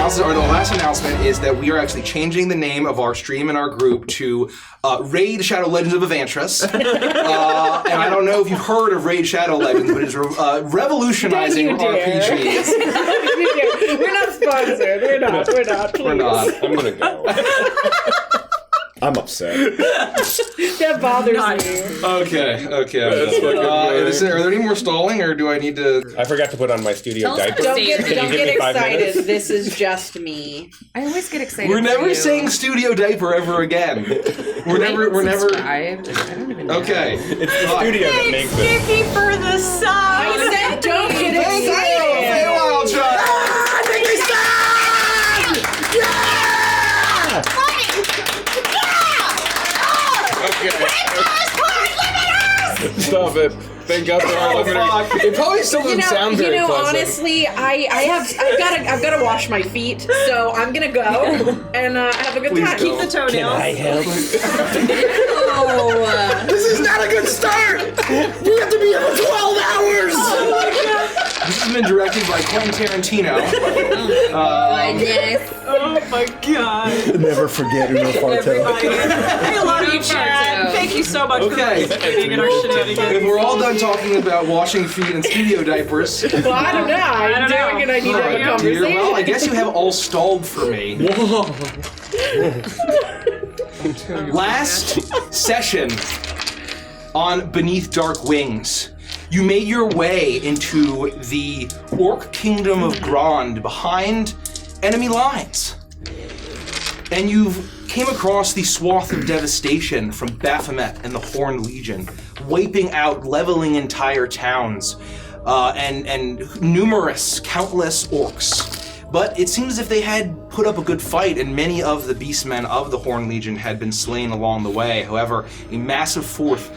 last announcement is that we are actually changing the name of our stream and our group to Raid Shadow Legends of Evantris. And I don't know if you've heard of Raid Shadow Legends, but it's revolutionizing RPGs. We're not sponsored. We're not. Please. We're not. I'm gonna go. I'm upset. That bothers me. Okay. That's fucking good. Are there any more stalling, or do I need to... I forgot to put on my studio diaper. Don't Can you get give me 5 excited. minutes? This is just me. I always get excited. We're for never you. saying studio diaper ever again. We're never... Subscribed. I don't even know. Okay. It's the studio that makes it. Sticky for the sub. I said don't get Thank you, excited. Wild Child. Stop it. Thank God they're all limiters. It probably still doesn't sound very pleasant. Honestly, I've got to wash my feet, so I'm gonna go and have a good time. Keep the toenails. help? Oh, This is not a good start! We have to be here for 12 hours! This has been directed by Quentin Tarantino. Oh my god. Never forget Uno Farto. I love you, Chad. Thank you so much for participating in our shenanigans. If we're all done talking about washing feet and studio diapers... well, I don't know. I'm doing it. I need to have a Dear, conversation. well, I guess you have all stalled for me. Last session on Beneath Dark Wings, you made your way into the Orc Kingdom of Grond behind enemy lines. And you came across the swath of devastation from Baphomet and the Horned Legion, wiping out, leveling entire towns, and numerous, countless orcs. But it seems as if they had put up a good fight, and many of the beastmen of the Horned Legion had been slain along the way. However, a massive force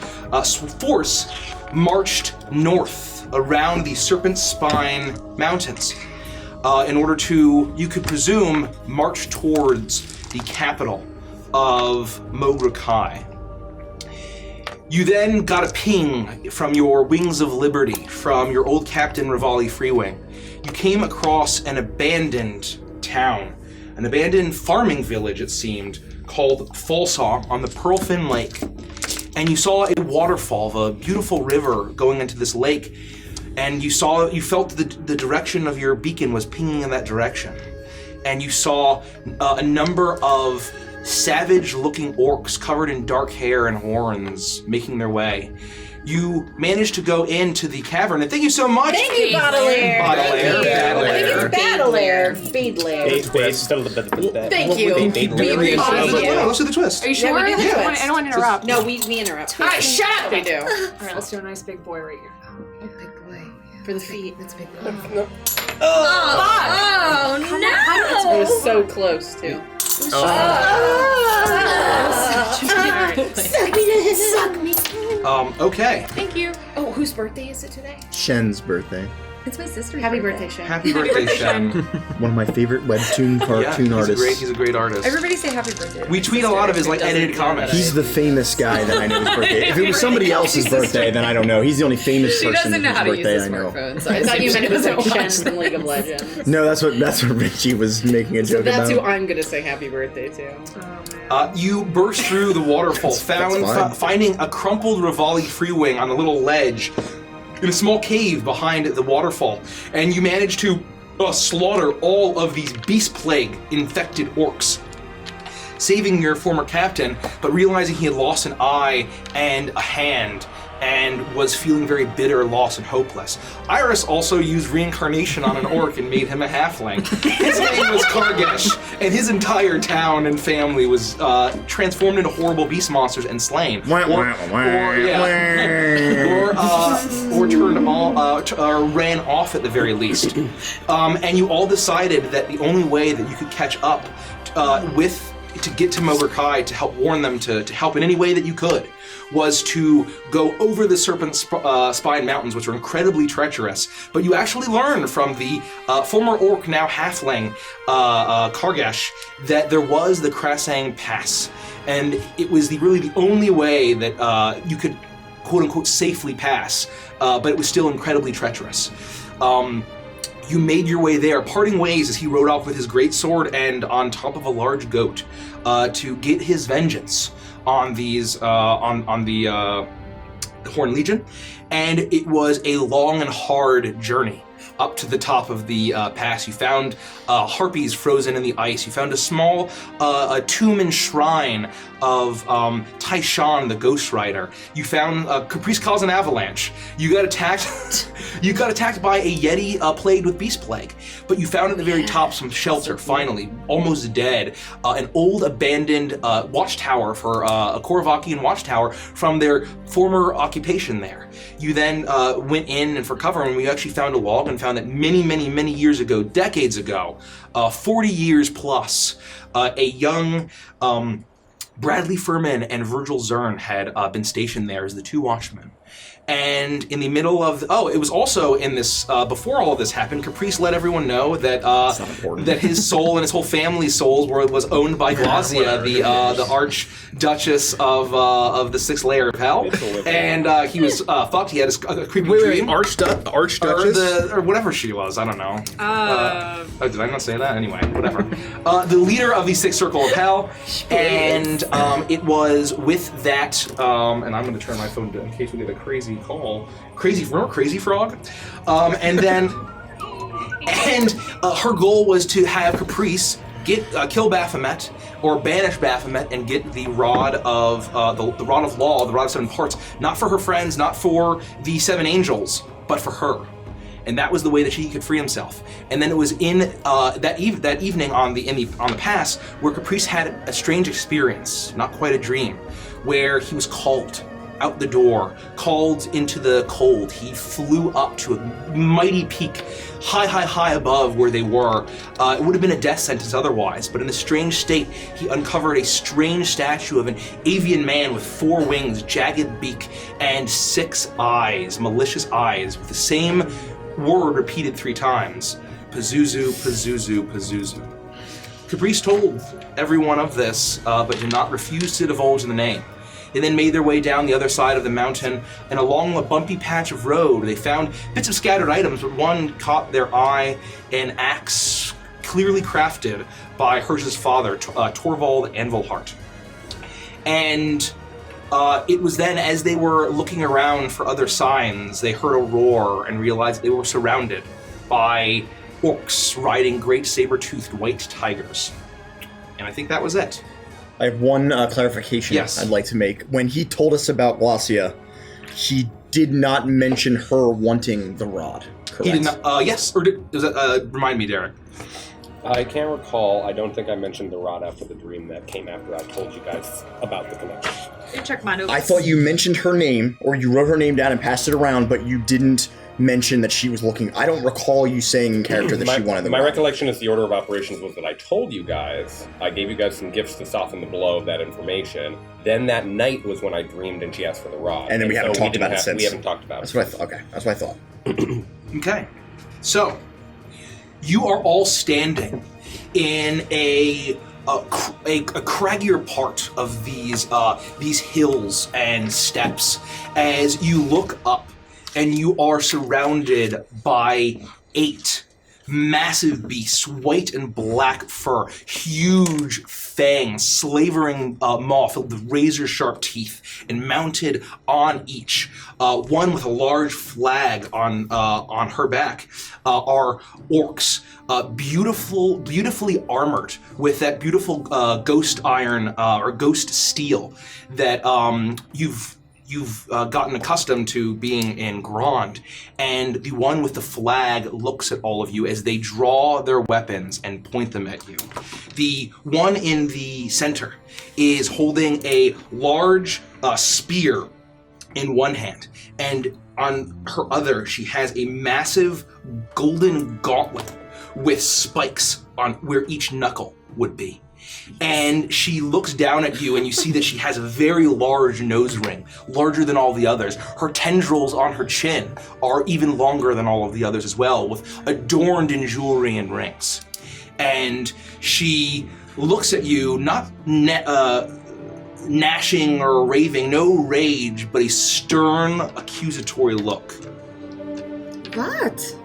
marched north around the Serpent Spine Mountains in order to, you could presume, march towards the capital of Mograkai. You then got a ping from your Wings of Liberty, from your old captain Rivali Freewing. You came across an abandoned town, an abandoned farming village, it seemed, called Falsaw on the Pearlfin Lake. And you saw a waterfall, a beautiful river going into this lake, and you felt the direction of your beacon was pinging in that direction. And you saw a number of savage-looking orcs covered in dark hair and horns making their way. You managed to go into the cavern, and thank you so much. Thank you, Baudelaire. Baudelaire. Baudelaire. Baudelaire. Thank you. We appreciate Yeah, you. let's do the twist. Are you sure? Yeah, we I can don't want to interrupt. No, we interrupt. All right, shut up. We do. All right, let's do a nice big boy right here. Big boy. For the feet. That's big boy. Oh, It was so close, too. Okay. Thank you. Oh, whose birthday is it today? Shen's birthday. It's my sister's Happy birthday, Shen. Happy birthday, Shen. One of my favorite webtoon cartoon Yeah, artists. he's a great artist. Everybody say happy birthday. We tweet a lot of his edited comments. He's the famous guy that I know his birthday. If it was somebody else's birthday, then I don't know. He's the only famous She person doesn't know whose how to use birthday the I know. smartphone, so I thought you meant it was like doesn't Shen watch from League of Legends. No, that's what Richie was making a So joke that's about. who I'm gonna say happy birthday to. You burst through the waterfall, finding a crumpled Rivali Freewing on a little ledge in a small cave behind the waterfall, and you managed to slaughter all of these beast plague infected orcs, saving your former captain, but realizing he had lost an eye and a hand and was feeling very bitter, lost, and hopeless. Iris also used reincarnation on an orc and made him a halfling. His name was Kargesh, and his entire town and family was transformed into horrible beast monsters and slain. Or ran off at the very least. And you all decided that the only way that you could catch up to get to Mograkai, to help warn them, to help in any way that you could, was to go over the Serpent Spine Mountains, which are incredibly treacherous. But you actually learned from the former orc, now halfling, Kargesh, that there was the Krasang Pass. And it was really the only way that you could, quote-unquote, safely pass, but it was still incredibly treacherous. You made your way there, parting ways as he rode off with his great sword and on top of a large goat to get his vengeance on these on the Horn Legion. And it was a long and hard journey up to the top of the pass. You found harpies frozen in the ice. You found a small a tomb and shrine of Taishan, the Ghost Rider. You found Caprice caused an avalanche. You got attacked. You got attacked by a Yeti plagued with beast plague. But you found at the very top some shelter. Finally, almost dead, an old abandoned watchtower for a Korvakian watchtower from their former occupation there. You then went in and for cover, and we actually found a log and found that many years ago, decades ago, 40 years plus, a young Bradley Furman and Virgil Zern had been stationed there as the two watchmen. And in the middle of it was also in this before all of this happened. Caprice let everyone know that that his soul and his whole family's souls was owned by Glazia, the Archduchess of the sixth layer of hell, and he was fucked. He had a creepy dream. Archduchess or whatever she was. I don't know. Did I not say that? Anyway, whatever. The leader of the sixth circle of hell, and it was with that. And I'm going to turn my phone in case we get a crazy call. Remember Crazy Frog? And then, her goal was to have Caprice kill Baphomet or banish Baphomet and get the rod of the rod of law, the rod of seven parts, not for her friends, not for the seven angels, but for her. And that was the way that he could free himself. And then it was in that evening on the pass where Caprice had a strange experience, not quite a dream, where he was called out the door, called into the cold. He flew up to a mighty peak, high above where they were. It would have been a death sentence otherwise, but in a strange state, he uncovered a strange statue of an avian man with 4 wings, jagged beak, and 6 eyes, malicious eyes, with the same word repeated 3 times. Pazuzu, Pazuzu, Pazuzu. Caprice told everyone of this, but did not refuse to divulge the name. They then made their way down the other side of the mountain, and along a bumpy patch of road, they found bits of scattered items, but one caught their eye, an axe clearly crafted by Hirsch's father, Torvald Anvilhart. And it was then, as they were looking around for other signs, they heard a roar and realized they were surrounded by orcs riding great saber-toothed white tigers. And I think that was it. I have one clarification I'd like to make. When he told us about Glazia, he did not mention her wanting the rod, correct? He did not, yes, or remind me, Derek. I can't recall. I don't think I mentioned the rod after the dream that came after I told you guys about the connection. Check my notes. I thought you mentioned her name, or you wrote her name down and passed it around, but you didn't mention that she was looking. I don't recall you saying in character that she wanted the rod. My recollection is the order of operations was that I told you guys, I gave you guys some gifts to soften the blow of that information. Then that night was when I dreamed and she asked for the rod. And then we haven't talked about it since. We haven't talked about it. That's what I thought. Okay, that's what I thought. Okay, so you are all standing in a craggier part of these hills and steps as you look up, and you are surrounded by 8 massive beasts, white and black fur, huge fangs, slavering maw filled with razor-sharp teeth, and mounted on each, one with a large flag on her back, are orcs, beautifully armored with that beautiful ghost iron or ghost steel that you've gotten accustomed to being in Grand, and the one with the flag looks at all of you as they draw their weapons and point them at you. The one in the center is holding a large spear in one hand, and on her other she has a massive golden gauntlet with spikes on where each knuckle would be. And she looks down at you, and you see that she has a very large nose ring, larger than all the others. Her tendrils on her chin are even longer than all of the others as well, with adorned in jewelry and rings. And she looks at you, not gnashing or raving, no rage, but a stern, accusatory look. What?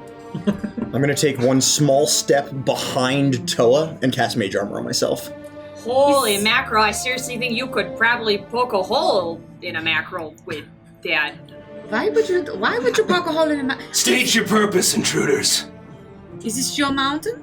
I'm gonna take one small step behind Toa and cast Mage Armor on myself. Holy mackerel, I seriously think you could probably poke a hole in a mackerel with that. Why would you poke a hole in a mountain? State your purpose, intruders. Is this your mountain?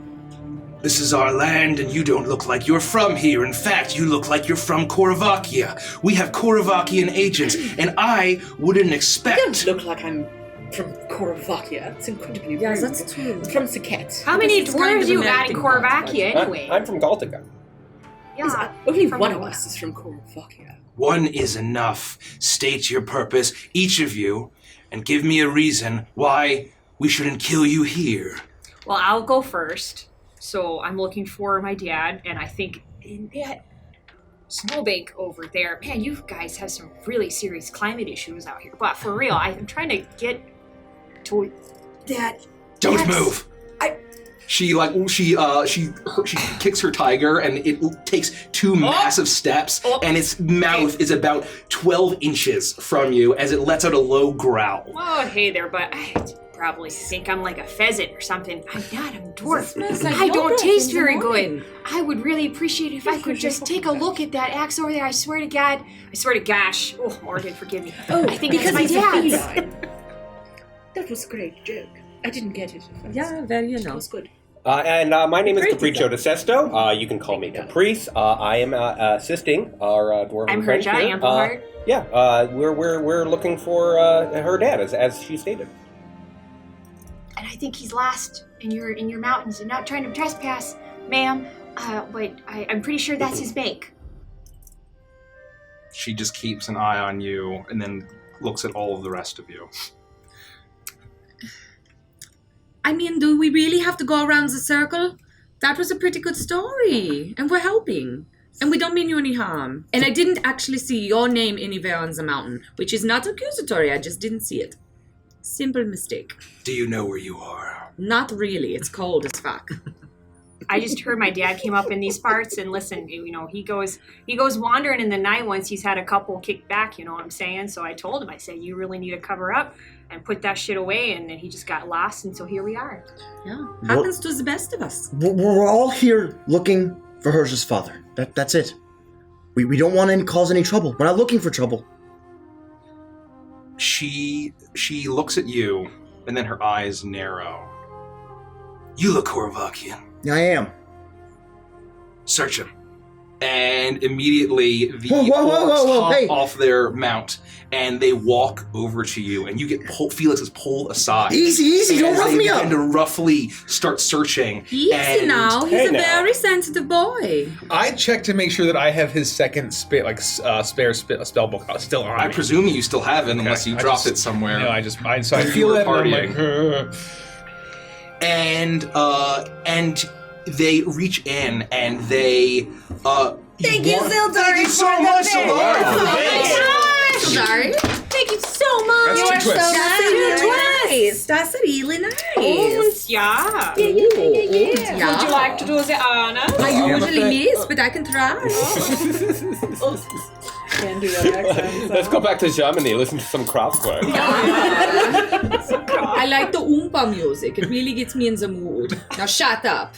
This is our land, and you don't look like you're from here. In fact, you look like you're from Koravakia. We have Koravakian agents, and I wouldn't I expect... don't look like I'm from Koravakia. It's incredibly Yes, rude. that's true. I'm from Saket. How many This is kind dwarves of you a got in melting Korvakia pot. anyway? I'm from Galtica. Yeah, Only from one of nowhere. us is from Koravakia. One is enough. State your purpose, each of you, and give me a reason why we shouldn't kill you here. Well, I'll go first. So I'm looking for my dad, and I think in that snowbank over there, man, you guys have some really serious climate issues out here. But for real, I'm trying to get to that. Don't Yes. move. She kicks her tiger, and it takes two massive steps, and its mouth is about 12 inches from you as it lets out a low growl. Oh, hey there, but I probably think I'm like a pheasant or something. I'm not. I'm a dwarf. smells like I don't yogurt taste in the very morning. good. I would really appreciate it if I could just take a look at that axe over there. I swear to God. I swear to gosh. Oh, Morgan, forgive me. Oh, I think because it's my he's a dad's. feline. That was a great joke. I didn't get it. Yeah, very That enough. was good. And my name is Great Capriccio de Sesto. You can call me Caprice. I am assisting our dwarven I'm her friend here. giant heart. We're looking for her dad, as she stated. And I think he's lost in your mountains and not trying to trespass, ma'am. But I'm pretty sure that's his make. She just keeps an eye on you and then looks at all of the rest of you. I mean, do we really have to go around the circle? That was a pretty good story, and we're helping. And we don't mean you any harm. And I didn't actually see your name anywhere on the mountain, which is not accusatory, I just didn't see it. Simple mistake. Do you know where you are? Not really, it's cold as fuck. I just heard my dad came up in these parts, and listen, you know, he goes wandering in the night once he's had a couple kicked back, you know what I'm saying? So I told him, I said, you really need to cover up and put that shit away, and then he just got lost, and so here we are. Yeah, happens to the best of us. We're all here looking for Hersh's father. That's it. We don't want to cause any trouble. We're not looking for trouble. She looks at you, and then her eyes narrow. You look Korvakian. I am. Search him. And immediately the Whoa, orcs hop hey. off their mount, and they walk over to you, and you get Felix is pulled aside. Easy, don't as rough they me up. begin to roughly start searching. Easy and now, he's Hey a now. very sensitive boy. I checked to make sure that I have his second spare spell book still on I me. presume you still have it, unless you I dropped just- it somewhere. No, I You feel were it. partying. And I'm like, and they reach in and they Thank you, Sildar. Thank you so much, Sildar. Sorry. Thank you so much. That's two twists. Nice. That's really nice. Yeah. Yeah. Would you like to do the honor? I usually miss, but I can try. Can do that accent. Let's go back to Germany. Listen to some Kraftwerk. I like the Oompa music. It really gets me in the mood. Now shut up.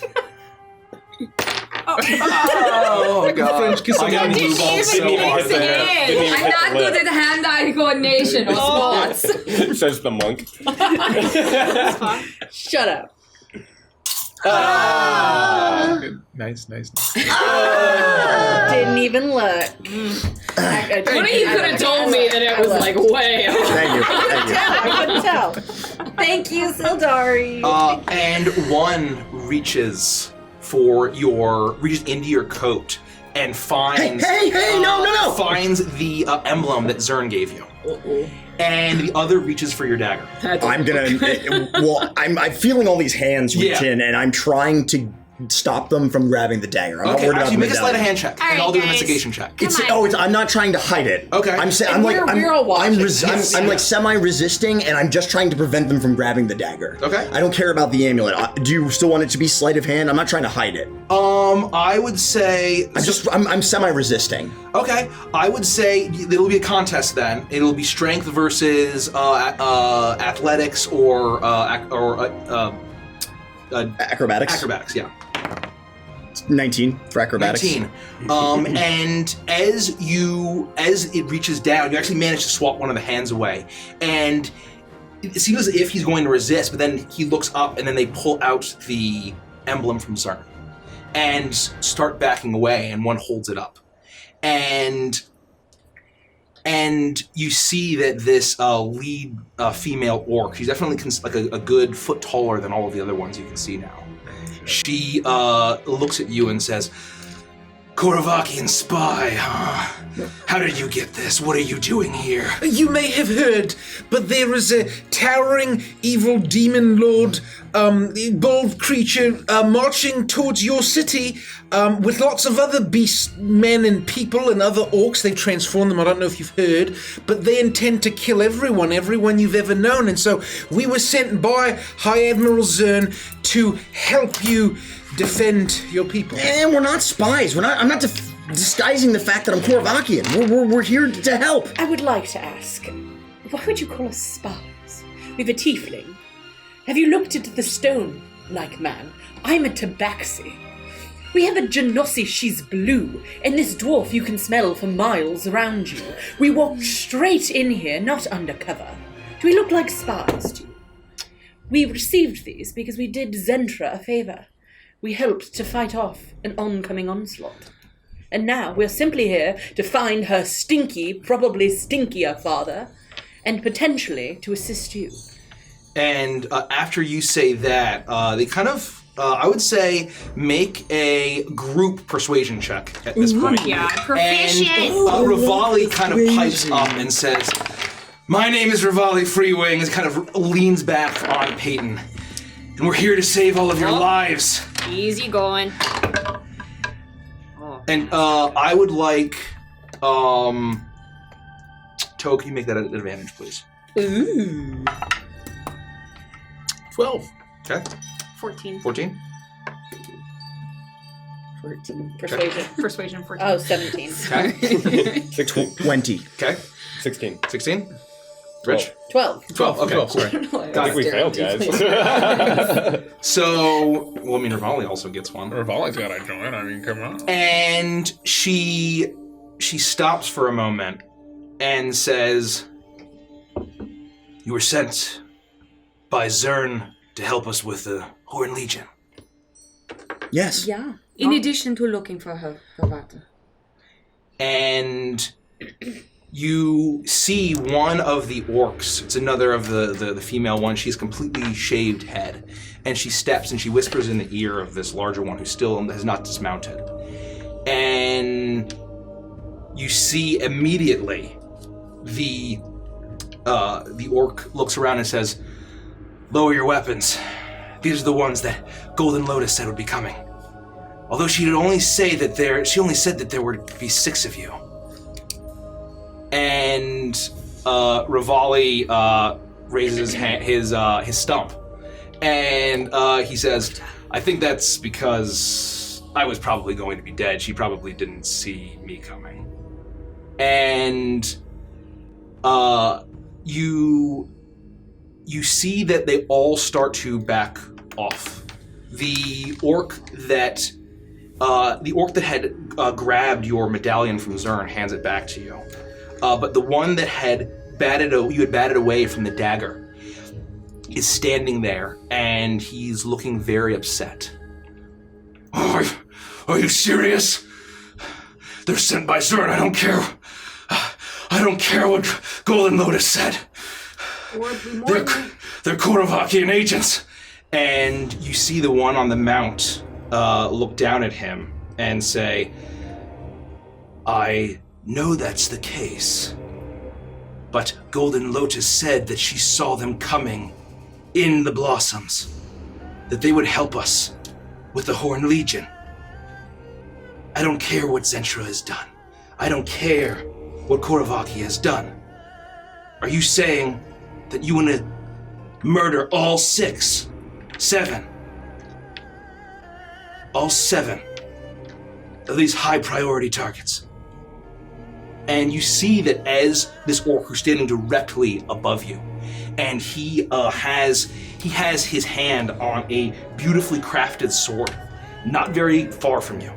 Oh god! French kiss I got on the blue mouth. balls so Didn't even hard. hit the head. Didn't even I'm hit not the good lip. at hand-eye coordination or sports. Says the monk. Shut up. Good. Nice. Didn't even look. One of you could have told me that it was like way off. Thank you. I couldn't tell. Thank you, Sildari. And one reaches into your coat and finds Hey, no. finds the emblem that Zern gave you. And the other reaches for your dagger. I'm feeling all these hands reach Yeah. in, and I'm trying to stop them from grabbing the dagger. I'm not Okay, worried about actually, the make a sleight of medallion. hand check, All and I'll right, do an guys. investigation check. I'm not trying to hide it. Okay. I'm And we're all watching. I'm like semi-resisting, and I'm just trying to prevent them from grabbing the dagger. Okay. I don't care about the amulet. Do you still want it to be sleight of hand? I'm not trying to hide it. I would say I'm semi-resisting. okay. I would say it'll be a contest then. It'll be strength versus athletics or Acrobatics. Acrobatics, yeah. 19 for acrobatics. 19. And as it reaches down, you actually manage to swap one of the hands away. And it seems as if he's going to resist, but then he looks up and then they pull out the emblem from Zern and start backing away, and one holds it up. And you see that this lead female orc, she's definitely like a good foot taller than all of the other ones you can see now. She looks at you and says, Koravakian spy, huh? How did you get this? What are you doing here? You may have heard, but there is a towering evil demon lord, bold creature, marching towards your city, with lots of other beast men and people and other orcs. They've transformed them, I don't know if you've heard, but they intend to kill everyone you've ever known. And so we were sent by High Admiral Zern to help you defend your people. And we're not spies. I'm not disguising the fact that I'm Korvakian. We're here to help. I would like to ask, why would you call us spies? We've a tiefling. Have you looked into the stone-like man? I'm a tabaxi. We have a Genossi, she's blue, and this dwarf you can smell for miles around you. We walked straight in here, not undercover. Do we look like spies to you? We received these because we did Zentra a favor. We helped to fight off an oncoming onslaught. And now we're simply here to find her stinky, probably stinkier father, and potentially to assist you. And after you say that, they kind of, I would say, make a group persuasion check at this point. Yeah, proficient. And Rivali kind of pipes up and says, my name is Rivali Freewing, and kind of leans back on Peyton. And we're here to save all of your lives. Easy going. And I would like, Toe, can you make that an advantage, please? Ooh. 12. Okay. 14. 14? 14. Persuasion. Persuasion 14. Oh, 17. Okay. 20. Okay. 16. 16? Rich? 12. 12, okay. 12, sorry. I think we failed, guys. So, well, I mean, Rivali also gets one. Rivali's gotta join, I mean, come on. And she stops for a moment and says, you were sent by Zern to help us with the Horn Legion. Yes. Yeah. In addition to looking for her battle. And you see one of the orcs, it's another of the female one, she's completely shaved head. And she steps and she whispers in the ear of this larger one who still has not dismounted. And you see immediately the orc looks around and says, lower your weapons. These are the ones that Golden Lotus said would be coming. Although she only said that there would be 6 of you. And Rivali raises his stump, and he says, "I think that's because I was probably going to be dead. She probably didn't see me coming." And you see that they all start to back off. The orc that had grabbed your medallion from Zern hands it back to you. But the one that you had batted away from the dagger is standing there, and he's looking very upset. Are you serious? They're sent by Zern. I don't care. I don't care what Golden Lotus said. They're Korvakian agents. And you see the one on the mount look down at him and say, I know that's the case, but Golden Lotus said that she saw them coming in the blossoms, that they would help us with the Horn Legion. I don't care what Zentra has done. I don't care what Korvaki has done. Are you saying that you want to murder all 6, 7, all 7 of these high priority targets? And you see that as this orc who's standing directly above you, and he has his hand on a beautifully crafted sword, not very far from you,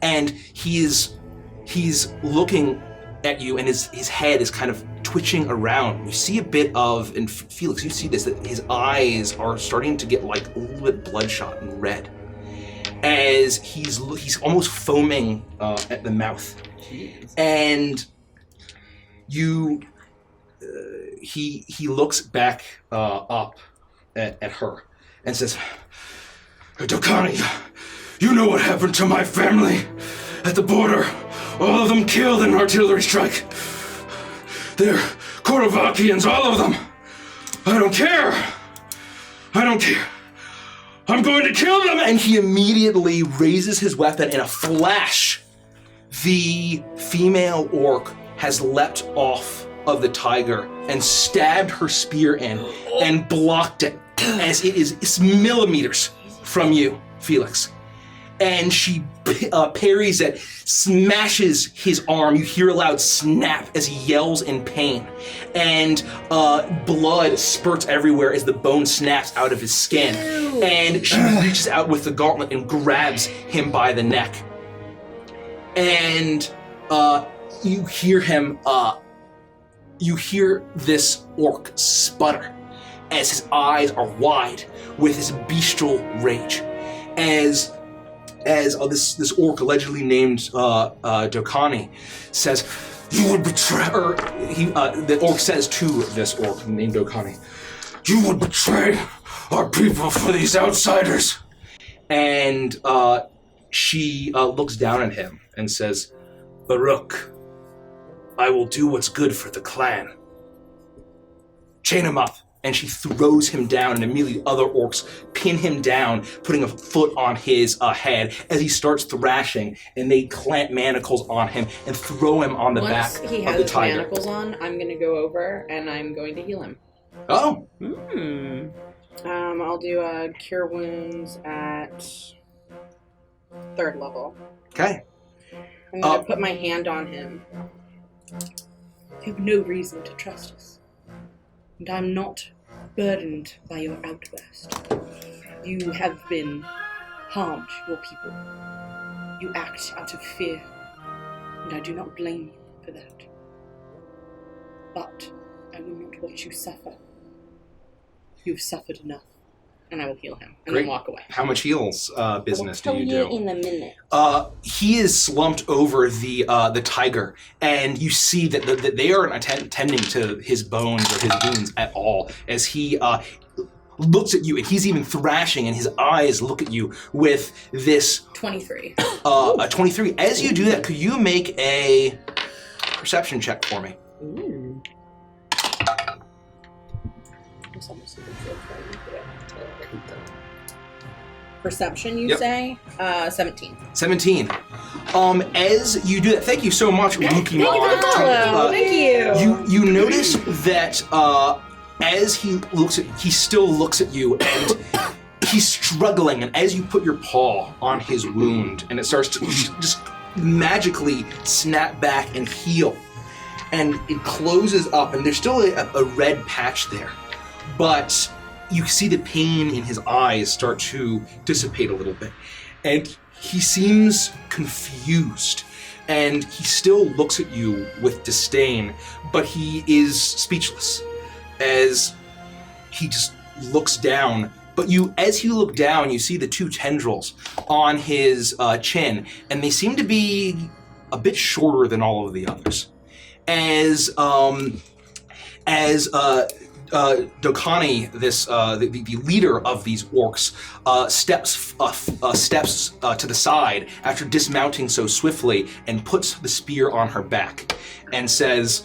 and he's looking at you, and his head is kind of twitching around. You see a bit of, and Felix, you see this, that his eyes are starting to get like a little bit bloodshot and red, as he's almost foaming at the mouth. Jeez. And he looks back up at her and says, "Dokani, you know what happened to my family at the border? All of them killed in an artillery strike. They're Korovakians, all of them. I don't care. I'm going to kill them!" And he immediately raises his weapon. In a flash, the female orc has leapt off of the tiger and stabbed her spear in and blocked it, as it's millimeters from you, Felix. And she parries it, smashes his arm. You hear a loud snap as he yells in pain. And blood spurts everywhere as the bone snaps out of his skin. Ew. And she reaches out with the gauntlet and grabs him by the neck. And you hear him, you hear this orc sputter as his eyes are wide with his bestial rage. As this orc allegedly named Dokani says, "You would betray," or the orc says to this orc named Dokani, "You would betray our people for these outsiders." And she looks down at him and says, "Baruch, I will do what's good for the clan. Chain him up." And she throws him down, and immediately other orcs pin him down, putting a foot on his head as he starts thrashing, and they clamp manacles on him and throw him on the back of the tiger. Once he has manacles on, I'm going to go over and I'm going to heal him. Oh. I'll do Cure Wounds at 3rd level. Okay. I'm going to put my hand on him. You have no reason to trust us. And I'm not burdened by your outburst. You have been harmed, your people. You act out of fear, and I do not blame you for that. But I will not watch you suffer. You've suffered enough, and I will heal him, and then walk away. How much heals business do you do? I'll tell you in a minute. He is slumped over the tiger, and you see that they aren't attending to his bones or his wounds at all, as he looks at you, and he's even thrashing, and his eyes look at you with this 23. A 23. As you do that, could you make a perception check for me? Ooh. Perception, you say? 17. 17. As you do that, thank you so much, Luki. Thank you for the follow. Thank you. You notice that as he still looks at you, and he's struggling, and as you put your paw on his wound, and it starts to just magically snap back and heal, and it closes up, and there's still a red patch there, but you see the pain in his eyes start to dissipate a little bit, and he seems confused, and he still looks at you with disdain, but he is speechless as he just looks down. But as you look down, you see the 2 tendrils on his chin, and they seem to be a bit shorter than all of the others. As Dokani, the leader of these orcs, steps to the side after dismounting so swiftly and puts the spear on her back and says,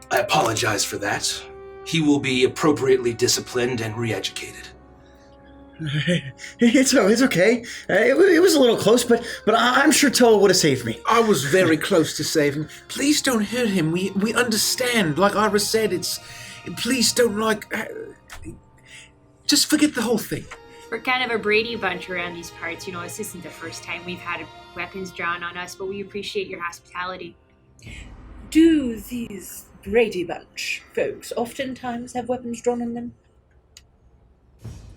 "I apologize for that. He will be appropriately disciplined and re-educated." It's okay. It was a little close, but I'm sure Toa would have saved me. I was very close to saving him. Please don't hurt him. We understand. Like Ira said, please don't just forget the whole thing. We're kind of a Brady bunch around these parts. You know, this isn't the first time we've had weapons drawn on us, but we appreciate your hospitality. Do these Brady Bunch folks oftentimes have weapons drawn on them?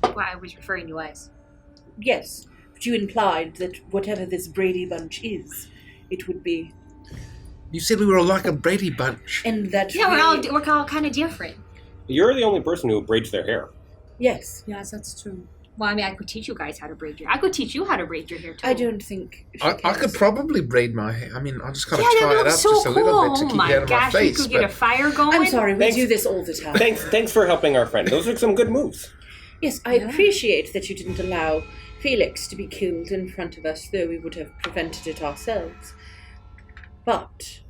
Well, I was referring to us. Yes, but you implied that whatever this Brady Bunch is, it would be... You said we were like a Brady Bunch. And that Yeah, we're all kind of different. You're the only person who braids their hair. Yes. Yes, that's true. Well, I mean, I could teach you guys how to braid your hair. I could teach you how to braid your hair, too. I don't think... I could probably braid my hair. I mean, I just gotta Yeah, tie that it up looks so just a little cool. bit to Oh keep my it out of my gosh, we face. could get a fire going. I'm sorry, we Thanks. do this all the time. Thanks for helping our friend. Those are some good moves. Yes, I appreciate that you didn't allow Felix to be killed in front of us, though we would have prevented it ourselves. But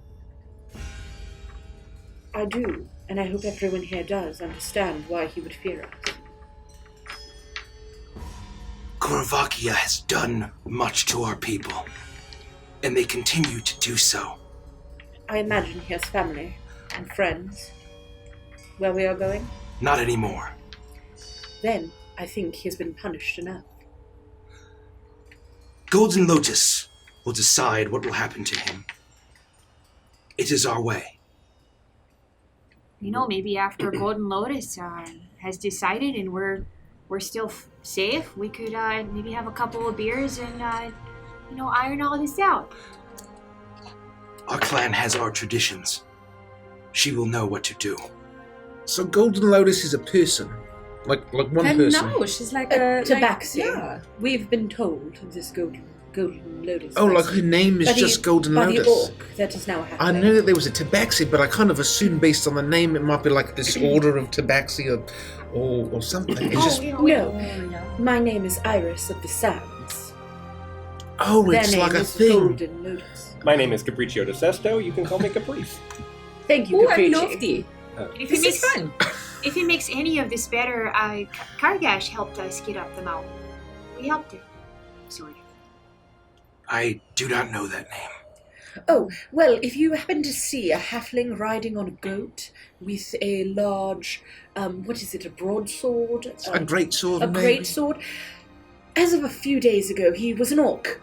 I do, and I hope everyone here does understand why he would fear us. Korvakia has done much to our people, and they continue to do so. I imagine he has family and friends where we are going. Not anymore. Then I think he has been punished enough. Golden Lotus will decide what will happen to him. It is our way. You know, maybe after Golden Lotus has decided and we're still safe, we could maybe have a couple of beers and, iron all this out. Our clan has our traditions. She will know what to do. So Golden Lotus is a person? Like one And person? no, she's like a... Tabaxi. Yeah. We've been told of this Golden Lotus. Oh, like her name is just Golden by Lotus? the orc that is now happening. I knew that there was a Tabaxi, but I kind of assumed based on the name it might be like this order of Tabaxi or something. It's just... No, my name is Iris of the Sands. Oh, Their it's name like a is thing. Golden Lotus. My name is Capriccio de Sesto. You can call me Caprice. Thank you, Oh, I Capricci. love thee. If This is fun. If it makes any of this better, Kargash helped us get up the mountain. We helped him, sort of. I do not know that name. Oh, well, if you happen to see a halfling riding on a goat with a large, what is it, a broadsword? A great sword, A maybe? great sword. As of a few days ago, he was an orc.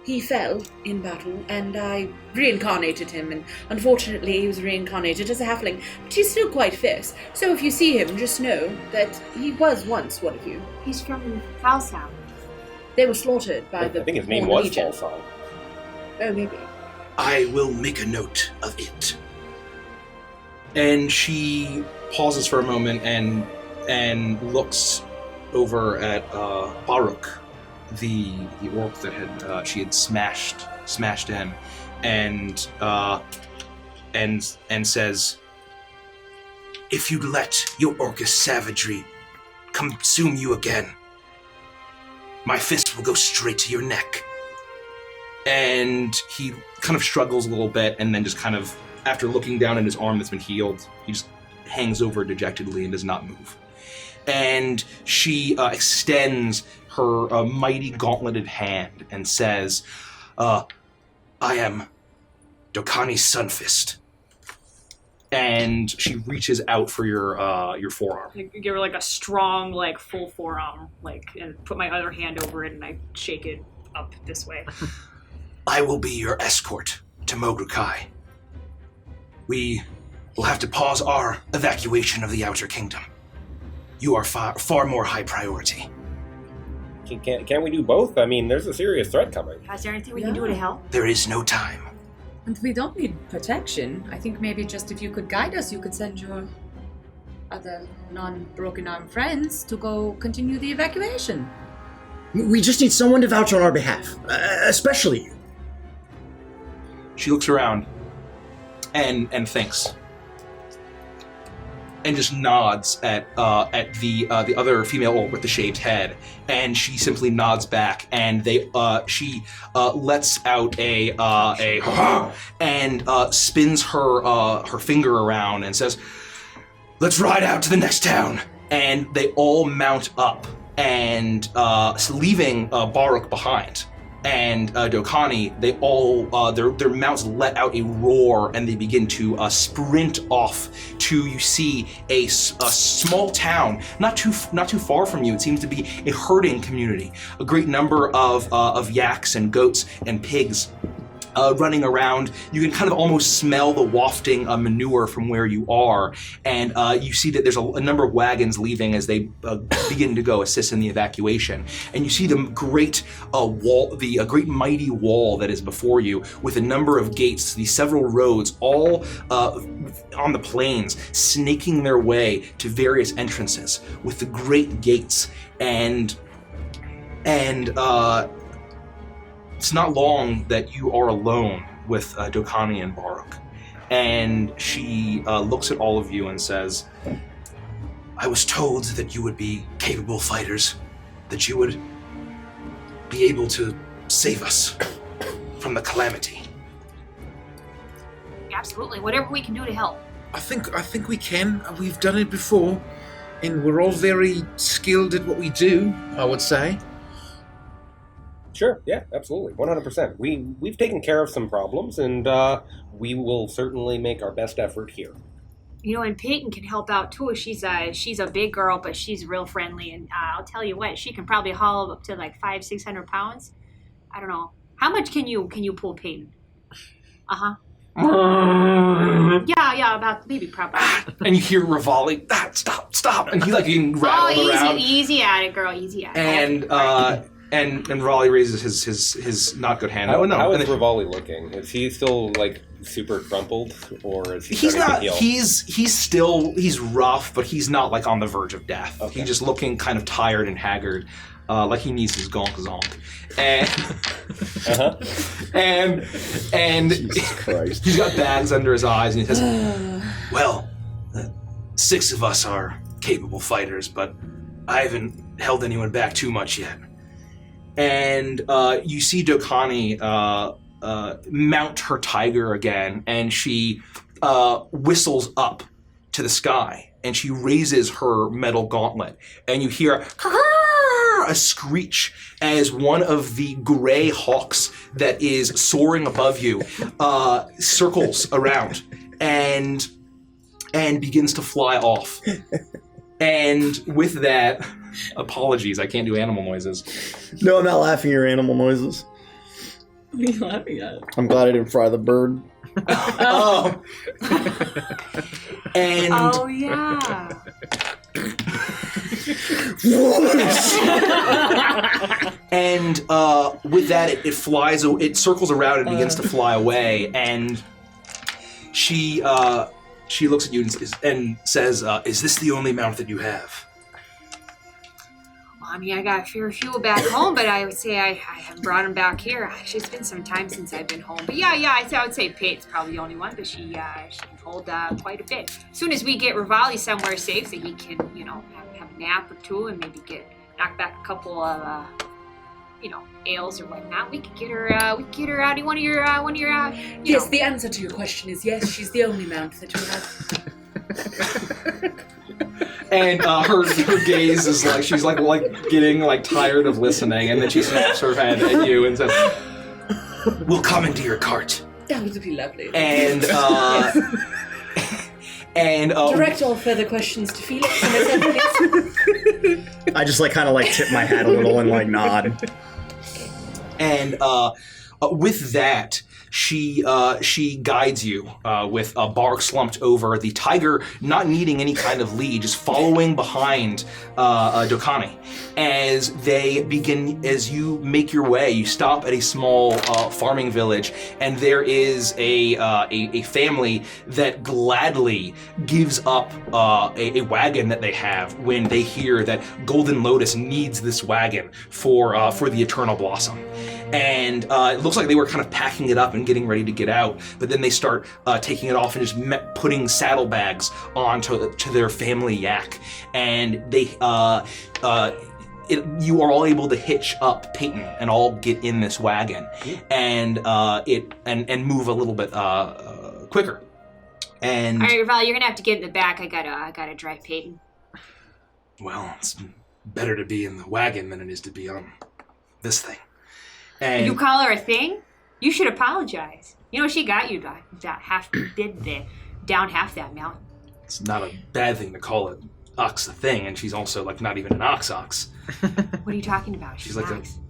He fell in battle, and I reincarnated him, and unfortunately he was reincarnated as a halfling, but he's still quite fierce. So if you see him, just know that he was once one of you. He's from Falsound. They were slaughtered by I the think his name Horn was Legion. Falsong. Oh, maybe. I will make a note of it. And she pauses for a moment and looks over at Baruch, the orc that had she had smashed in, and says, "If you let your orcish savagery consume you again, my fist will go straight to your neck." And he kind of struggles a little bit, and then just kind of, after looking down at his arm that's been healed, he just hangs over dejectedly and does not move. And she extends her mighty gauntleted hand and says, "I am Dokani's Sunfist." And she reaches out for your forearm. I give her like a strong, full forearm, and put my other hand over it, and I shake it up this way. I will be your escort to Mogrukai. We will have to pause our evacuation of the Outer Kingdom. You are far more high priority. Can't we do both? I mean, there's a serious threat coming. Is there anything we can do to help? There is no time. And we don't need protection. I think maybe just if you could guide us, you could send your other non-broken arm friends to go continue the evacuation. We just need someone to vouch on our behalf, especially you. She looks around and thinks, and just nods at the other female orc with the shaved head, and she simply nods back, and she lets out a and spins her finger around and says, "Let's ride out to the next town." And they all mount up, and leaving Baruch behind. And Dokani, they all their mounts let out a roar, and they begin to sprint off to, you see, a small town, not too far from you. It seems to be a herding community. A great number of yaks and goats and pigs running around. You can kind of almost smell the wafting manure from where you are, and you see that there's a number of wagons leaving as they begin to go assist in the evacuation. And you see the great wall, the great mighty wall that is before you, with a number of gates, these several roads, all on the plains, snaking their way to various entrances, with the great gates. And it's not long that you are alone with Dokani and Baruch. And she looks at all of you and says, I was told that you would be capable fighters, that you would be able to save us from the calamity. Absolutely, whatever we can do to help. I think we can. We've done it before, and we're all very skilled at what we do, I would say. Sure, yeah, absolutely, 100%. We've taken care of some problems, and we will certainly make our best effort here. You know, and Peyton can help out too. She's a big girl, but she's real friendly, and I'll tell you what, she can probably haul up to like 500-600 pounds. I don't know. How much can you pull, Peyton? Yeah, about maybe probably. And you hear Rivali, stop, and he like getting rattled around. Easy at it, girl, easy at it. And Raleigh raises his not good hand. How is Rivali looking? Is he still like super crumpled, or is he? He's not. To heal? He's rough, but he's not like on the verge of death. Okay. He's just looking kind of tired and haggard, like he needs his gonk. And Jesus Christ. He's got bags under his eyes, and he says, "Well, 6 of us are capable fighters, but I haven't held anyone back too much yet." And you see Dokani mount her tiger again, and she whistles up to the sky, and she raises her metal gauntlet, and you hear a screech as one of the gray hawks that is soaring above you circles around and begins to fly off. And with that, apologies, I can't do animal noises. No, I'm not laughing at your animal noises. What are you laughing at? I'm glad I didn't fry the bird. Oh. And Oh yeah. and with that, it flies. It circles around and begins to fly away. And she looks at you and says, "Is this the only mount that you have?" Well, I mean, I got a fair few back home, but I would say I haven't brought them back here. Actually, it's been some time since I've been home. But yeah, I would say Peyton's probably the only one, but she can hold quite a bit. As soon as we get Rivali somewhere safe, so he can, have a nap or two and maybe knock back a couple of, ales or whatnot, we could get her out of one of your. Yes, the answer to your question is yes. She's the only mount that we have. And her gaze is like she's like getting like tired of listening, and then she snaps her head at you and says, "We'll come into your cart." That would be lovely. And direct all further questions to Felix and myself, please. I just kind of tip my hat a little and nod. And with that, she guides you with a Baruch slumped over, the tiger not needing any kind of lead, just following behind Dokani. As you make your way, you stop at a small farming village, and there is a family that gladly gives up a wagon that they have when they hear that Golden Lotus needs this wagon for the Eternal Blossom. And it looks like they were kind of packing it up and getting ready to get out, but then they start taking it off and just putting saddlebags onto their family yak, and they you are all able to hitch up Peyton and all get in this wagon, and move a little bit quicker. And all right, Val, you're gonna have to get in the back. I gotta drive Peyton. Well, it's better to be in the wagon than it is to be on this thing. And you call her a thing? You should apologize. She got you down half that mountain. It's not a bad thing to call an ox a thing, and she's also not even an ox. What are you talking about? She's like ox.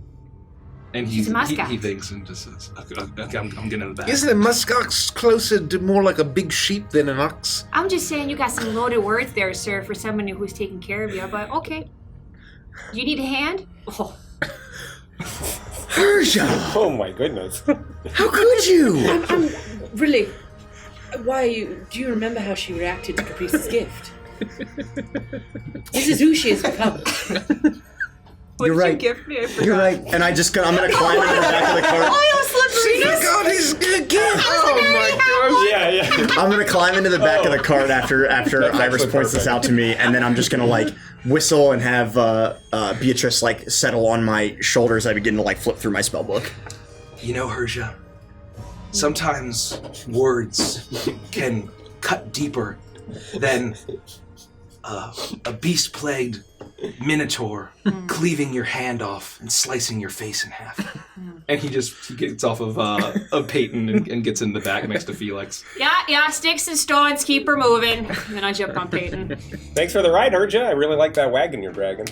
And She's a muskox. he thinks and just says, okay, I'm getting in the back. Isn't a muskox closer to more like a big sheep than an ox? I'm just saying you got some loaded words there, sir, for someone who's taking care of you, but okay. You need a hand? Oh. Persia! Oh my goodness. How could you? I'm really. Why are you? Do you remember how she reacted to Caprice's gift? This is who she has become. You're right. Gift me? I forgot. You're right. And I'm gonna climb into the back of the cart. God, his gift! Oh my gosh! Yeah. I'm gonna climb into the back of the cart after Iris actually points this out to me, and then I'm just gonna like whistle and have Beatrice like settle on my shoulders. I begin to like flip through my spell book. You know, Herja, sometimes words can cut deeper than a beast-plagued minotaur cleaving your hand off and slicing your face in half. And he gets off of Peyton and gets in the back next to Felix. Yeah, sticks and stones, keep her moving. And then I jump on Peyton. Thanks for the ride, Urja. I really like that wagon you're dragging.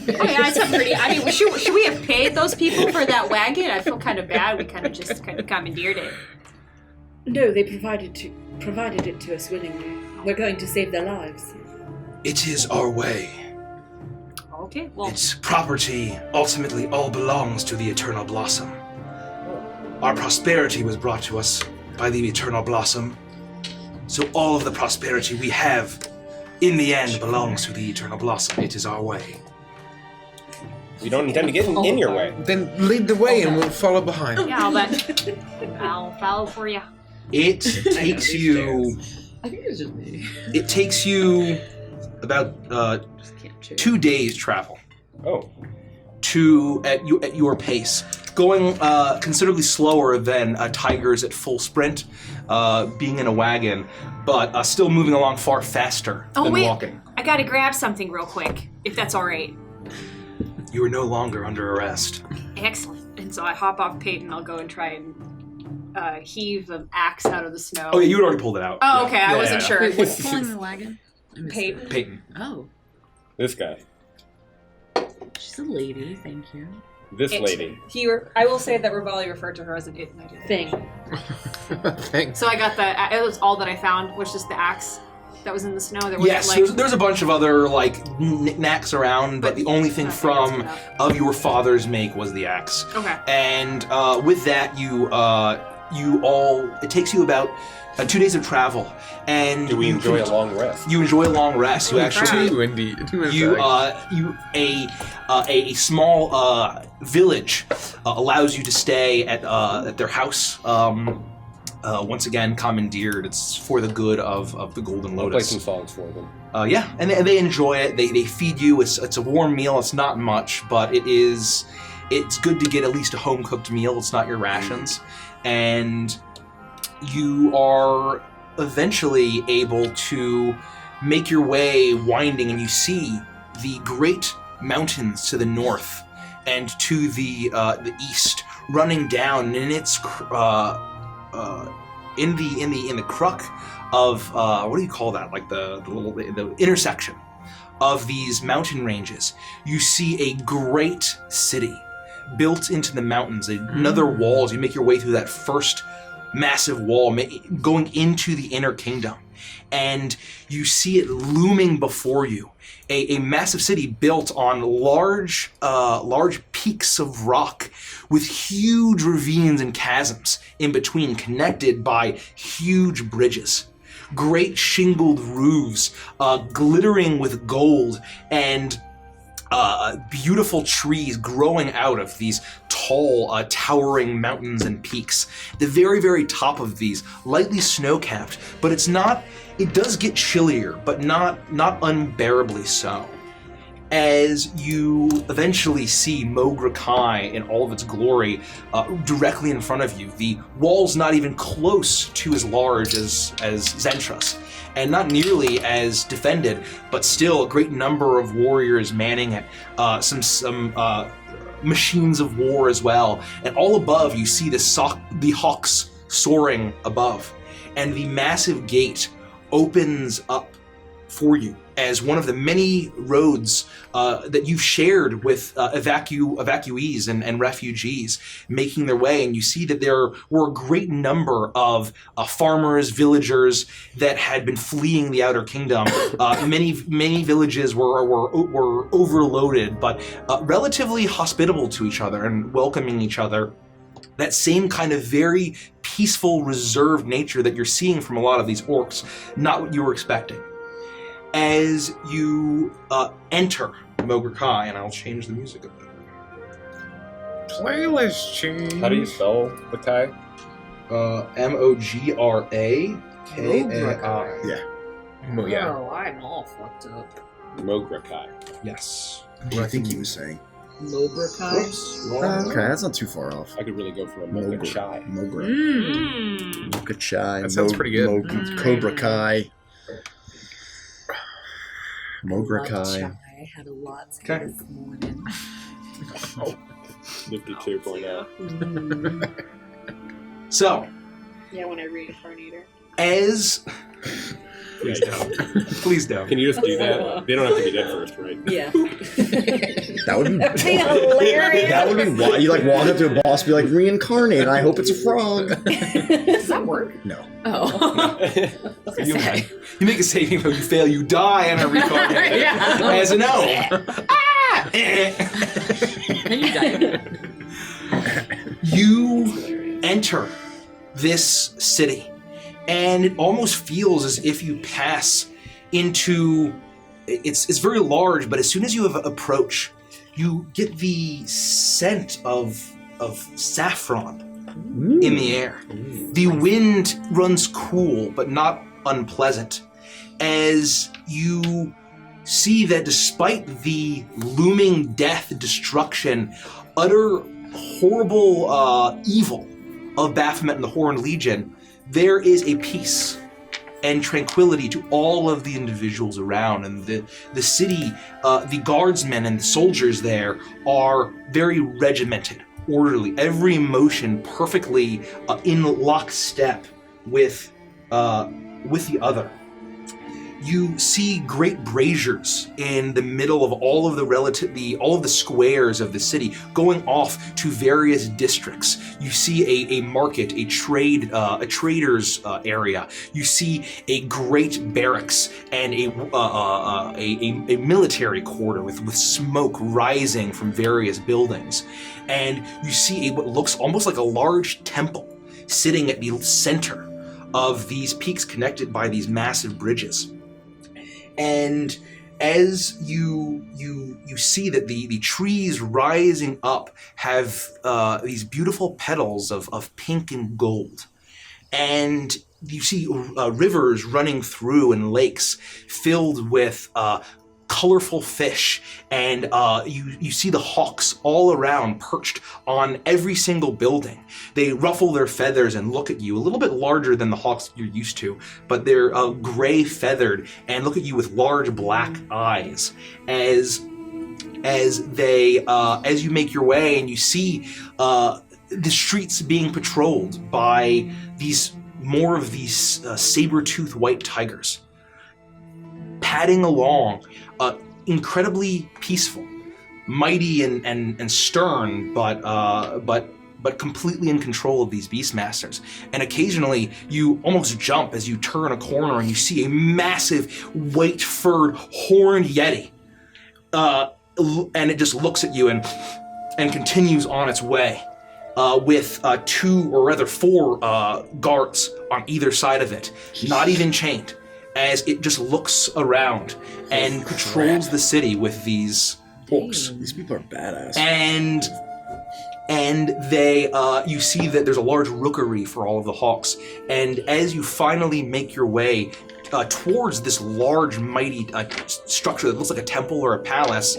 Oh yeah, it's a pretty. I mean, should we have paid those people for that wagon? I feel kind of bad. We kind of commandeered it. No, they provided it to us willingly. We're going to save their lives. It is our way. Okay, well. Its property ultimately all belongs to the Eternal Blossom. Our prosperity was brought to us by the Eternal Blossom, so all of the prosperity we have, in the end, belongs to the Eternal Blossom. It is our way. We don't intend to get in your way. Then lead the way and we'll follow behind. Yeah, I'll follow for you. It takes you. I think it's just me. It takes you about 2 days travel. Oh. At your pace, going considerably slower than tigers at full sprint, being in a wagon, but still moving along far faster than walking. I gotta grab something real quick, if that's all right. You are no longer under arrest. Excellent. And so I hop off Peyton. I'll go and try and heave an axe out of the snow. Oh, yeah, you had already pulled it out. Oh, okay. I wasn't sure. Wait, what's pulling the wagon? Peyton. Peyton. Oh, This guy. she's a lady. Thank you. This lady. I will say that Rivali referred to her as an it. And I didn't. Thing. Thanks. So I got it was all that I found, was just the axe that was in the snow. There wasn't Yes, there's a bunch of other knickknacks around, but the only thing of your father's make was the axe. Okay. And with that, it takes you about 2 days of travel. And Do we enjoy a long rest? You enjoy a long rest. You actually Two, indeed. Two, in You, fact. a small village allows you to stay at their house. Once again, commandeered. It's for the good of the Golden I'll play Lotus. some songs for them. Yeah, and they enjoy it. They feed you. It's a warm meal. It's not much, but it's good to get at least a home cooked meal. It's not your rations, and you are eventually able to make your way winding, and you see the great mountains to the north and to the east running down, and it's in the crook of what do you call that? Like the intersection of these mountain ranges. You see a great city built into the mountains. Another walls. You make your way through that first massive wall, going into the inner kingdom, and you see it looming before you. A massive city built on large peaks of rock with huge ravines and chasms in between, connected by huge bridges. Great shingled roofs, glittering with gold, and beautiful trees growing out of these tall, towering mountains and peaks. The very, very top of these, lightly snow-capped, but it does get chillier, but not unbearably so. As you eventually see Mogra Kai in all of its glory directly in front of you, the wall's not even close to as large as Zentras, and not nearly as defended, but still a great number of warriors manning it, some machines of war as well, and all above you see the hawks soaring above, and the massive gate opens up for you as one of the many roads that you've shared with evacuees and refugees making their way. And you see that there were a great number of farmers, villagers that had been fleeing the Outer Kingdom. Many villages were overloaded, but relatively hospitable to each other and welcoming each other. That same kind of very peaceful, reserved nature that you're seeing from a lot of these orcs, not what you were expecting. As you enter Mogra Kai, and I'll change the music a bit. Playlist change. How do you spell the Kai? Mogra Kai. Yeah. Yeah. Oh, I'm all fucked up. Mogra Kai. Yes. What do you think he was saying? Mobrakai? Oops, wrong. Okay, that's not too far off. I could really go for a Mogra Chai. Mogra. Mmm. Mocha Chai. That sounds pretty good. Cobra Kai. Mogra Kai. I had a lot Okay. this morning. 52.0. So, Yeah, when I reincarnated. as Please don't. please don't. Can you just do that? They don't have to be dead first, right? Yeah. That would be hilarious. That would be wild. You like walk up to a boss, be like, reincarnate. I hope it's a frog. Does that work? No. Oh. Can you imagine? You make a saving throw, you fail, you die, and are reincarnated Yeah. as an gnome. And you died. You enter this city, and it almost feels as if you pass into. It's very large, but as soon as you approach, you get the scent of saffron in the air. The wind runs cool, but not unpleasant, as you see that despite the looming death, destruction, utter horrible evil of Baphomet and the Horned Legion, there is a peace and tranquility to all of the individuals around. And the city, the guardsmen and the soldiers there are very regimented, orderly, every motion perfectly in lockstep with the other. You see great braziers in the middle of all of the squares of the city, going off to various districts. You see a market, a trader's area. You see a great barracks and a military quarter with smoke rising from various buildings, and you see what looks almost like a large temple sitting at the center of these peaks connected by these massive bridges. And as you see that the trees rising up have these beautiful petals of pink and gold, and you see rivers running through and lakes filled with colorful fish, and you see the hawks all around perched on every single building. They ruffle their feathers and look at you, a little bit larger than the hawks you're used to, but they're gray feathered and look at you with large black eyes as you make your way, and you see the streets being patrolled by more of these saber-toothed white tigers padding along, incredibly peaceful, mighty and stern, but completely in control of these Beastmasters. And occasionally you almost jump as you turn a corner and you see a massive white-furred horned yeti, and it just looks at you and continues on its way, with 2 or rather 4 guards on either side of it, not even chained, as it just looks around and patrols the city with these orcs. These people are badass. And they, you see that there's a large rookery for all of the hawks. And as you finally make your way towards this large, mighty structure that looks like a temple or a palace,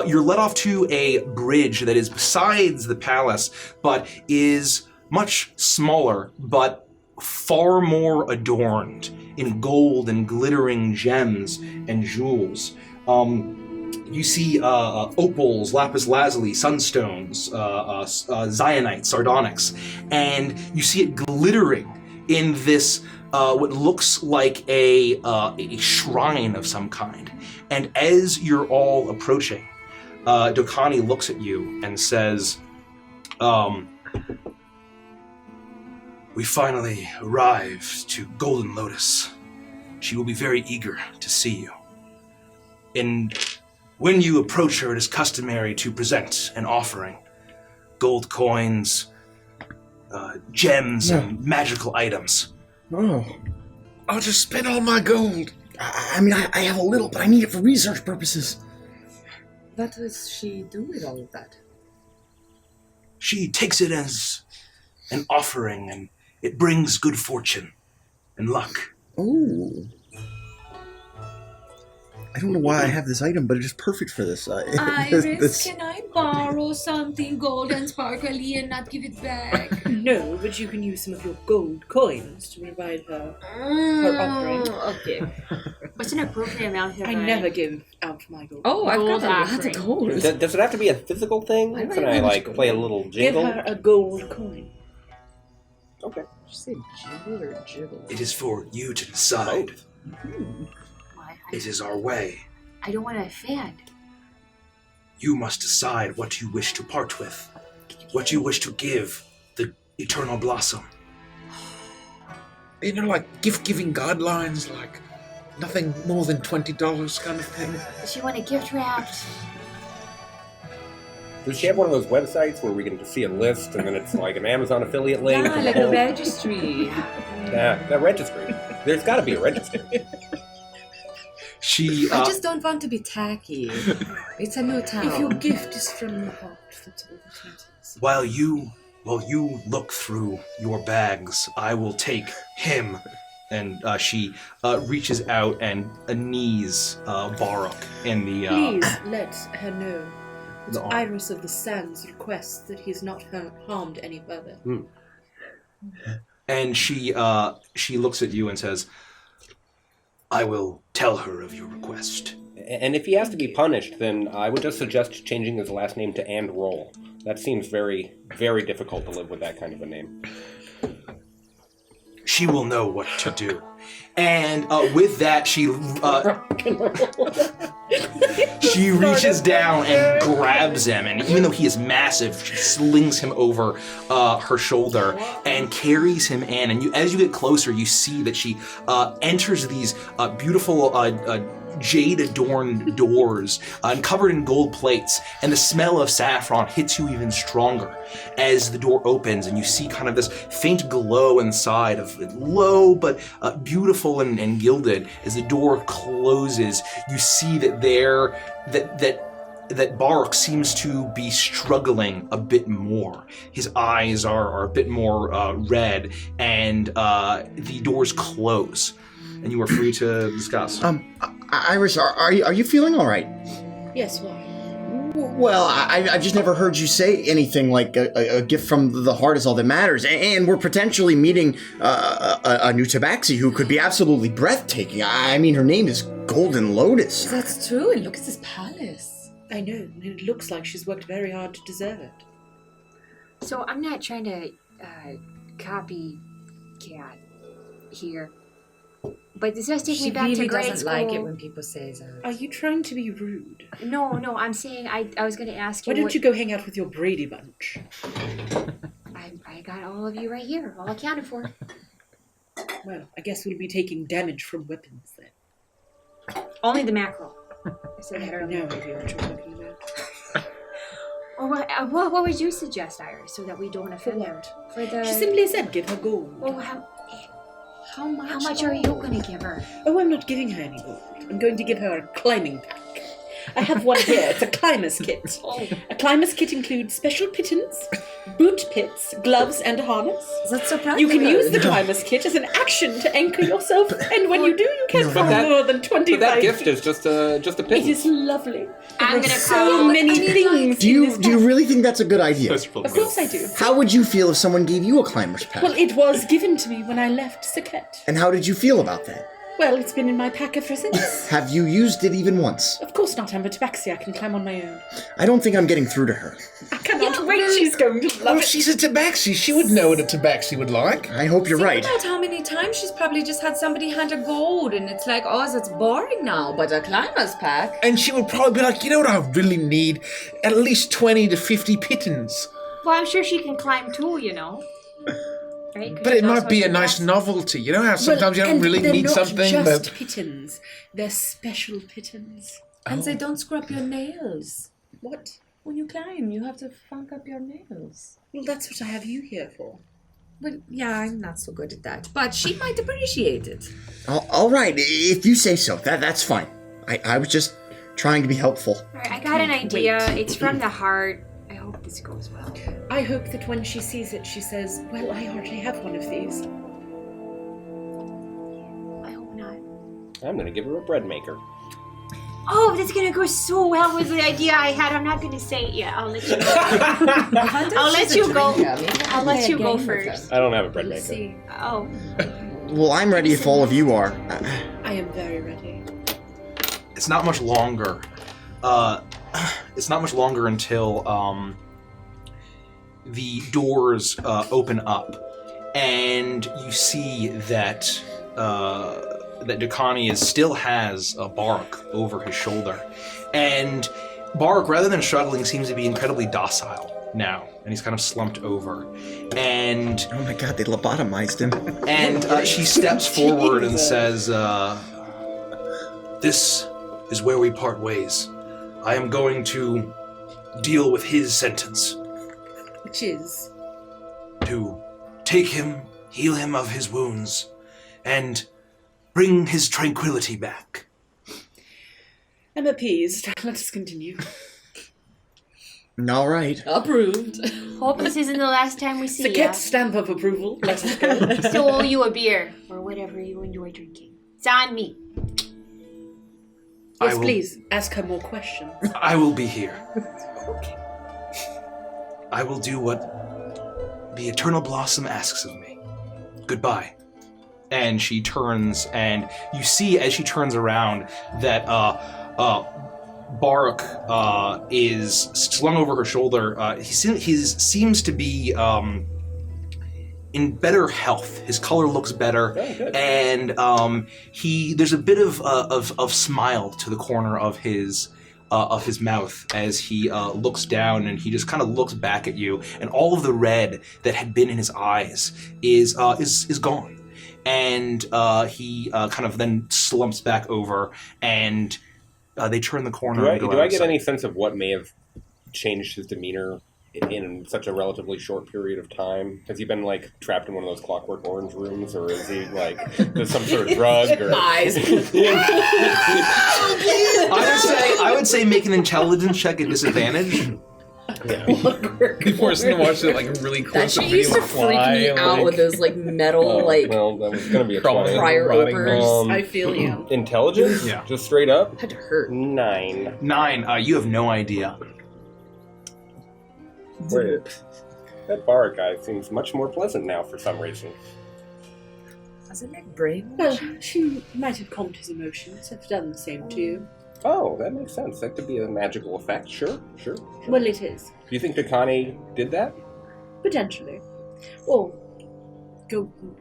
you're led off to a bridge that is besides the palace, but is much smaller, but far more adorned in gold and glittering gems and jewels. You see opals, lapis lazuli, sunstones, zionite, sardonyx, and you see it glittering in this what looks like a shrine of some kind. And as you're all approaching, Dokani looks at you and says, we finally arrived to Golden Lotus. She will be very eager to see you. And when you approach her, it is customary to present an offering. Gold coins, gems, and magical items. Oh. I'll just spend all my gold. I mean, I have a little, but I need it for research purposes. What does she do with all of that? She takes it as an offering, and it brings good fortune and luck. Oh. I don't know why I have this item, but it is perfect for this. Iris, can I borrow something gold and sparkly and not give it back? No, but you can use some of your gold coins to provide her offering. Okay. What's an appropriate amount of I never give out my gold. Oh, I've Gold got a lot of offering. gold. Does it have to be a physical thing? I don't Can know I how much like gold. play a little Give jingle? her a gold coin. Okay. Did you say jiggle or jiggle? It is for you to decide. It is our way. I don't want to offend. You must decide what you wish to part with, what you wish to give the eternal blossom. You know, like gift-giving guidelines, like nothing more than $20 kind of thing. Does she want a gift wrapped? Does she have one of those websites where we can just see a list and then it's like an Amazon affiliate link? Yeah, and like the a whole- registry. Yeah, that registry. There's got to be a registry. She, I just don't want to be tacky. It's a new town. If your gift is from the heart, that's all that matters. while you look through your bags, I will take him. And she reaches out and knees Baruch in the... Please let her know the that arm. Iris of the Sands requests that he is not harmed any further. And she looks at you and says, I will tell her of your request. And if he has to be punished, then I would just suggest changing his last name to And Roll. That seems very, very difficult to live with that kind of a name. She will know what to do. And with that, she reaches down and grabs him. And even though he is massive, she slings him over her shoulder and carries him in. And as you get closer, you see that she enters these beautiful jade-adorned doors and covered in gold plates, and the smell of saffron hits you even stronger as the door opens, and you see kind of this faint glow inside of it, low but beautiful and gilded. As the door closes, you see that that Baruch seems to be struggling a bit more. His eyes are a bit more red, and the doors close. And you are free to discuss. Iris, are you feeling all right? Yes, why? Well, I've just never heard you say anything like a gift from the heart is all that matters. And we're potentially meeting a new tabaxi who could be absolutely breathtaking. I mean, her name is Golden Lotus. That's true, and look at this palace. I know, and it looks like she's worked very hard to deserve it. So I'm not trying to copycat here. But this does take me She back really to grade doesn't school. like it when people say that. Are you trying to be rude? No, I'm saying I was going to ask you. Why don't you go hang out with your Brady Bunch? I got all of you right here, all accounted for. Well, I guess we'll be taking damage from weapons then. Only the mackerel. I said I that have earlier. no idea what you're talking about. Or what would you suggest, Iris, so that we don't offend her? For the. She simply said give her gold. Well, how much are you going to give her? Oh, I'm not giving her any gold. I'm going to give her a climbing pack. I have one here. It's a climber's kit. A climber's kit includes special pittons, boot pits, gloves, and a harness. That's so practical. You can use the climber's kit as an action to anchor yourself, and when you do, you can fly more than 25 But that gift feet. is just a It pin. is lovely. I'm There gonna are so call- many things. Do you really think that's a good idea? Of course I do. How would you feel if someone gave you a climber's pack? Well, it was given to me when I left Saket. And how did you feel about that? Well, it's been in my pack ever since. Have you used it even once? Of course not. I'm a tabaxi. I can climb on my own. I don't think I'm getting through to her. I cannot wait She's going to love Well, it. she's a tabaxi. She would know what a tabaxi would like. I hope you're right. Think about how many times she's probably just had somebody hand her gold, and it's like, oh, it's boring now, but a climber's pack. And she would probably be like, you know what I really need? At least 20 to 50 pittons. Well, I'm sure she can climb too, you know. Right? 'Cause But she it knows might how be to a nice pass. novelty. You know how sometimes you don't really need something, They're not just but... pittons. They're special pittons. And they don't screw up your nails. What? When you climb, you have to funk up your nails. Well, that's what I have you here for. Well, yeah, I'm not so good at that, but she might appreciate it. All right, if you say so. That's fine. I was just trying to be helpful. Alright, I got an idea. It's from the heart. I hope this goes well. I hope that when she sees it, she says, well, I already have one of these. I hope not. I'm gonna give her a bread maker. Oh, that's gonna go so well with the idea I had. I'm not gonna say it yet. I'll let you go. I'll let you go. I'll let you go first. I don't have a bread Let's maker. see. Oh. Well, I'm ready if all of you are. I am very ready. It's not much longer. It's not much longer until the doors open up, and you see that that Dakani still has a Barak over his shoulder, and Barak, rather than struggling, seems to be incredibly docile now, and he's kind of slumped over, and Oh my god, they lobotomized him. and she steps forward and says, "This is where we part ways. I am going to deal with his sentence, Which is? to take him, heal him of his wounds, and bring his tranquility back." I'm appeased. Let us continue. All right. Approved. Hope this isn't the last time we see The you. cat stamp of approval. Let us go. Still owe you a beer or whatever you enjoy drinking. It's on me. Yes, I will- please. Ask her more questions. I will be here. I will do what the Eternal Blossom asks of me. Goodbye. And she turns, and you see as she turns around that Barak is slung over her shoulder. He seems to be in better health. His color looks better, Oh, good. and there's a bit of smile to the corner of his mouth as he looks down, and he just kind of looks back at you, and all of the red that had been in his eyes is gone. And he kind of then slumps back over, and they turn the corner. and go Do I get outside. any sense of what may have changed his demeanor in such a relatively short period of time? Has he been like trapped in one of those Clockwork Orange rooms, or is he like there's some sort of drug? Or Eyes. I would say make an intelligence check at disadvantage. Be forced to watch it like really That close shit video used to fly. freak me out like- with those like metal well, that was gonna be a Crawling. 20. prior rotting overs. I feel you. Intelligence? Yeah. Just straight up? Had to hurt. 9. 9. You have no idea. Wait. That bar guy seems much more pleasant now for some reason. Was it like brain? Well, she might have calmed his emotions. Have done the same to you. Oh, that makes sense. That could be a magical effect. Sure. Well, it is. Do you think Dakani did that? Potentially. Or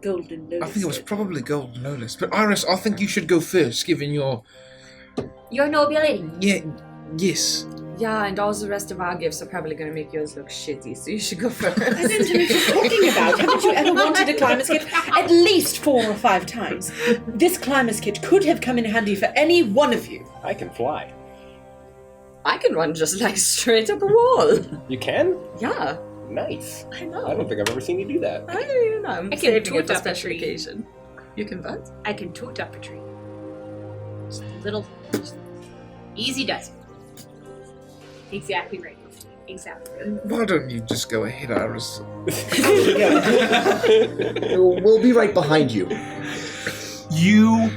golden I think it was lotus. probably Golden Lotus. But Iris, I think you should go first, given your... Your nobility. Yeah, yes. Yeah, and all the rest of our gifts are probably going to make yours look shitty, so you should go first. I don't know what you're talking about. Haven't you ever wanted a climber's kit? At least 4 or 5 times. This climber's kit could have come in handy for any one of you. I can fly. I can run just like straight up a wall. You can? Yeah, Nice. I know. I don't think I've ever seen you do that. I don't know. I'm I can saving toot it for up a special tree. occasion. You can what? I can toot up a tree. Just a little. Easy does it. Exactly right. Exactly right. Why don't you just go ahead, Iris? We'll be right behind you. You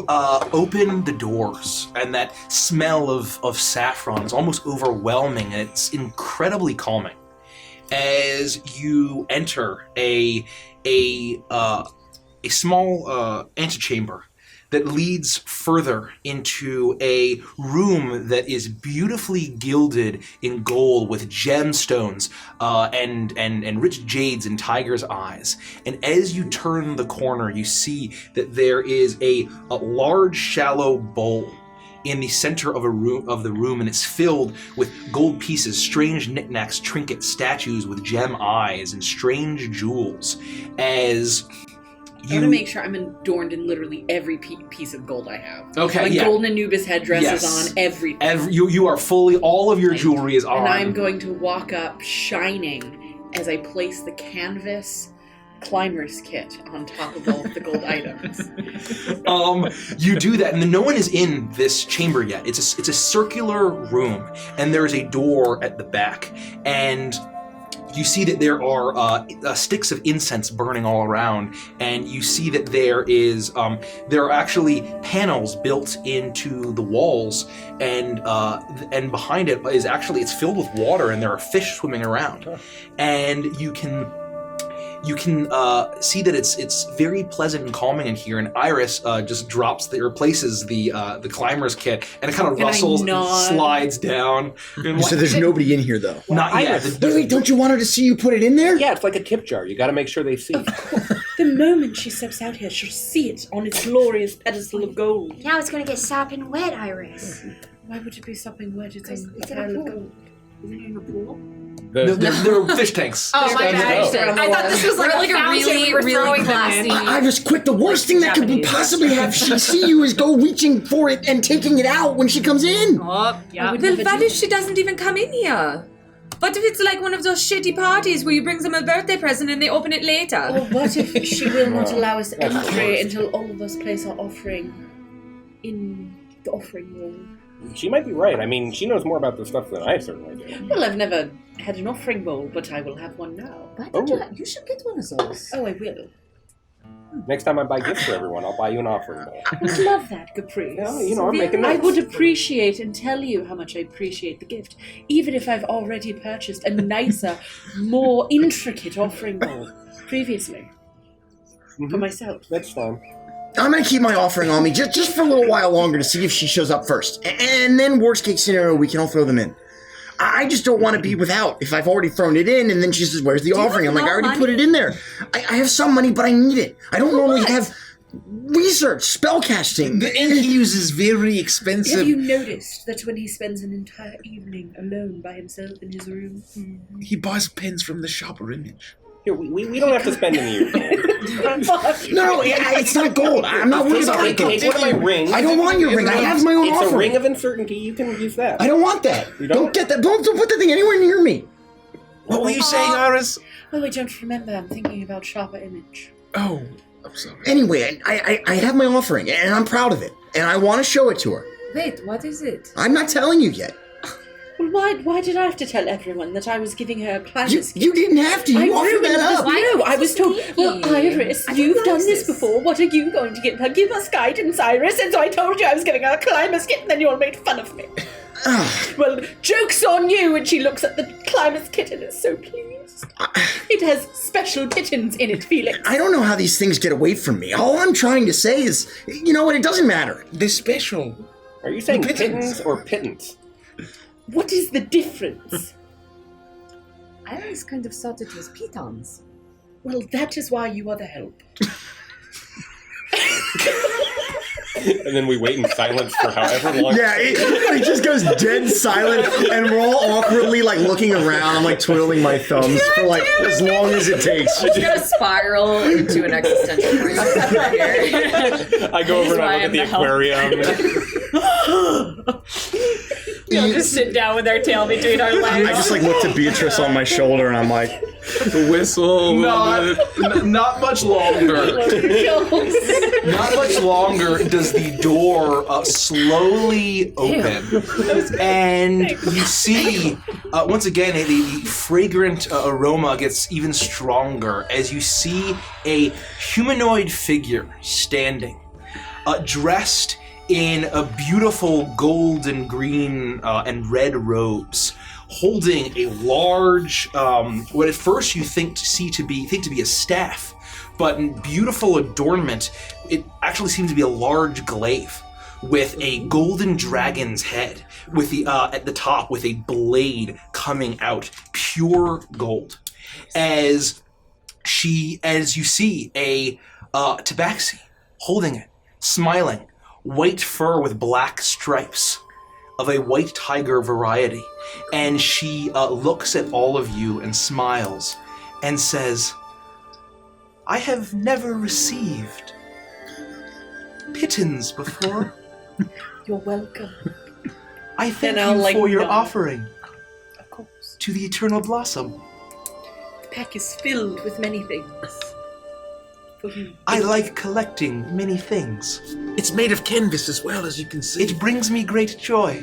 open the doors, and that smell of saffron is almost overwhelming, and it's incredibly calming. As you enter a small antechamber that leads further into a room that is beautifully gilded in gold with gemstones and rich jades and tiger's eyes. And as you turn the corner, you see that there is a large, shallow bowl in the center of the room, and it's filled with gold pieces, strange knickknacks, trinkets, statues with gem eyes, and strange jewels. As I want to make sure I'm adorned in literally every piece of gold I have. Okay, My yeah. golden Anubis headdress Yes. is on everything. You are fully, all of your jewelry is on. And I'm going to walk up shining as I place the canvas climber's kit on top of all of the gold items. You do that, and then no one is in this chamber yet. It's a circular room, and there is a door at the back, and you see that there are sticks of incense burning all around, and you see that there are actually panels built into the walls, and behind it is actually, it's filled with water, and there are fish swimming around, and you can see that it's very pleasant and calming in here. And Iris just replaces the climber's kit, and it kind of rustles and slides down. And So there's nobody in here, though. not yet. Wait, don't you want her to see you put it in there? Yeah, it's like a tip jar. You got to make sure they see. The moment she steps out here, she'll see it on its glorious pedestal of gold. Now it's gonna get sopping wet, Iris. Why would it be something wet? It's It's a in a pile of pool. gold. Isn't it in a pool? No, they're fish tanks. Oh, my bad. I thought this was like a really classy. Iris, quick, the worst thing that could possibly have she see you is go reaching for it and taking it out when she comes in. Oh, yeah. Well, what if she doesn't even come in here? What if it's like one of those shitty parties where you bring them a birthday present and they open it later? Or what if she will not allow us That's entry worse. until all of us place our offering in the offering room? She might be right. I mean, she knows more about this stuff than I certainly do. Well, I've never had an offering bowl, but I will have one now. You should get one of those. Oh, I will. Next time I buy gifts for everyone, I'll buy you an offering bowl. I would love that, Caprice. Yeah, you know, I'm making I notes. would appreciate and tell you how much I appreciate the gift, even if I've already purchased a nicer, more intricate offering bowl previously for myself. That's fine. I'm gonna keep my offering on me just for a little while longer to see if she shows up first. And then, worst case scenario, we can all throw them in. I just don't want to be without if I've already thrown it in and then she says, where's the offering? I'm like, I already put it in there. I have some money, but I need it. I don't normally have research, spellcasting. The ink he uses is very Have expensive. you noticed that when he spends an entire evening alone by himself in his room? He buys pens from the Sharper Image. Here, we don't have to spend any of your No, it's not gold. I'm not worried about it. Take one of my rings. I don't want your ring. I have my own It's offering. a ring of uncertainty. You can use that. I don't want that. You don't? Get that. Don't put that thing anywhere near me. What were you saying, Iris? Oh, I don't remember. I'm thinking about Sharper Image. Oh, I'm sorry. Anyway, I have my offering, and I'm proud of it, and I want to show it to her. Wait, what is it? I'm not telling you yet. Well, why did I have to tell everyone that I was giving her a climber's kit? You didn't have to. You offered that up. No, I was told, well, Iris, you've done this this. before. What are you going to give her? Give us guidance, Iris. And so I told you I was giving her a climber's kit, and then you all made fun of me. Well, joke's on you. And she looks at the climber's kit and is so pleased. It has special kittens in it, Felix. I don't know how these things get away from me. All I'm trying to say is, you know what, it doesn't matter. They're special. Are you saying Pittance. pittance or pittance? What is the difference? I always kind of thought it was pitons. Well, that is why you are the help. And then we wait in silence for however long. Yeah, it just goes dead silent, and we're all awkwardly like looking around. I'm like twiddling my thumbs for like as long as it takes. It's gonna spiral into an existential crisis here. I go over and I look at the aquarium. We all just sit down with our tail between our legs. I just like look to Beatrice on my shoulder, and I'm like, The whistle. Not much longer. Not much longer does the door slowly open, and you see once again the fragrant aroma gets even stronger as you see a humanoid figure standing, dressed in a beautiful gold and green and red robes, holding a large, what at first you think to be a staff, but in beautiful adornment, it actually seems to be a large glaive with a golden dragon's head, with the at the top with a blade coming out, pure gold. As you see a tabaxi holding it, smiling, white fur with black stripes of a white tiger variety, and she looks at all of you and smiles and says, "I have never received pittance before. You're welcome. I thank Then I'll, you for your nod. offering Of course. to the Eternal Blossom. The pack is filled with many things. For you. I like collecting many things. It's made of canvas as well, as you can see. It brings me great joy,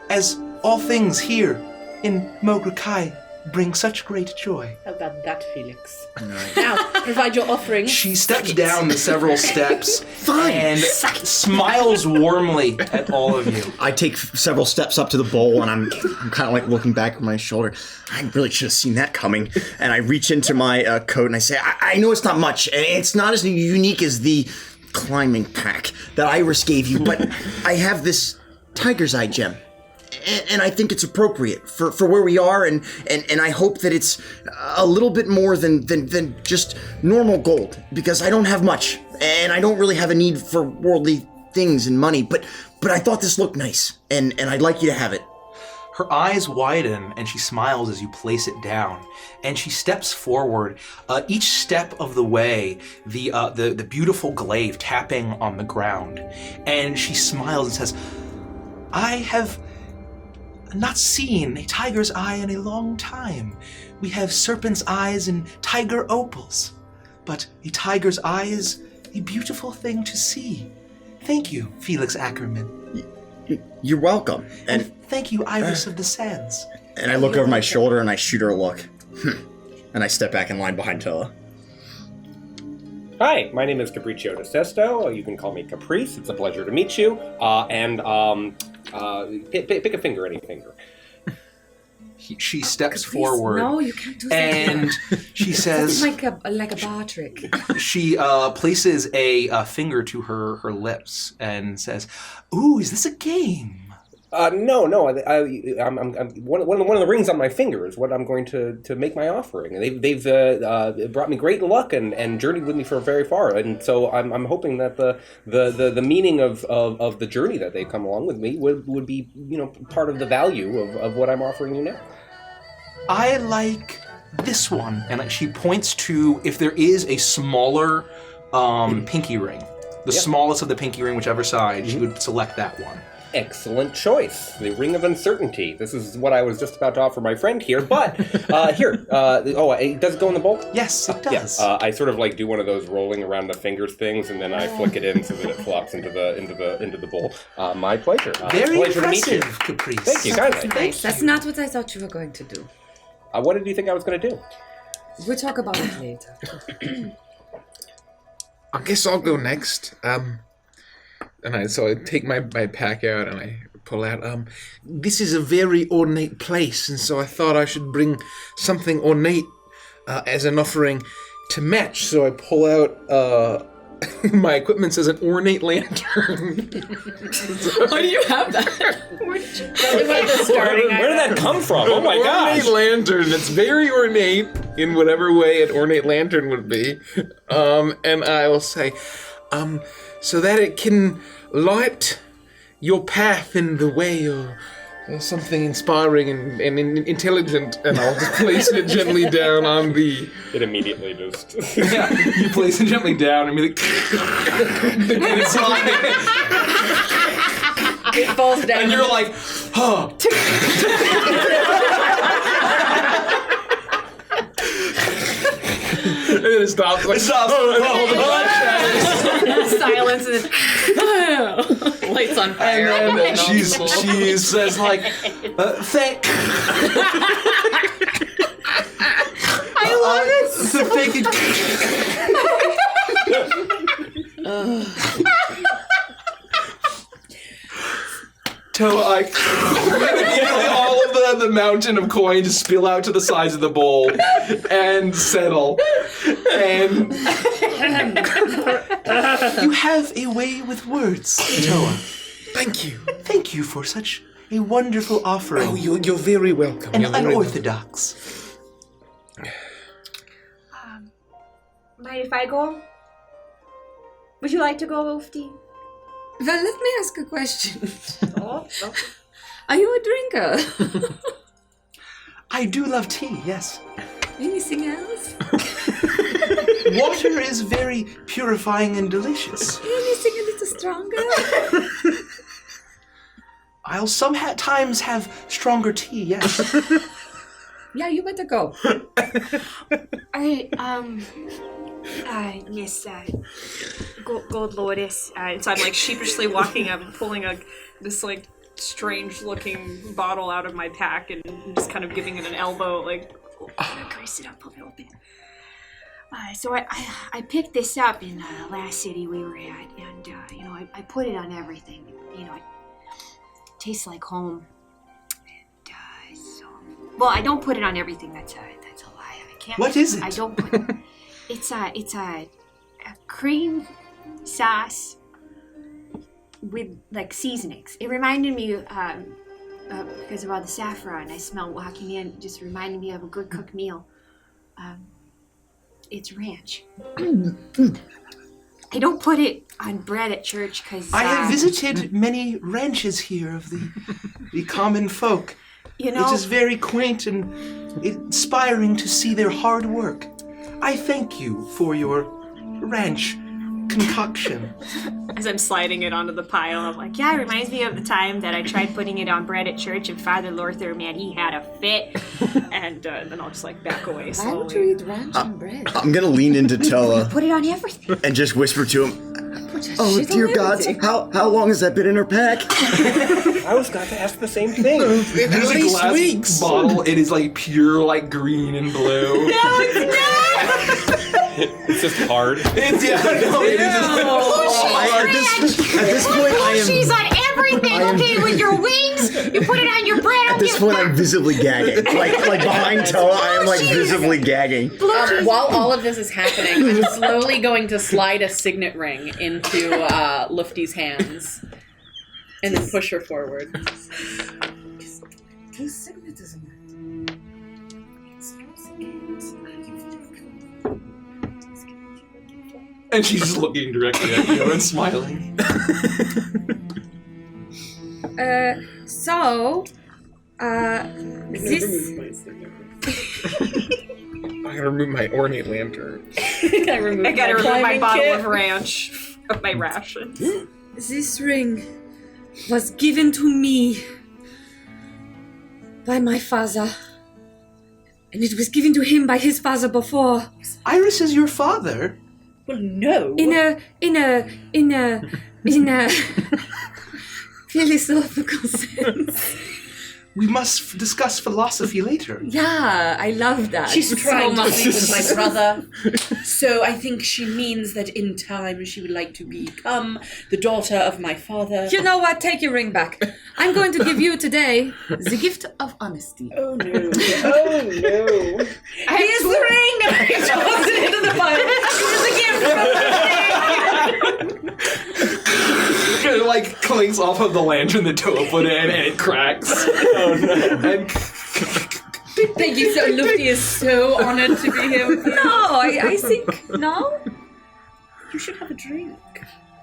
as all things here in Mograkai bring such great joy." How about that, Felix? Now, provide your offering. She steps down the several steps and smiles warmly at all of you. I take several steps up to the bowl, and I'm kind of like looking back over my shoulder. I really should have seen that coming. And I reach into my coat and I say, I know it's not much, and it's not as unique as the climbing pack that Iris gave you, but I have this tiger's eye gem. And I think it's appropriate for where we are, and I hope that it's a little bit more than just normal gold, because I don't have much, and I don't really have a need for worldly things and money, but I thought this looked nice, and I'd like you to have it. Her eyes widen and she smiles as you place it down, and she steps forward. Each step of the way, the beautiful glaive tapping on the ground, and she smiles and says, "I have not seen a tiger's eye in a long time. We have serpent's eyes and tiger opals, but a tiger's eye is a beautiful thing to see. Thank you, Felix Ackerman. You're welcome." And thank you, Iris of the Sands." And I look over my shoulder and I shoot her a look. And I step back in line behind Toa. Hi, my name is Capriccio de Sesto. You can call me Caprice. It's a pleasure to meet you. Pick a finger, any finger. She steps forward. No, you can't do that. And she says, It's like a bar trick. she places a finger to her lips and says, "Ooh, is this a game?" No. I'm one of the rings on my finger is what I'm going to make my offering. They've brought me great luck and journeyed with me for very far, and so I'm hoping that the meaning of the journey that they've come along with me would be part of the value of what I'm offering you now. I like this one, and she points to, if there is a smaller pinky ring, the smallest of the pinky ring, whichever side, she would select that one. Excellent choice. The Ring of Uncertainty. This is what I was just about to offer my friend here, but here. Does it go in the bowl? Yes, it does. Yeah. I sort of do one of those rolling around the fingers things, and then I flick it in so that it flops into the bowl. My pleasure. Very pleasure impressive, to meet you. Caprice. Thank you, kindly. Nice. That's not what I thought you were going to do. What did you think I was going to do? We'll talk about it later. I guess I'll go next. And I take my pack out and I pull out. This is a very ornate place, and so I thought I should bring something ornate as an offering to match. So I pull out my equipment says an ornate lantern. Why do you have that? Where did that come from? Oh my gosh! Ornate lantern. It's very ornate in whatever way an ornate lantern would be. And I will say, so that it can light your path in the way or something inspiring and intelligent, and I'll just place it gently down on the... It immediately just... Yeah, you place it gently down and be like... It falls down. And you're like, huh. And then it stops. Like, It stops. Silence and then lights on fire. And then she says like, thank... I love it. So thank you. Toa, immediately all of the mountain of coins spill out to the sides of the bowl and settle. And you have a way with words, Toa. Thank you. Thank you for such a wonderful offering. Oh, you're very welcome. And You're very unorthodox. Mind if I go? Would you like to go, Wolfie? Well, let me ask a question. Oh. Are you a drinker? I do love tea, yes. Anything else? Water is very purifying and delicious. Anything a little stronger? I'll sometimes have stronger tea, yes. Yeah, you better go. Miss Gold Lotus. So I'm like sheepishly walking up and pulling this like strange looking bottle out of my pack and just kind of giving it an elbow, like, Grease it up a little bit. So I picked this up in the last city we were at, and I put it on everything. It tastes like home. And well, I don't put it on everything. That's a lie. I can't. What is it? I don't put it. It's a cream sauce with like seasonings. It reminded me because of all the saffron I smelled walking in. It just reminded me of a good cooked meal. It's ranch. I don't put it on bread at church because I have visited many ranches here of the common folk. It is very quaint and inspiring to see their hard work. I thank you for your ranch concoction. as I'm sliding it onto the pile, I'm like, yeah, it reminds me of the time that I tried putting it on bread at church and Father Lorther, man, he had a fit. And then I'll just like back away slowly. Why would you eat ranch and bread? I'm gonna lean into Toa Put it on everything. and just whisper to him, "Oh dear gods, how long has that been in her pack?" I was going to ask the same thing. There's a glass bottle. It is like pure, like green and blue. No, it's not! It's just hard. It's At this point, I am. She's on everything, okay? With your wings, you put it on your bread. At this point, I'm visibly gagging. Like behind Toa, I am like visibly gagging. While all of this is happening, I'm slowly going to slide a signet ring into Lufty's hands and then push her forward. Whose signet is in And she's just looking directly at you and smiling. This... I gotta remove my ornate lantern. I gotta remove my bottle of ranch, of my ration. This ring was given to me by my father. And it was given to him by his father before. Iris is your father? Well, no. In a philosophical sense. We must discuss philosophy later. Yeah, I love that. She's trying so to much. sleep with my brother. So I think she means that in time she would like to become the daughter of my father. You know what? Take your ring back. I'm going to give you today the gift of honesty. Oh no. Oh no. Here's the ring! I tossed it into the pile. Here's the gift from It like clinks off of the lantern that Toa put in and it cracks. Oh no. And Thank you so Lufty is so honored to be here with you. No, I think... No? You should have a drink.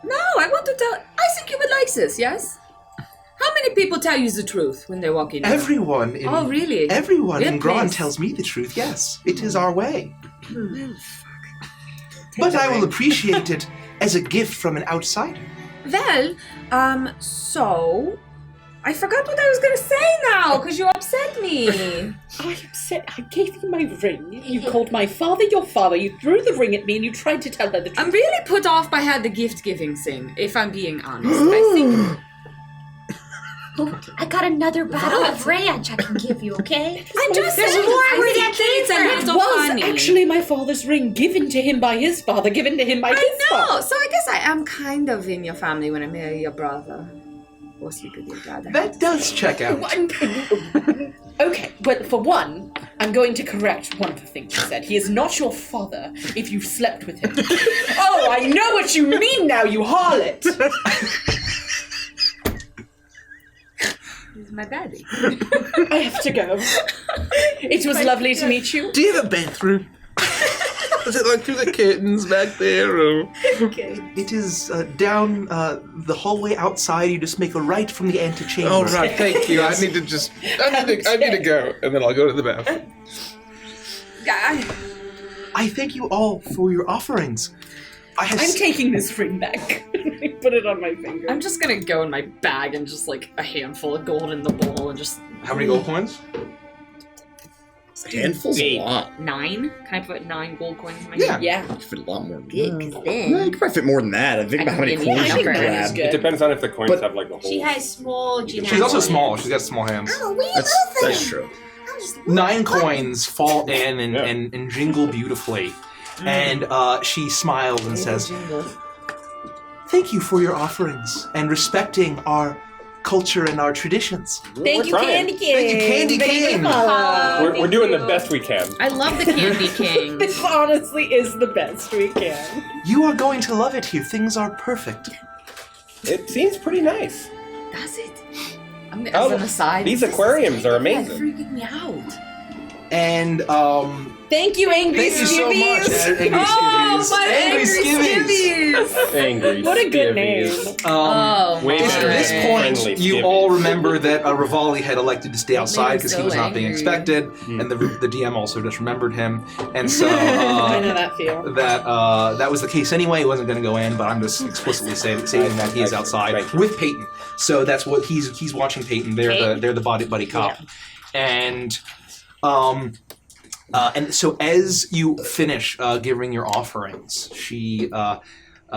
No, I want to tell... I think you would like this, yes? How many people tell you the truth when they walk in? everyone in Oh, really? Everyone Good in Gran place. tells me the truth, yes. It is our way. But I will appreciate it as a gift from an outsider. Well, so... I forgot what I was going to say now, because you upset me. I upset. I gave you my ring. You called my father your father. You threw the ring at me and you tried to tell her the truth. I'm really put off by how the gift-giving thing, if I'm being honest. I think... I got another bottle of ranch I can give you, okay? I'm just There's saying, more I where think that came it's a from. little was funny. actually my father's ring given to him by his father, given to him by his I father. know, so I guess I am kind of in your family when I marry your brother. Or secret your dad. That does check out. Okay, but for one, I'm going to correct one of the things you said. He is not your father if you've slept with him. Oh, I know what you mean now, you harlot! He's my daddy. I have to go. It was lovely to meet you. Do you have a bathroom? Is it like through the curtains back there? Or? It is down the hallway outside. You just make a right from the antechamber. Oh, right, thank you. I need to go, and then I'll go to the bathroom. I thank you all for your offerings. I'm taking this ring back. I put it on my finger. I'm just gonna go in my bag and just like a handful of gold in the bowl and just... How many gold coins? A handful's a lot. 9? Can I put 9 gold coins in my Yeah. hand? You can fit a lot more than Good, that. because then... No, you can probably fit more than that. I think I about how many can give you coins a you can number. That's grab. good. It depends on if the coins But- have like a hole. She has small genetic. She's also small. She's got small hands. Oh, we That's true. 9 coins fall in and jingle beautifully. And she smiles and says, "Thank you for your offerings and respecting our culture and our traditions." Thank you, trying. Candy King. Thank you, Candy King. We're doing the best we can. I love the Candy King. This honestly is the best we can. You are going to love it here. Things are perfect. It seems pretty nice. Does it? I'm Oh, as an aside. these this is aquariums are like amazing. freaking me out. And Thank you, Angry thank you so much, Skivvies. Angry Skivvies. my Angry Skivvies. Angry. What a good skivvies. Oh, Way At better this than point, friendly you skivvies. all remember that Rivali had elected to stay outside because he so was not being angry. expected, and the DM also just remembered him, and so I know that feel. that was the case anyway. He wasn't going to go in, but I'm just explicitly saying that he is outside Right. with Peyton. So that's what he's watching Peyton. They're the buddy cop, and so as you finish giving your offerings, she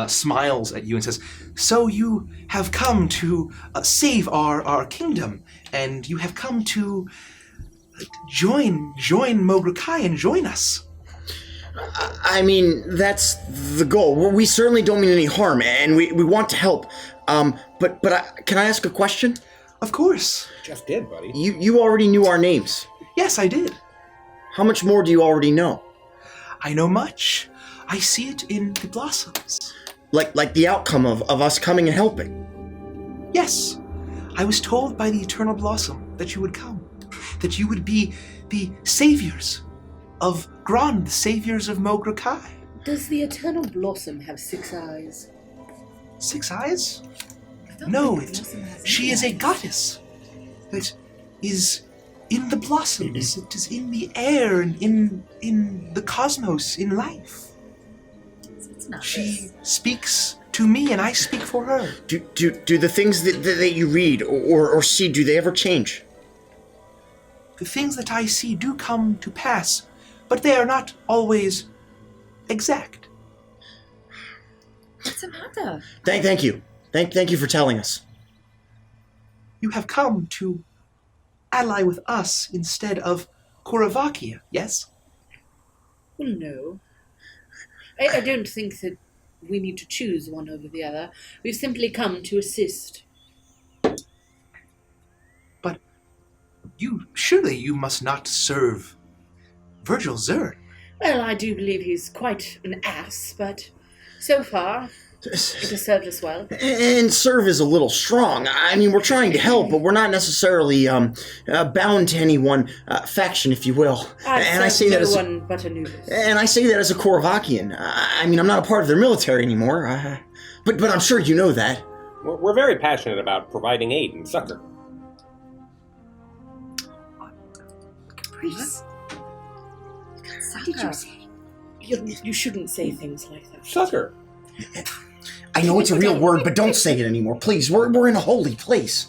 smiles at you and says, "So you have come to save our kingdom, and you have come to join Mograkai and join us." I mean, that's the goal. We certainly don't mean any harm, and we want to help. Can I ask a question? Of course. Just did, buddy. You already knew our names. Yes, I did. How much more do you already know? I know much. I see it in the blossoms. Like the outcome of us coming and helping. Yes, I was told by the Eternal Blossom that you would come, that you would be the saviors of Grand, the saviors of Mograkai. Does the Eternal Blossom have 6 eyes? 6 eyes? No, she is a goddess that is in the blossoms. It is in the air and in the cosmos, in life. She speaks to me and I speak for her. Do the things that you read or see, do they ever change? The things that I see do come to pass, but they are not always exact. What's the matter? Thank you. Thank you for telling us. You have come to ally with us instead of Kuravakia, yes? Well, no. I don't think that we need to choose one over the other. We've simply come to assist. But surely you must not serve Virgil Zerd. Well, I do believe he's quite an ass, but so far, it has served us well. And serve is a little strong. I mean, we're trying to help, but we're not necessarily bound to any one faction, if you will. I say that as one but Anubis. And I say that as a Korvakian. I mean, I'm not a part of their military anymore. But I'm sure you know that. We're very passionate about providing aid and succor. Caprice. What did you say? You shouldn't say things like that. Succor. I know it's a real word, but don't say it anymore, please. We're in a holy place.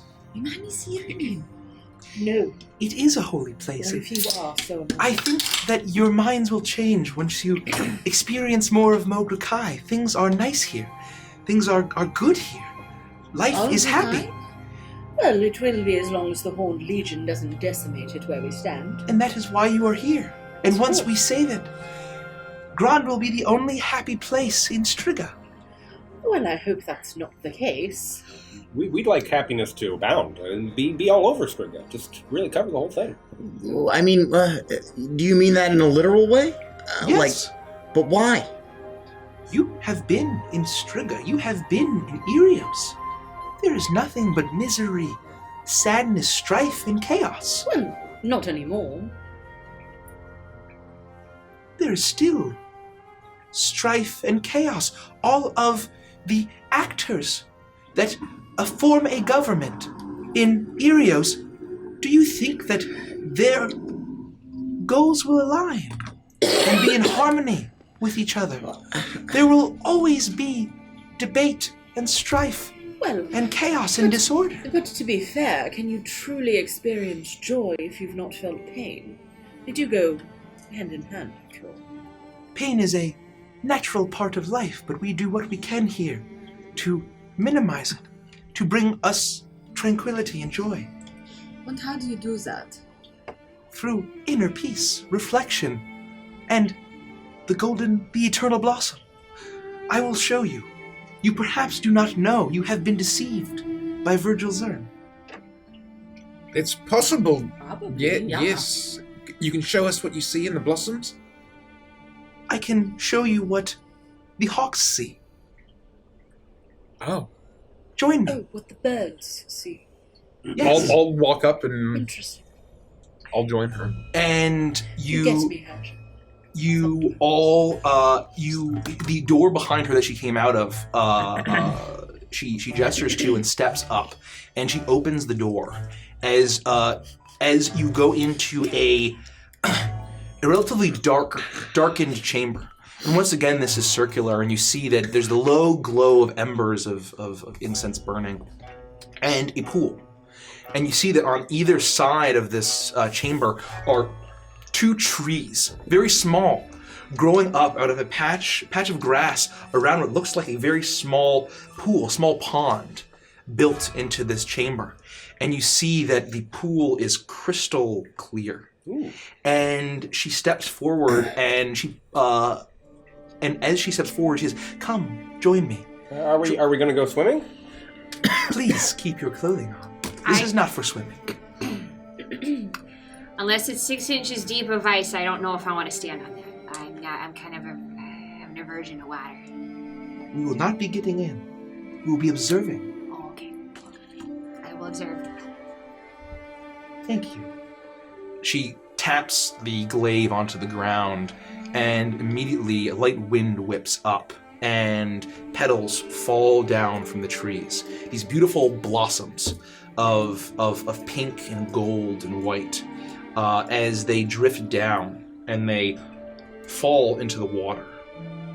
No, It is a holy place. well, if you are, so am I think that your minds will change once you experience more of Mograkai. Things are nice here. Things are good here. Life All is the happy. time? Well, it will be as long as the Horned Legion doesn't decimate it where we stand. And that is why you are here. And once we save it, Grand will be the only happy place in Striga. Well, I hope that's not the case. We'd like happiness to abound and be all over Striga. Just really cover the whole thing. I mean, do you mean that in a literal way? Yes. But why? You have been in Striga. You have been in Irios. There is nothing but misery, sadness, strife, and chaos. Well, not anymore. There is still strife and chaos. All of the actors that form a government in Irios, do you think that their goals will align and be in harmony with each other? There will always be debate and strife Well, and chaos and disorder. but to be fair, can you truly experience joy if you've not felt pain? They do go hand in hand, after all. Pain is a natural part of life, but we do what we can here to minimize it, to bring us tranquility and joy. And how do you do that? Through inner peace, reflection, and the eternal blossom. I will show you. You perhaps do not know you have been deceived by Virgil Zern. It's possible. Probably, yeah. Yes. You can show us what you see in the blossoms? I can show you what the hawks see. Oh. Join me. Oh, what the birds see. Yes. I'll walk up and Interesting. I'll join her. And You get me, Hash. the door behind her that she came out of, she gestures to and steps up, and she opens the door as you go into a relatively darkened chamber. And once again, this is circular, and you see that there's the low glow of embers of incense burning, and a pool. And you see that on either side of this chamber are two trees, very small, growing up out of a patch of grass around what looks like a very small pool, small pond built into this chamber. And you see that the pool is crystal clear. Ooh. And she steps forward, and as she steps forward, she says, "Come, join me. Are we going to go swimming? Please keep your clothing on. This is not for swimming." Unless it's 6 inches deep of ice, I don't know if I want to stand on that. I'm kind of an aversion to water. We will not be getting in. We will be observing. Oh, okay. I will observe. Thank you. She taps the glaive onto the ground, and immediately a light wind whips up, and petals fall down from the trees. These beautiful blossoms of pink and gold and white, as they drift down and they fall into the water,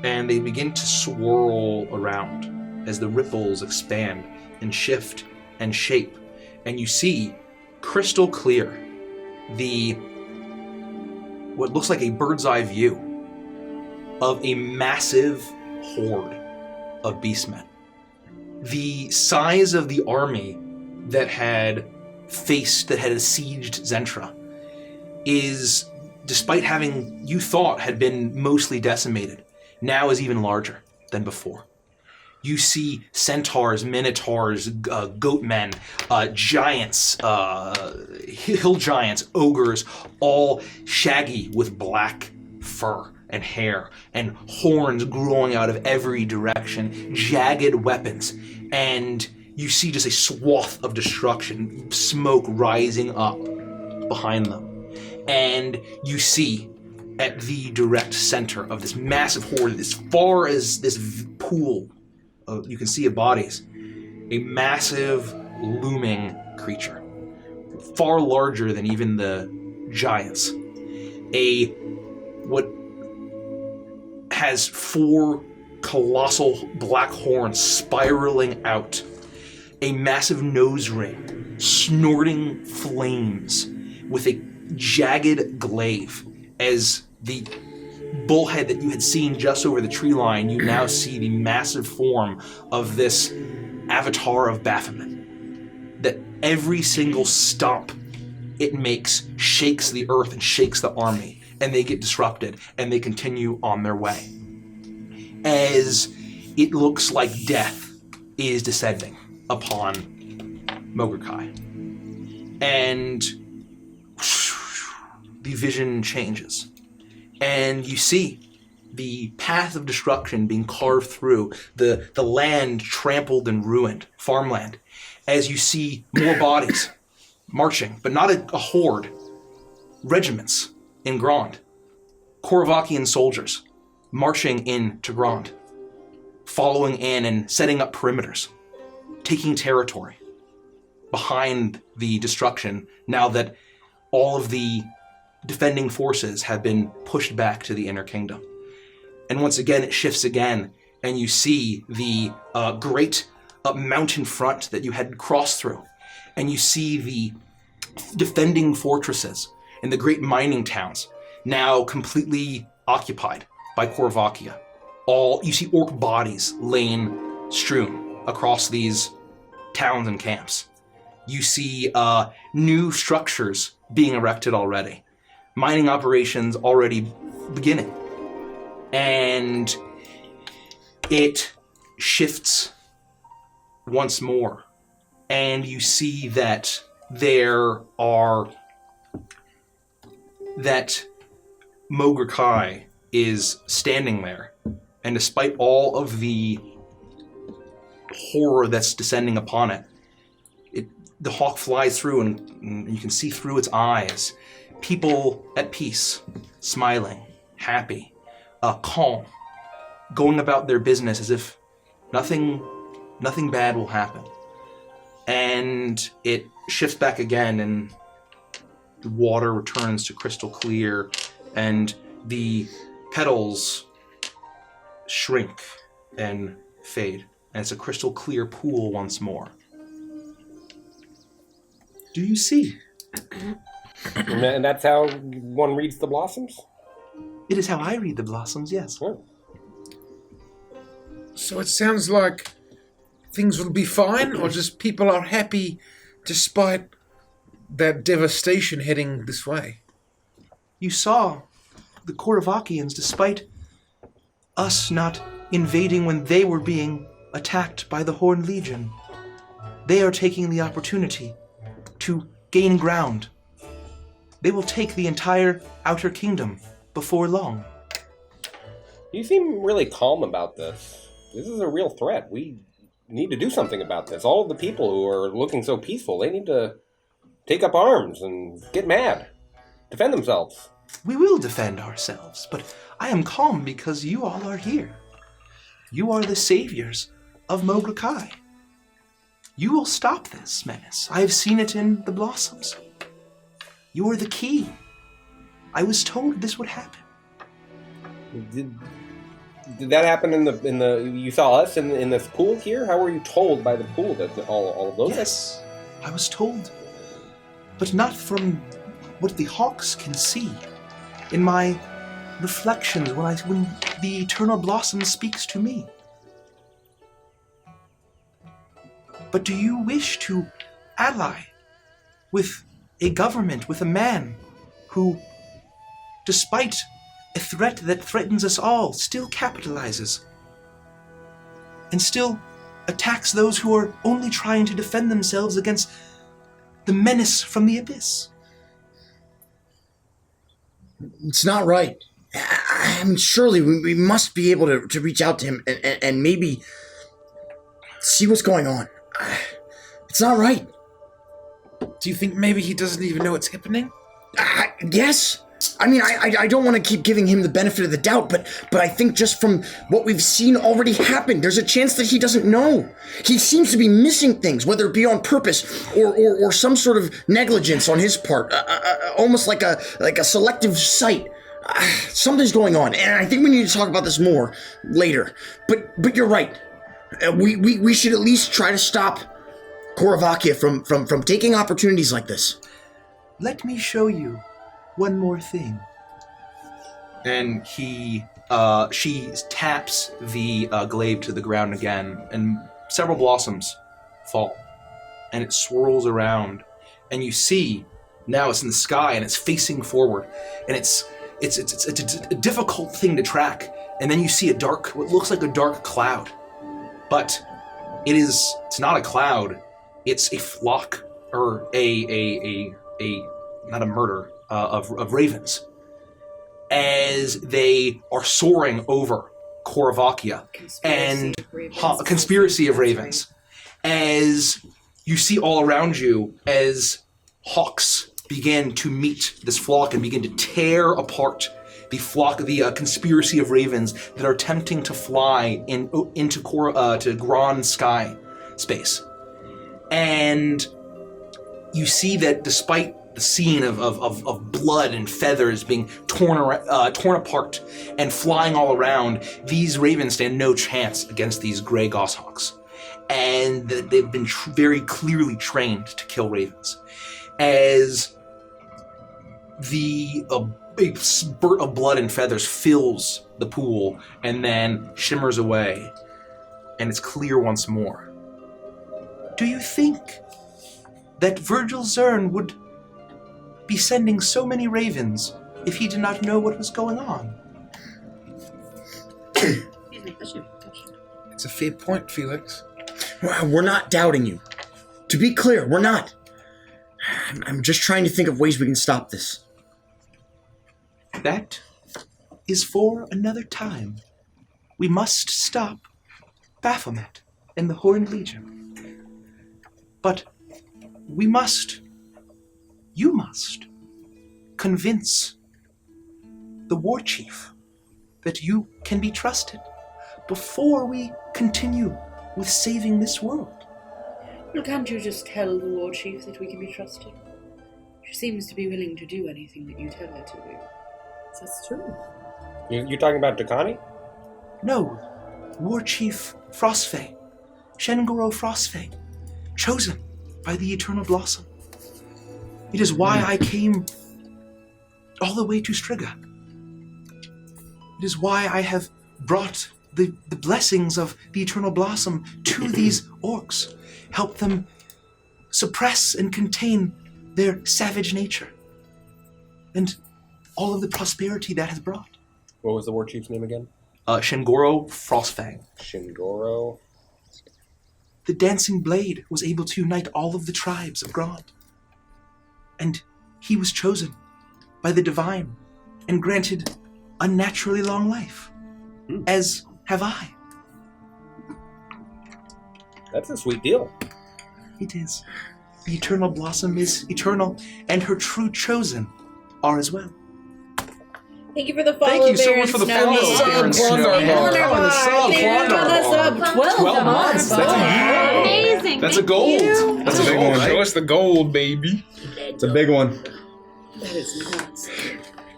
and they begin to swirl around as the ripples expand and shift and shape, and you see crystal clear what looks like a bird's eye view of a massive horde of beastmen. The size of the army that had besieged Zentra is, despite having, you thought, had been mostly decimated, now is even larger than before. You see centaurs, minotaurs, goatmen, giants, hill giants, ogres, all shaggy with black fur and hair, and horns growing out of every direction, jagged weapons, and you see just a swath of destruction, smoke rising up behind them. And you see at the direct center of this massive horde, as far as this pool you can see of bodies, a massive looming creature, far larger than even the giants. What has 4 colossal black horns spiraling out, a massive nose ring, snorting flames with a jagged glaive. As the bullhead that you had seen just over the tree line, you now see the massive form of this avatar of Baphomet. That every single stomp it makes shakes the earth and shakes the army, and they get disrupted, and they continue on their way. As it looks like death is descending upon Mogurkai. And the vision changes. And you see the path of destruction being carved through, the land trampled and ruined, farmland, as you see more bodies marching, but not a horde, regiments in Grand, Korvakian soldiers marching into Grand, following in and setting up perimeters, taking territory behind the destruction now that all of the defending forces have been pushed back to the Inner Kingdom. And once again, it shifts again, and you see the great mountain front that you had crossed through, and you see the defending fortresses and the great mining towns now completely occupied by Korvakia. You see orc bodies laying strewn across these towns and camps. You see new structures being erected already. Mining operations already beginning. And it shifts once more. And you see that that Mogurkai is standing there. And despite all of the horror that's descending upon it, the hawk flies through and you can see through its eyes. People at peace, smiling, happy, calm, going about their business as if nothing bad will happen. And it shifts back again, and the water returns to crystal clear, and the petals shrink and fade, and it's a crystal clear pool once more. Do you see? And that's how one reads the blossoms? It is how I read the blossoms, yes. Oh. So it sounds like things will be fine, or just people are happy despite that devastation heading this way? You saw the Korvakians, despite us not invading when they were being attacked by the Horned Legion. They are taking the opportunity to gain ground. They will take the entire Outer Kingdom before long. You seem really calm about this. This is a real threat. We need to do something about this. All of the people who are looking so peaceful, they need to take up arms and get mad. Defend themselves. We will defend ourselves, but I am calm because you all are here. You are the saviors of Mogurkai. You will stop this menace. I have seen it in the blossoms. You are the key. I was told this would happen. Did that happen in the? You saw us in this pool here? How were you told by the pool that all of those? Yes, I was told, but not from what the hawks can see. In my reflections, when the eternal blossom speaks to me. But do you wish to ally with a government, with a man who, despite a threat that threatens us all, still capitalizes and still attacks those who are only trying to defend themselves against the menace from the abyss? It's not right. I mean, surely we must be able to reach out to him and maybe see what's going on. It's not right. Do you think maybe he doesn't even know what's happening? Yes. I mean, I don't want to keep giving him the benefit of the doubt, but I think just from what we've seen already happen, there's a chance that he doesn't know. He seems to be missing things, whether it be on purpose or some sort of negligence on his part, almost like a selective sight. Something's going on, and I think we need to talk about this more later. But you're right. We should at least try to stop Korvakia from taking opportunities like this. Let me show you one more thing. And she taps the glaive to the ground again, and several blossoms fall, and it swirls around, and you see now it's in the sky and it's facing forward, and it's a difficult thing to track. And then you see what looks like a dark cloud But it's not a cloud, it's a flock, or not a murder, of ravens, as they are soaring over Korvakia, and a conspiracy of ravens, as you see all around you as hawks begin to meet this flock and begin to tear apart the conspiracy of ravens that are attempting to fly into to Grand sky space. And you see that despite the scene of blood and feathers being torn apart and flying all around, these ravens stand no chance against these gray goshawks. And they've been very clearly trained to kill ravens. As a spurt of blood and feathers fills the pool and then shimmers away, and it's clear once more. Do you think that Virgil Zern would be sending so many ravens if he did not know what was going on? It's a fair point, Felix. We're not doubting you. To be clear, we're not. I'm just trying to think of ways we can stop this. That is for another time. We must stop Baphomet and the Horned Legion. But you must convince the war chief that you can be trusted before we continue with saving this world. Well, can't you just tell the war chief that we can be trusted? She seems to be willing to do anything that you tell her to do. That's true. You're talking about Dakani? No, War Chief Frostfang, Shengoro Frostfang, chosen by the Eternal Blossom. It is why I came all the way to Striga. It is why I have brought the blessings of the Eternal Blossom to these orcs, help them suppress and contain their savage nature, and all of the prosperity that has brought. What was the war chief's name again? Shengoro Frostfang. Shingoro. The Dancing Blade was able to unite all of the tribes of Grand. And he was chosen by the Divine and granted unnaturally long life, as have I. That's a sweet deal. It is. The Eternal Blossom is eternal, and her true chosen are as well. Thank you for the follow, Thank you so Baron much for the Snowy. follow, Baron Snowy. Sub 12 months. Amazing. That's a thank gold. you. That's a gold, Show right? us the gold, baby. It's a big one. That is nuts.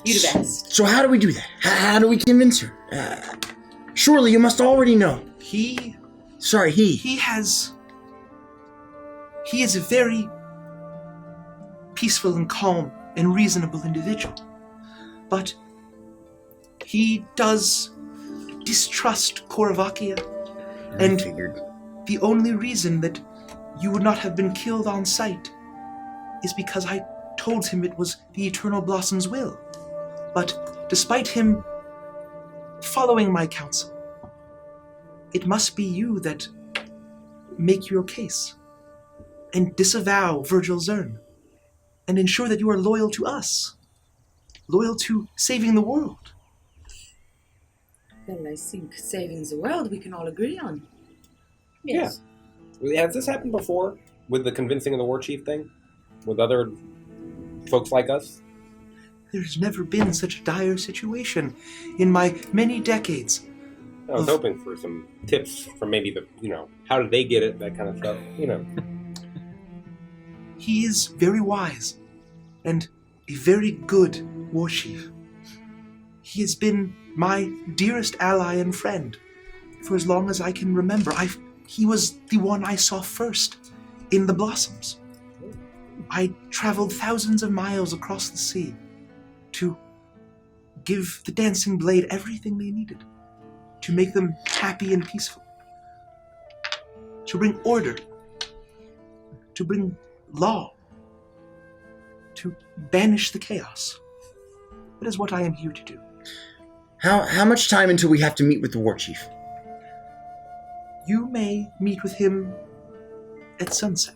You the best. So how do we do that? How do we convince her? Surely you must already know. He is a very peaceful and calm and reasonable individual. But he does distrust Korvakia. And the only reason that you would not have been killed on sight is because I told him it was the Eternal Blossom's will. But despite him following my counsel, it must be you that make your case and disavow Virgil Zern and ensure that you are loyal to us, loyal to saving the world. Well, I think saving the world we can all agree on. Yes. Yeah. Has this happened before with the convincing of the war chief thing? With other folks like us? There's never been such a dire situation in my many decades. I was hoping for some tips from maybe how did they get it, that kind of stuff, He is very wise and a very good war chief. He has been my dearest ally and friend for as long as I can remember. He was the one I saw first in the Blossoms. I traveled thousands of miles across the sea to give the Dancing Blade everything they needed, to make them happy and peaceful, to bring order, to bring law, to banish the chaos. That is what I am here to do. How much time until we have to meet with the war chief? you may meet with him at sunset.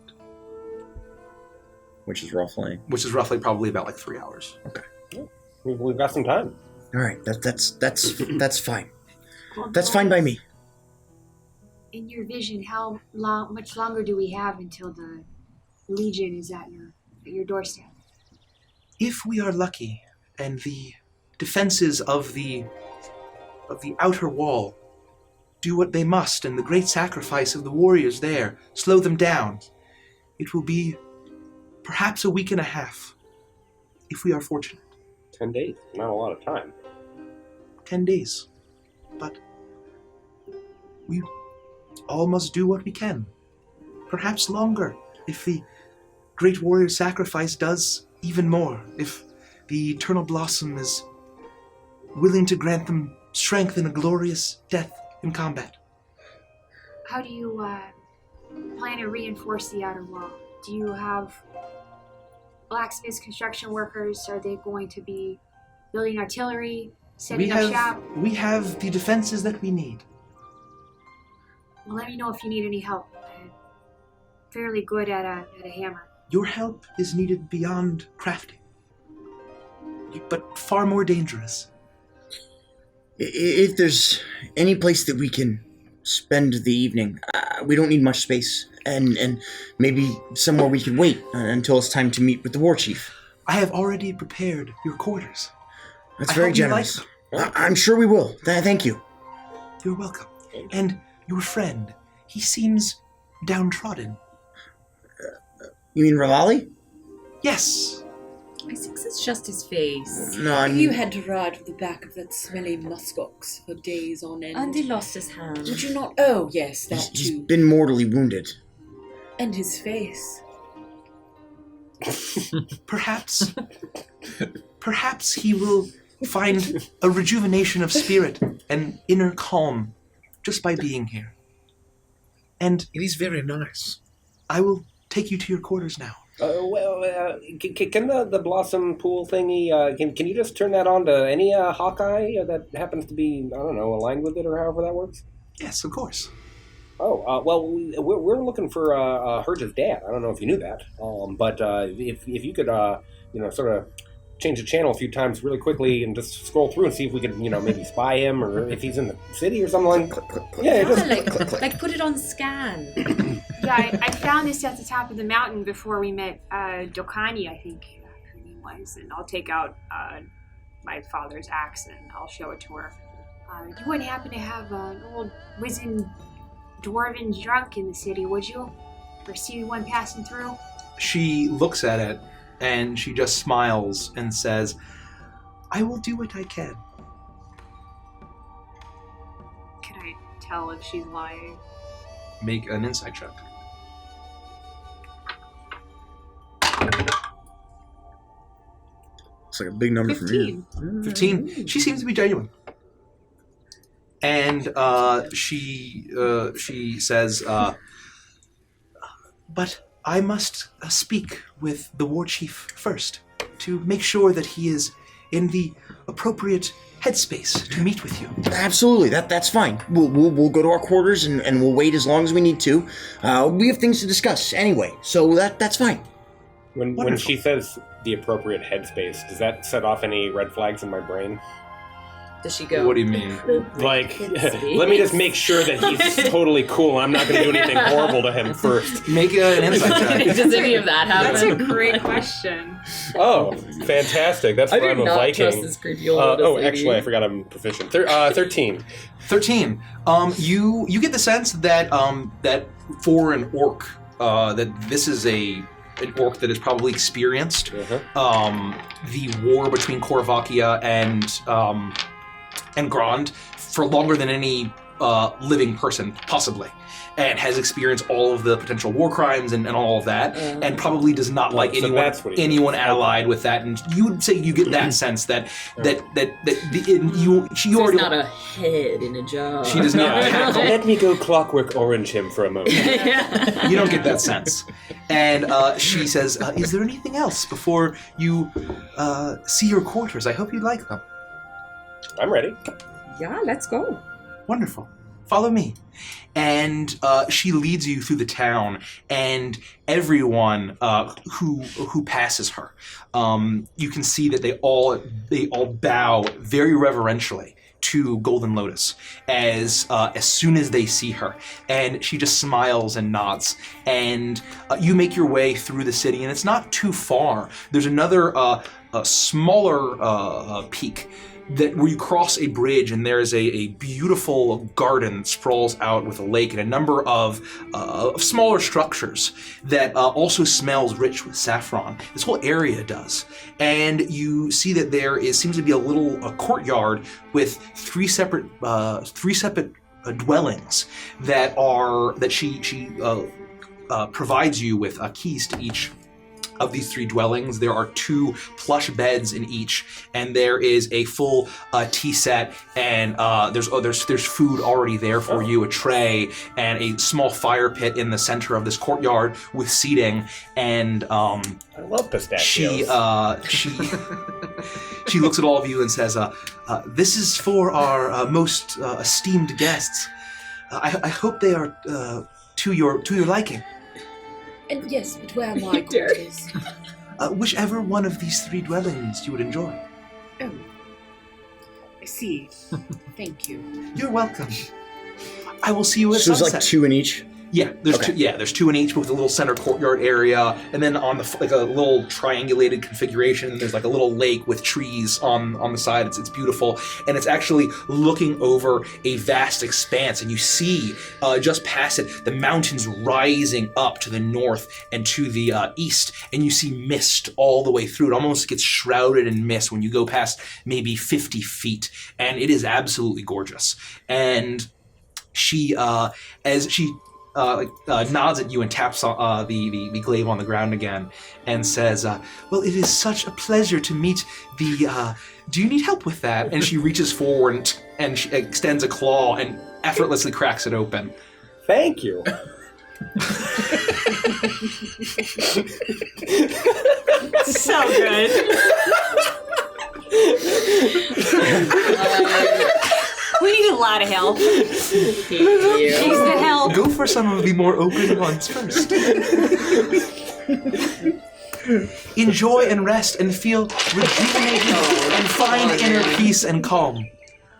Which is roughly? Which is roughly probably about like 3 hours. Okay. We've got some time. All right, that's fine. That's fine by me. In your vision, how much longer do we have until the Legion is at your doorstep? If we are lucky, and the defenses of the outer wall do what they must, and the great sacrifice of the warriors there slow them down, it will be perhaps a week and a half, if we are fortunate. 10 days, not a lot of time. 10 days. But we all must do what we can. Perhaps longer, if the great warrior sacrifice does even more, if the eternal blossom is willing to grant them strength and a glorious death in combat. How do you plan to reinforce the outer wall? Do you have blacksmiths, construction workers? Are they going to be building artillery, setting up shop? We have the defenses that we need. Well, let me know if you need any help. I'm fairly good at a hammer. Your help is needed beyond crafting, but far more dangerous. If there's any place that we can spend the evening, we don't need much space, and maybe somewhere we can wait until it's time to meet with the war chief. I have already prepared your quarters. That's I very hope you generous. like them. I'm sure we will. Thank you. You're welcome. And your friend, he seems downtrodden. You mean Rivali? Yes. I think it's just his face. No, I mean... You had to ride with the back of that smelly muskox for days on end. And he lost his hand. Would you not? Oh, yes, that He's too. been mortally wounded. And his face. Perhaps he will find a rejuvenation of spirit and inner calm just by being here. And It is very nice. I will take you to your quarters now. Can the blossom pool thingy, can you just turn that on to any Hawkeye that happens to be, I don't know, aligned with it or however that works? Yes, of course. Oh, well, we're looking for Herge's dad. I don't know if you knew that. But if you could, sort of change the channel a few times really quickly and just scroll through and see if we could, maybe spy him or if he's in the city or something like yeah, just like put it on scan. Yeah, I found this at the top of the mountain before we met Dokani, I think her name was, and I'll take out my father's axe and I'll show it to her. You wouldn't happen to have an old wizened dwarven drunk in the city, would you? Or see one passing through? She looks at it and she just smiles and says, I will do what I can. Can I tell if she's lying? Make an insight check. It's like a big number for me. 15. She seems to be genuine. And she says, but I must speak with the war chief first to make sure that he is in the appropriate headspace to meet with you. Absolutely, that's fine. We'll go to our quarters and we'll wait as long as we need to. We have things to discuss anyway, so that's fine. When she says the appropriate headspace, does that set off any red flags in my brain? Does she go? What do you mean? Like, let me just make sure that he's totally cool. I'm not going to do anything horrible to him first. Make an insight check. Does any of that happen? That's a great question. Oh, fantastic. That's I why do I'm a not Viking. trust this creepy old lady. Actually, I forgot I'm proficient. 13. 13. You get the sense that that for an orc, that this is an orc that is probably experienced the war between Korvakia and Grond for longer than any living person, possibly, and has experienced all of the potential war crimes and all of that, and probably does not like anyone allied with that. And you would say you get that sense that she already not a head in a jar. She does not. Let me go Clockwork Orange him for a moment. You don't get that sense. And she says, is there anything else before you see your quarters? I hope you like them. I'm ready. Yeah, let's go. Wonderful. follow me. And she leads you through the town, and everyone who passes her, you can see that they all bow very reverentially to Golden Lotus as soon as they see her, and she just smiles and nods. And you make your way through the city, and it's not too far. There's another smaller peak where you cross a bridge, and there's a beautiful garden that sprawls out with a lake and a number of smaller structures that also smells rich with saffron. This whole area does. And you see that there seems to be a little courtyard with three separate dwellings that she provides you with keys to each of these 3 dwellings. There are 2 plush beds in each, and there is a full tea set, and there's food already there for you, a tray, and a small fire pit in the center of this courtyard with seating. And I love pistachios. She looks at all of you and says, "This is for our most esteemed guests. I hope they are to your liking." And yes, but where are my quarters? Whichever one of these 3 dwellings you would enjoy. Oh, I see. Thank you. You're welcome. I will see you at So sunset. there's like 2 in each? Yeah, there's 2 in each with a little center courtyard area, and then on the a little triangulated configuration, there's like a little lake with trees on the side. It's beautiful, and it's actually looking over a vast expanse, and you see just past it the mountains rising up to the north and to the east, and you see mist all the way through. It almost gets shrouded in mist when you go past maybe 50 feet, and it is absolutely gorgeous. And she, as she nods at you and taps the glaive on the ground again and says, well, it is such a pleasure to meet the... do you need help with that? And she reaches forward and she extends a claw and effortlessly cracks it open. Thank you. So good. We need a lot of help. She's the help. Go for some of the more open ones first. Enjoy and rest and feel rejuvenated and find inner peace and calm.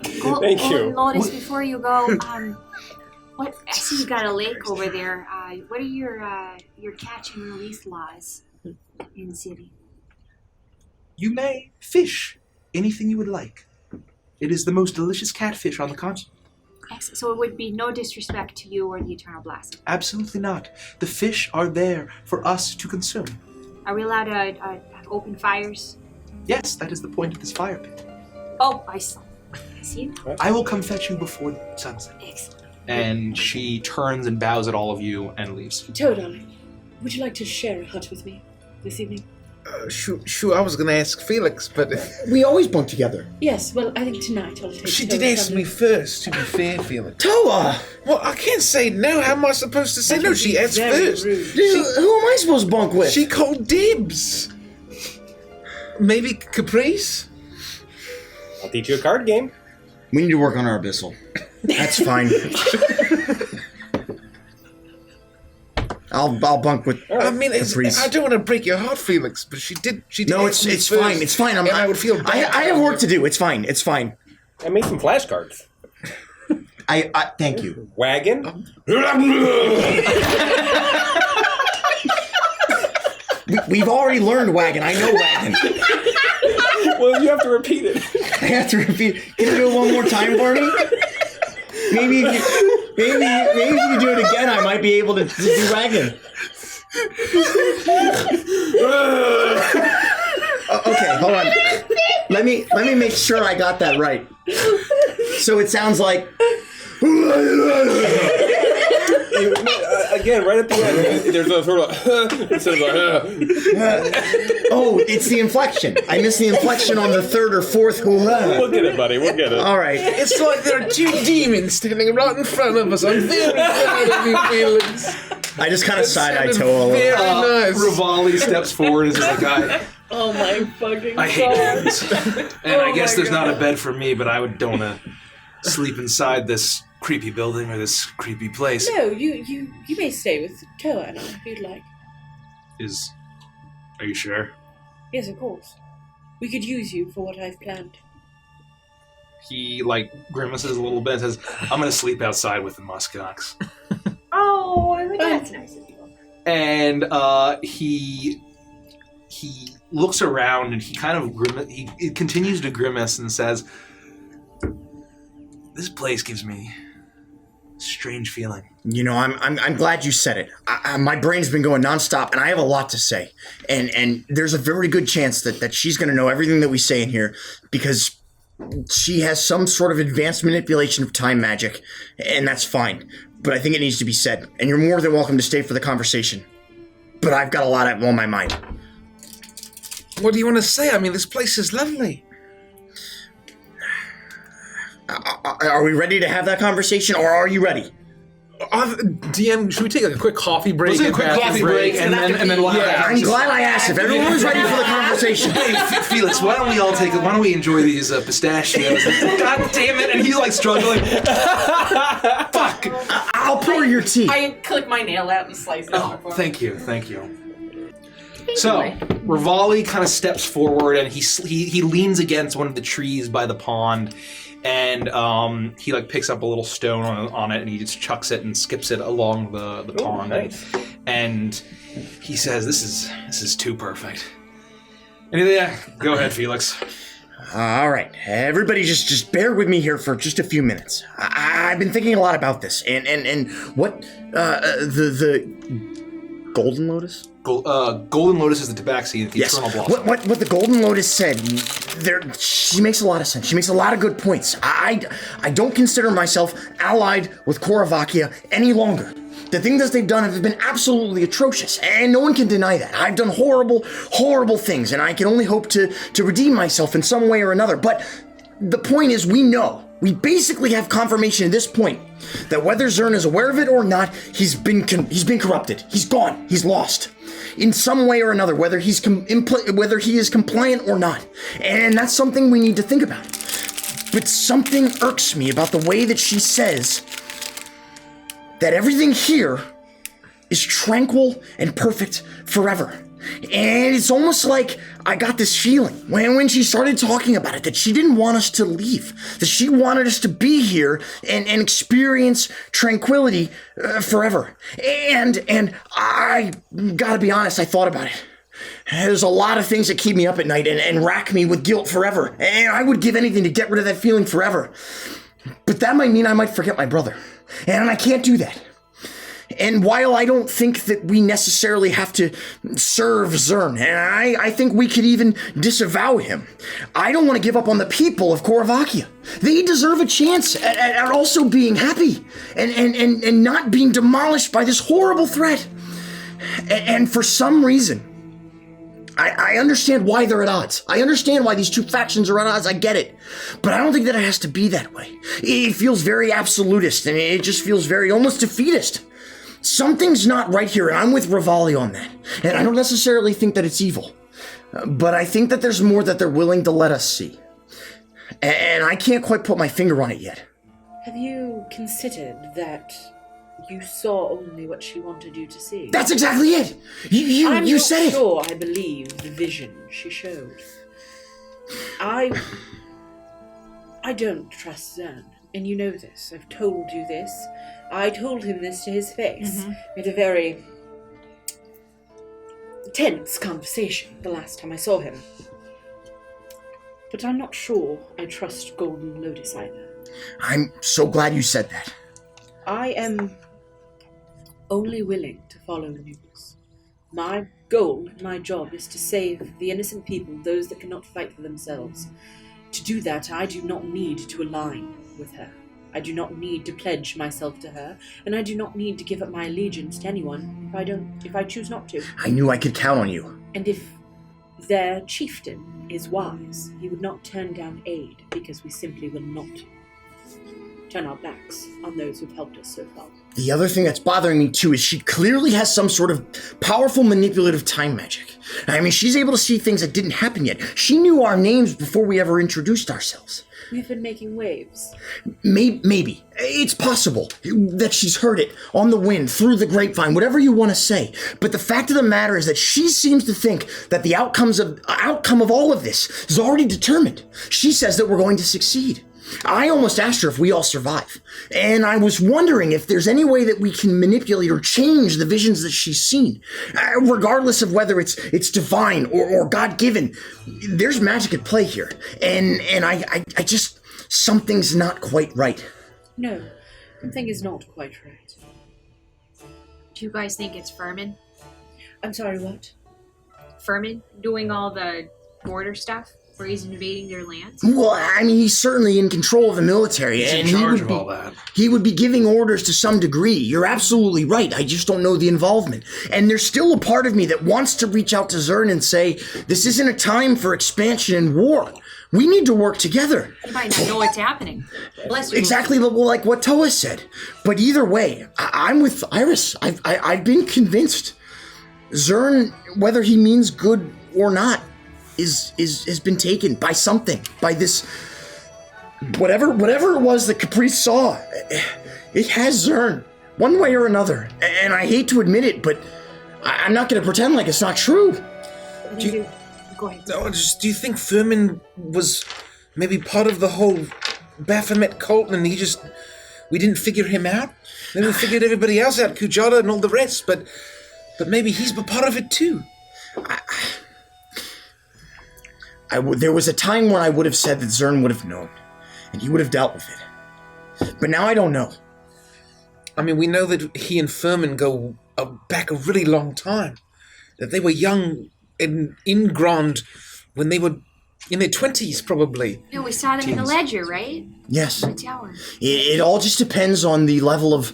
Thank you. Lotus, before you go, I see you got a lake over there. What are your catch and release laws in the city? You may fish anything you would like. It is the most delicious catfish on the continent. Excellent. So it would be no disrespect to you or the Eternal Blossom. Absolutely not. The fish are there for us to consume. Are we allowed to open fires? Yes, that is the point of this fire pit. Oh, I see. I will come fetch you before sunset. Excellent. And she turns and bows at all of you and leaves. Toad, darling, would you like to share a hut with me this evening? Sure, I was going to ask Felix, but... We always bunk together. Yes, well, I think tonight I'll take She Toad did ask from me you. first, to be fair, Felix. Toa! Well, I can't say no. How am I supposed to say That no? would She be asked very first. rude. Who am I supposed to bunk with? She called dibs. Maybe Caprice? I'll teach you a card game. We need to work on our abyssal. That's fine. I'll bunk with. I mean, Caprice. I don't want to break your heart, Felix, but she did. No, ask me it's first, fine. It's fine. I would feel bad. I have work to do. It's fine. It's fine. I made some flashcards. I thank you. Wagon. We've already learned wagon. I know wagon. Well, you have to repeat it. I have to repeat. Can you do it one more time for me? Maybe if you do it again, I might be able to do wagon. Okay, hold on. Let me make sure I got that right. So it sounds like. Again, right at the end, there's a sort of instead of Oh, it's the inflection. I missed the inflection on the third or fourth. We'll get it, buddy. We'll get it. All right. It's like there are 2 demons standing right in front of us. I'm very proud of you, Felix. I just kind of side-eye toe a little. Very nice. Rivali steps forward and is like, Oh my fucking I hate God. hands. And I guess there's not a bed for me, but I don't want to sleep inside this creepy building or this creepy place. No, you may stay with Toa and I if you'd like. Are you sure? Yes, of course. We could use you for what I've planned. He, like, grimaces a little bit and says, I'm gonna sleep outside with the muskox. Oh, that's nice of you. And he looks around and he kind of he continues to grimace and says, this place gives me a strange feeling. You know, I'm glad you said it. My brain's been going nonstop, and I have a lot to say. And there's a very good chance that she's going to know everything that we say in here, because she has some sort of advanced manipulation of time magic, and that's fine. But I think it needs to be said, and you're more than welcome to stay for the conversation. But I've got a lot on my mind. What do you want to say? I mean, this place is lovely. Are we ready to have that conversation, or are you ready? DM, should we take like a quick coffee break? Let's take a quick coffee break and then we'll have I'm glad I asked if everyone's ready for the conversation. Hey, Felix, why don't we enjoy these pistachios? God damn it, and he's like struggling. Fuck! I'll pour your tea. I click my nail out and slice it off. Thank you. So, Rivali kind of steps forward and he leans against one of the trees by the pond, and he like picks up a little stone on it and he just chucks it and skips it along the pond. Nice. And he says, "This is too perfect." And yeah, go ahead, Felix. All right, everybody, just bear with me here for just a few minutes. I've been thinking a lot about this, and what the Golden Lotus. Golden Lotus is the tabaxi, the eternal blossom. What the Golden Lotus said, she makes a lot of sense. She makes a lot of good points. I don't consider myself allied with Koravakia any longer. The things that they've done have been absolutely atrocious, and no one can deny that. I've done horrible, horrible things, and I can only hope to redeem myself in some way or another. But the point is, we basically have confirmation at this point that whether Zern is aware of it or not, he's been corrupted. He's gone. He's lost. In some way or another, whether he is compliant or not. And that's something we need to think about. But something irks me about the way that she says that everything here is tranquil and perfect forever. And it's almost like I got this feeling when she started talking about it, that she didn't want us to leave, that she wanted us to be here and experience tranquility forever. And I gotta be honest, I thought about it. There's a lot of things that keep me up at night and rack me with guilt forever. And I would give anything to get rid of that feeling forever. But that might mean I might forget my brother. And I can't do that. And while I don't think that we necessarily have to serve Zern, and I think we could even disavow him, I don't want to give up on the people of Koravakia. They deserve a chance at also being happy and not being demolished by this horrible threat. And for some reason, I understand why they're at odds. I understand why these two factions are at odds. I get it. But I don't think that it has to be that way. It feels very absolutist, and it just feels very almost defeatist. Something's not right here, and I'm with Rivali on that. And I don't necessarily think that it's evil. But I think that there's more that they're willing to let us see. And I can't quite put my finger on it yet. Have you considered that you saw only what she wanted you to see? That's exactly it! You said it! I'm not sure I believe the vision she showed. I don't trust Zern, and you know this. I've told you this. I told him this to his face. Mm-hmm. We had a very tense conversation the last time I saw him. But I'm not sure I trust Golden Lotus either. I'm so glad you said that. I am only willing to follow news. My goal, my job, is to save the innocent people, those that cannot fight for themselves. To do that, I do not need to align with her. I do not need to pledge myself to her, and I do not need to give up my allegiance to anyone if I choose not to. I knew I could count on you. And if their chieftain is wise, he would not turn down aid because we simply will not turn our backs on those who've helped us so far. The other thing that's bothering me too is she clearly has some sort of powerful manipulative time magic. I mean, she's able to see things that didn't happen yet. She knew our names before we ever introduced ourselves. We've been making waves. Maybe. It's possible that she's heard it on the wind, through the grapevine, whatever you want to say. But the fact of the matter is that she seems to think that the outcome of all of this is already determined. She says that we're going to succeed. I almost asked her if we all survive. And I was wondering if there's any way that we can manipulate or change the visions that she's seen. Regardless of whether it's divine or God-given. There's magic at play here. And I just... something's not quite right. No, something is not quite right. Do you guys think it's Furman? I'm sorry, what? Furman doing all the border stuff? Where he's invading their lands? Well, I mean, he's certainly in control of the military. He's in and charge of all that. He would be giving orders to some degree. You're absolutely right. I just don't know the involvement. And there's still a part of me that wants to reach out to Zern and say, this isn't a time for expansion and war. We need to work together. You might not know what's happening. Bless you. Exactly like what Toa said. But either way, I'm with Iris. I've been convinced. Zern, whether he means good or not, has been taken by something, by this whatever it was that Caprice saw. It has Zern, one way or another. And I hate to admit it, but I'm not going to pretend like it's not true. Go ahead. No, do you think Furman was maybe part of the whole Baphomet cult and we didn't figure him out? Maybe we figured everybody else out, Kujata and all the rest, but maybe he's a part of it too. There was a time when I would have said that Zern would have known, and he would have dealt with it. But now I don't know. I mean, we know that he and Furman go back a really long time. That they were young and ingrown when they were in their 20s, probably. No, we saw them in the ledger, right? Yes. The tower. It all just depends on the level of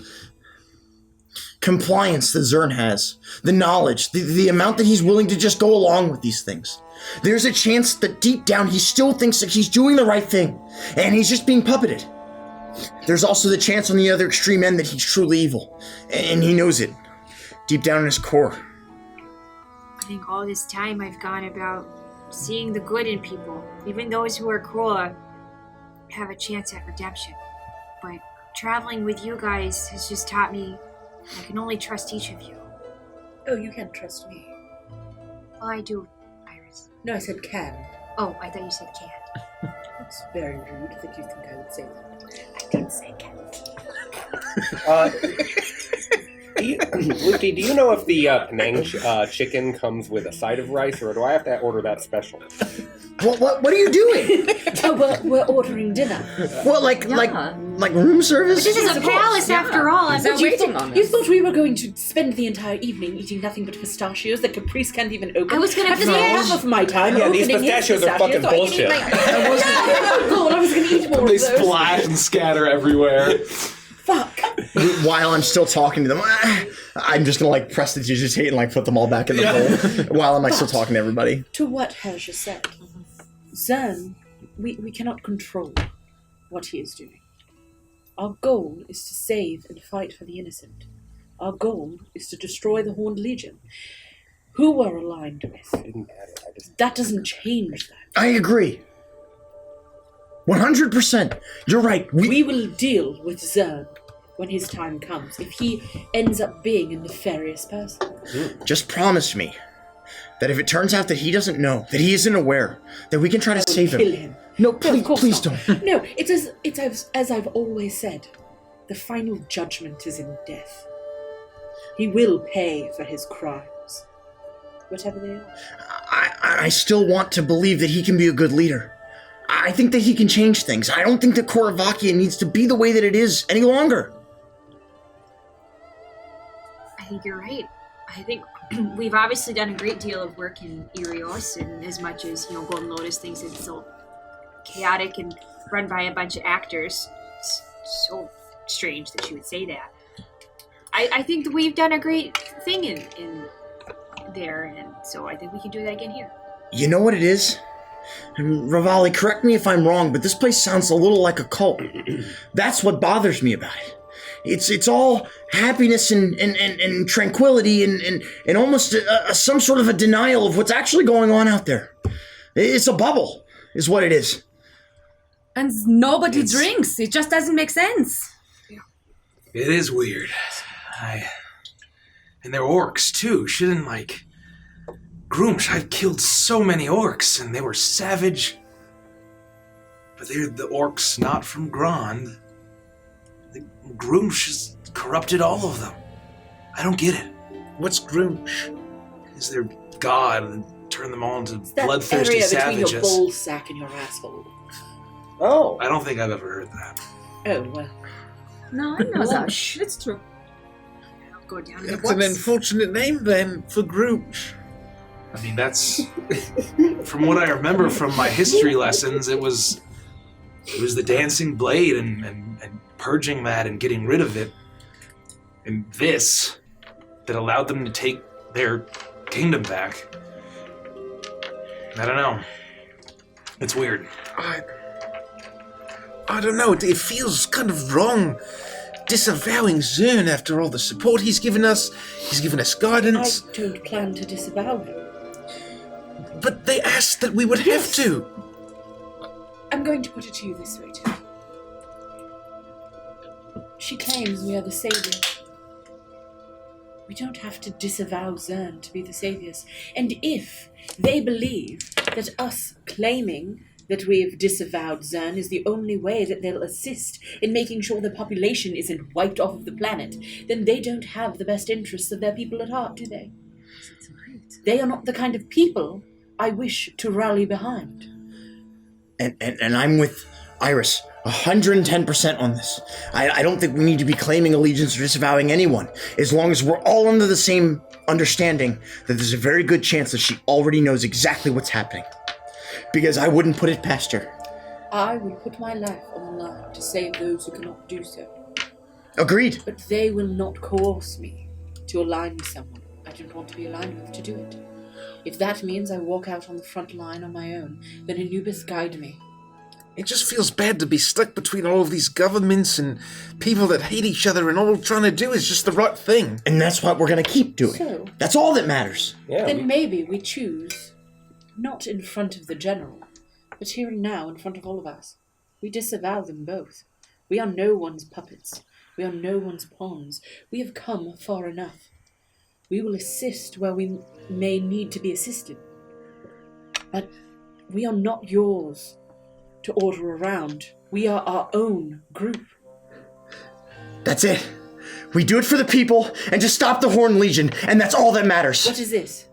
compliance that Zern has. The knowledge, the amount that he's willing to just go along with these things. There's a chance that deep down he still thinks that he's doing the right thing, and he's just being puppeted. There's also the chance on the other extreme end that he's truly evil, and he knows it, deep down in his core. I think all this time I've gone about seeing the good in people, even those who are cruel have a chance at redemption. But traveling with you guys has just taught me I can only trust each of you. Oh, you can't trust me. Well, I do, Iris. No, I said can. Oh, I thought you said can. It's very rude that you think I would say that. I didn't say can. Lucy, do you know if the Penang chicken comes with a side of rice, or do I have to order that special? What are you doing? Oh, we're ordering dinner. What, like room service? This is a palace after all. I'm But waiting on you us. thought we were going to spend the entire evening eating nothing but pistachios that Caprice can't even open? I was gonna I've just finish. half of my time Yeah, these opening his pistachios are fucking so I can eat bullshit. Oh God, I was going to eat more They of those. splash and scatter everywhere. Fuck. While I'm still talking to them, I'm just gonna press the digitate and put them all back in the bowl while I'm still talking to everybody. To what Herja said, Zern, we cannot control what he is doing. Our goal is to save and fight for the innocent. Our goal is to destroy the Horned Legion. Who we're aligned with. Didn't matter. That doesn't change that. I agree. 100%. You're right. We will deal with Zern when his time comes, if he ends up being a nefarious person. Just promise me that if it turns out that he doesn't know, that he isn't aware, that we can try to save Kill him. No, No, of course please not. don't. No, it's as I've always said. The final judgment is in death. He will pay for his crimes, whatever they are. I still want to believe that he can be a good leader. I think that he can change things. I don't think that Koravakia needs to be the way that it is any longer. I think you're right. I think we've obviously done a great deal of work in Irios, and as much as, Golden Lotus thinks it's so chaotic and run by a bunch of actors, it's so strange that you would say that. I think that we've done a great thing in there, and so I think we can do that again here. You know what it is? And Rivali, correct me if I'm wrong, but this place sounds a little like a cult. That's what bothers me about it. It's all happiness and tranquility and almost some sort of a denial of what's actually going on out there. It's a bubble, is what it is. And nobody drinks. It just doesn't make sense. It is weird. And they're orcs too. Shouldn't Groomsh, I've killed so many orcs and they were savage. But they're the orcs not from Grond. The Groomsh has corrupted all of them. I don't get it. What's Groomsh? Is their god and turned them all into That bloodthirsty area savages? between your ball sack and your asshole. Oh. I don't think I've ever heard that. Oh, well. No, I know that. It's true. I'll go down to That's an unfortunate name then for Groomsh. I mean, that's from what I remember from my history lessons. It was the dancing blade and purging that and getting rid of it, and this that allowed them to take their kingdom back. I don't know. It's weird. I don't know. It feels kind of wrong. Disavowing Zern after all the support he's given us. He's given us guidance. I don't plan to disavow him. But they asked that we would have to. I'm going to put it to you this way, too. She claims we are the saviors. We don't have to disavow Zern to be the saviors. And if they believe that us claiming that we've disavowed Zern is the only way that they'll assist in making sure the population isn't wiped off of the planet, then they don't have the best interests of their people at heart, do they? They are not the kind of people I wish to rally behind. And I'm with Iris 110% on this. I don't think we need to be claiming allegiance or disavowing anyone, as long as we're all under the same understanding that there's a very good chance that she already knows exactly what's happening. Because I wouldn't put it past her. I would put my life on the line to save those who cannot do so. Agreed. But they will not coerce me to align with someone I don't want to be aligned with to do it. If that means I walk out on the front line on my own, then Anubis guide me. It just feels bad to be stuck between all of these governments and people that hate each other, and all we're trying to do is just the right thing. And that's what we're going to keep doing. So, that's all that matters. Yeah. then maybe we choose, not in front of the general, but here and now in front of all of us. We disavow them both. We are no one's puppets. We are no one's pawns. We have come far enough. We will assist where we may need to be assisted. But we are not yours to order around. We are our own group. That's it. We do it for the people and to stop the Horn Legion, and that's all that matters. What is this?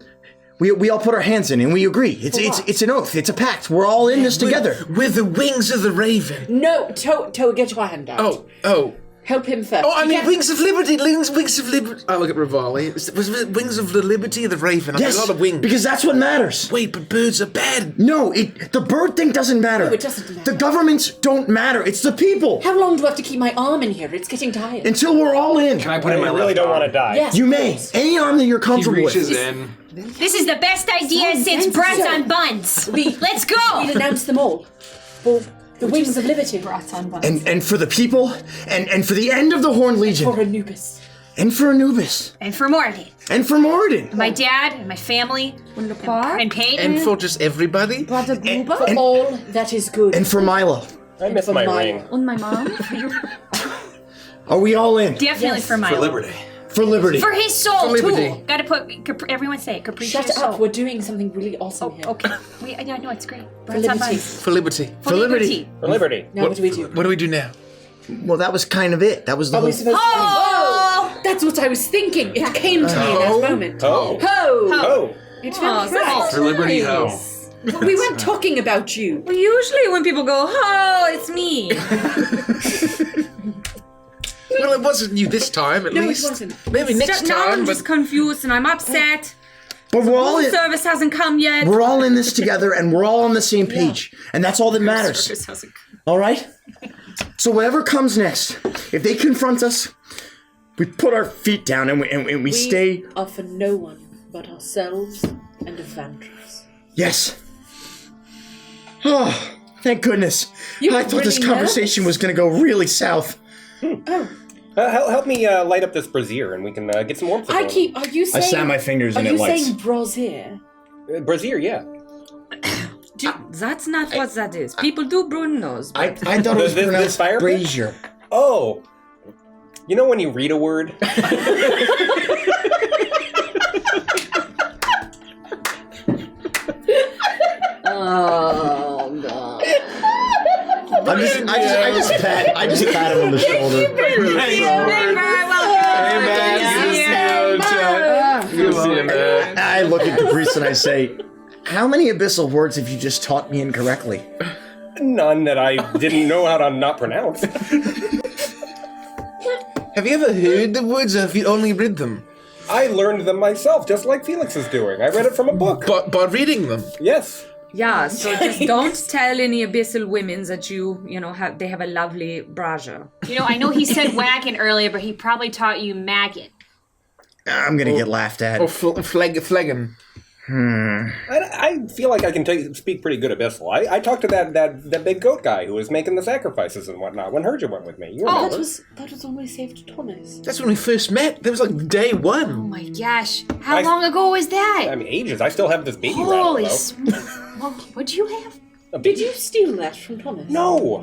We all put our hands in and we agree. It's an oath. It's a pact. We're all in this together. We're the wings of the raven. No, Toa, get your hand out. Oh. Help him first. Oh, I You mean, can't- Wings of Liberty, Wings of Liberty. I look at Rivali. Was it Wings of the Liberty of the Raven? I Yes, mean, a lot of wings. because that's what matters. Wait, but birds are bad. No, the bird thing doesn't matter. No, it doesn't matter. The governments don't matter. It's the people. How long do I have to keep my arm in here? It's getting tired. Until we're all in. Can I put in my I really left don't arm? want to die. Yes. You may. Any arm that you're He comfortable reaches with. in. This is the best idea since brats on buns. Let's go. We'll announce them all. For the Wings of Liberty. Brats on buns. And for the people, and for the end of the Horn Legion. For Anubis. And for Anubis. And for Morgan, And for Moradin. my dad, and my family, Und Lepar. and Peyton. And for just everybody? Brother Gruber. For all that is good. And for Milo. I miss for my Milo. ring. Und my mom. Are we all in? Definitely Yes. for my For liberty. For liberty. For his soul, For liberty. too. Gotta put, everyone say it, capricious Shut soul. up, we're doing something really awesome here. Okay. I know it's great. Brats on liberty. buns. For liberty. For liberty. For liberty. Now what do we do? What do we do now? Well, that was kind of it. That was the Are we whole... supposed to... Oh! That's what I was thinking. It came to me in that moment. Oh. Ho! Oh. It felt Oh, right. For liberty, ho. We weren't talking about you. Well, usually when people go, oh, it's me. Well, it wasn't you this time, at No, it least. wasn't. Maybe next Now time, I'm but just confused and I'm upset. But we're all in... Service hasn't come yet. We're all in this together, and we're all on the same page. And that's all that matters. All right? So whatever comes next, if they confront us, we put our feet down and we stay... are for no one but ourselves and Evandros. Yes. Oh, thank goodness. You I were thought this really conversation nervous. was going to go really south. Help me light up this brazier, and we can get some warmth. Are you saying? I snap my fingers Are and it you lights. saying brazier? Brazier, yeah. That's not what that is. People do Bruno's. I thought it was This pronounced fire pit? brazier. Oh, you know when you read a word? Oh god. I just pat him on the shoulder. I look at Caprice and I say, how many abyssal words have you just taught me incorrectly? None that I didn't know how to not pronounce. Have you ever heard the words or have you only read them? I learned them myself, just like Felix is doing. I read it from a book. But by reading them? Yes. Yeah, so just don't tell any abyssal women that they have a lovely brazier. I know he said wagon earlier, but he probably taught you maggot. I'm gonna get laughed at. Or flagon. I feel like I can speak pretty good Abyssal. I talked to that big goat guy who was making the sacrifices and whatnot when Herja went with me. You remember? That was when we saved Thomas. That's when we first met. That was like day Oh one. my gosh. How long ago was that? I mean, ages. I still have this baby Holy rattle, though. Well, what'd you have? A Did baby? you steal that from Thomas? No.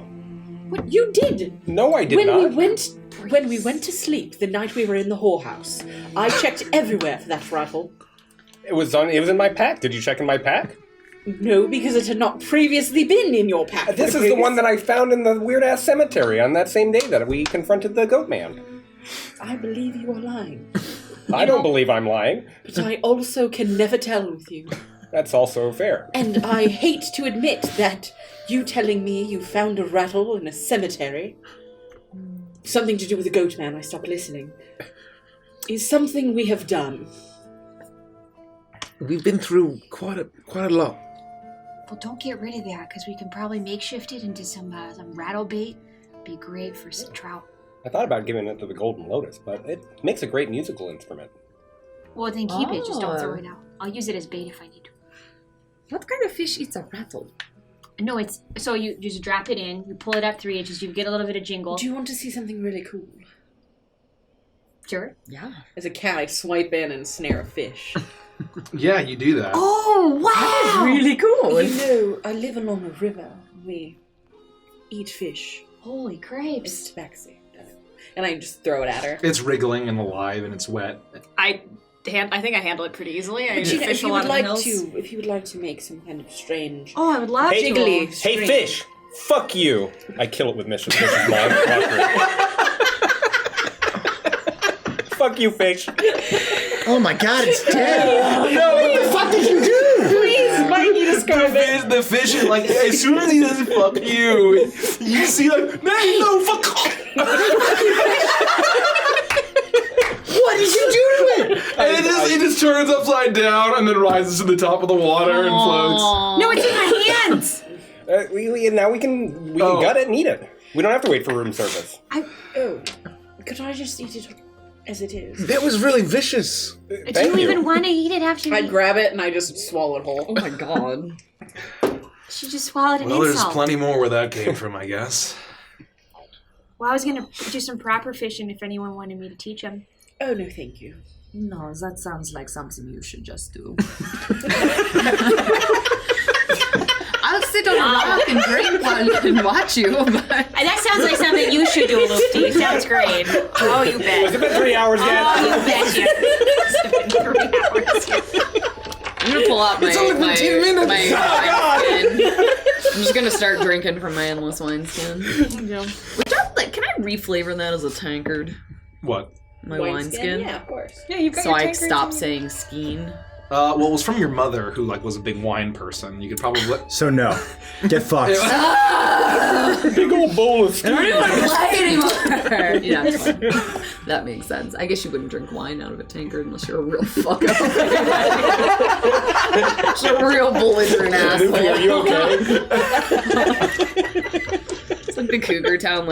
What you did? No, I did when not. When we went to sleep the night we were in the whorehouse, I checked everywhere for that rifle. It was in my pack. Did you check in my pack? No, because it had not previously been in your pack. This is the one that I found in the weird-ass cemetery on that same day that we confronted the goat man. I believe you are lying. I don't believe I'm lying. But I also can never tell with you. That's also fair. And I hate to admit that you telling me you found a rattle in a cemetery, something to do with the goat man, I stopped listening, is something we have done. We've been through quite a lot. Well, don't get rid of that, because we can probably makeshift it into some rattle bait. Be great for some trout. I thought about giving it to the Golden Lotus, but it makes a great musical instrument. Well, then keep it. Just don't throw it out. I'll use it as bait if I need to. What kind of fish eats a rattle? No, it's... So you just drop it in, you pull it up 3 inches, you get a little bit of jingle. Do you want to see something really cool? Sure. Yeah. As a cat, I swipe in and snare a fish. Yeah, you do that. Oh, wow! Really cool. You know, I live along a river. We eat fish. Holy crapes. It's tabaxi. And I just throw it at her. It's wriggling and alive and it's wet. I think I handle it pretty easily. I If fish a you lot would of like hills. to, if you would like to make some kind of strange, Oh, I would love to. jiggly, Hey, strange- fish! Fuck you! I kill it with Mrs. Mom. Fuck you, fish! Oh my god, it's dead. No, What the fuck did you do? Please, Mikey, describe it. the fish is like, as soon as he says fuck you, you see like, no, fuck off. What did you do to it? And it just turns upside down and then rises to the top of the water and floats. No, it's in my hands! Now we can gut it and eat it. We don't have to wait for room service. Oh, could I just eat it as it is? That was really vicious. Do you even want to eat it after I you grab it and I just swallow it whole. Oh my god. She just swallowed an Well, there's insult. plenty more where that came from, I guess. Well, I was going to do some proper fishing if anyone wanted me to teach them. Oh, no, thank you. No, that sounds like something you should just do. I'll sit on a rock and drink and watch you, but... That sounds like something you should do, Loopty. Sounds great. Oh, you bet. Has it been 3 hours yet? Oh, you betcha. It's been 3 hours. I'm gonna pull out my It's only been 10 minutes. wineskin. I'm just gonna start drinking from my endless wineskin. Which can I reflavor that as a tankard? What? My wineskin? Yeah, of course. Yeah, you've got So your I tankard stop in- saying skeen. Well, it was from your mother, who was a big wine person. You could probably. So no. Get fucked. Big old bowl of I don't even want to play anymore. Yeah, it's fine. That makes sense. I guess you wouldn't drink wine out of a tankard unless you're a real fuck up. Just a real belligerent asshole. Are you okay? It's like the Cougar Town,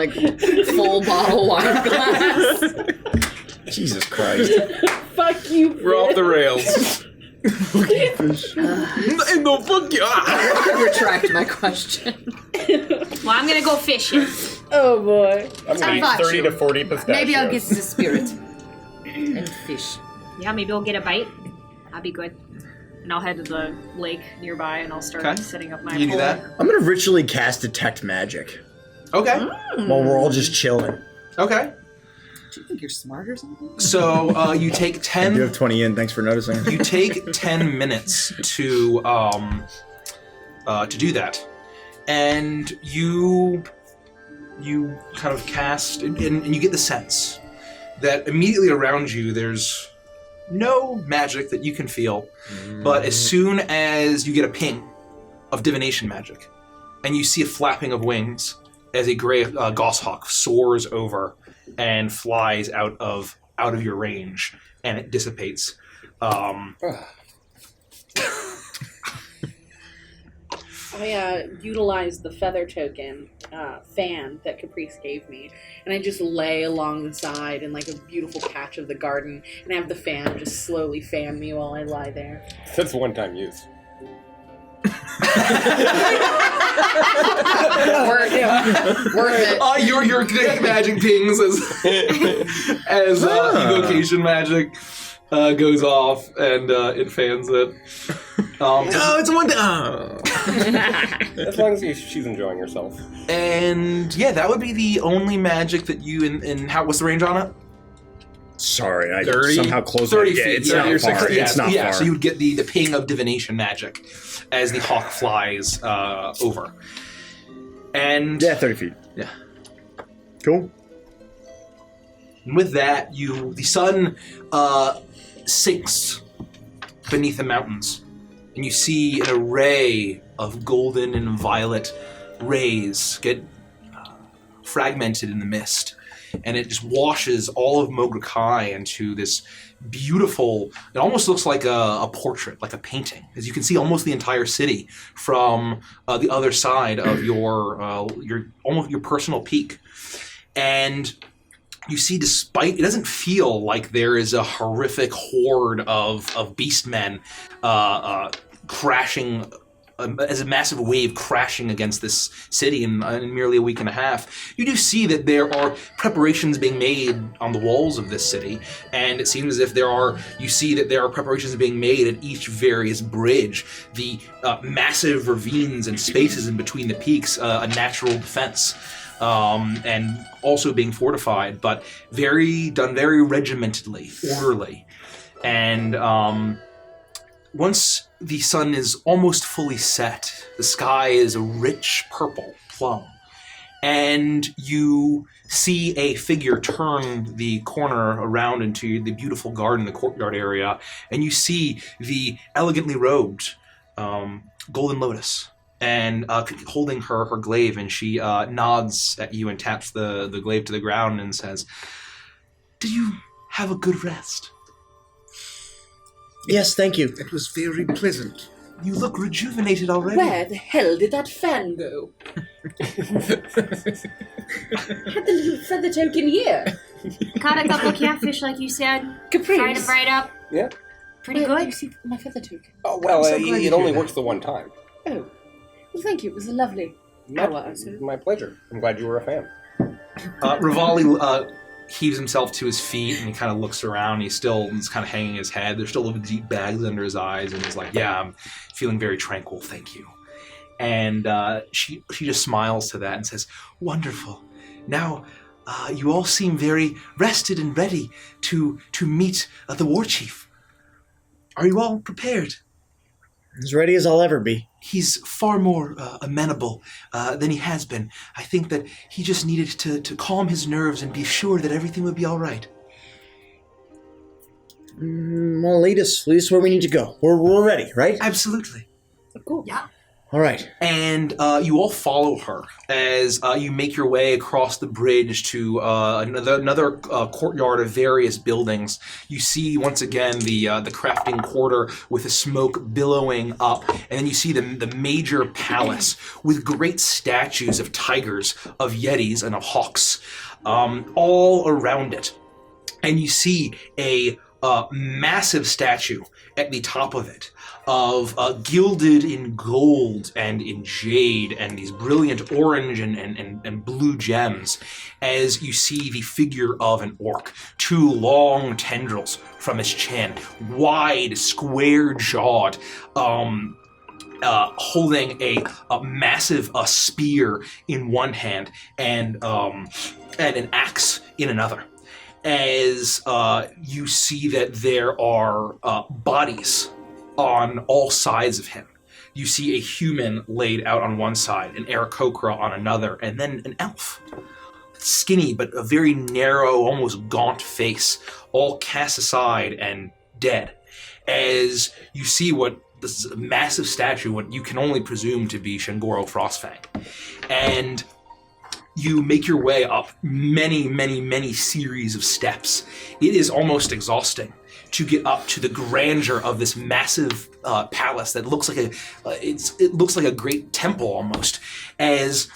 full bottle wine glass. Jesus Christ. Fuck you, We're off the rails. No, fuck you. I retract my question. Well, I'm gonna go fishing. Oh boy. I'm gonna Some eat 30 to 40 pistachios. Maybe I'll get the spirit and fish. Yeah, maybe we'll get a bite. That'd be good. And I'll head to the lake nearby and I'll start setting up my You do pole. that? I'm gonna ritually cast Detect Magic Okay. while we're all just chilling. Okay. Do you think you're smart or something? So you take You 10. have 20 in. Thanks for noticing. You take 10 minutes to do that, and you kind of cast, and you get the sense that immediately around you there's no magic that you can feel, but as soon as you get a ping of divination magic, and you see a flapping of wings as a gray goshawk soars over and flies out of your range, and it dissipates. I utilized the feather token fan that Caprice gave me, and I just lay along the side in like a beautiful patch of the garden, and I have the fan just slowly fan me while I lie there. That's one-time use. Worth it. Your magic pings as evocation magic goes off and it fans it. Oh, it's one. As long as she's enjoying herself. And yeah, that would be the only magic that you and how what's the range on it? Sorry, I 30? somehow closed 30 it. Yeah, feet. it's Yeah, not you're far. 60, It's not yeah, far. so you would get the ping of divination magic as the hawk flies over. And Yeah, 30 feet. yeah. Cool. And with that, the sun sinks beneath the mountains, and you see an array of golden and violet rays get fragmented in the mist, and it just washes all of Mograkai into this beautiful, it almost looks like a portrait, like a painting, as you can see almost the entire city from the other side of your personal peak. And you see, despite, it doesn't feel like there is a horrific horde of beastmen crashing, as a massive wave crashing against this city in merely a week and a half. You do see that there are preparations being made on the walls of this city, and it seems as if you see that there are preparations being made at each various bridge. The massive ravines and spaces in between the peaks, a natural defense. And also being fortified, but done very regimentedly, orderly. And once the sun is almost fully set, the sky is a rich purple plum, and you see a figure turn the corner around into the beautiful garden, the courtyard area, and you see the elegantly robed Golden Lotus. And holding her glaive, and she nods at you and taps the glaive to the ground and says, "Did you have a good rest? Yes, thank you. It was very pleasant. You look rejuvenated already." Where the hell did that fan go? Had the little feather token here. Caught a couple catfish, like you said. Caprice. Fried them right up. Yeah. Pretty You good. see my feather token. Oh, well, I'm so glad to it hear only that. works the one time. Oh. Well, thank you. It was a lovely hour. So. My pleasure. I'm glad you were a fan. Rivali heaves himself to his feet, and he kind of looks around. He's kind of hanging his head. There's still little deep bags under his eyes, and he's like, "Yeah, I'm feeling very tranquil, thank you." And she just smiles to that and says, "Wonderful. Now, you all seem very rested and ready to meet the war chief. Are you all prepared?" As ready as I'll ever be. He's far more amenable than he has been. I think that he just needed to calm his nerves and be sure that everything would be all right. Well, lead us where we need to go. We're ready, right? Absolutely. Cool. Yeah. All right. And you all follow her as you make your way across the bridge to another courtyard of various buildings. You see once again the crafting quarter with the smoke billowing up, and then you see the major palace with great statues of tigers, of yetis, and of hawks all around it. And you see a massive statue at the top of it, of gilded in gold and in jade and these brilliant orange and blue gems, as you see the figure of an orc, 2 long tendrils from his chin, wide, square-jawed, holding a massive spear in one hand and an axe in another. As you see that there are bodies on all sides of him. You see a human laid out on one side, an Aarakocra on another, and then an elf. Skinny, but a very narrow, almost gaunt face, all cast aside and dead. As you see what this massive statue, what you can only presume to be Shangoro Frostfang. And you make your way up many series of steps. It is almost exhausting to get up to the grandeur of this massive palace that looks like it looks like a great temple almost, as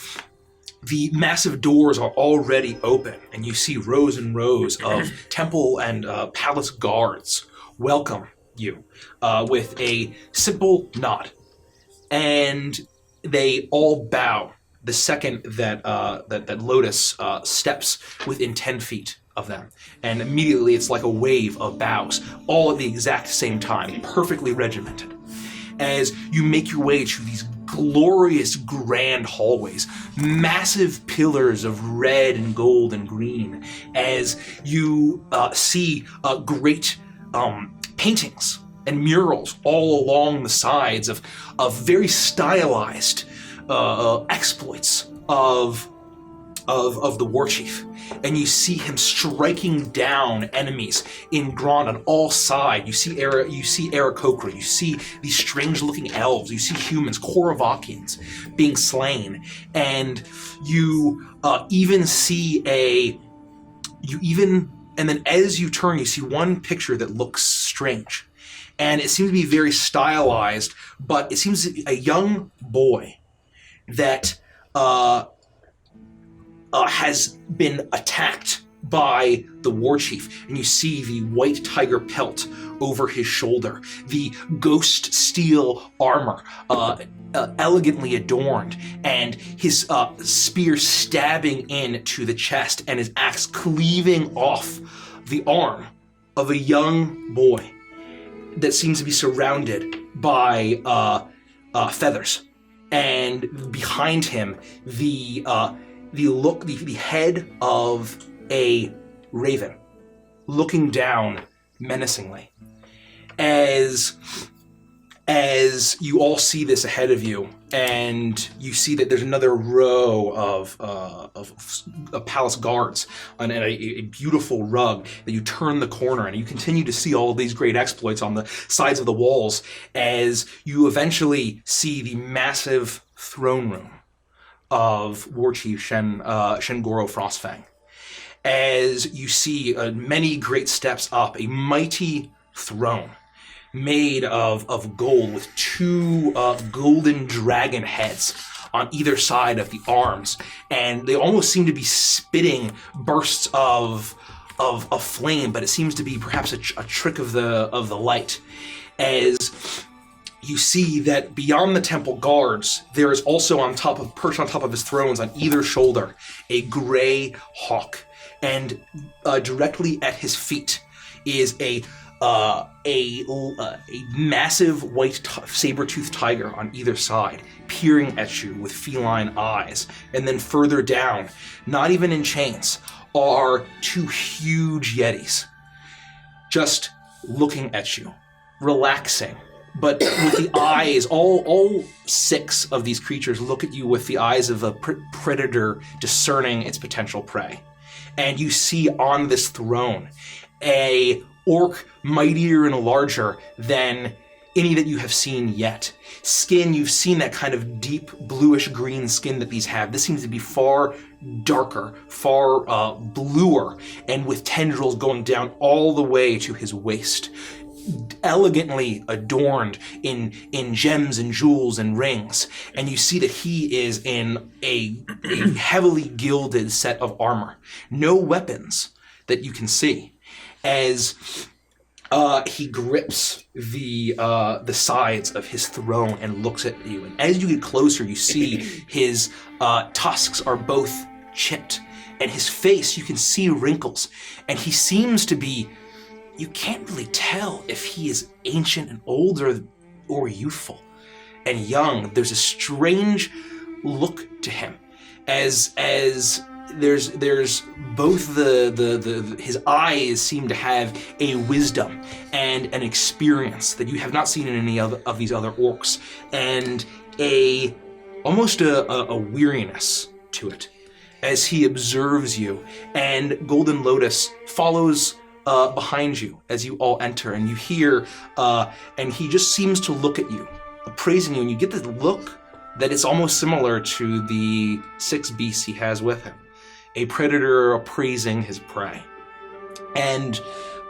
the massive doors are already open, and you see rows and rows of temple and palace guards welcome you with a simple nod, and they all bow the second that that Lotus steps within 10 feet of them. And immediately it's like a wave of bows, all at the exact same time, perfectly regimented. As you make your way to these glorious grand hallways, massive pillars of red and gold and green, as you see great paintings and murals all along the sides of very stylized exploits of the war chief, and you see him striking down enemies in Grand on all sides. You see Aarakocra, you see these strange-looking elves, you see humans, Koravakians, being slain, and you even see and then as you turn, you see one picture that looks strange, and it seems to be very stylized, but it seems to be a young boy that has been attacked by the war chief, and you see the white tiger pelt over his shoulder, the ghost steel armor elegantly adorned, and his spear stabbing into the chest, and his axe cleaving off the arm of a young boy that seems to be surrounded by feathers. And behind him, the head of a raven, looking down menacingly. As you all see this ahead of you, and you see that there's another row of palace guards and a beautiful rug, that you turn the corner and you continue to see all of these great exploits on the sides of the walls, as you eventually see the massive throne room of War Chief Shangoro Frostfang. As you see many great steps up, a mighty throne made of gold with 2 golden dragon heads on either side of the arms, and they almost seem to be spitting bursts of flame, but it seems to be perhaps a trick of the light. As you see that beyond the temple guards, there is also perched on top of his thrones on either shoulder, a gray hawk, and directly at his feet is a massive white saber-toothed tiger on either side, peering at you with feline eyes. And then further down, not even in chains, are 2 huge yetis, just looking at you, relaxing, but with the eyes, all 6 of these creatures look at you with the eyes of a predator discerning its potential prey. And you see on this throne a orc mightier and larger than any that you have seen yet. Skin, you've seen that kind of deep bluish green skin that these have. This seems to be far darker, far bluer, and with tendrils going down all the way to his waist. Elegantly adorned in gems and jewels and rings, and you see that he is in a heavily gilded set of armor. No weapons that you can see. As He grips the sides of his throne and looks at you. And as you get closer, you see his tusks are both chipped, and his face, you can see wrinkles. And he seems to be, you can't really tell if he is ancient and older or youthful and young. There's a strange look to him as there's both his eyes seem to have a wisdom and an experience that you have not seen in any of these other orcs, and almost a weariness to it as he observes you. And Golden Lotus follows behind you as you all enter, and you hear, and he just seems to look at you, appraising you, and you get the look that it's almost similar to the 6 beasts he has with him. A predator appraising his prey. And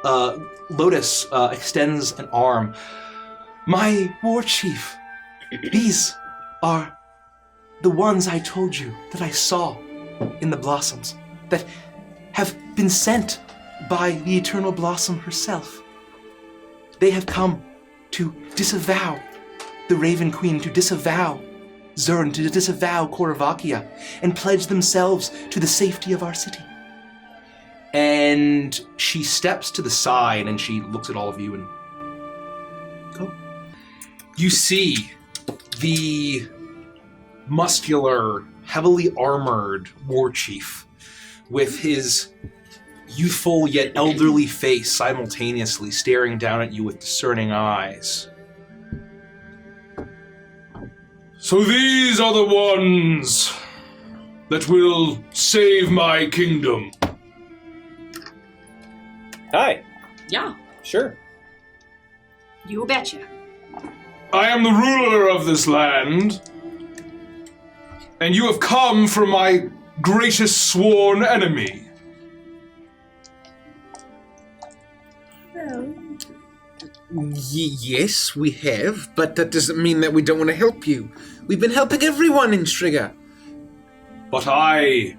Lotus extends an arm. My war chief, these are the ones I told you that I saw in the blossoms, that have been sent by the Eternal Blossom herself. They have come to disavow the Raven Queen, to disavow Zern, to disavow Koravakia, and pledge themselves to the safety of our city. And she steps to the side and she looks at all of you and go. You see the muscular, heavily armored war chief with his youthful yet elderly face simultaneously staring down at you with discerning eyes. So these are the ones that will save my kingdom. Hi. Yeah. Sure. You betcha. I am the ruler of this land, and you have come from my greatest sworn enemy. Yes, we have, but that doesn't mean that we don't want to help you. We've been helping everyone in Striga. But I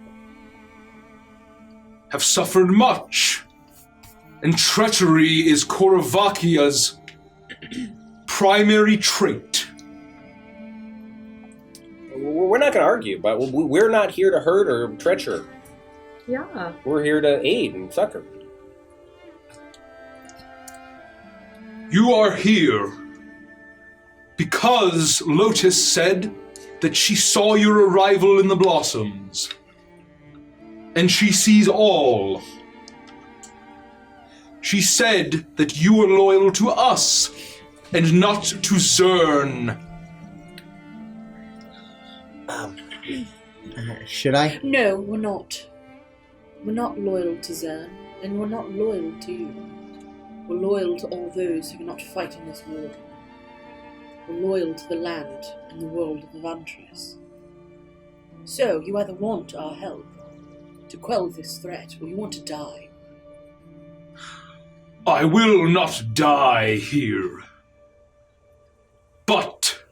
have suffered much, and treachery is Koravakia's primary trait. We're not going to argue, but we're not here to hurt or treacher. Yeah. We're here to aid and succor. You are here because Lotus said that she saw your arrival in the Blossoms, and she sees all. She said that you are loyal to us and not to Zern. Should I? No, we're not. We're not loyal to Zern, and we're not loyal to you. We're loyal to all those who cannot fight in this war. We're loyal to the land and the world of Avantris. So, you either want our help to quell this threat, or you want to die. I will not die here. But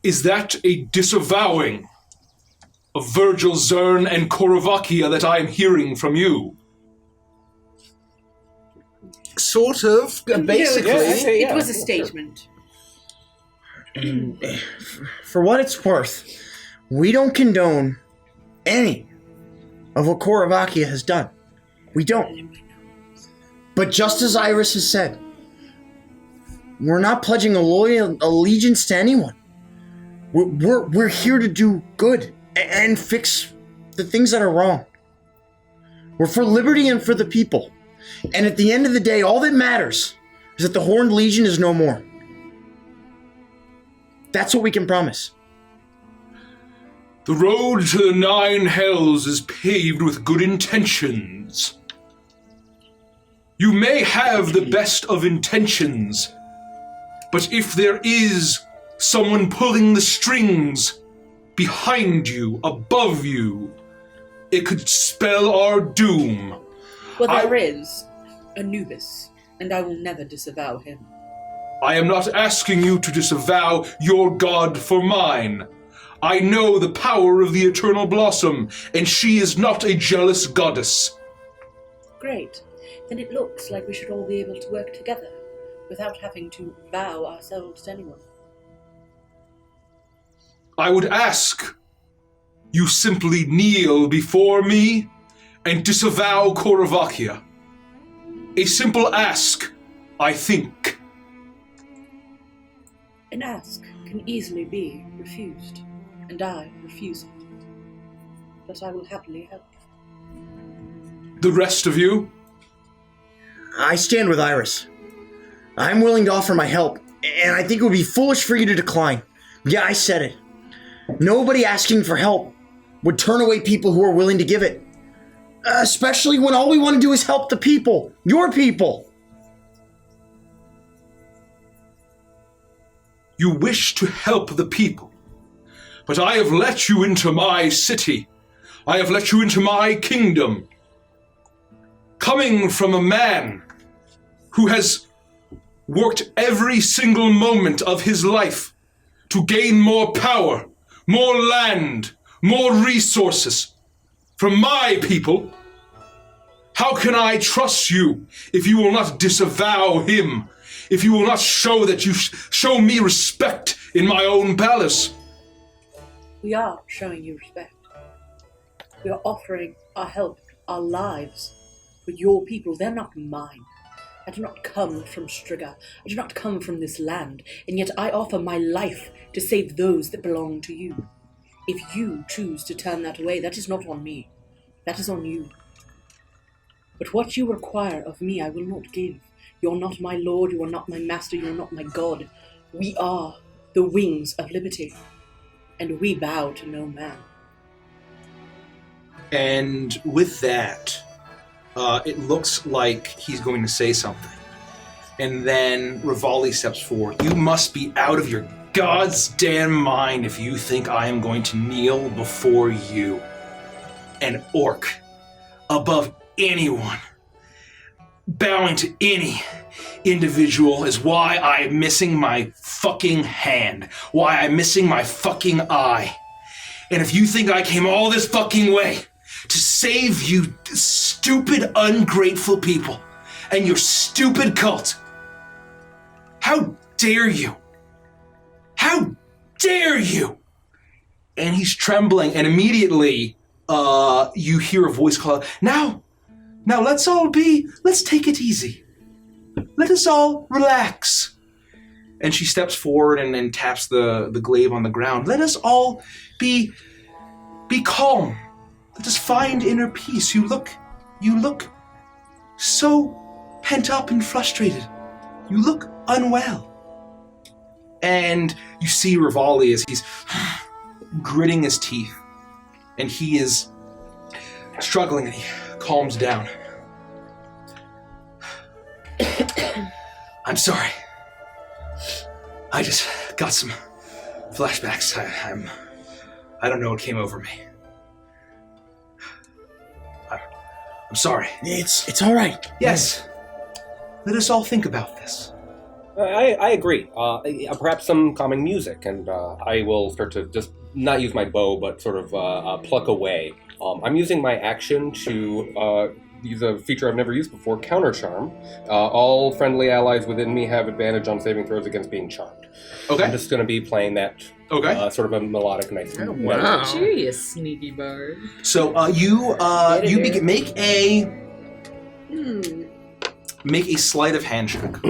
is that a disavowing of Virgil, Zern, and Koravakia that I am hearing from you? Sort of, basically. It was a statement. For what it's worth, we don't condone any of what Koravakia has done. We don't. But just as Iris has said, we're not pledging a loyal allegiance to anyone. We're here to do good and fix the things that are wrong. We're for liberty and for the people. And at the end of the day, all that matters is that the Horned Legion is no more. That's what we can promise. The road to the 9 hells is paved with good intentions. You may have the best of intentions, but if there is someone pulling the strings behind you, above you, it could spell our doom. Well, there is Anubis, and I will never disavow him. I am not asking you to disavow your god for mine. I know the power of the Eternal Blossom, and she is not a jealous goddess. Great. then it looks like we should all be able to work together without having to vow ourselves to anyone. I would ask you simply kneel before me and disavow Korovakia. A simple ask, I think. An ask can easily be refused, and I refuse it. But I will happily help. The rest of you? I stand with Iris. I'm willing to offer my help, and I think it would be foolish for you to decline. Yeah, I said it. Nobody asking for help would turn away people who are willing to give it. Especially when all we want to do is help the people. Your people. You wish to help the people, but I have let you into my city. I have let you into my kingdom. Coming from a man who has worked every single moment of his life to gain more power, more land, more resources from my people, how can I trust you if you will not disavow him? If you will not show that you show me respect in my own palace? We are showing you respect. We are offering our help, our lives, for your people. They're not mine. I do not come from Striga. I do not come from this land, and yet I offer my life to save those that belong to you. If you choose to turn that away, that is not on me. That is on you. But what you require of me, I will not give. You're not my lord, you are not my master, you are not my god. We are the wings of liberty, and we bow to no man. And with that, it looks like he's going to say something. And then Rivali steps forward. You must be out of your God's damn mind if you think I am going to kneel before you. An orc, above anyone, bowing to any individual is why I'm missing my fucking hand. Why I'm missing my fucking eye. And if you think I came all this fucking way to save you stupid, ungrateful people and your stupid cult, how dare you? How dare you? And he's trembling, and immediately you hear a voice call out, Now, let's take it easy. Let us all relax. And she steps forward and taps the glaive on the ground. Let us all be calm. Let us find inner peace. You look so pent up and frustrated. You look unwell. And you see Rivali as he's gritting his teeth. And he is struggling, and he calms down. I'm sorry. I just got some flashbacks. I don't know what came over me. I'm sorry. It's all right. Yes. Let us all think about this. I agree. Perhaps some calming music, and I will start to just not use my bow, but sort of pluck away. I'm using my action to use a feature I've never used before, Counter Charm. All friendly allies within me have advantage on saving throws against being charmed. Okay. I'm just going to be playing that sort of a melodic, nice melody. Wow. Sure, you sneaky bird. So make a sleight of hand check.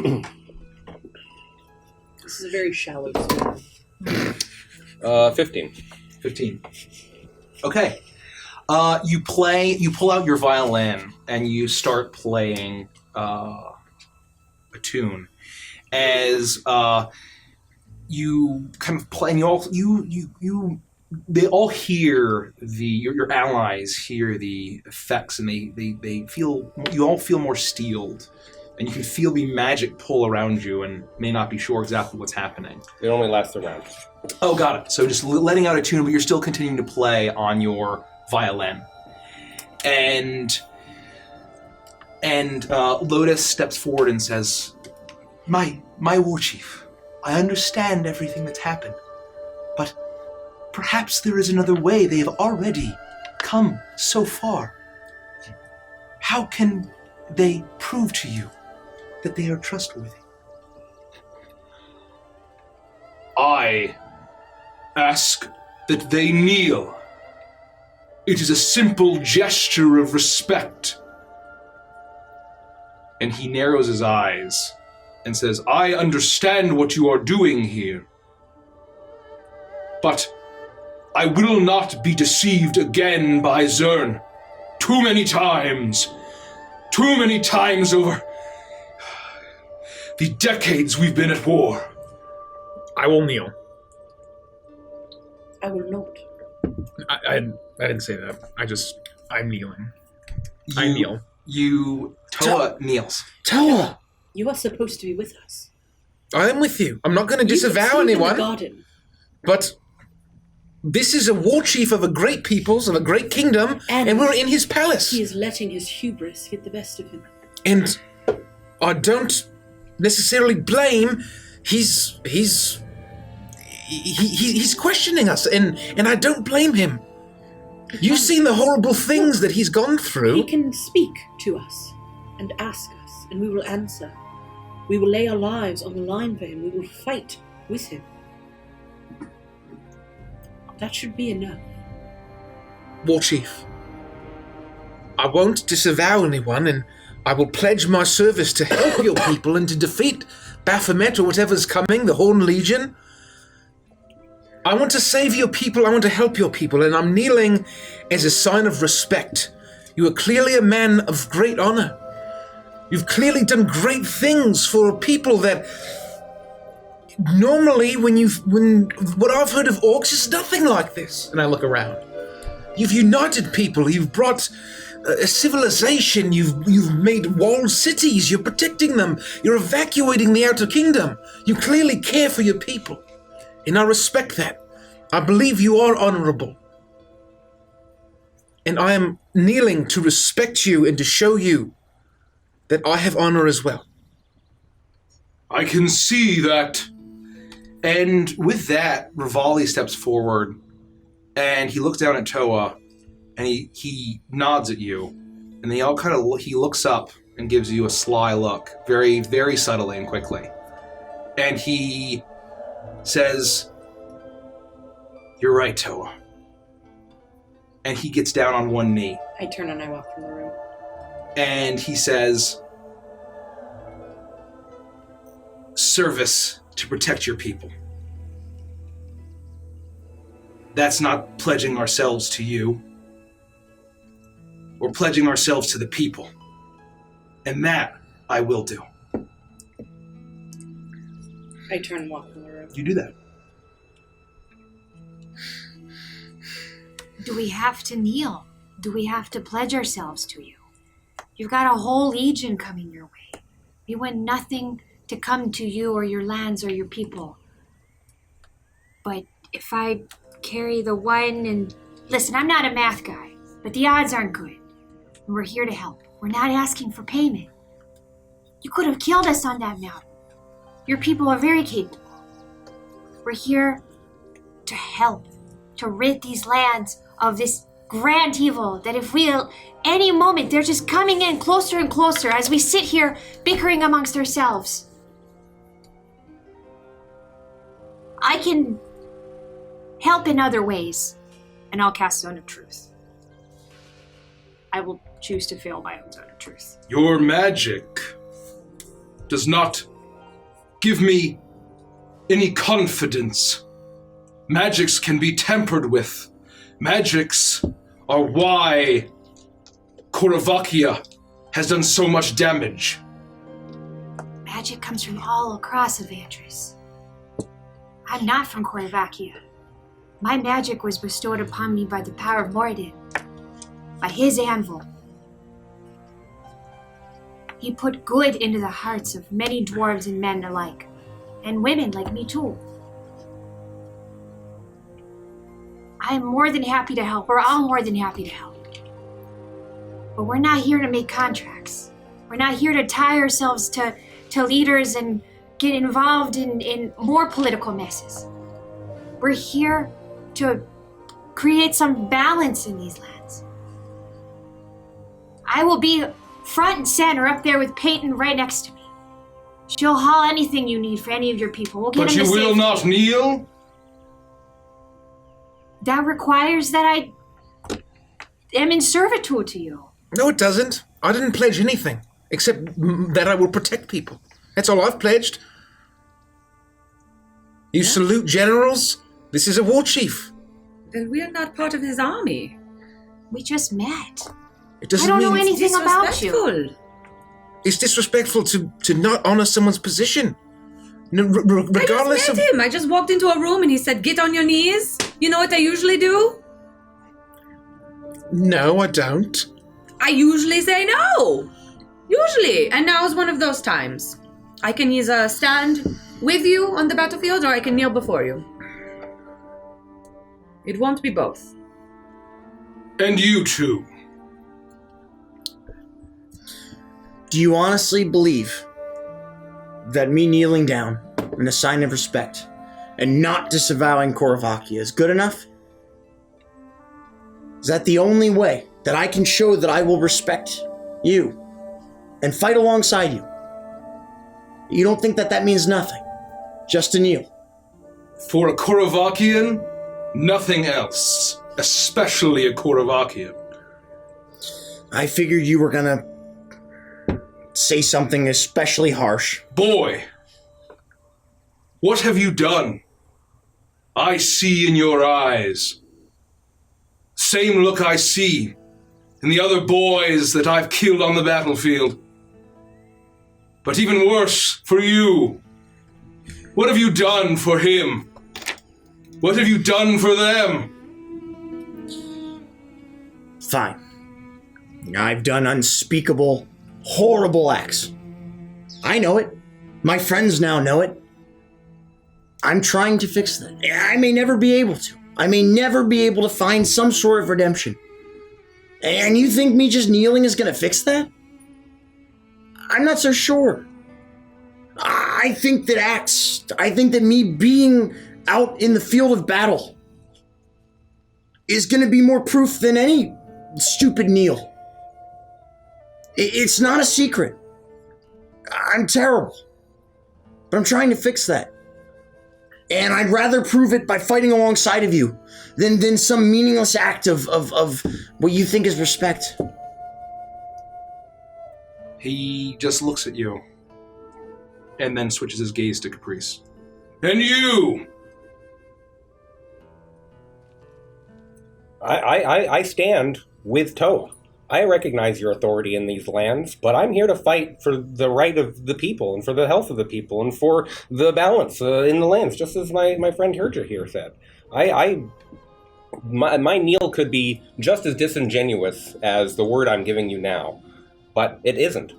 This is a very shallow spell. 15. 15. Okay. You pull out your violin and you start playing a tune. As you kind of play, and they all hear your allies hear the effects, and they feel, you all feel more steeled. And you can feel the magic pull around you and may not be sure exactly what's happening. It only lasts a round. Oh, got it. So just letting out a tune, but you're still continuing to play on your violin. And Lotus steps forward and says, My war chief, I understand everything that's happened, but perhaps there is another way. They have already come so far. How can they prove to you that they are trustworthy. I ask that they kneel. It is a simple gesture of respect. And he narrows his eyes and says, I understand what you are doing here, but I will not be deceived again by Zern. Too many times over the decades we've been at war. I will kneel. I will not. I didn't say that. I'm kneeling. I kneel. Toa kneels. Toa! You are supposed to be with us. I am with you. I'm not going to You can disavow sleep in the anyone. garden. But this is a war chief of a great peoples, of a great kingdom, and we're in his palace. He is letting his hubris get the best of him. And I don't necessarily blame. He's questioning us, and I don't blame him. You've seen the horrible things that he's gone through. He can speak to us and ask us, and we will answer. We will lay our lives on the line for him. We will fight with him. That should be enough. War Chief, I won't disavow anyone, and I will pledge my service to help your people and to defeat Baphomet or whatever's coming, the Horn Legion. I want to save your people, I want to help your people, and I'm kneeling as a sign of respect. You are clearly a man of great honor. You've clearly done great things for a people that normally when what I've heard of orcs is nothing like this. And I look around. You've united people, you've brought a civilization, you've made walled cities, you're protecting them, you're evacuating the Outer Kingdom. You clearly care for your people. And I respect that. I believe you are honorable. And I am kneeling to respect you and to show you that I have honor as well. I can see that. And with that, Rivali steps forward, and he looks down at Toa, and he nods at you, and they all he looks up and gives you a sly look, very, very subtly and quickly. And he says, "You're right, Toa." And he gets down on one knee. I turn and I walk from the room. And he says, "Service to protect your people. That's not pledging ourselves to you. We're pledging ourselves to the people. And that I will do." I turn and walk from the room. You do that. Do we have to kneel? Do we have to pledge ourselves to you? You've got a whole legion coming your way. We want nothing to come to you or your lands or your people. But if I carry the one and... Listen, I'm not a math guy, but the odds aren't good. And we're here to help. We're not asking for payment. You could have killed us on that mountain. Your people are very capable. We're here to help, to rid these lands of this grand evil that if we, any moment, they're just coming in closer and closer as we sit here bickering amongst ourselves. I can help in other ways. And I'll cast Zone of Truth. I will choose to fail my own Zone of Truth. Your magic does not give me any confidence. Magics can be tampered with. Magics are why Koravakia has done so much damage. Magic comes from all across Evandris. I'm not from Koravakia. My magic was bestowed upon me by the power of Moradin, by his anvil. He put good into the hearts of many dwarves and men alike, and women like me too. I'm more than happy to help. We're all more than happy to help. But we're not here to make contracts. We're not here to tie ourselves to leaders and get involved in more political messes. We're here to create some balance in these lands. I will be front and center up there with Peyton right next to me. She'll haul anything you need for any of your people. We'll get But them you to will safety. not kneel? That requires that I am in servitude to you. No, it doesn't. I didn't pledge anything, except that I will protect people. That's all I've pledged. You salute generals? This is a war chief. Then we are not part of his army. We just met. It doesn't I don't know mean anything about you. Disrespectful. it's disrespectful to not honor someone's position. Regardless I of... just met him. I just walked into a room and he said, "Get on your knees." You know what I usually do? No, I don't. I usually say no. Usually. And now is one of those times. I can either stand with you on the battlefield or I can kneel before you. It won't be both. And you too. Do you honestly believe that me kneeling down in a sign of respect and not disavowing Korvakia is good enough? Is that the only way that I can show that I will respect you and fight alongside you? You don't think that means nothing? Just to kneel? For a Korvakian, nothing else. Especially a Korvakian. I figured you were gonna say something especially harsh. Boy, what have you done? I see in your eyes. Same look I see in the other boys that I've killed on the battlefield. But even worse for you. What have you done for him? What have you done for them? Fine. I've done unspeakable, horrible acts. I know it. My friends now know it. I'm trying to fix that. I may never be able to. I may never be able to find some sort of redemption. And you think me just kneeling is going to fix that? I'm not so sure. I think that me being out in the field of battle is going to be more proof than any stupid kneel. It's not a secret. I'm terrible. But I'm trying to fix that. And I'd rather prove it by fighting alongside of you than some meaningless act of what you think is respect. He just looks at you and then switches his gaze to Caprice. And you! I stand with Toa. I recognize your authority in these lands, but I'm here to fight for the right of the people and for the health of the people and for the balance in the lands, just as my friend Herja here said. My kneel could be just as disingenuous as the word I'm giving you now, but it isn't.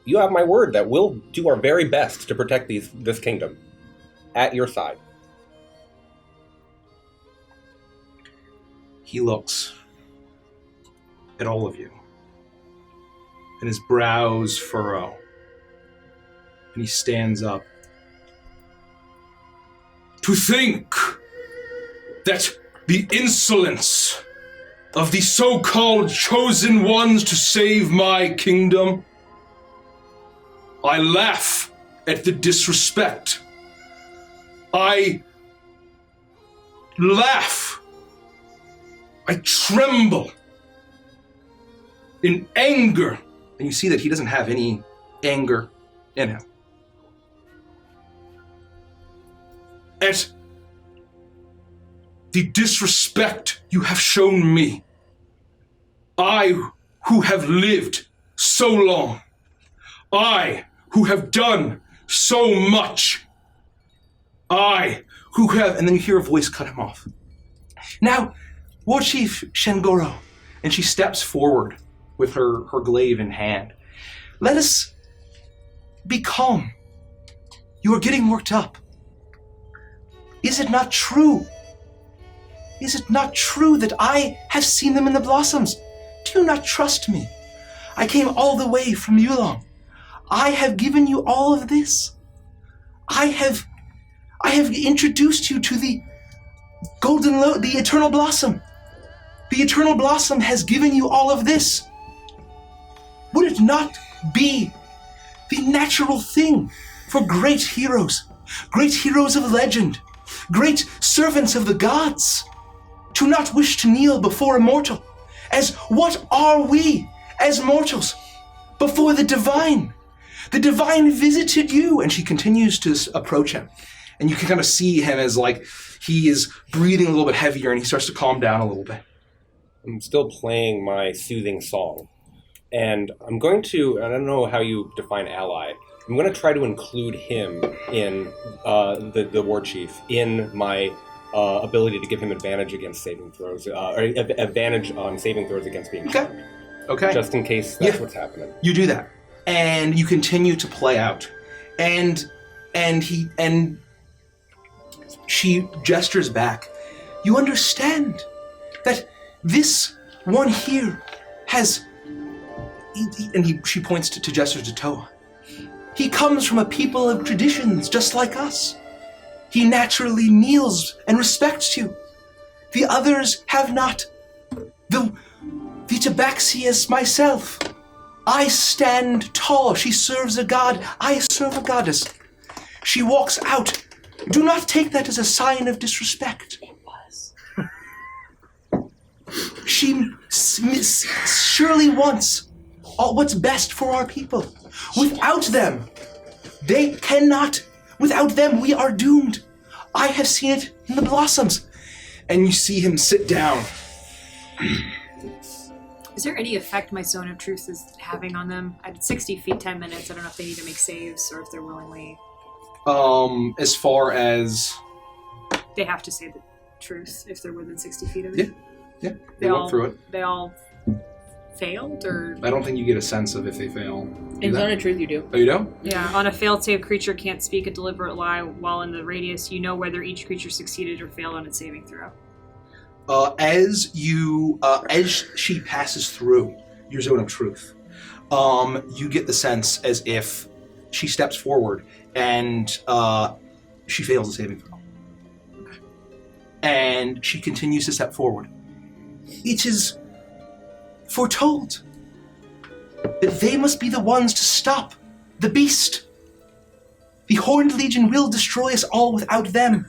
You have my word that we'll do our very best to protect this kingdom at your side. He looks at all of you, and his brows furrow, and he stands up. To think that the insolence of the so-called chosen ones to save my kingdom, I laugh at the disrespect. I laugh. I tremble in anger. And you see that he doesn't have any anger in him. At the disrespect you have shown me. I who have lived so long. I who have done so much. I who have... And then you hear a voice cut him off. Now, War Chief Shengoro. And she steps forward with her glaive in hand. Let us be calm. You are getting worked up. Is it not true? Is it not true that I have seen them in the blossoms? Do you not trust me? I came all the way from Yulong. I have given you all of this. I have introduced you to the the eternal blossom. The eternal blossom has given you all of this. would it not be the natural thing for great heroes of legend, great servants of the gods, to not wish to kneel before a mortal? As what are we as mortals before the divine? The divine visited you. And she continues to approach him. And you can kind of see him as like he is breathing a little bit heavier and he starts to calm down a little bit. I'm still playing my soothing song. And I'm going to, I don't know how you define ally, I'm going to try to include him in the war chief in my ability to give him advantage against saving throws, or advantage on saving throws against being charmed. Okay. Just in case that's what's happening. You do that. And you continue to play out. And she gestures back. You understand that this one here has, she points to gestures to Toa. He comes from a people of traditions just like us. He naturally kneels and respects you. The others have not. The Tabaxi as myself. I stand tall. She serves a god. I serve a goddess. She walks out. Do not take that as a sign of disrespect. It was. She surely wants what's best for our people. Without them, they cannot. Without them, we are doomed. I have seen it in the blossoms. And you see him sit down. Is there any effect my Zone of Truth is having on them? At 60 feet, 10 minutes, I don't know if they need to make saves or if they're willingly... As far as... They have to say the truth if they're within 60 feet of it? Yeah. They walk through it. They all failed, or...? I don't think you get a sense of if they fail. In Zone of Truth, you do. Oh, you do? Yeah. On a failed save, creature can't speak a deliberate lie while in the radius. You know whether each creature succeeded or failed on its saving throw. As she passes through your Zone of Truth, you get the sense as if she steps forward and she fails a saving throw. And she continues to step forward. It is foretold that they must be the ones to stop the beast. The Horned Legion will destroy us all without them.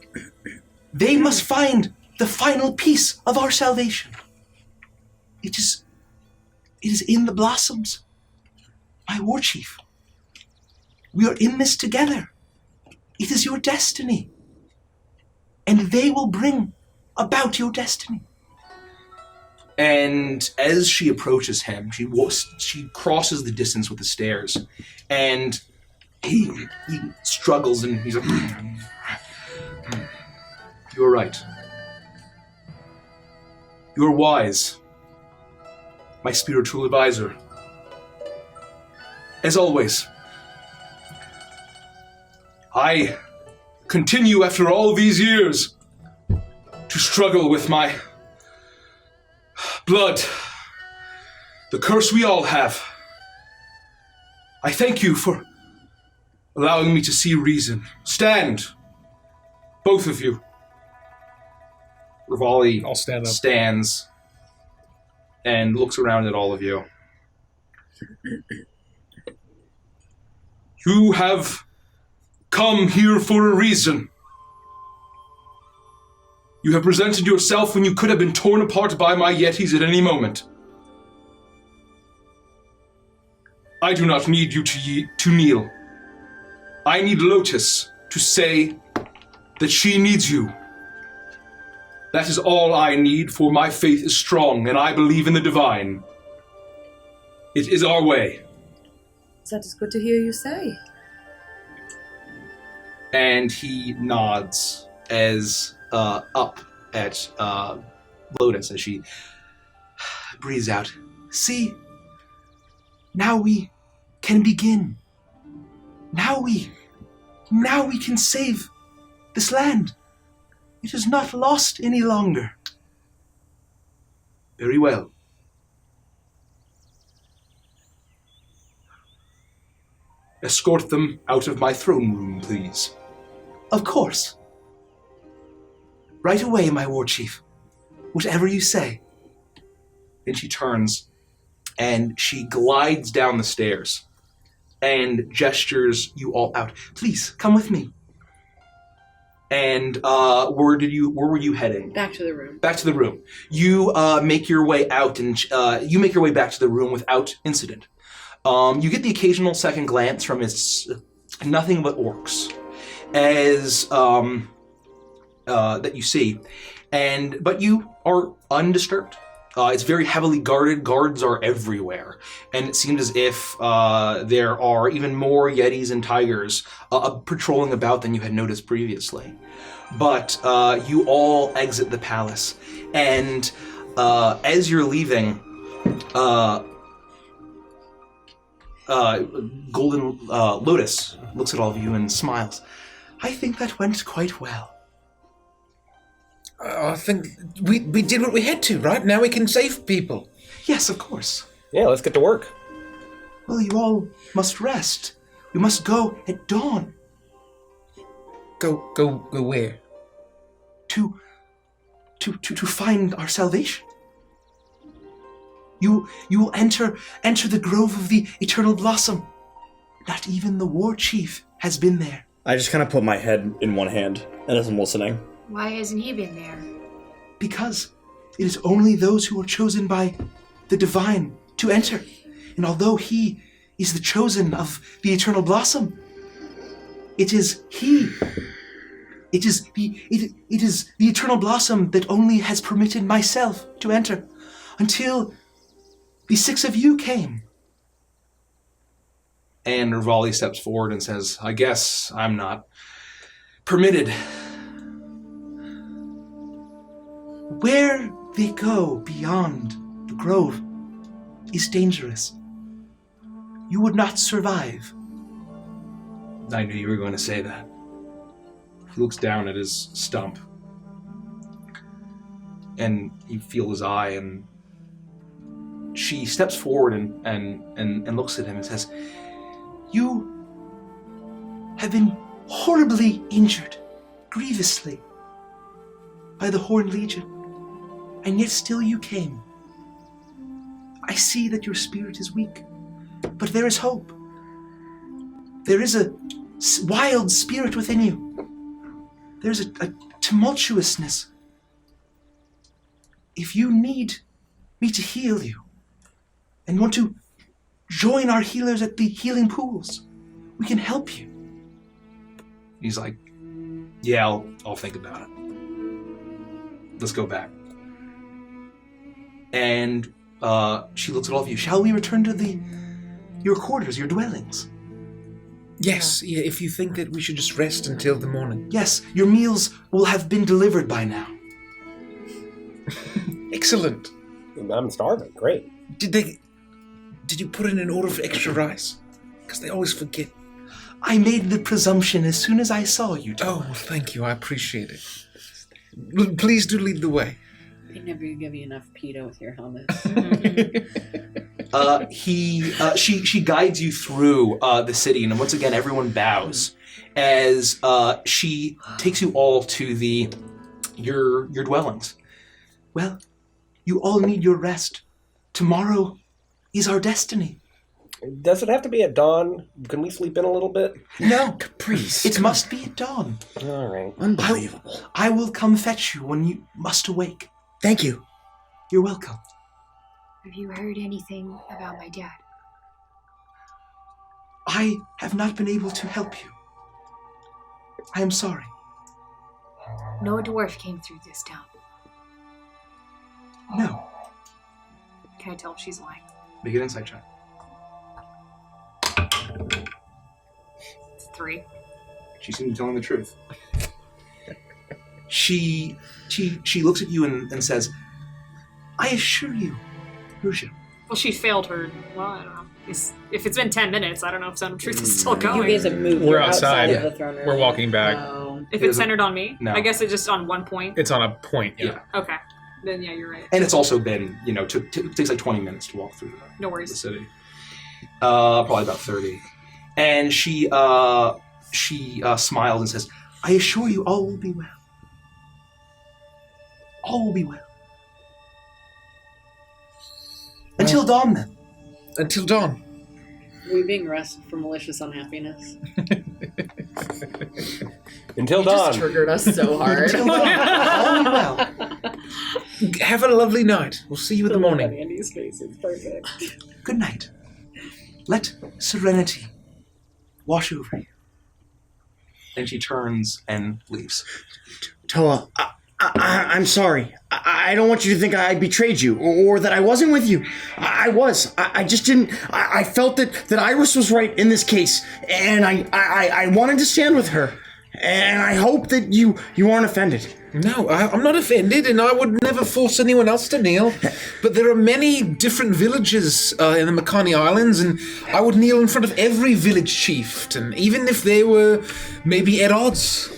They must find the final piece of our salvation. It is in the blossoms. My war chief. We are in this together. It is your destiny. And they will bring about your destiny. And as she approaches him, she crosses the distance with the stairs. And he struggles and he's like, you're right. You're wise, my spiritual advisor. As always, I continue after all these years to struggle with my blood, the curse we all have. I thank you for allowing me to see reason. Stand, both of you. Rivali I'll stand up. stands and looks around at all of you. You have come here for a reason. You have presented yourself when you could have been torn apart by my yetis at any moment. I do not need you to kneel. I need Lotus to say that she needs you. That is all I need, for my faith is strong, and I believe in the divine. It is our way. That is good to hear you say. And he nods as up at Lotus as she breathes out. See, now we can begin. Now we can save this land. It is not lost any longer. Very well. Escort them out of my throne room, please. Of course. Right away, my war chief. Whatever you say. Then she turns and she glides down the stairs and gestures you all out. Please, come with me. And where were you heading? Back to the room. Back to the room. You make your way out, and you make your way back to the room without incident. You get the occasional second glance from its nothing but orcs as that you see, but you are undisturbed. It's very heavily guarded. Guards are everywhere, and it seems as if there are even more Yetis and tigers patrolling about than you had noticed previously. But you all exit the palace, and as you're leaving, Golden Lotus looks at all of you and smiles. I think that went quite well. I think we did what we had to, right? Now we can save people. Yes, of course. Yeah, let's get to work. Well, you all must rest. We must go at dawn. Go where? To find our salvation. You will enter the grove of the eternal blossom. Not even the war chief has been there. I just kind of put my head in one hand and as I'm listening. Why hasn't he been there? Because it is only those who are chosen by the divine to enter. And although he is the chosen of the eternal blossom, it is the eternal blossom that only has permitted myself to enter until the 6 of you came. And Rivali steps forward and says, I guess I'm not permitted. Where they go beyond the grove is dangerous. You would not survive. I knew you were going to say that. He looks down at his stump, and you feel his eye, and she steps forward and looks at him and says, You have been horribly injured, grievously, by the Horned Legion, and yet still you came. I see that your spirit is weak, but there is hope. There is a wild spirit within you. There's a tumultuousness. If you need me to heal you and want to join our healers at the healing pools, we can help you. He's like, yeah, I'll think about it. Let's go back. And she looks at all of you. Shall we return to your quarters, your dwellings? Yes, yeah, if you think that we should just rest until the morning. Yes, your meals will have been delivered by now. Excellent. I'm starving. Great. Did you put in an order for extra rice? Because they always forget. I made the presumption as soon as I saw you. Oh, well, thank you. I appreciate it. Please do lead the way. They never give you enough pita with your hummus. She guides you through the city, and once again, everyone bows as she takes you all to your dwellings. Well, you all need your rest. Tomorrow is our destiny. Does it have to be at dawn? Can we sleep in a little bit? No, Caprice. it must be at dawn. All right. Unbelievable. I will come fetch you when you must awake. Thank you. You're welcome. Have you heard anything about my dad? I have not been able to help you. I am sorry. No dwarf came through this town. No. Can I tell if she's lying? Make an insight check. It's 3. She seems to be telling the truth. She looks at you and says, I assure you, Rusha. Well, she failed her. Well, I don't know. If it's been 10 minutes, I don't know if Zone of Truth is still You going. guys have moved. We're You're outside. of the throne room. We're walking back. Oh. If it's centered on me? No. I guess it's just on one point. It's on a point. Yeah. Okay. Then yeah, you're right. And it's also been, it takes like 20 minutes to walk through No the worries. city. Probably about 30. And she smiles and says, I assure you all will be well. All will be well. Until dawn, then. Until dawn. Are we being arrested for malicious unhappiness? Until You just dawn. triggered us so hard. Well, Have a lovely night. We'll see you in the morning. Andy's face is perfect. good night. Let serenity wash over you. Then she turns and leaves. Toa, I'm sorry. I don't want you to think I betrayed you or that I wasn't with you. I was. I just didn't. I felt that Iris was right in this case, and I wanted to stand with her. And I hope that you aren't offended. No, I'm not offended, and I would never force anyone else to kneel. But there are many different villages in the Makani Islands, and I would kneel in front of every village chieftain, even if they were maybe at odds.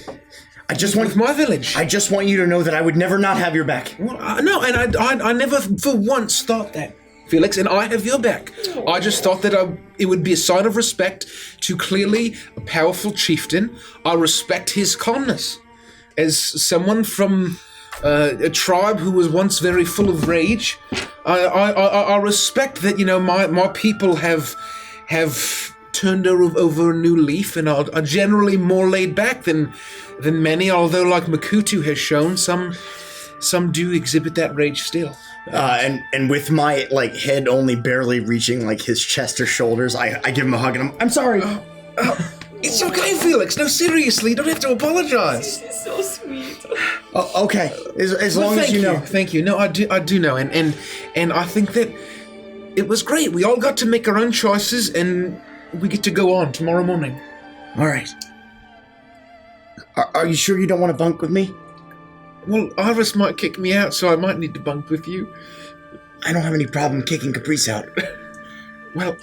I just want With my village. I just want you to know that I would never not have your back. Well, no, and I never for once thought that, Felix, and I have your back. I just thought that it would be a sign of respect to clearly a powerful chieftain. I respect his calmness. As someone from a tribe who was once very full of rage, I respect that, my people have turned over a new leaf and are generally more laid back than many, although like Makutu has shown, some do exhibit that rage still. And with my head only barely reaching his chest or shoulders, I give him a hug and I'm sorry. It's okay, Felix. No, seriously, you don't have to apologize. He's so sweet. Okay, as long as you know. Thank you. No, I do know, and I think that it was great. We all got to make our own choices, and we get to go on tomorrow morning. All right. Are you sure you don't want to bunk with me? Well, Iris might kick me out, so I might need to bunk with you. I don't have any problem kicking Caprice out. Well,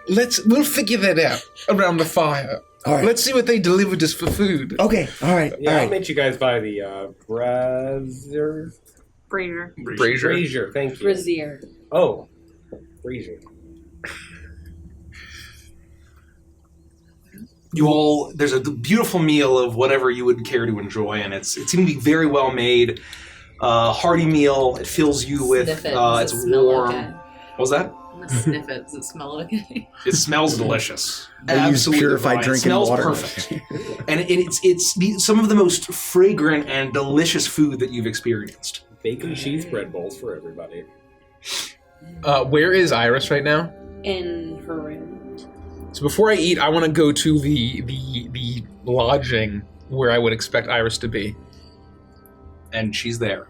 we'll figure that out around the fire. All right. Let's see what they delivered us for food. Okay, all right, Yeah, all I'll right. meet you guys by the brazier. Brazier. Brazier, thank you. Brazier. Oh, brazier. There's a beautiful meal of whatever you would care to enjoy, and it seems to be very well made. Hearty meal. It fills you with. Sniff it. Does It's it smell warm. okay? What was that? I'm gonna sniff it. Does it smell okay? It smells delicious. They use Absolutely purified divine. drinking It smells water. perfect, and some of the most fragrant and delicious food that you've experienced. Bacon cheese bread bowls for everybody. Where is Iris right now? In her room. So before I eat, I want to go to the lodging where I would expect Iris to be. And she's there.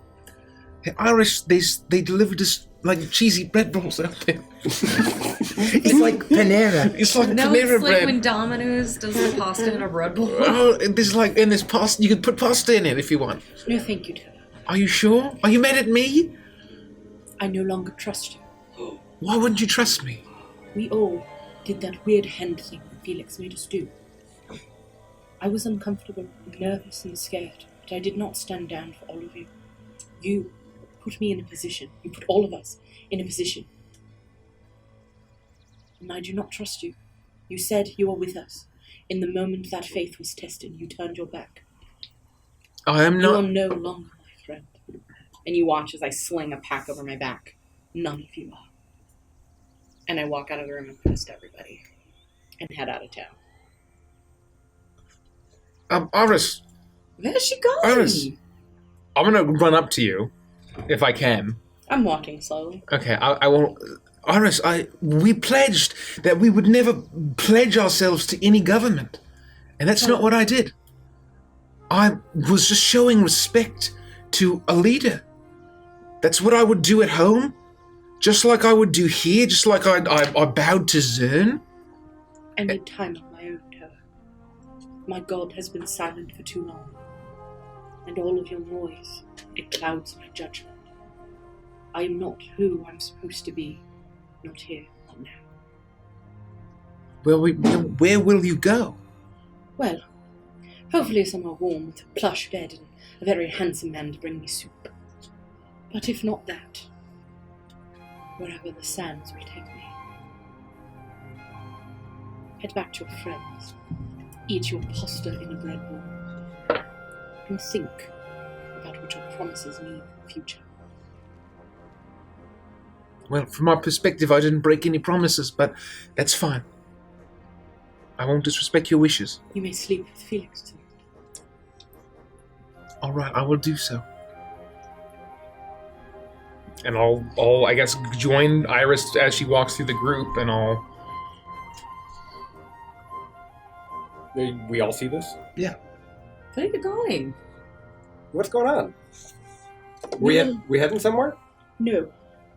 Hey, Iris, they delivered us like cheesy bread rolls out there. It's like Panera. It's like No, Panera it's like bread. when Domino's does the pasta in a bread bowl. Oh, there's pasta. You can put pasta in it if you want. No, thank you, Toa. Are you sure? Are you mad at me? I no longer trust you. Why wouldn't you trust me? We all did that weird hand thing that Felix made us do. I was uncomfortable, nervous, and scared, but I did not stand down for all of you. You put me in a position. You put all of us in a position. And I do not trust you. You said you were with us. In the moment that faith was tested, you turned your back. I am You are not. no longer my friend. And you watch as I sling a pack over my back. None of you are. And I walk out of the room and past everybody. And head out of town. Iris, Where's she going? Iris. I'm gonna run up to you, if I can. I'm walking slowly. Okay, I won't. Iris, we pledged that we would never pledge ourselves to any government, and that's not what I did. I was just showing respect to a leader. That's what I would do at home, just like I would do here, just like I bowed to Zern. I need time on my own, Toa. My god has been silent for too long. And all of your noise, it clouds my judgment. I am not who I'm supposed to be. Not here, not now. Well, where will you go? Well, hopefully somewhere warm with a plush bed and a very handsome man to bring me soup. But if not that, wherever the sands may take me. Head back to your friends. Eat your pasta in a bread bowl. And think about what your promises mean in the future. Well, from our perspective, I didn't break any promises, but that's fine. I won't disrespect your wishes. You may sleep with Felix tonight. All right, I will do so. And I'll I guess, join Iris as she walks through the group, and I'll... We all see this? Where are you going? What's going on? We heading somewhere? No,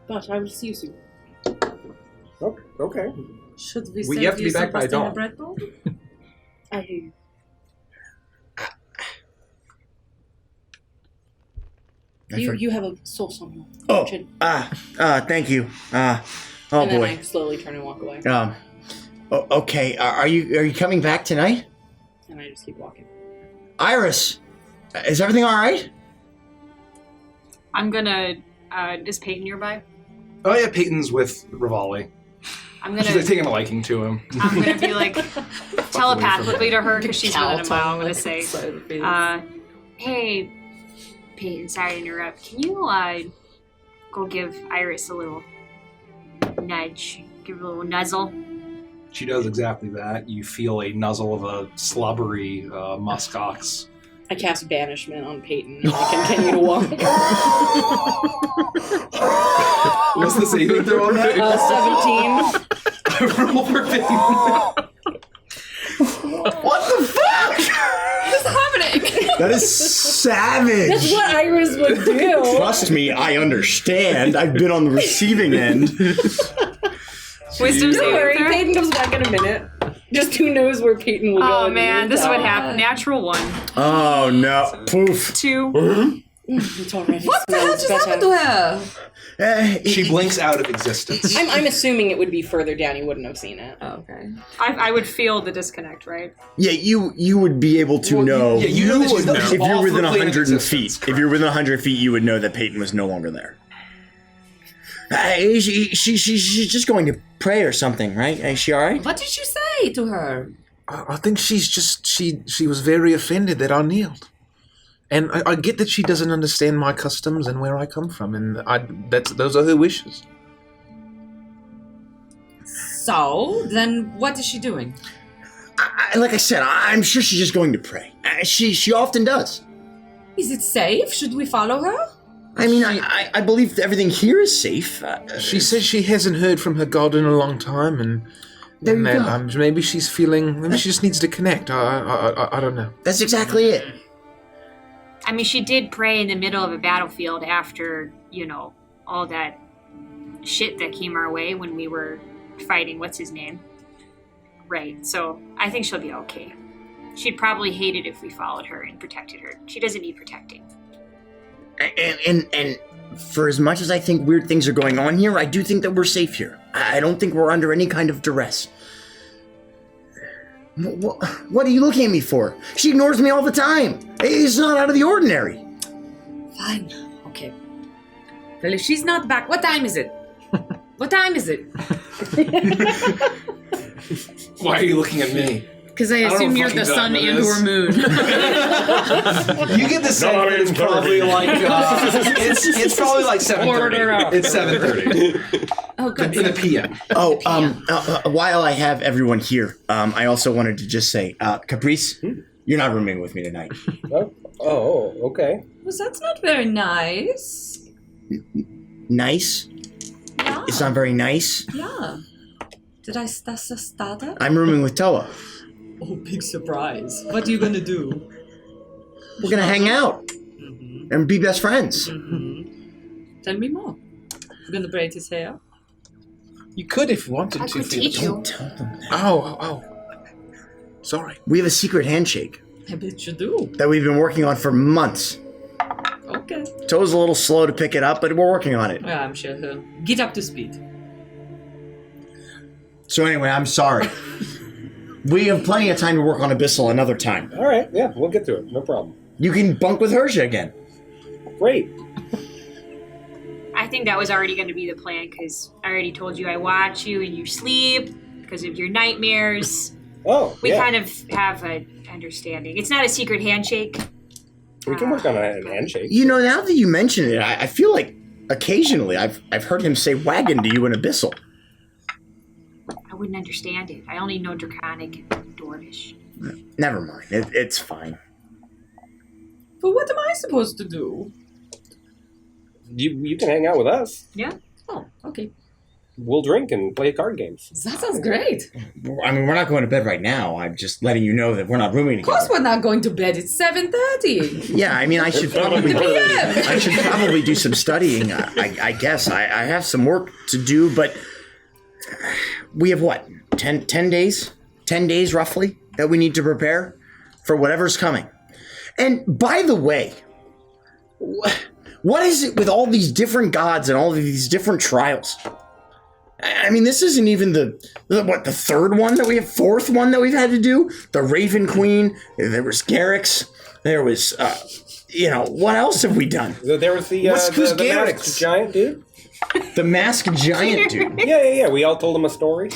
but I will see you soon. Okay. Should we We send have to you be back some by pasta in a dawn. bread bowl? I hear you. You have a sauce on your Oh, chin. thank you. Oh and then boy. I slowly turn and walk away. Okay. Are you coming back tonight? And I just keep walking. Iris, is everything all right? I'm gonna. Is Peyton nearby? Oh yeah, Peyton's with Rivali. I'm She's gonna. taking a liking to him. I'm gonna be like telepathically to her because she's within a mile. I'm gonna say, "Hey, Peyton. Sorry to interrupt. Can you go give Iris a little nudge? Give her a little nuzzle." She does exactly that. You feel a nuzzle of a slobbery muskox. I cast banishment on Peyton and I continue to walk. What's the saving throw on that? 17. Roll for Peyton. What the fuck? What's happening? That is savage. That's what Iris would do. Trust me, I understand. I've been on the receiving end. Wisdom Don't saving worry, throw. Peyton comes back in a minute. Just who knows where Peyton will go. Oh in the man, this is what meantime. happened. Natural 1, Oh no. Poof. 2. It's already What the hell smells just happened to her? She blinks out of existence. I'm assuming it would be further down. You wouldn't have seen it. Oh, okay. I would feel the disconnect, right? Yeah, you would be able to Well, know. yeah, you know that she's if you're off within the plane of 100 feet. existence, If you're within 100 feet, you would know that Peyton was no longer there. She's just going to pray or something, right? Is she all right? What did you say to her? I think she's just... She was very offended that I kneeled. And I get that she doesn't understand my customs and where I come from, and those are her wishes. So, then what is she doing? Like I said, I'm sure she's just going to pray. She often does. Is it safe? Should we follow her? I mean, I believe everything here is safe. She says she hasn't heard from her god in a long time, and There you that, go. maybe she's feeling... Maybe she just needs to connect. I don't know. That's exactly it. I mean, she did pray in the middle of a battlefield after, all that shit that came our way when we were fighting, what's his name? Right, so I think she'll be okay. She'd probably hate it if we followed her and protected her. She doesn't need protecting. And for as much as I think weird things are going on here, I do think that we're safe here. I don't think we're under any kind of duress. What are you looking at me for? She ignores me all the time. It's not out of the ordinary. Fine. Okay. Well, if she's not back, what time is it? What time is it? Why are you looking at me? Because I don't assume know you're fucking the sun time it and is. or moon. You get the sense that it's probably like it's probably like 7:30. It's 7:30 Oh, good. in the PM. Oh, while I have everyone here, I also wanted to just say, Caprice, you're not rooming with me tonight. Oh, okay. Well, that's not very nice. Nice? Yeah. It's not very nice. Yeah. Did I start that? I'm rooming with Toa. Oh, big surprise. What are you gonna do? We're gonna hang out and be best friends. Tell me more. You're gonna braid his hair? You could if you wanted I to. could teach you. Don't tell them that. Oh. Sorry. We have a secret handshake I bet you do. that we've been working on for months. Okay. Toa's a little slow to pick it up, but we're working on it. Yeah, I'm sure he'll get up to speed. So anyway, I'm sorry. We have plenty of time to work on Abyssal another time. All right, yeah, we'll get to it. No problem. You can bunk with Hersha again. Great. I think that was already going to be the plan because I already told you I watch you and you sleep because of your nightmares. Oh, We yeah. kind of have an understanding. It's not a secret handshake. We can work on a handshake. You know, now that you mention it, I feel like occasionally. I've heard him say wagon to you in Abyssal. I wouldn't understand it. I only know Draconic and Dwarvish. Never mind. It's fine. But what am I supposed to do? You can hang out with us. Yeah? Oh, okay. We'll drink and play card games. That sounds great. I mean, we're not going to bed right now. I'm just letting you know that we're not rooming Of course together. we're not going to bed. It's 7:30. Yeah, I mean, I should probably PM. I should probably do some studying. I guess I have some work to do, but we have what? 10 days? 10 days roughly that we need to prepare for whatever's coming. And by the way, what is it with all these different gods and all of these different trials? I mean, this isn't even the third one that we have, fourth one that we've had to do? The Raven Queen, there was Garrix, there was, what else have we done? There was the masked giant dude. The masked giant dude. Yeah. We all told him a story.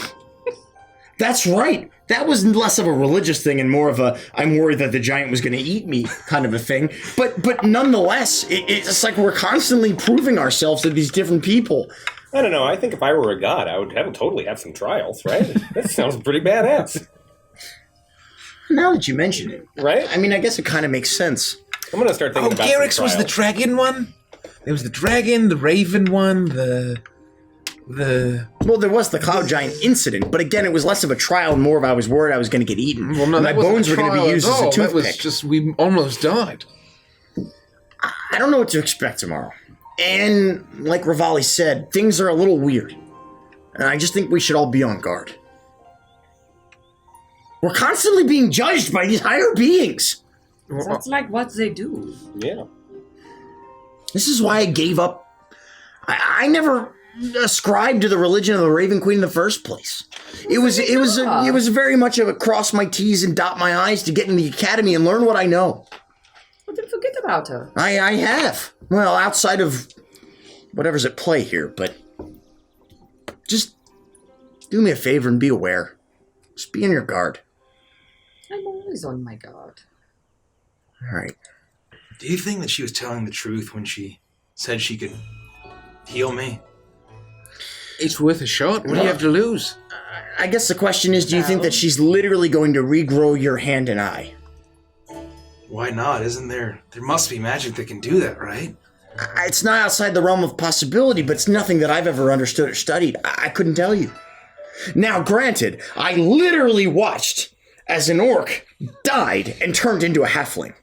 That's right. That was less of a religious thing and more of a I'm worried that the giant was going to eat me kind of a thing. But nonetheless, it's like we're constantly proving ourselves to these different people. I don't know. I think if I were a god, I would totally have some trials, right? That sounds pretty badass. Now that you mention it. Right? I mean, I guess it kind of makes sense. I'm going to start thinking about Garrix some was the trials. dragon one? There was the dragon, the raven one, the... Well, there was the cloud giant incident, but again, it was less of a trial and more of I was worried I was going to get eaten. Well, no, my that wasn't bones a were going to trial be used at as a all. That was toothpick. just, we almost died. I don't know what to expect tomorrow. And like Rivali said, things are a little weird. And I just think we should all be on guard. We're constantly being judged by these higher beings. That's like what they do. Yeah. This is why I gave up. I never ascribed to the religion of the Raven Queen in the first place. It was very much of a cross my T's and dot my I's to get in the academy and learn what I know. Well, then forget about her. I have. Well, outside of whatever's at play here, but just do me a favor and be aware. Just be on your guard. I'm always on my guard. All right. Do you think that she was telling the truth when she said she could heal me? It's worth a shot. What do you have to lose? I guess the question is, do you think that she's literally going to regrow your hand and eye? Why not? Isn't there must be magic that can do that, right? It's not outside the realm of possibility, but it's nothing that I've ever understood or studied. I couldn't tell you. Now, granted, I literally watched as an orc died and turned into a halfling.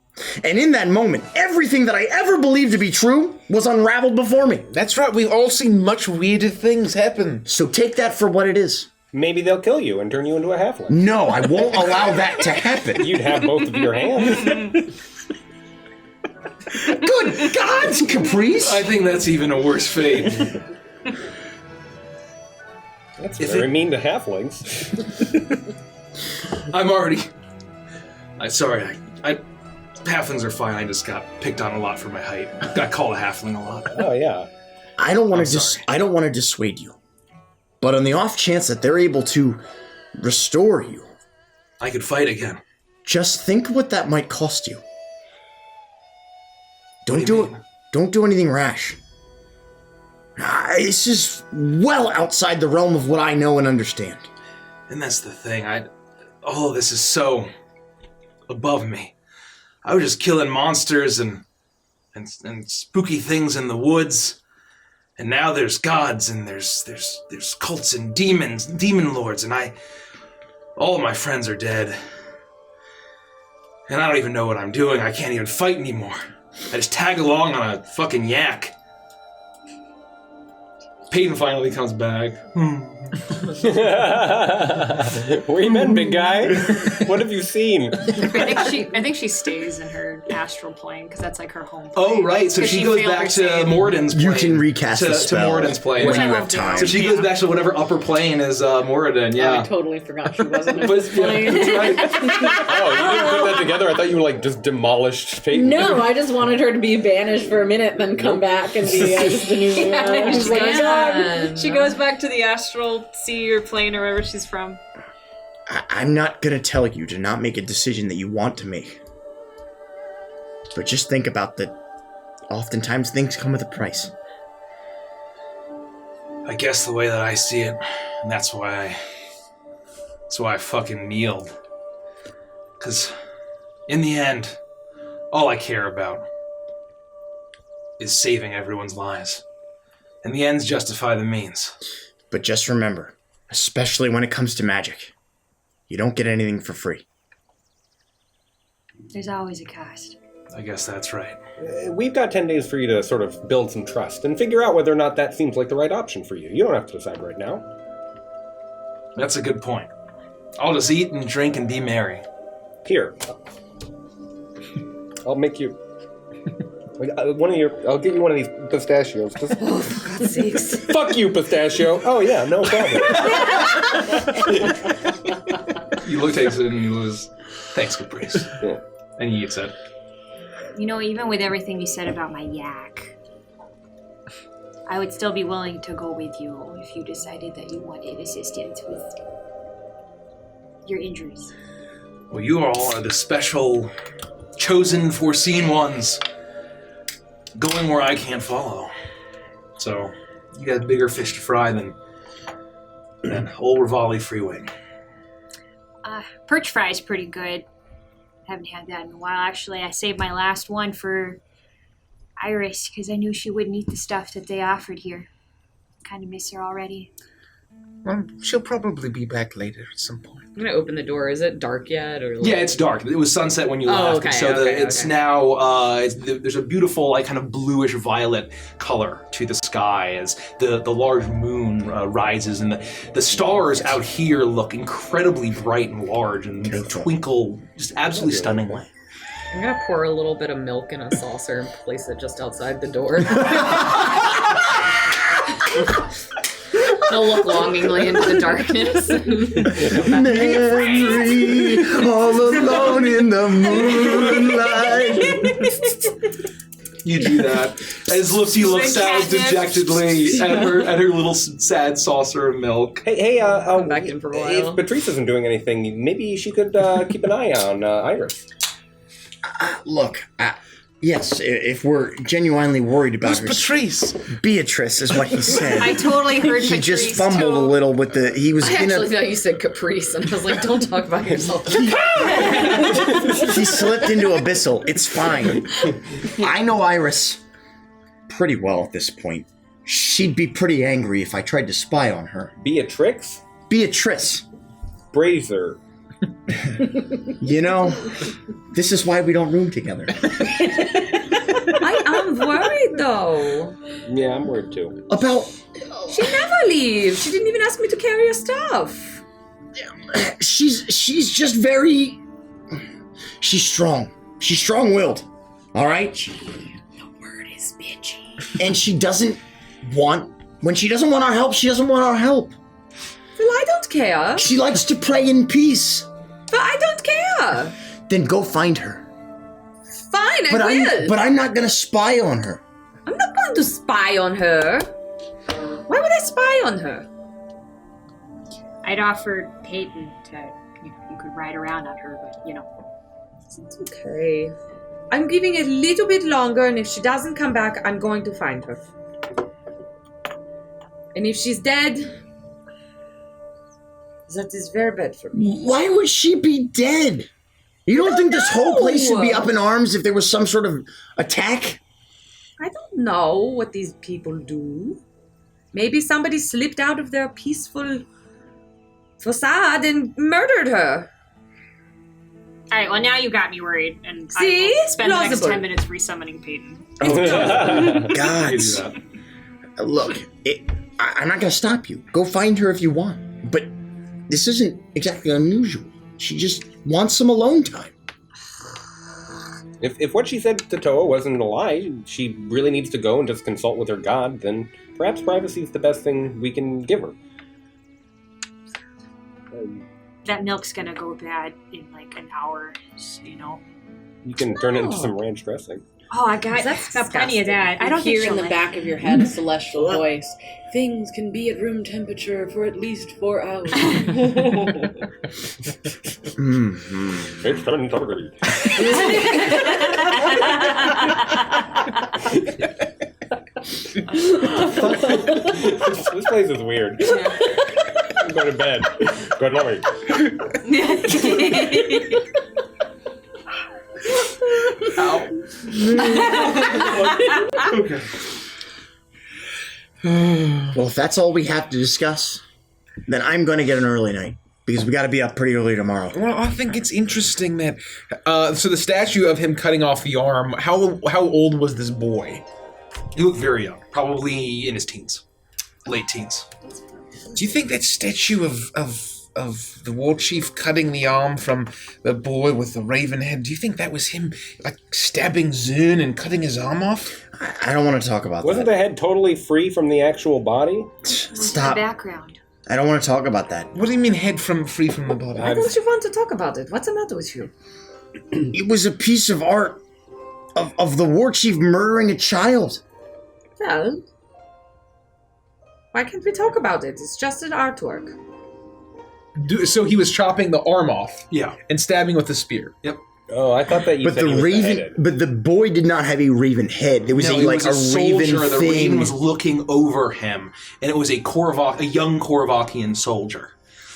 And in that moment, everything that I ever believed to be true was unraveled before me. That's right, we've all seen much weirder things happen. So take that for what it is. Maybe they'll kill you and turn you into a halfling. No, I won't allow that to happen. You'd have both of your hands. Good gods, Caprice! I think that's even a worse fate. That's very mean to halflings. I'm already... Sorry, halflings are fine. I just got picked on a lot for my height. Got called a halfling a lot. Oh, yeah. I don't want to dissuade you. But on the off chance that they're able to restore you, I could fight again. just think what that might cost you. What do you mean? Don't do anything rash. It's just well outside the realm of what I know and understand. And that's the thing. All of this is so above me. I was just killing monsters and spooky things in the woods. And now there's gods and there's cults and demons, demon lords, and all of my friends are dead. And I don't even know what I'm doing. I can't even fight anymore. I just tag along on a fucking yak. Peyton finally comes back. Where you been, big guy? What have you seen? I think she stays in her astral plane because that's like her home plane. Oh, right. So 'Cause she goes failed back her to save. Moradin's plane. You can recast to, the spell to Moradin's plane. when Which I you have love doing. time. So she goes back to whatever upper plane is Moradin, yeah. I totally forgot she wasn't in But- this plane. that's right. Oh, you didn't put that together? I thought you like just demolished Peyton. No, I just wanted her to be banished for a minute, then come back and be just the new Yeah, She's like, man. God. She goes back to the astral sea or plane or wherever she's from. I'm not gonna tell you to not make a decision that you want to make. But just think about that oftentimes things come with a price. I guess the way that I see it, and that's why I fucking kneeled. 'Cause in the end, all I care about is saving everyone's lives. And the ends justify the means. But just remember, especially when it comes to magic, you don't get anything for free. There's always a cost. I guess that's right. We've got 10 days for you to sort of build some trust and figure out whether or not that seems like the right option for you. You don't have to decide right now. That's a good point. I'll just eat and drink and be merry. Here. I'll make you... I'll get you one of these pistachios. Just... Oh, for God's sakes. Fuck you, pistachio. Oh, yeah, no problem. You takes it and he goes, thanks, Caprice. Yeah. And he eats it. You know, even with everything you said about my yak, I would still be willing to go with you if you decided that you wanted assistance with your injuries. Well, you all are the special, chosen, foreseen ones, going where I can't follow. So, you got bigger fish to fry than old Rivali Freewing. Perch fry is pretty good. Haven't had that in a while. Actually, I saved my last one for Iris because I knew she wouldn't eat the stuff that they offered here. Kind of miss her already. Well, she'll probably be back later at some point. I'm gonna open the door. Is it dark yet? Or Yeah, it's dark. It was sunset when you left. okay, So it's okay. now, there's a beautiful, like, kind of bluish violet color to the sky as the large moon rises, and the stars out here look incredibly bright and large, and they twinkle just absolutely stunningly. I'm gonna pour a little bit of milk in a saucer and place it just outside the door. I'll look longingly into the darkness. Mary, all alone in the moonlight. You do that as Lufty looks out dejectedly at her little sad saucer of milk. Hey, Come back in for a while. if Patrice isn't doing anything, maybe she could keep an eye on Iris. Look, yes, if we're genuinely worried about Who's her, Patrice? Beatrice is what he said. I totally heard He Patrice, just fumbled a little with the. He was I in actually a. thought you said Caprice, and I was like, don't talk about yourself. He slipped into Abyssal. It's fine. I know Iris pretty well at this point. She'd be pretty angry if I tried to spy on her. Beatrix? Beatrice, Brazier. you know, this is why we don't room together. I am worried, though. Yeah, I'm worried too. About. She never leaves. She didn't even ask me to carry her stuff. She's just very. She's strong. She's strong-willed. All right? The word is bitchy. And she doesn't want. When she doesn't want our help, she doesn't want our help. Well, I don't care. She likes to pray in peace. But I don't care. Then go find her. Fine, I will. But I'm not gonna spy on her. I'm not going to spy on her. Why would I spy on her? I'd offered Peyton to, you could ride around on her, but, It's okay. I'm giving it a little bit longer, and if she doesn't come back, I'm going to find her. And if she's dead, that is very bad for me. Why would she be dead? You don't think this whole place would be up in arms if there was some sort of attack? I don't know what these people do. Maybe somebody slipped out of their peaceful facade and murdered her. All right, well, now you got me worried, and See? I will spend the next Plausible. 10 minutes resummoning Peyton. God. You do that. Look, I'm not gonna stop you. Go find her if you want. But this isn't exactly unusual. She just wants some alone time. If what she said to Toa wasn't a lie, she really needs to go and just consult with her god, then perhaps privacy is the best thing we can give her. That milk's gonna go bad in like an hour, so, You can turn it into some ranch dressing. Oh, I got That's plenty of that. I You don't think hear she'll in the like back of your head a celestial voice. Things can be at room temperature for at least 4 hours. Mm-hmm. It's 10:30. This place is weird. Go to bed. Good night. Okay. Well, if that's all we have to discuss, then I'm going to get an early night. Because we got to be up pretty early tomorrow. Well, I think it's interesting that. So the statue of him cutting off the arm. How old was this boy? He looked very young, probably in his teens, late teens. Do you think that statue of the war chief cutting the arm from the boy with the raven head? Do you think that was him, like stabbing Zern and cutting his arm off? I don't want to talk about Wasn't that. the head totally free from the actual body? Stop. The background. I don't want to talk about that. What do you mean head free from the body? Why don't you want to talk about it? What's the matter with you? It was a piece of art of the war chief murdering a child. Well, why can't we talk about it? It's just an artwork. So he was chopping the arm off Yeah. and stabbing with a spear. Yep. Oh, I thought that you But said the he was raven, beheaded. but the boy did not have a raven head. There was No, a it like was a raven soldier. The thing. raven was looking over him, and it was a young Korvakian soldier.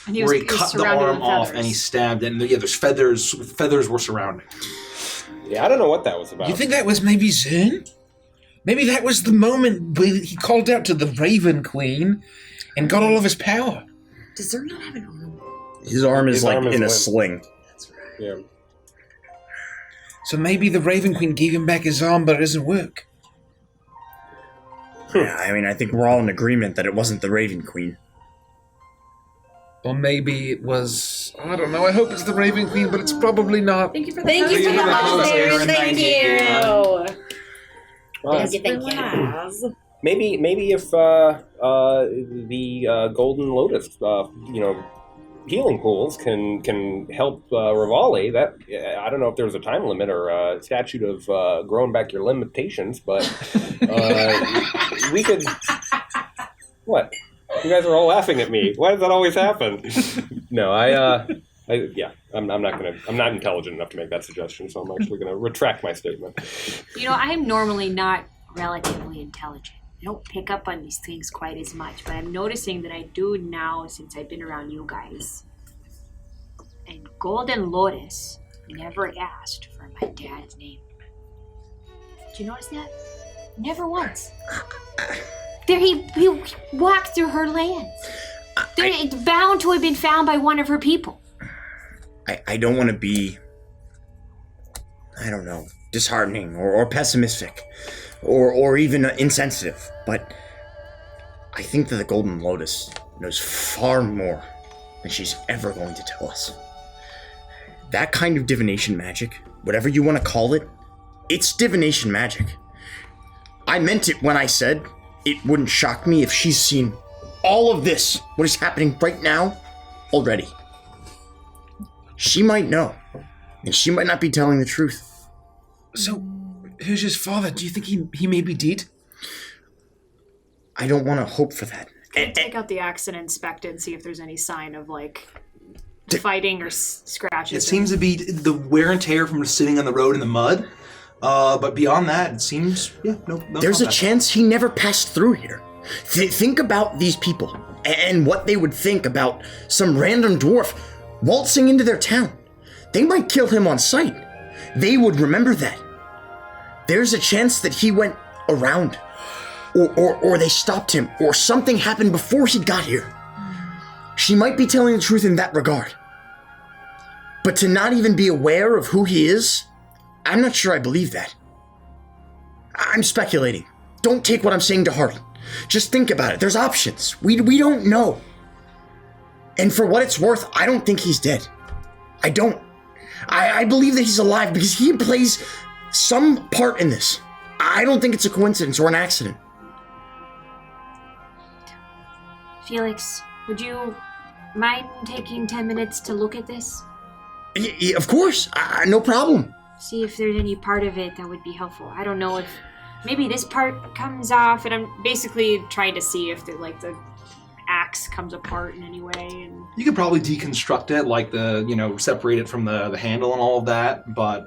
And he Where he was cut the surrounded arm with off feathers. and he stabbed it. And yeah, there's feathers were surrounding. Yeah, I don't know what that was about. You think that was maybe Zern? Maybe that was the moment where he called out to the Raven Queen and got all of his power. Does Zern not have an arm? His arm is His like arm is in a limp. sling. That's right. Yeah. So maybe the Raven Queen gave him back his arm, but it doesn't work. Yeah, I mean, I think we're all in agreement that it wasn't the Raven Queen. Or maybe it was... I don't know, I hope it's the Raven Queen, but it's probably not. Thank you for the Thank you for the Aaron, holidays. Thank you. Well, Thank you. maybe if the Golden Lotus, healing pools can help Rivali. That I don't know if there's a time limit or a statute of growing back your limitations, but we could. What? You guys are all laughing at me. Why does that always happen? No, I'm not intelligent enough to make that suggestion, so I'm actually gonna retract my statement. I am normally not relatively intelligent. I don't pick up on these things quite as much, but I'm noticing that I do now since I've been around you guys. And Golden Lotus never asked for my dad's name. Did you notice that? Never once. There he walked through her lands. It's bound to have been found by one of her people. I don't want to be, I don't know, disheartening or pessimistic or even insensitive, but I think that the Golden Lotus knows far more than she's ever going to tell us. That kind of divination magic, whatever you want to call it, it's divination magic. I meant it when I said it wouldn't shock me if she's seen all of this, what is happening right now, already. She might know, and she might not be telling the truth. So, who's his father? Do you think he may be dead? I don't want to hope for that. Can I take out the axe and inspect it and see if there's any sign of fighting or scratches? It seems to be the wear and tear from sitting on the road in the mud. But beyond that, it seems, no. There's a chance he never passed through here. Think about these people and what they would think about some random dwarf waltzing into their town. They might kill him on sight. They would remember that. There's a chance that he went around, or they stopped him, or something happened before he got here. She might be telling the truth in that regard. But to not even be aware of who he is, I'm not sure I believe that. I'm speculating. Don't take what I'm saying to heart. Just think about it. There's options. We don't know. And for what it's worth, I don't think he's dead. I don't. I believe that he's alive because he plays some part in this. I don't think it's a coincidence or an accident. Felix, would you mind taking 10 minutes to look at this? Of course. No problem. See if there's any part of it that would be helpful. I don't know if maybe this part comes off, and I'm basically trying to see if the axe comes apart in any way. And You could probably deconstruct it, separate it from the handle and all of that, but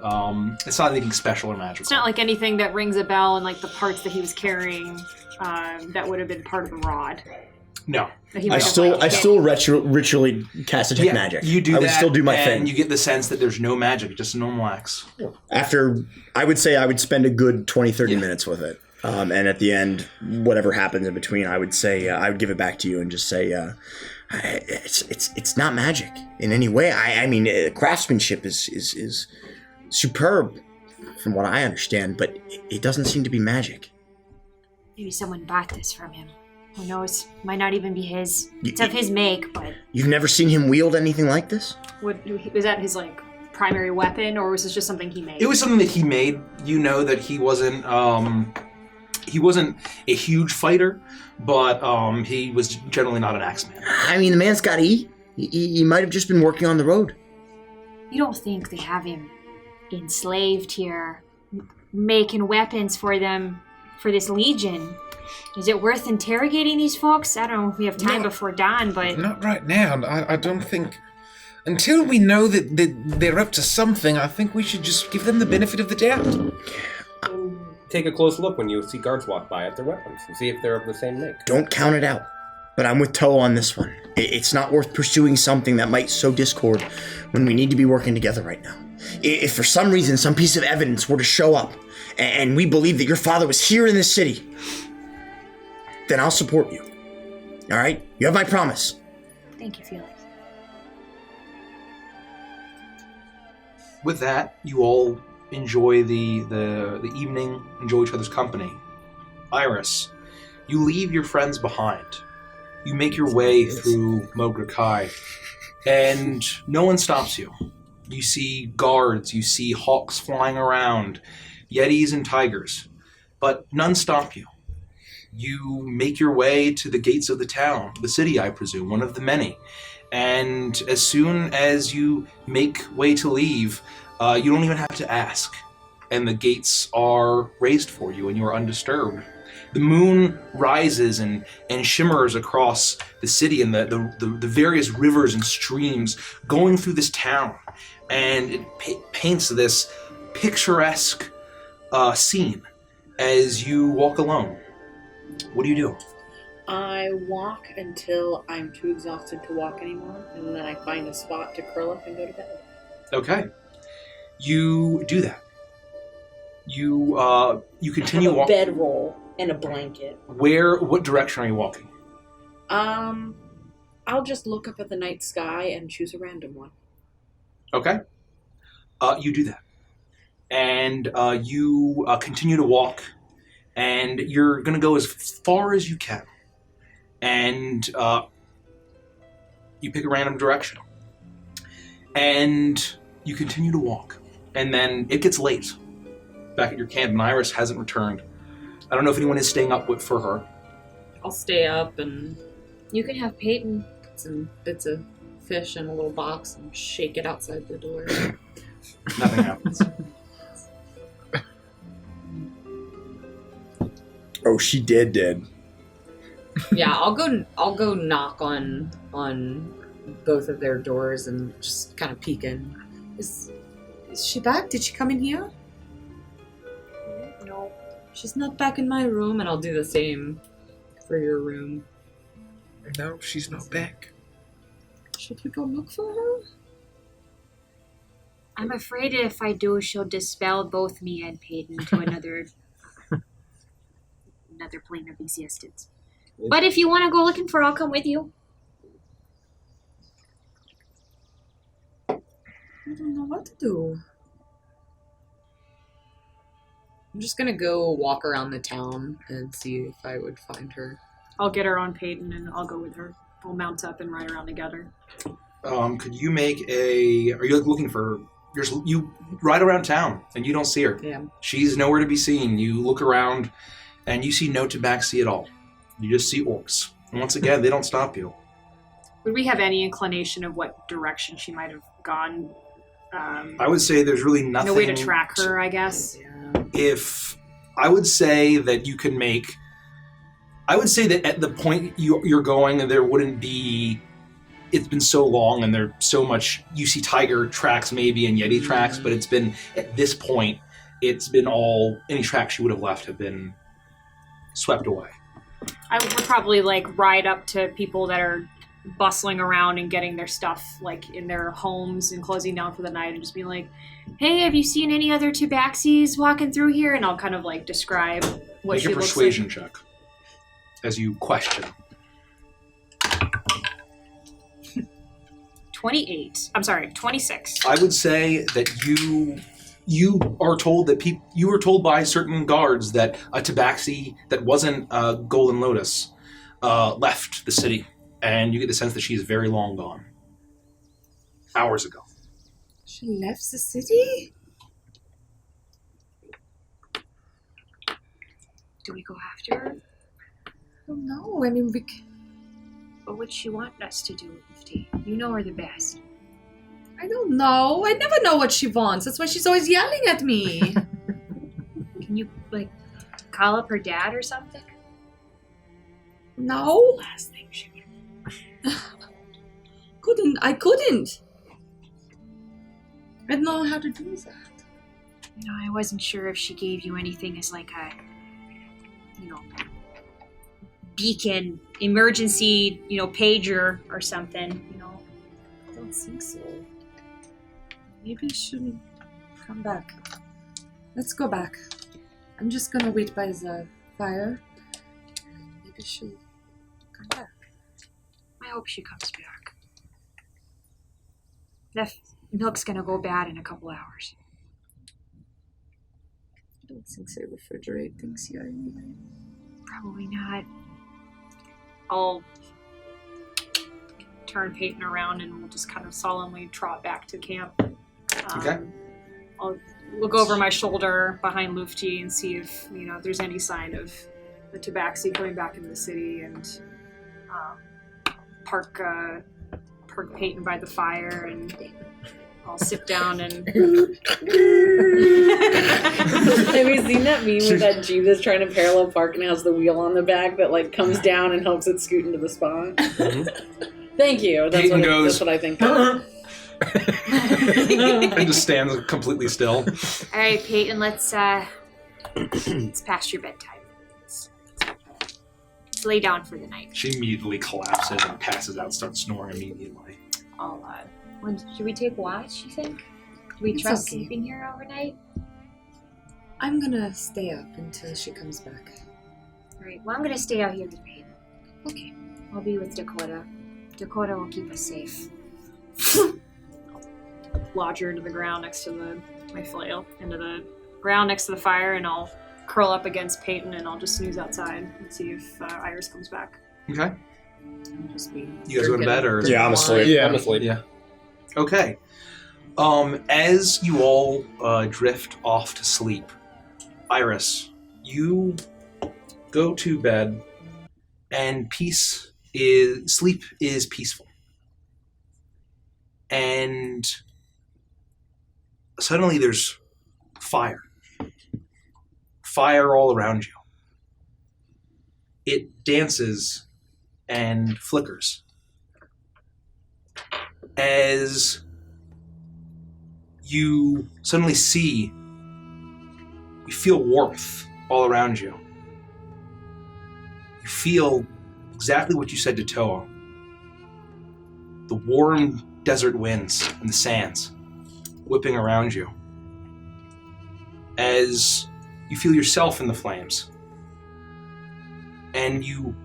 it's not anything special or magical. it's not like anything that rings a bell and the parts that he was carrying that would have been part of the rod. No. That he I might have, still ritually cast detect magic. You do I that, would still do my and thing. you get the sense that there's no magic, just a normal axe. After, I would say I would spend a good 20, 30 minutes with it. And at the end, whatever happens in between, I would say, I would give it back to you and just say, it's not magic in any way. I mean, craftsmanship is superb from what I understand, but it doesn't seem to be magic. Maybe someone bought this from him. Who knows? Might not even be his. It's of his make, but... You've never seen him wield anything like this? Was that his, like, primary weapon, or was this just something he made? It was something that he made. You know that he wasn't a huge fighter, but he was generally not an axeman. I mean, the man's got E. He might have just been working on the road. You don't think they have him enslaved here, making weapons for them, for this legion? Is it worth interrogating these folks? I don't know if we have time before dawn, but... Not right now. I don't think... Until we know that they're up to something, I think we should just give them the benefit of the doubt. Take a close look when you see guards walk by at their weapons and see if they're of the same make. Don't count it out. But I'm with Toe on this one. It's not worth pursuing something that might sow discord when we need to be working together right now. If for some reason some piece of evidence were to show up and we believe that your father was here in this city, then I'll support you. All right? You have my promise. Thank you, Felix. With that, you all enjoy the evening, enjoy each other's company. Iris, you leave your friends behind. You make your way through Mogra Kai, and no one stops you. You see guards, you see hawks flying around, yetis and tigers, but none stop you. You make your way to the gates of the town, the city, I presume, one of the many. And as soon as you make way to leave, you don't even have to ask. And the gates are raised for you, and you are undisturbed. The moon rises and shimmers across the city and the various rivers and streams going through this town. And it paints this picturesque scene as you walk alone. What do you do? I walk until I'm too exhausted to walk anymore, and then I find a spot to curl up and go to bed. Okay. You do that. You continue walking. Bedroll and a blanket. What direction are you walking? I'll just look up at the night sky and choose a random one. Okay. You do that. And you continue to walk, and you're going to go as far as you can. And you pick a random direction. And you continue to walk. And then it gets late. Back at your camp, and Iris hasn't returned. I don't know if anyone is staying up for her. I'll stay up and You can have Peyton. put some bits of fish in a little box and shake it outside the door. Nothing happens. Oh, she did. Yeah, I'll go knock on both of their doors and just kind of peek in. Is she back? Did she come in here? No. She's not back in my room, and I'll do the same for your room. No, she's not back. Should we go look for her? I'm afraid if I do, she'll dispel both me and Peyton to another plane of existence. But if you want to go looking for her, I'll come with you. I don't know what to do. I'm just gonna go walk around the town and see if I would find her. I'll get her on Peyton and I'll go with her. We'll mount up and ride around together. Could you make a... Are you looking for... You ride around town and you don't see her. Yeah. She's nowhere to be seen. You look around and you see no tabaxi at all. You just see orcs. And once again, they don't stop you. Would we have any inclination of what direction she might have gone? I would say there's really nothing... No way to track her, I guess. Yeah. If... I would say that you can make... I would say that at the point you're going, there wouldn't be... It's been so long and there's so much... You see tiger tracks maybe and yeti tracks, but it's been... At this point, it's been all... Any tracks you would have left have been swept away. I would probably like ride up to people that are bustling around and getting their stuff like in their homes and closing down for the night and just be like, hey, have you seen any other tabaxis walking through here? And I'll kind of like describe what Make she a looks persuasion like. check as you question. 26. I would say that you are told that you were told by certain guards that a tabaxi that wasn't Golden Lotus left the city, and you get the sense that she is very long gone. Hours ago. She left the city? Do we go after her? I don't know. I mean, What would she want us to do, Lifty? You know her the best. I don't know. I never know what she wants. That's why she's always yelling at me. Can you, like, call up her dad or something? No. Last thing she would. I couldn't. I don't know how to do that. You know, I wasn't sure if she gave you anything as like a, beacon, emergency, pager or something, I don't think so. Maybe I shouldn't come back. Let's go back. I'm just gonna wait by the fire. Maybe she'll come back. I hope she comes back. That milk's gonna go bad in a couple hours. I don't think they refrigerate things here anyway. Probably not. I'll turn Peyton around and we'll just kind of solemnly trot back to camp. Okay. I'll look over my shoulder behind Lufti and see if, there's any sign of the tabaxi coming back into the city, and park Peyton by the fire, and I'll sit down and... Have you seen that meme with that Jeep that's trying to parallel park and has the wheel on the back that like comes down and helps it scoot into the spot? Thank you. That's Peyton what, goes, that's what I think. and just stands completely still. All right, Peyton, let's it's past your bedtime. Let's lay down for the night. She immediately collapses and passes out, starts snoring immediately. Should we take watch, you think? Do we It's trust okay. sleeping here overnight? I'm gonna stay up until she comes back. All right, well, I'm going to stay out here with Peyton. Okay. I'll be with Dakota. Dakota will keep us safe. Lodge her into the ground next to my flail, into the ground next to the fire, and I'll curl up against Peyton and I'll just snooze outside and see if Iris comes back. Okay. Just be You guys go to bed, or? Yeah, I'm asleep. Yeah. I'm asleep. Yeah. Okay. As you all drift off to sleep, Iris, you go to bed, and sleep is peaceful. And suddenly there's fire. Fire all around you. It dances and flickers as you suddenly you feel warmth all around you. You feel exactly what you said to Toa. The warm desert winds and the sands whipping around you as you feel yourself in the flames. And you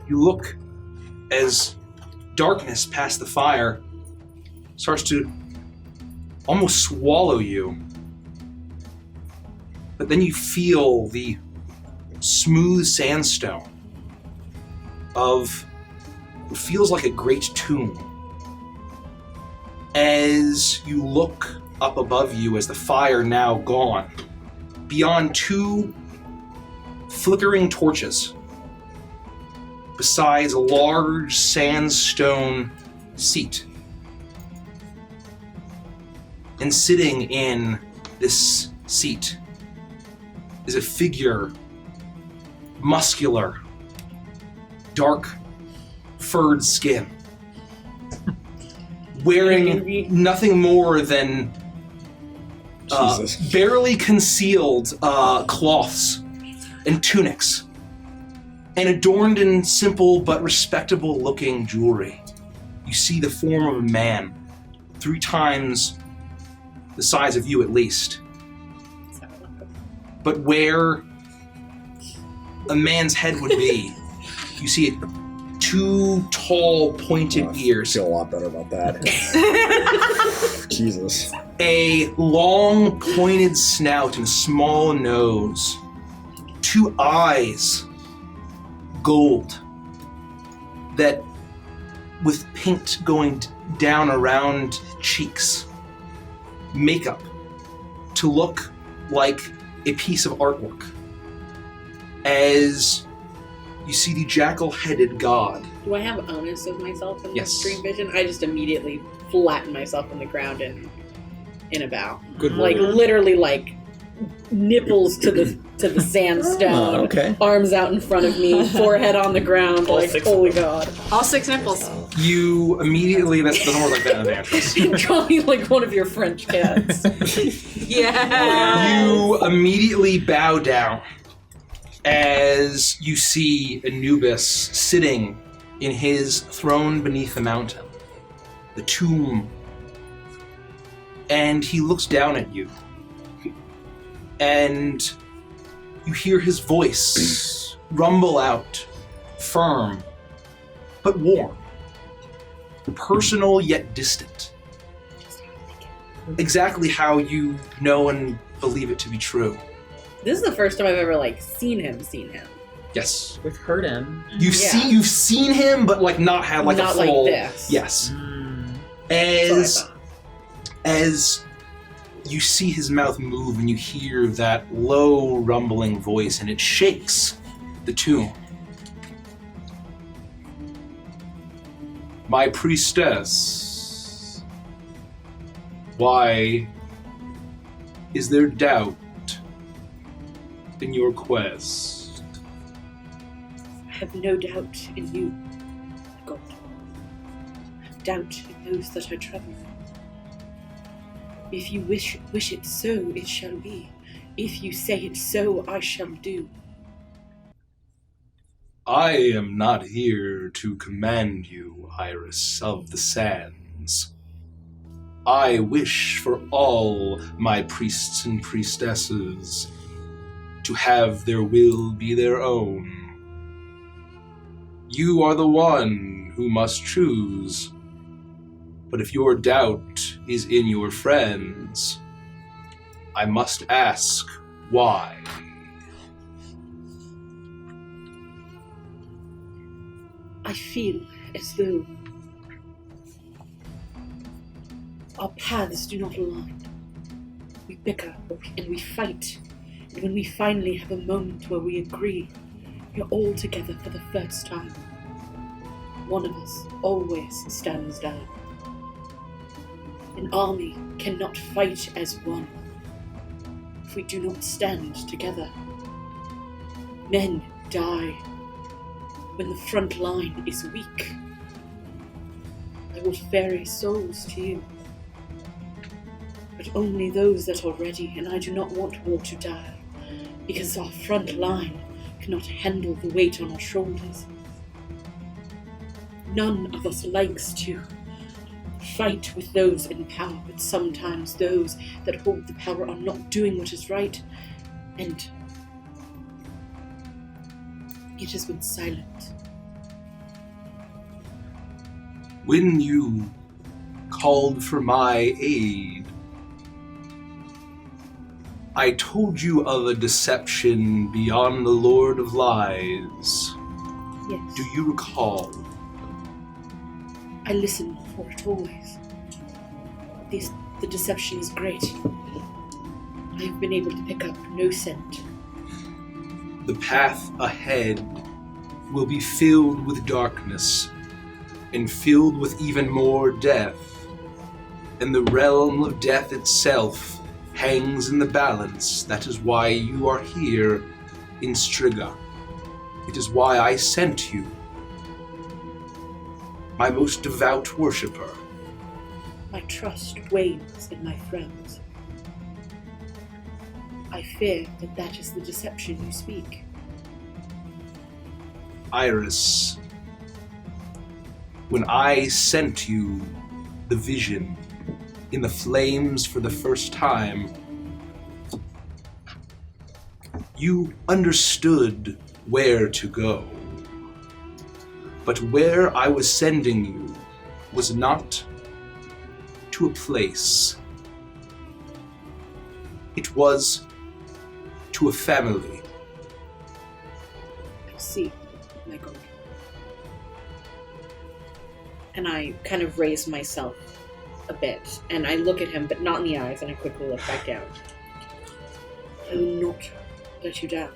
look as darkness past the fire starts to almost swallow you. But then you feel the smooth sandstone of what feels like a great tomb. As you look up above you, as the fire now gone, beyond two flickering torches, besides a large sandstone seat. And sitting in this seat is a figure, muscular, dark, furred skin, wearing nothing more than Jesus. barely concealed cloths and tunics, and adorned in simple but respectable-looking jewelry. You see the form of a man, 3 times the size of you at least. But where a man's head would be, you see 2 tall, pointed ears. I feel a lot better about that. Jesus. A long, pointed snout and a small nose. 2 eyes, gold, that with pink going down around cheeks. Makeup to look like a piece of artwork. As you see the jackal-headed god. Do I have onus of myself in Yes. this dream vision? I just immediately flatten myself on the ground and in a bow. Good Like word. literally like nipples to the sandstone. Okay. Arms out in front of me, forehead on the ground, All like 6 holy god. All 6 nipples. You immediately, that doesn't work like that in Evangelist. Call me like one of your French cats. Yeah. You immediately bow down as you see Anubis sitting in his throne beneath the mountain, the tomb, and he looks down at you, and you hear his voice rumble out, firm but warm, personal yet distant. Exactly how you know and believe it to be true. This is the first time I've ever like seen him. Yes. We've heard him. You've seen him, but like not had like Not a full. like this. Yes. That's what I thought. As you see his mouth move and you hear that low rumbling voice, and it shakes the tomb. My priestess, why is there doubt in your quest? I have no doubt in you, God. I have doubt in those that I trouble. If you wish it so, it shall be. If you say it so, I shall do. I am not here to command you, Iris of the Sands. I wish for all my priests and priestesses to have their will be their own. You are the one who must choose. But if your doubt is in your friends, I must ask why. I feel as though our paths do not align. We bicker and we fight, and when we finally have a moment where we agree, we're all together for the first time. One of us always stands down. An army cannot fight as one if we do not stand together. Men die when the front line is weak. I will ferry souls to you, but only those that are ready, and I do not want war to die, because our front line cannot handle the weight on our shoulders. None of us likes to fight with those in power, but sometimes those that hold the power are not doing what is right, and it has been silent. When you called for my aid, I told you of a deception beyond the Lord of Lies. Yes. Do you recall? I listen for it always. The deception is great. I have been able to pick up no scent. The path ahead will be filled with darkness and filled with even more death. And the realm of death itself hangs in the balance. That is why you are here in Striga. It is why I sent you, my most devout worshipper. My trust wanes in my friends. I fear that that is the deception you speak. Iris, when I sent you the vision in the flames for the first time, you understood where to go. But where I was sending you was not to a place. It was to a family. I see, my god. And I kind of raise myself a bit, and I look at him, but not in the eyes, and I quickly look back down. I will not let you down.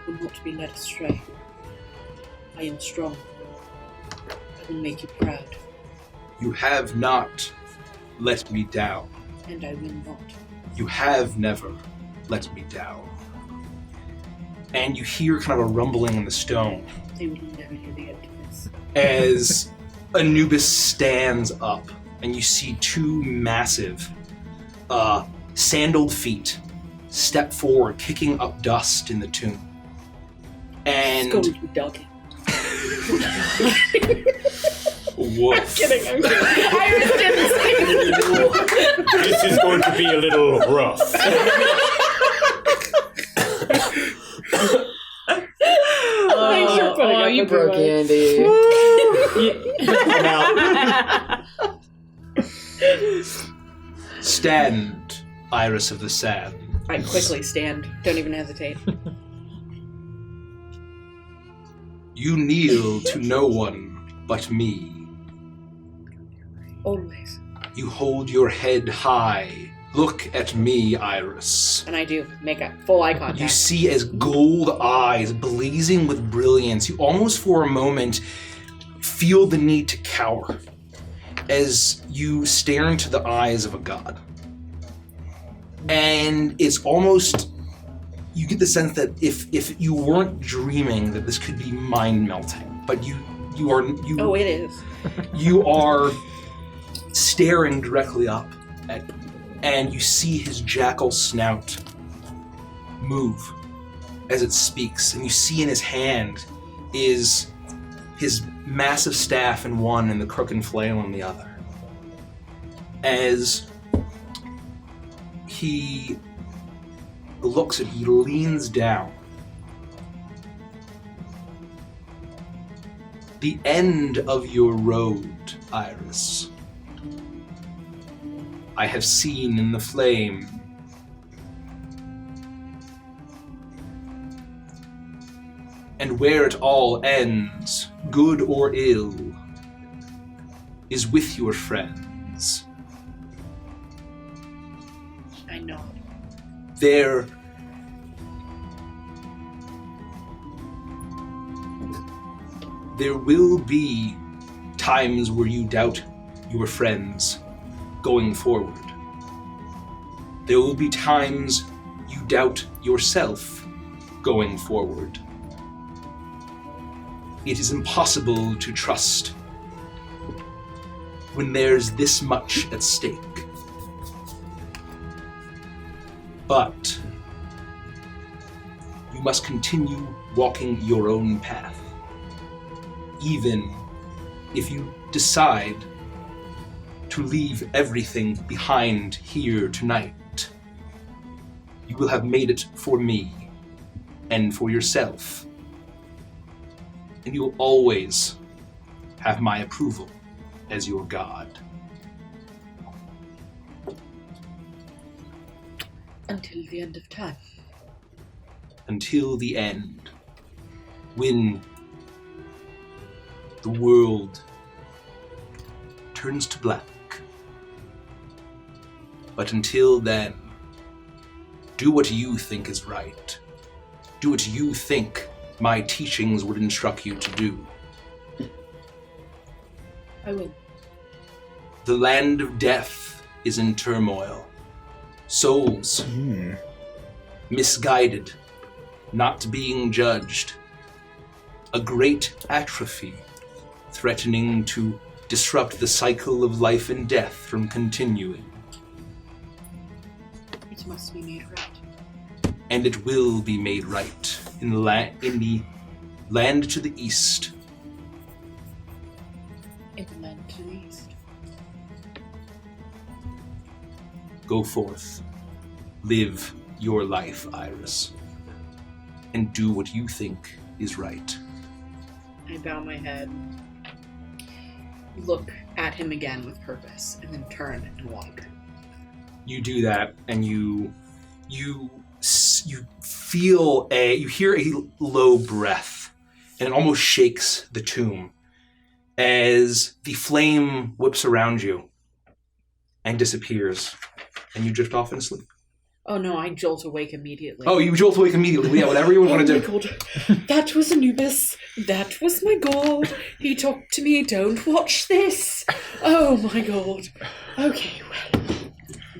I will not be led astray. I am strong. I will make you proud, You have not let me down. and I will not. You have never let me down. And you hear kind of a rumbling in the stone They will never hear the end of this. as Anubis stands up, and you see two massive, sandaled feet step forward, kicking up dust in the tomb. And Scold you, doggy. woof. I'm kidding. Iris didn't say This is going to be a little rough. Thanks for putting up you with broke me. Andy. Stand, Iris of the Sand. I quickly stand. Don't even hesitate. You kneel to no one but me. Always. You hold your head high. Look at me, Iris. And I do make a full eye You contact. see as gold eyes blazing with brilliance, you almost for a moment feel the need to cower as you stare into the eyes of a god. And it's almost, you get the sense that if you weren't dreaming that this could be mind melting, but you are Oh, it is. you are staring directly up at, and you see his jackal snout move as it speaks, and you see in his hand is his massive staff in one and the crooked flail in the other. As he looks at, he leans down. The end of your road, Iris, I have seen in the flame. And where it all ends, good or ill, is with your friends. I know. There will be times where you doubt your friends going forward. There will be times you doubt yourself going forward. It is impossible to trust when there's this much at stake. But you must continue walking your own path. Even if you decide to leave everything behind here tonight, you will have made it for me and for yourself. And you will always have my approval as your god. Until the end of time. Until the end, when the world turns to black. But until then, do what you think is right. Do what you think my teachings would instruct you to do. I will. The land of death is in turmoil. Souls misguided, not being judged. A great atrophy threatening to disrupt the cycle of life and death from continuing. It must be made right. And it will be made right in the Land to the east. In the land to the east. Go forth. Live your life, Iris. And do what you think is right. I bow my head, look at him again with purpose, and then turn and walk. You do that, and you feel you hear a low breath, and it almost shakes the tomb as the flame whips around you and disappears, and you drift off into sleep. Oh no, I jolt awake immediately. Oh, you jolt awake immediately. Yeah, whatever you would want to do. Oh my god. That was Anubis. That was my god. He talked to me. Don't watch this. Oh my god. Okay, well.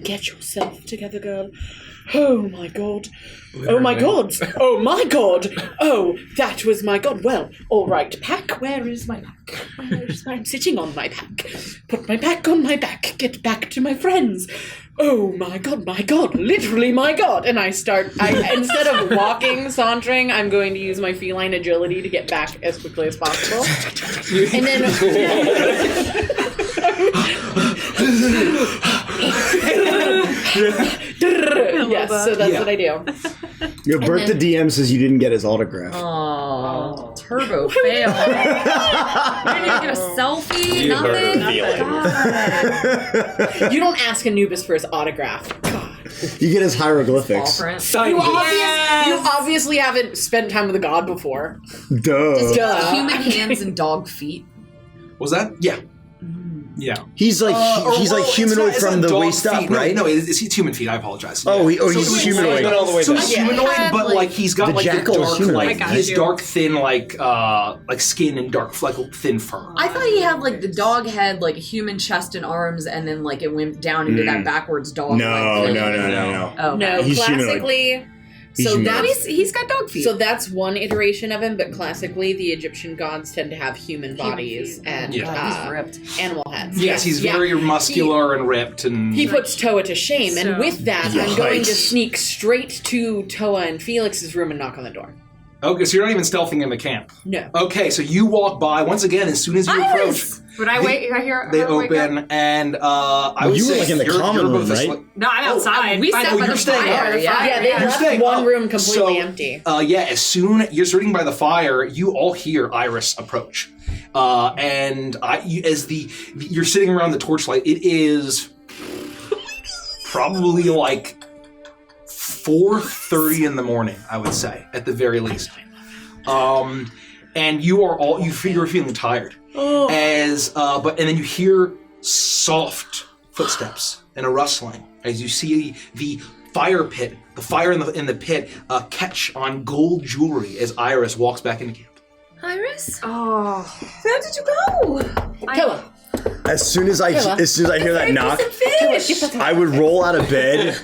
Get yourself together, girl. Oh my god. Oh my god. Oh my god. Oh, that was my god. Well, alright, pack. Where is my pack? I'm sitting on my pack. Put my pack on my back. Get back to my friends. Oh my god, literally my god. And I instead of walking, sauntering, I'm going to use my feline agility to get back as quickly as possible. And then... yes, so that's what I do. Your birthday DM says you didn't get his autograph. Oh, turbo fail. You didn't even get a selfie? You hurt her Nothing? feelings. You don't ask Anubis for his autograph. God. You get his hieroglyphics. You obviously haven't spent time with a god before. Duh. Duh. Human hands and dog feet. Was that? Yeah. Yeah. He's like humanoid from the waist up, right? No, it's human feet. I apologize. Oh, yeah. he's humanoid. So he's humanoid, but like he's got The like the jackal is dark, humanoid. like his dark, thin, like skin and dark, like thin fur. I thought he had like the dog head, like a human chest and arms, and then like it went down into that backwards dog. No. Oh, No, He's classically... He's So humanoid. he's got dog feet. So that's one iteration of him, but classically the Egyptian gods tend to have human bodies and he's ripped. animal heads. Yes, he's very muscular and ripped, and He puts Toa to shame, and with that, I'm going to Yikes. sneak straight to Toa and Felix's room and knock on the door. okay. So you're not even stealthing in the camp. No. Okay, so you walk by once again. As soon as you approach, But I hear they her wake up. open, and I would you were say like in the you're common both room, asleep. right? No, I'm outside. we sat by you're the staying fire. up. Yeah, they You're left staying one up. room completely So, empty. Yeah, as soon you're sitting by the fire, you all hear Iris approach, and you're sitting around the torchlight. It is probably like 4:30 in the morning, I would say, at the very least. And you're feeling tired. Oh. And then you hear soft footsteps and a rustling as you see the fire in the pit catch on gold jewelry as Iris walks back into camp. Iris? Oh. Where did you go? Toa. As soon as I hear that knock, I would roll out of bed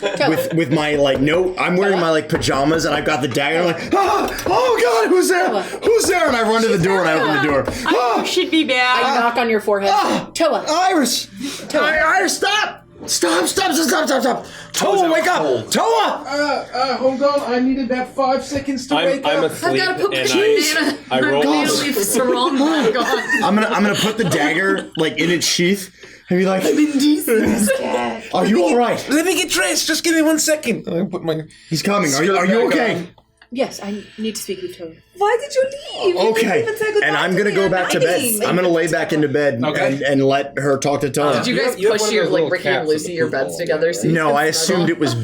with my I'm wearing my pajamas and I've got the dagger. And I'm like, oh god, who's there? Who's there? And I run to the door and I open the door. Oh, she'd be bad. I knock on your forehead. Toa. Iris! Iris, stop! Stop! Toa, wake up! Toa! Hold on. I needed that 5 seconds to wake I'm up. asleep I've got to put and banana. I roll. Sarong back on. I'm gonna put the dagger in its sheath and be like, I'm indecent. Are you all right? Let me get dressed. Just give me 1 second. I put my. He's coming. Are you okay? Yes, I need to speak with Toa. Why did you leave? Okay. And I'm gonna go back to bed. I'm gonna lay back into bed and let her talk to Toa. Did you guys You have push one of your those little Ricky and caps Lucy with your the beds football. together? So you No, can I snuggle? assumed it was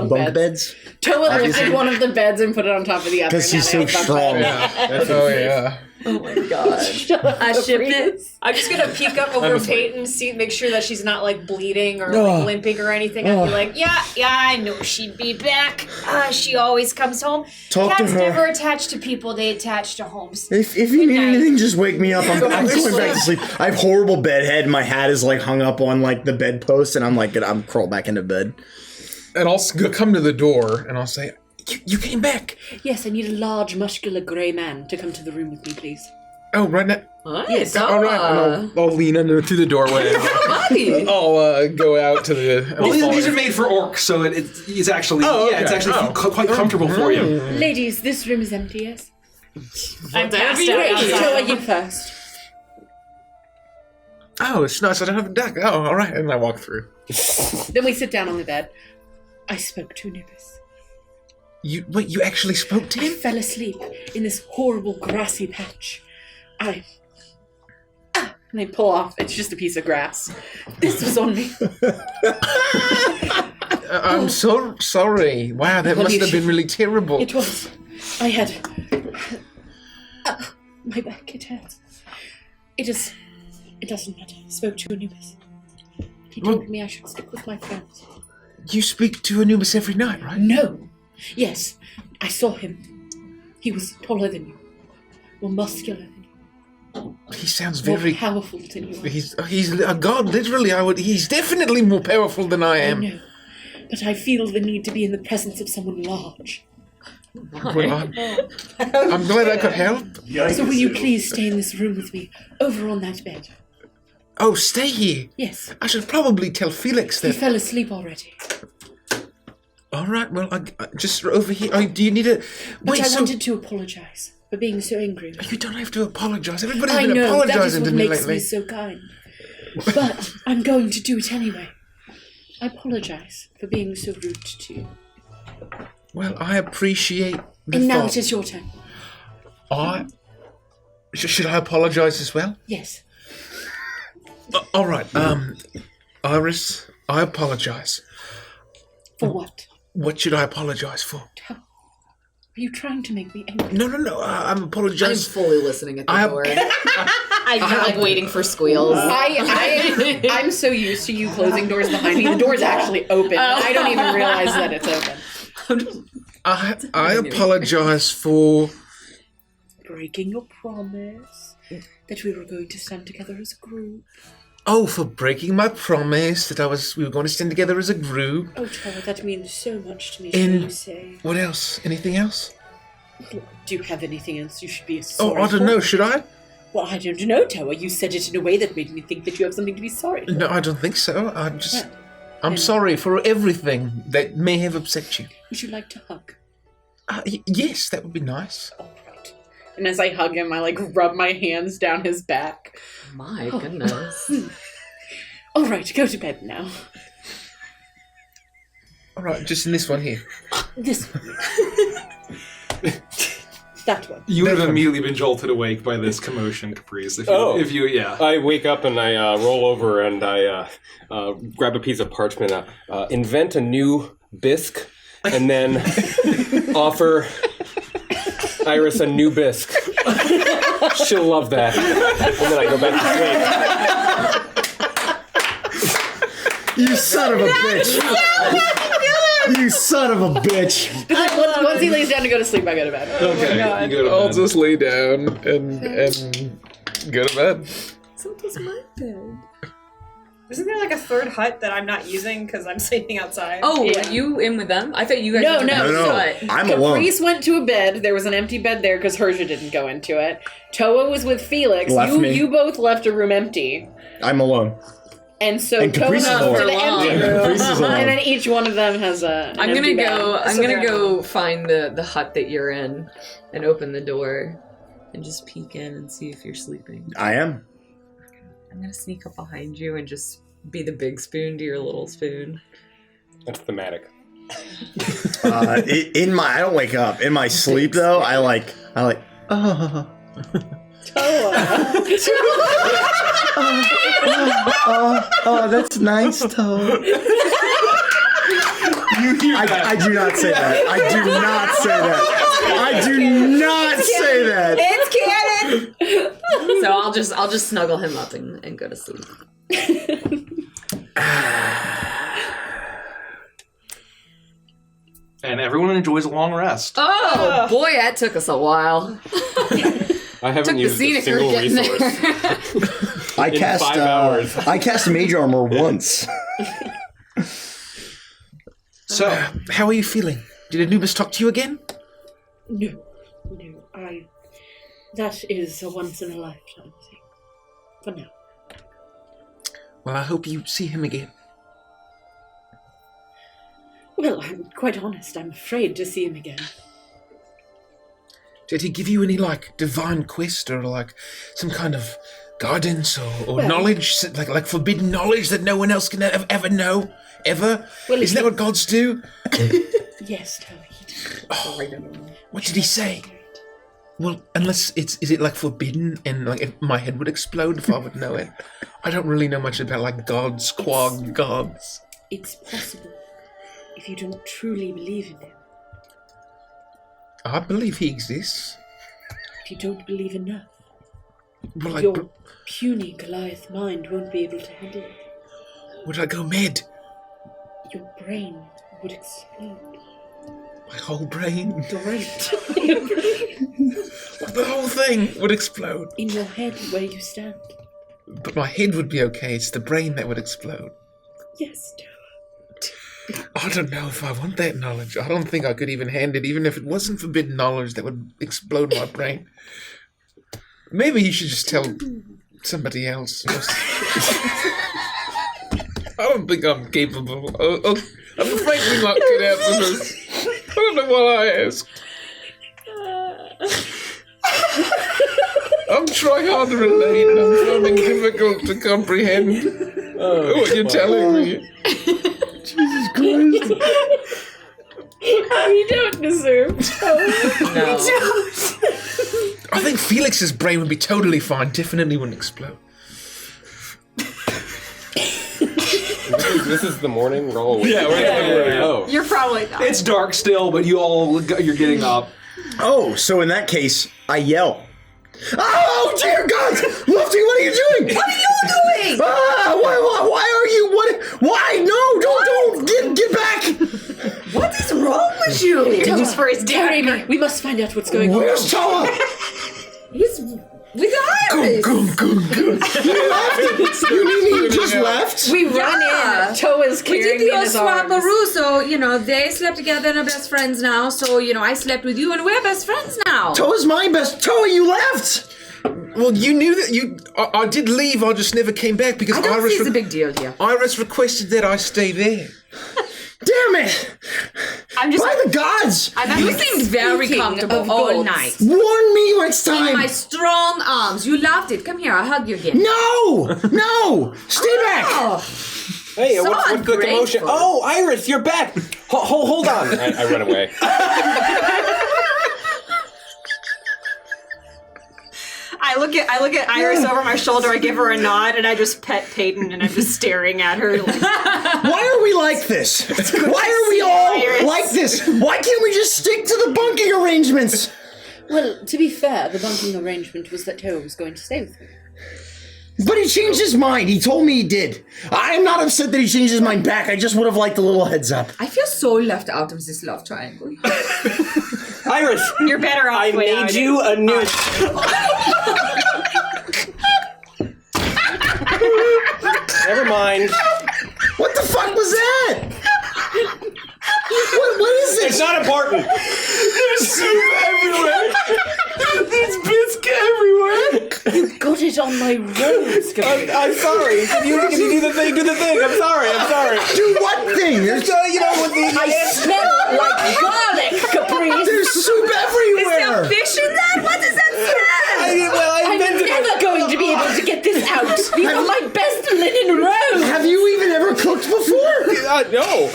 bunk beds. Toa lifted one of the beds and put it on top of the other. Because she's so strong. Oh yeah. Oh my gosh. I shipped it. I'm just gonna peek up over Peyton, make sure that she's not bleeding or limping or anything. I'd be like, yeah, I know she'd be back. She always comes home. Talk to Cats her. never attach to people; they attach to homes. If you need anything, just wake me up. I'm going back to sleep. I have horrible bed head. My hat is hung up on the bedpost, and I'm crawl back into bed. And I'll come to the door and I'll say, "You came back." Yes, I need a large, muscular grey man to come to the room with me, please. Oh, right now. Yes. All right. And I'll lean under through the doorway. I'll go out to the. Well, these are made for orcs, so it's actually Oh, okay. it's actually quite comfortable for you. Ladies, this room is empty, yes? I'm passed out Great, outside. Toa, you first. Oh, it's nice I don't have a duck. Oh, all right. And I walk through. Then we sit down on the bed. I spoke to Anubis. You actually spoke to I him? fell asleep in this horrible grassy patch. And I pull off. It's just a piece of grass. This was on me. I'm so sorry. Wow, that Well, must you have been should- really terrible. It was. I had. My back, it hurts. It doesn't matter. I spoke to Anubis. He told me I should stick with my friends. You speak to Anubis every night, right? No. Yes, I saw him. He was taller than you. More muscular than you. He sounds More very... powerful than you are. He's a god, literally. He's definitely more powerful than I I am. know. But I feel the need to be in the presence of someone large. Well, I'm glad I could help. So will you please stay in this room with me, over on that bed? Oh, stay here. Yes. I should probably tell Felix He that. fell asleep already. All right, well, I just over here. Oh, do you need a... But I wanted to apologize for being so angry. You don't have to apologize. Everybody's I been know, that is apologizing what to me makes lately. me so kind. But I'm going to do it anyway. I apologize for being so rude to you. Well, I appreciate the And now thought. it is your turn. Should I apologize as well? Yes. All right, Iris, I apologize. For what? What should I apologize for? Are you trying to make me angry? No, I'm I'm apologizing. fully listening at the door. I'm like waiting for squeals. I'm so used to you closing doors behind me. The door's actually open. And I don't even realize that it's open. I apologize for... Breaking your promise that we were going to stand together as a group. Oh, for breaking my promise that we were going to stand together as a group. Oh, Tara, that means so much to me. And Shall you say? what else? Anything else? Do you have anything else you should be sorry Oh, I don't for? know. Should I? Well, I don't know, Toa. You said it in a way that made me think that you have something to be sorry for. No, I don't think so. I'm Then- sorry for everything that may have upset you. Would you like to hug? Yes, that would be nice. All right. And as I hug him, I rub my hands down his back. My goodness. All right, go to bed now. All right, just in this one here. This one. That one. You would have immediately been jolted awake by this commotion, Caprice. If you, yeah. I wake up and I roll over and I grab a piece of parchment, invent a new bisque, and then offer Iris a new bisque. She'll love that. And then I go back to sleep. You son of a bitch! You son of a bitch! Once he lays down to go to sleep, I go to bed. Okay, you go to I'll bed. just lay down and go to bed. So does my bed. Isn't there a third hut that I'm not using because I'm sleeping outside? Oh, Yeah. are you in with them? I thought you guys No, were no, in the no. hut. I'm alone. Caprice went to a bed. There was an empty bed there because Hersha didn't go into it. Toa was with Felix. Left me. You both left a room empty. I'm alone. And so And Toa Caprice is moved to alone. the empty room. Caprice is alone. And then each one of them has an I'm empty gonna bed. go. I'm So gonna they're- go find the hut that you're in, and open the door, and just peek in and see if you're sleeping. I am. I'm gonna sneak up behind you and just be the big spoon to your little spoon. That's thematic. I don't wake up. In my sleep though, I like oh. Oh, that's nice, Toe. I do not say that. I do not say that. I do not say that. It's canon! So I'll just snuggle him up and go to sleep. And everyone enjoys a long rest. Oh boy, that took us a while. I haven't Took the used a scenic single route getting resource. there. I In cast 5 hours. I cast mage armor once. So, How are you feeling? Did Anubis talk to you again? No, that is a once in a lifetime thing. For now. Well, I hope you see him again. Well, I'm quite honest. I'm afraid to see him again. Did he give you any, like, divine quest or, like, some kind of guidance or knowledge, like forbidden knowledge that no one else can ever know? Ever? Well, Isn't that what gods do? Yes, Toa, he did. What did he say? Well, unless is it like forbidden and like if my head would explode if I would know it? I don't really know much about like gods, quag gods. It's possible if you don't truly believe in him. I believe he exists. If you don't believe enough, Well, your puny Goliath mind won't be able to handle it. would I go mad? Your brain would explode. My whole brain, Right. the whole thing would explode. In your head, where you stand. But my head would be okay. It's the brain that would explode. Yes, Toa. I don't know if I want that knowledge. I don't think I could even hand it, even if it wasn't forbidden knowledge that would explode my brain. Maybe you should just tell somebody else. I don't think I'm capable. I'm afraid we might get out with this. I don't know what I asked. I'm trying hard to relate and I'm finding it difficult to comprehend what you're telling me. Jesus Christ. We don't deserve Toa. No. I think Felix's brain would be totally fine. Definitely wouldn't explode. This is the morning roll. Yeah. You're probably not. It's dark still, but you're getting up. Oh, so in that case, I yell. Oh, dear God! Lofty, what are you doing? What are you doing? Why are you, why? No, don't, get back! What is wrong with you? Just for his Carry dagger. me. We must find out what's going on. Where's Toa? He's with Iris. You left? You mean he just left? We run in. Toa's We carrying did me the in old his arms. swapperoo, so, they slept together and are best friends now, so, I slept with you and we're best friends now. Toa's my best. Toa, you left! Well, you knew that I did leave. I just never came back because I don't Iris. see it's a big deal here. Iris requested that I stay there. Damn it! I'm just. By the gods! You seemed very Speaking comfortable of all gods. night. Warn me when it's In time! my strong arms. You loved it. Come here, I'll hug you again. No! Stay back! Oh, Hey, So what's the commotion? ungrateful. Oh, Iris, you're back. Hold on. I run away. I look at Iris over my shoulder. I give her a nod, and I just pet Peyton, and I'm just staring at her. Like, Why are we like this? Why are we all Iris. like this? Why can't we just stick to the bunking arrangements? Well, to be fair, the bunking arrangement was that Toa was going to stay with me. But he changed his mind. He told me he did. I'm not upset that he changed his mind back. I just would have liked a little heads up. I feel so left out of this love triangle. Iris, you're better off I without made it. you a new. Never mind. What the fuck was that? What is It's this? not important. There's soup everywhere. There's biscuit everywhere. You got it on my rose, Gabriel. I'm sorry. Can you do the thing? Do the thing. I'm sorry. Do what thing? There's With the. I smell like garlic, Caprice. There's soup everywhere. Fish in that? What does that smell? I I'm invented never going to be able to get this out. These are my best linen robes. Have you even ever cooked before? No.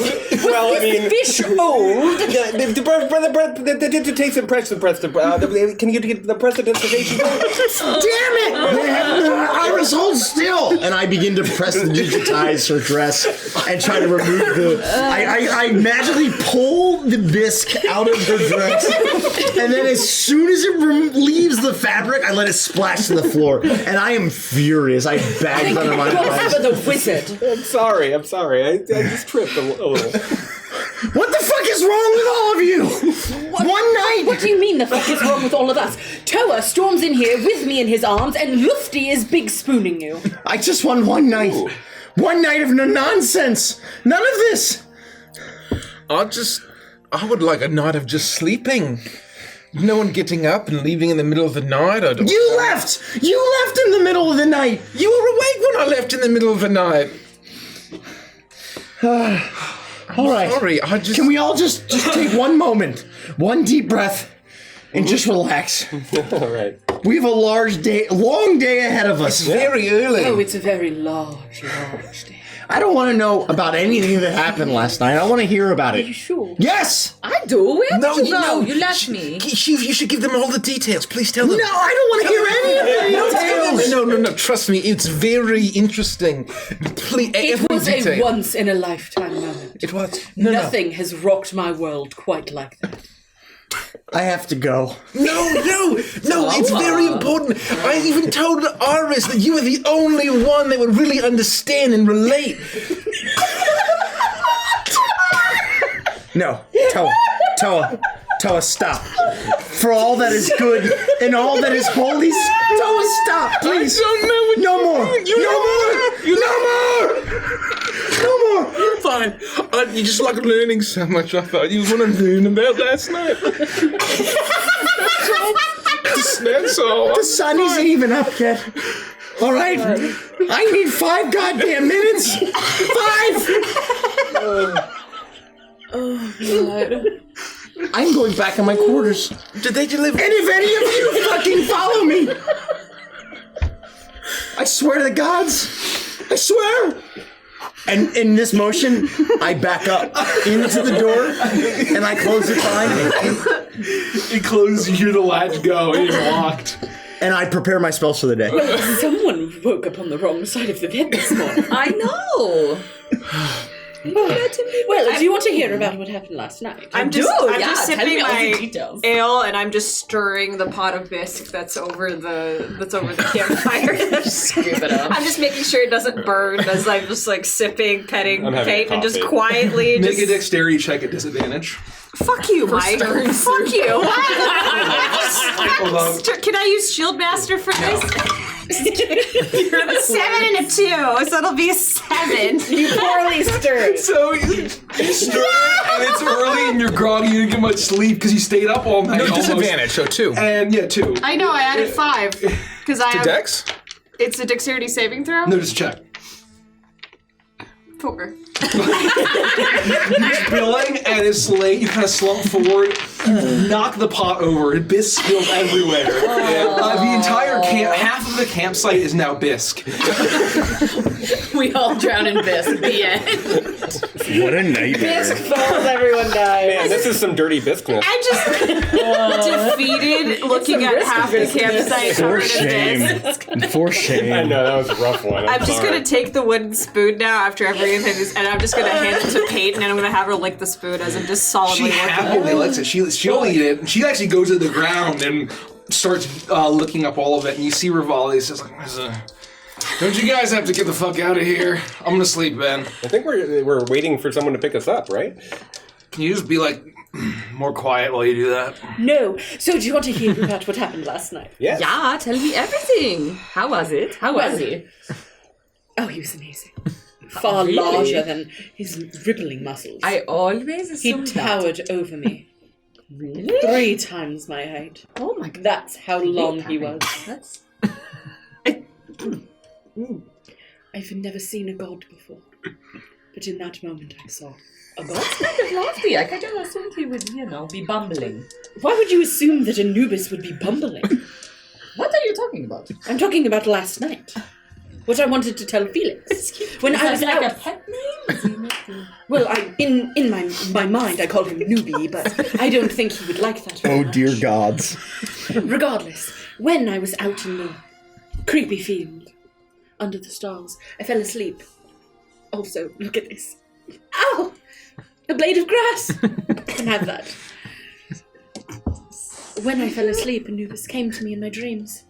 Well, I mean. Fish old. The taste and press the can you get the prestidigitation? Damn it! Iris, hold still! And I begin to press and digitize her dress and try to remove the. I magically pull the bisque out of her dress, and then as soon as it leaves the fabric, I let it splash to the floor. And I am furious. I bagged under my Go eyes. for the wizard. I'm sorry. I just tripped a little. What the fuck is wrong with all of you? One night! What do you mean the fuck is wrong with all of us? Toa storms in here with me in his arms, and Lufty is big spooning you. I just want one night. Ooh. One night of no nonsense. None of this. I would like a night of just sleeping. No one getting up and leaving in the middle of the night. You left! You left in the middle of the night! You were awake when I left in the middle of the night. All right. Sorry, Can we all just take one moment? One deep breath. and just relax. All right. We have a long day ahead of us. It's very early. Oh, it's a very large day. I don't want to know about anything that happened last night. I want to hear about Are it. you sure? Yes! I do. Where No, did you go? no. You left me. You should give them all the details. Please tell them. No, I don't want to hear any of the details. No. Trust me, it's very interesting. Please, It every was detail. a once-in-a-lifetime moment. It was. No. Nothing has rocked my world quite like that. I have to go. No, it's very important. I even told Aris that you were the only one that would really understand and relate. No, Toa, stop. For all that is good and all that is holy, Toa, stop, please. No more. Fine. You just like learning so much. I thought you want to learn about last night. That's all. The sun isn't even up yet. All right? I need 5 goddamn minutes. 5! Oh, God. I'm going back in my quarters. Did they deliver? And if any of you fucking follow me, I swear to the gods, I swear. And in this motion, I back up into the door, and I close it behind me. It closes, you hear the latch go, it is locked. And I prepare my spells for the day. Well, someone woke up on the wrong side of the bed this morning. I know. Well, do you want to hear about what happened last night? I'm just tell me sipping all the my details. ale and I'm just stirring the pot of bisque that's over the campfire. Scoop it up. I'm just making sure it doesn't burn as I'm just like sipping, petting I'm having Kate, a and just coffee. quietly Make just a dexterity check at disadvantage. fuck you, Mike. Fuck you. Hold on. Can I use Shield Master for this? 7 and a 2, so it'll be a 7. You poorly stirred. So you stir it, and it's early, and you're groggy. You didn't get much sleep because you stayed up all night. No, almost. disadvantage, so 2. And yeah, 2. I know, I added 5 because I have. Dex? It's a dexterity saving throw. No, just check. 4. You're spilling, and it's late. You kind of slump forward. You knock the pot over. Bisque spills everywhere. The entire half of the campsite is now bisque. We all drown in bisque. The end. What a nightmare. Bisque falls, everyone dies. Man, this is some dirty biscuitness. I'm just defeated looking at half the campsite covered in bisque. For shame. I know, that was a rough one. I'm just gonna take the wooden spoon now after everything is, and I'm just gonna hand it to Peyton, and I'm gonna have her lick the spoon as I'm just solemnly She looking at happily it. licks it. She'll eat it. She actually goes to the ground and starts looking up all of it. And you see Rivali says, like, "Don't you guys have to get the fuck out of here? I'm gonna sleep, Ben. I think we're waiting for someone to pick us up, right? Can you just be like more quiet while you do that?" No. So, do you want to hear about what happened last night? Yes. Yeah, tell me everything. How was it? How was he? Oh, he was amazing. Far Really? larger than his rippling muscles. I always He assumed that. towered over me. Really? 3 times my height. Oh my god. That's how long he was. That's I've never seen a god before. But in that moment I saw a god. kind of lofty. I kind of assumed he would, be bumbling. Why would you assume that Anubis would be bumbling? What are you talking about? I'm talking about last night. What I wanted to tell Felix. When I was like out. a pet name? Well, in my mind I called him Newbie, but I don't think he would like that. very Oh, much. dear gods. Regardless, when I was out in the creepy field, under the stars, I fell asleep. Also, look at this. Ow! A blade of grass! I can have that. When I fell asleep, Anubis came to me in my dreams.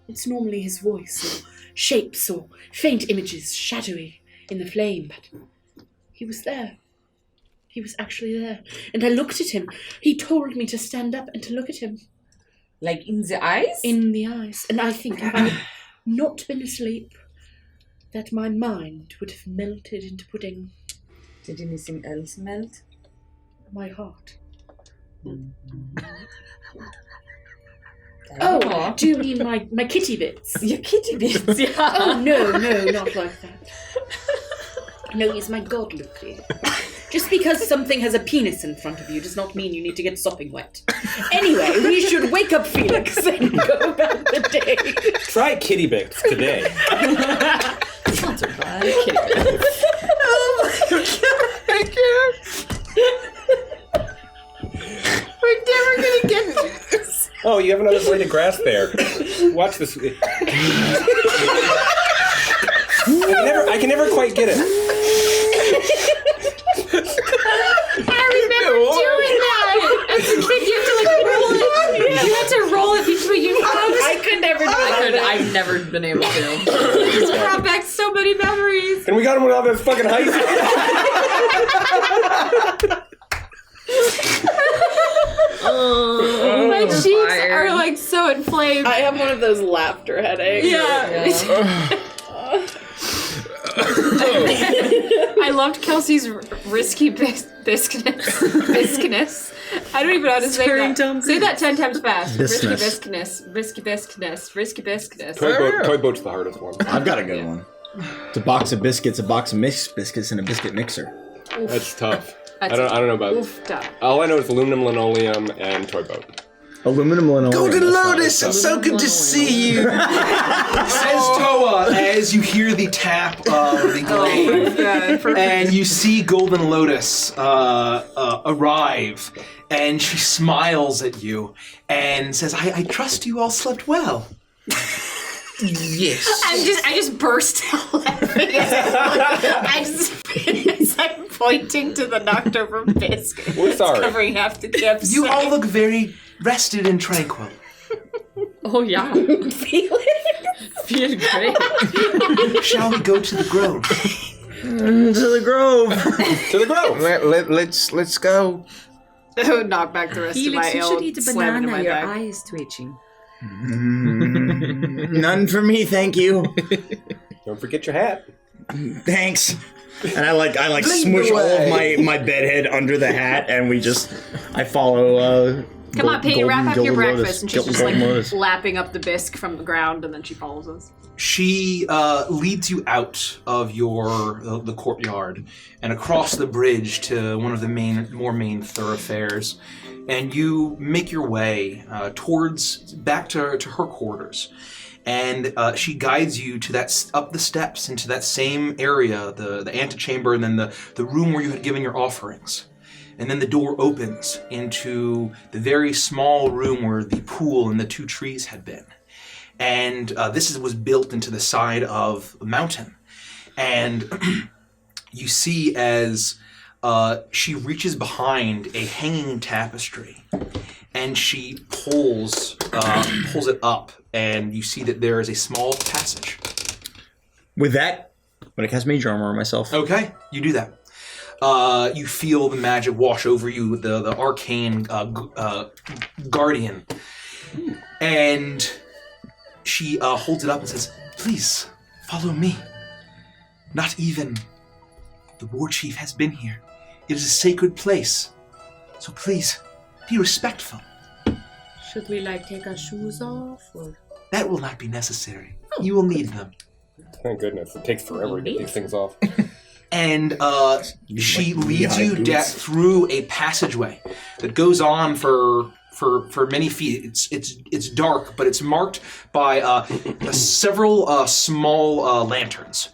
It's normally his voice, or shapes, or faint images, shadowy in the flame, but he was there. He was actually there. And I looked at him. He told me to stand up and to look at him. Like in the eyes? In the eyes. And I think if I had not been asleep, that my mind would have melted into pudding. Did anything else melt? My heart. Oh, Oh, do you mean my kitty bits? your kitty bits, yeah. Oh, no, not like that. No, he's my god, Lucy. Just because something has a penis in front of you does not mean you need to get sopping wet. Anyway, we should wake up Felix and go about the day. Try kitty bits today. Sponsored by Kitty Bits. We're never gonna get this. Oh, you have another blade of grass there. Watch this. I can never quite get it. I remember doing that. As a kid, you have to like roll it. You have to roll it between your thumbs. I could never do that. I've never been able to. It's brought back so many memories. And we got him with all this fucking heist. My cheeks are like so inflamed. I have one of those laughter headaches. Yeah. I loved Kelsey's risky biscuitness. I don't even know how to say that. Say that 10 times fast. Risky biscuitness. Toy boat's the hardest one. I've got a good one. It's a box of biscuits, a box of mixed biscuits, and a biscuit mixer. Oof. That's tough. That's I don't know about. Oof, tough. All I know is aluminum, linoleum, and toy boat. Aluminum linoleum. Golden Lotus, it's so good to see you. Says Toa as you hear the tap of the glaive, and you see Golden Lotus arrive, and she smiles at you and says, "I trust you all slept well." Yes. I just burst out laughing. As I'm pointing to the Dr. from Biscuit. We're sorry. Covering half the campsite. You all look very rested and tranquil. Oh yeah. Feeling great. Shall we go to the grove? To the grove. To the grove. Let's go. Knock back the rest Felix, of my you ale. should eat a slamming in banana. my Your back. eye is twitching. None for me, thank you. Don't forget your hat. Thanks. And I smoosh all of my bed head under the hat, and I follow. Come on, Peyton, wrap up your Golden breakfast. Lotus. And she's just Golden like Lotus. lapping up the bisque from the ground, and then she follows us. She leads you out of the courtyard and across the bridge to one of the more main thoroughfares, and you make your way back to her quarters. And she guides you to up the steps into that same area, the antechamber, and then the room where you had given your offerings. And then the door opens into the very small room where the pool and the two trees had been. And this was built into the side of a mountain. And you see as she reaches behind a hanging tapestry, and she pulls it up, and you see that there is a small passage. With that, I'm gonna cast Mage Armor on myself. Okay, you do that. You feel the magic wash over you with the arcane guardian. And she holds it up and says, "Please, follow me. Not even the war chief has been here. It is a sacred place. So please, be respectful." Should we take our shoes off? Or? That will not be necessary. You will need them. Thank goodness. It takes forever to get these things off. And she leads you through a passageway that goes on for many feet. It's dark, but it's marked by several small lanterns.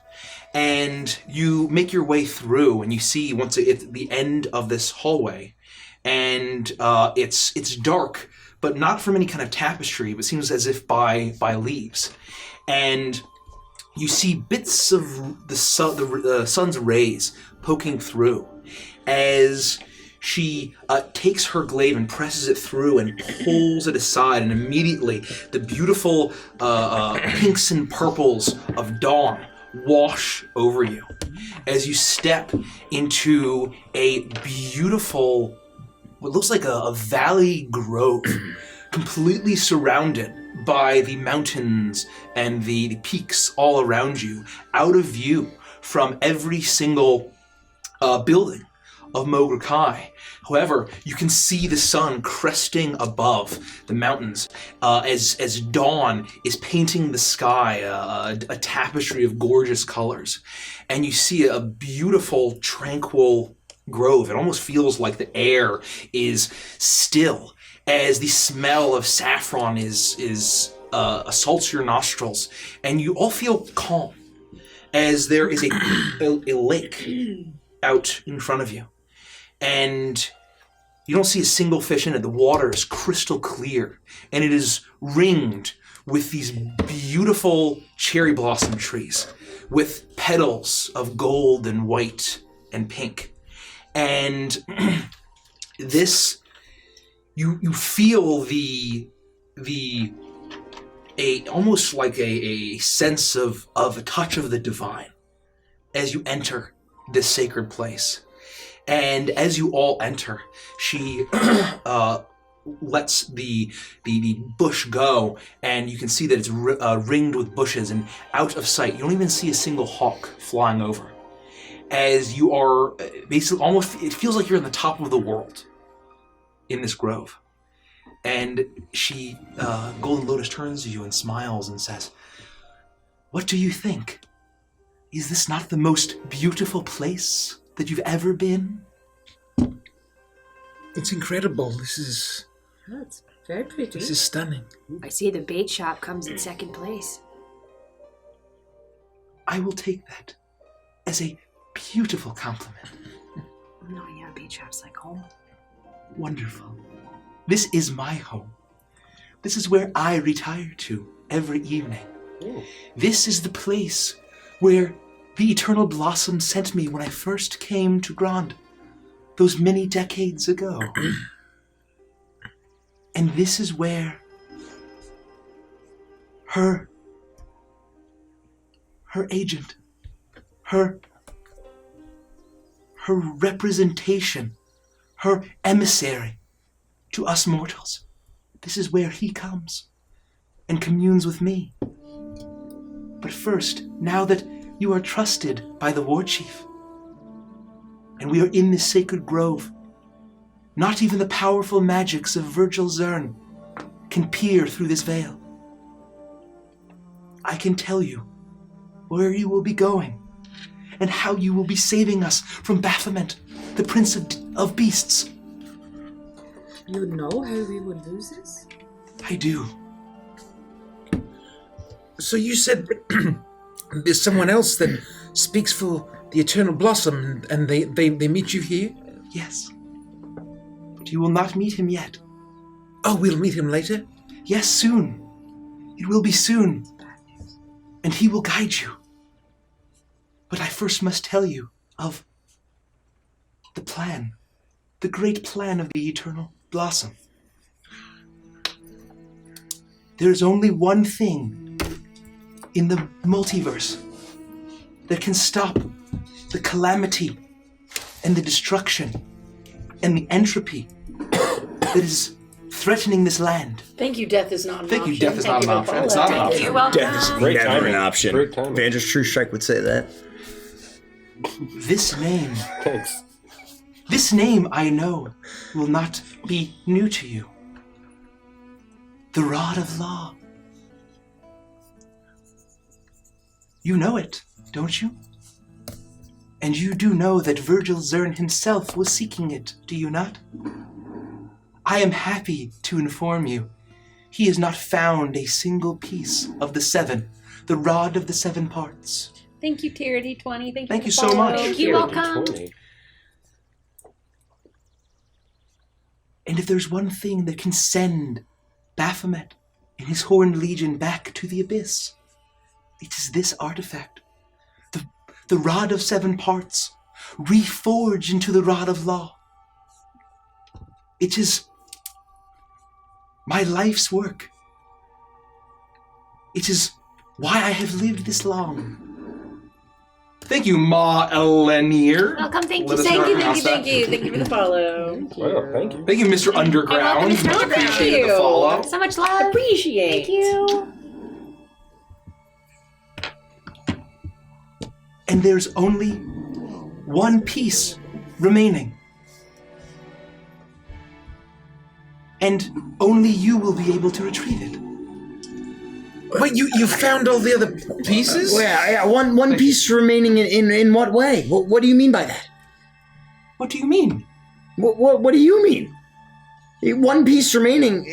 And you make your way through, and you see once it's the end of this hallway, and it's dark, but not from any kind of tapestry, but seems as if by leaves. And you see bits of the sun's rays poking through as she takes her glaive and presses it through and pulls it aside, and immediately the beautiful pinks and purples of dawn wash over you as you step into a beautiful, what looks like a valley grove, completely surrounded by the mountains and the peaks all around you, out of view from every single building of Mogurkai. However, you can see the sun cresting above the mountains as dawn is painting the sky a tapestry of gorgeous colors. And you see a beautiful, tranquil grove. It almost feels like the air is still, as the smell of saffron assaults your nostrils, and you all feel calm as there is a lake out in front of you, and you don't see a single fish in it. The water is crystal clear, and it is ringed with these beautiful cherry blossom trees with petals of gold and white and pink. And this, you feel almost like a sense of a touch of the divine as you enter this sacred place. And as you all enter, she lets the bush go, and you can see that it's ringed with bushes and out of sight. You don't even see a single hawk flying over. As you are basically it feels like you're in the top of the world in this grove. And she, Golden Lotus, turns to you and smiles and says, "What do you think? Is this not the most beautiful place that you've ever been?" It's incredible. This is That's very pretty. stunning. I see the bait shop comes in second place. I will take that as a beautiful compliment. No, yeah, bait shop's like home. Wonderful. This is my home. This is where I retire to every evening. Ooh. This is the place where the Eternal Blossom sent me when I first came to Grand, those many decades ago. And this is where her agent, her representation, her emissary to us mortals, this is where he comes and communes with me. But first, now that you are trusted by the war chief, and we are in this sacred grove, not even the powerful magics of Virgil Zern can peer through this veil. I can tell you where you will be going, and how you will be saving us from Baphomet, the Prince of Beasts. You know how we would lose this? I do. So you said there's someone else that speaks for the Eternal Blossom, and they meet you here? Yes. But you will not meet him yet. Oh, we'll meet him later? Yes, soon. It will be soon. And he will guide you. But I first must tell you of the plan, the great plan of the Eternal Blossom. There is only one thing in the multiverse that can stop the calamity and the destruction and the entropy that is threatening this land. Thank you, death is not an option. Thank you, death is not an option. It's not an option. You're welcome. Death is Great never timing. an option. Great timing. Vander's True Strike would say that. This name, Thanks. this name I know will not be new to you. The Rod of Law. You know it, don't you? And you do know that Virgil Zern himself was seeking it, do you not? I am happy to inform you, he has not found a single piece of the seven, the Rod of the Seven Parts. Thank you, TRD20. Thank you so much. You're welcome. 20. And if there's one thing that can send Baphomet and his Horned Legion back to the abyss, it is this artifact. The Rod of Seven Parts, reforged into the Rod of Law. It is my life's work. It is why I have lived this long. Thank you, Ma Elenier. Welcome, thank you, Let us thank know you, how to thank you, pronounce Thank you for the follow. Wow, thank you. Thank you, Mr. Underground. Mr. Much Underground. appreciated the follow. So much love. Appreciate. Thank you. And there's only one piece remaining. And only you will be able to retrieve it. Wait, you found all the other pieces? Well, yeah, one piece remaining in what way? What do you mean by that? What do you mean? What do you mean? One piece remaining.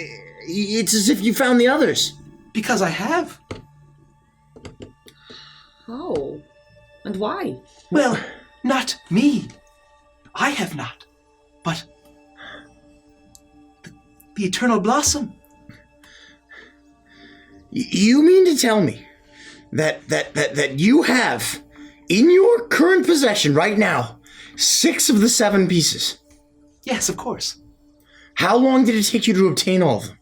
It's as if you found the others. Because I have. Oh. And why? Well, not me. I have not. But the Eternal Blossom. You mean to tell me that you have in your current possession right now 6 of the 7 pieces? Yes, of course. How long did it take you to obtain all of them?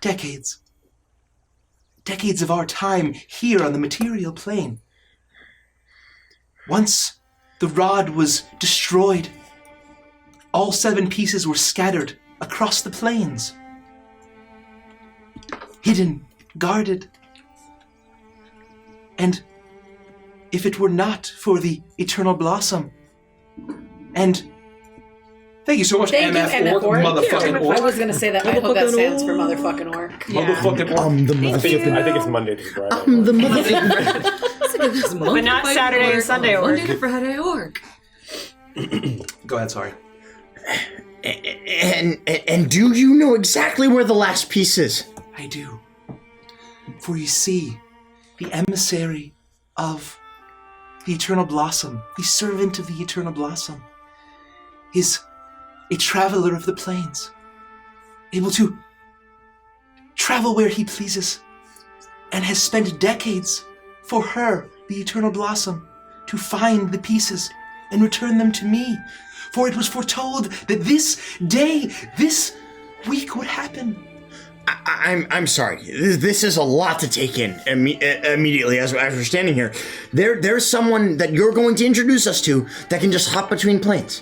Decades. Decades of our time here on the material plane. Once the rod was destroyed, all 7 pieces were scattered across the plains. Hidden, guarded. And if it were not for the Eternal Blossom, and thank you so much, Thank you, MF Orc, motherfucking I Orc. was gonna say that. I hope that stands for motherfucking orc. Motherfucking Orc. I'm the motherfucking. I think it's Monday to Friday. I'm the motherfucking. But not Saturday and Sunday orc. Monday to Friday orc. Go ahead, sorry. And do you know exactly where the last piece is? I do. For you see, the emissary of the Eternal Blossom, the servant of the Eternal Blossom, is a traveler of the plains, able to travel where he pleases, and has spent decades for her, the Eternal Blossom, to find the pieces and return them to me. For it was foretold that this day, this week would happen. I'm sorry. This is a lot to take in immediately as we're standing here. There's someone that you're going to introduce us to that can just hop between planes.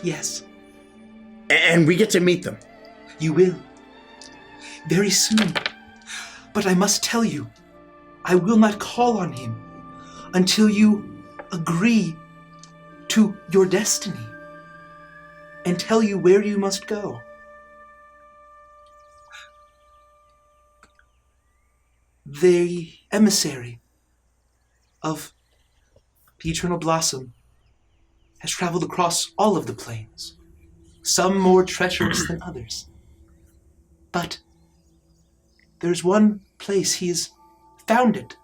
Yes. And we get to meet them. You will. Very soon. But I must tell you, I will not call on him until you agree to your destiny and tell you where you must go. The emissary of the Eternal Blossom has traveled across all of the plains, some more treacherous than others. But there's one place he has found it,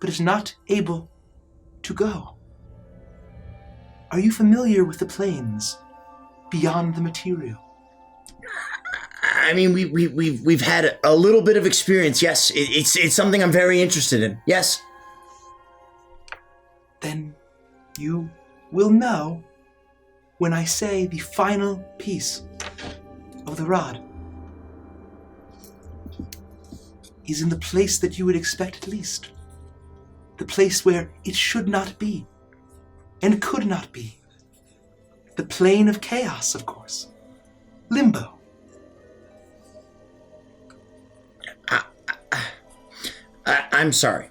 but is not able to go. Are you familiar with the plains beyond the material? I mean, we've had a little bit of experience. Yes, it's something I'm very interested in. Yes. Then you will know when I say the final piece of the rod is in the place that you would expect least. The place where it should not be and could not be. The plane of chaos, of course. Limbo. I'm sorry.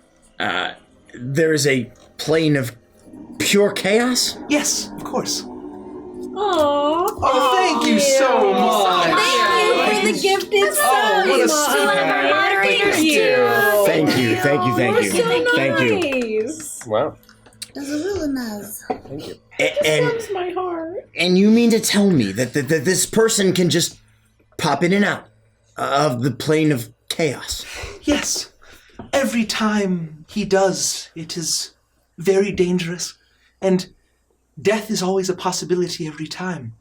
There is a plane of pure chaos? Yes, of course. Aww. Oh, thank you so much. Thank you for the gifted subs. what a sweetheart. Thank you. Thank you. You're so Thank you. nice. Wow. That's really nice. Thank you. Warms my heart. And you mean to tell me that this person can just pop in and out of the plane of chaos? Yes. Every time he does, it is very dangerous, and death is always a possibility every time.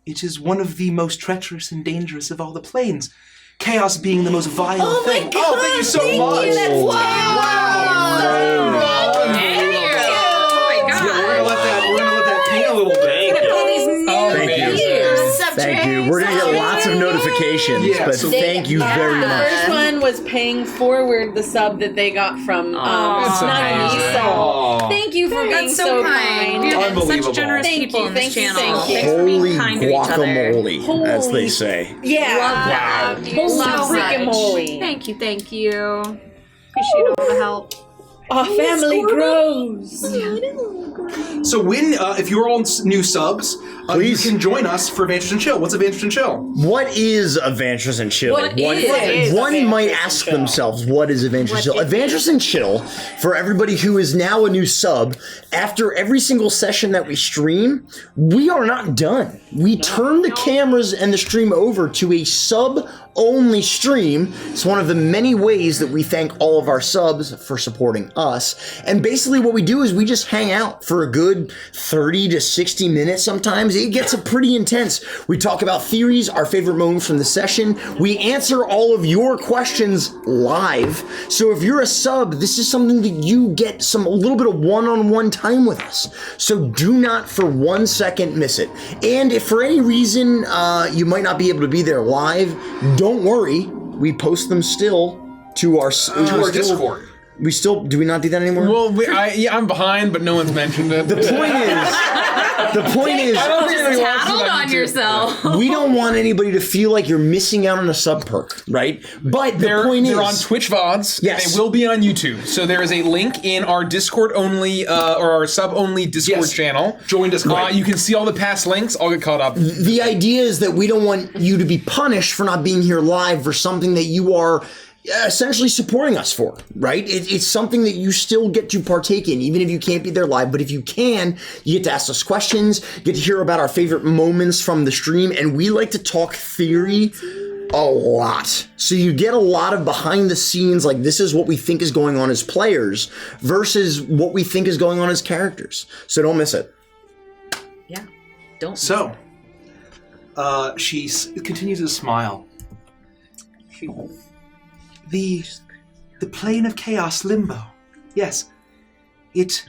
It is one of the most treacherous and dangerous of all the planes, chaos being the most vile thing. God, thank you so thank much! you, that's We're gonna let that paint a little bit. Thank you. We're gonna get lots of notifications, Yeah, but so thank you very The much. first one was paying forward the sub that they got from Snuggie. So thank you for being That's so kind. You're Unbelievable. such generous Thank people you, on this thank you, channel. thank you. Thanks for being Holy kind to each other. guacamole, as they say. yeah. Wow. Holy freaking moly. Thank you. Appreciate all the help. Our family grows. So when, if you're all new subs, you Please. can join us for Adventures and Chill. What's Adventures and Chill? What is Adventures and Chill? What is One might ask themselves, what is Adventures and Chill? Adventures and Chill, for everybody who is now a new sub, after every single session that we stream, we are not done. We turn the cameras and the stream over to a sub-only stream. It's one of the many ways that we thank all of our subs for supporting us. And basically what we do is we just hang out for a good 30 to 60 minutes sometimes. It gets pretty intense. We talk about theories, our favorite moments from the session. We answer all of your questions live. So if you're a sub, this is something that you get a little bit of one-on-one time with us. So do not for 1 second miss it. And if for any reason you might not be able to be there live, don't worry. We post them still to our Discord. We still do we not do that anymore? Well, I'm behind, but no one's mentioned it. The point is, I don't think anybody wants to Tattled on mention it. yourself. we don't want anybody to feel like you're missing out on a sub perk, right? But They're point on is, Twitch VODs. Yes. And they will be on YouTube. So there is a link in our Discord only, or our sub only Discord Yes. channel. Join Discord. You can see all the past links. I'll get caught up. the idea is that we don't want you to be punished for not being here live for something that you are essentially supporting us for, right? It's something that you still get to partake in, even if you can't be there live. But if you can, you get to ask us questions, get to hear about our favorite moments from the stream, and we like to talk theory a lot. So you get a lot of behind the scenes, like this is what we think is going on as players versus what we think is going on as characters. So don't miss it. Yeah. Don't. So, she continues to smile. The plane of chaos, limbo. Yes, it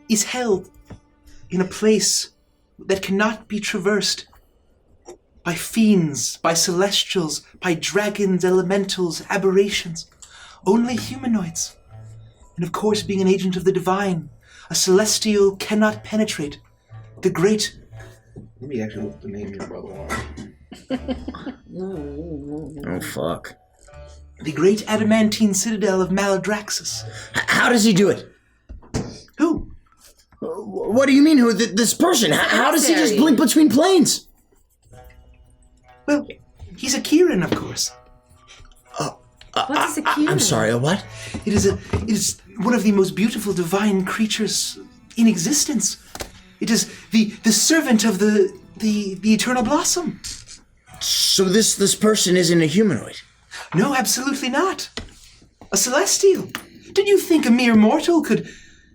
is held in a place that cannot be traversed by fiends, by celestials, by dragons, elementals, aberrations. Only humanoids. And of course, being an agent of the divine, a celestial cannot penetrate the great... Let me actually look at the name here, by the way. Oh, fuck. The great adamantine citadel of Maladraxus. How does he do it? Who? What do you mean, who? This person? How does he just blink between planes? Well, he's a Kieran, of course. What is a Kieran? I'm sorry, a what? It is one of the most beautiful divine creatures in existence. It is the servant of the eternal blossom. So this person isn't a humanoid? No, absolutely not. A celestial. Did you think a mere mortal could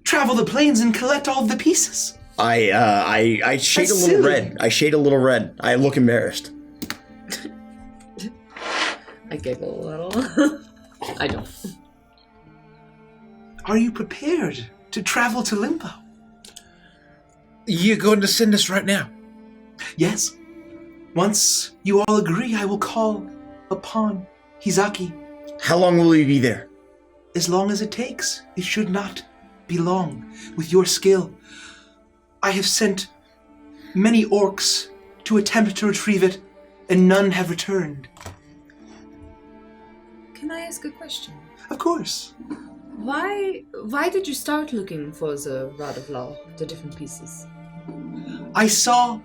travel the planes and collect all of the pieces? I shade That's a little silly. red. I shade a little red. I look embarrassed. I giggle a little. I don't. Are you prepared to travel to Limbo? You're going to send us right now. Yes. Once you all agree, I will call upon Hizaki. How long will we be there? As long as it takes. It should not be long. With your skill, I have sent many orcs to attempt to retrieve it, and none have returned. Can I ask a question? Of course. Why did you start looking for the Rod of Law, the different pieces? I saw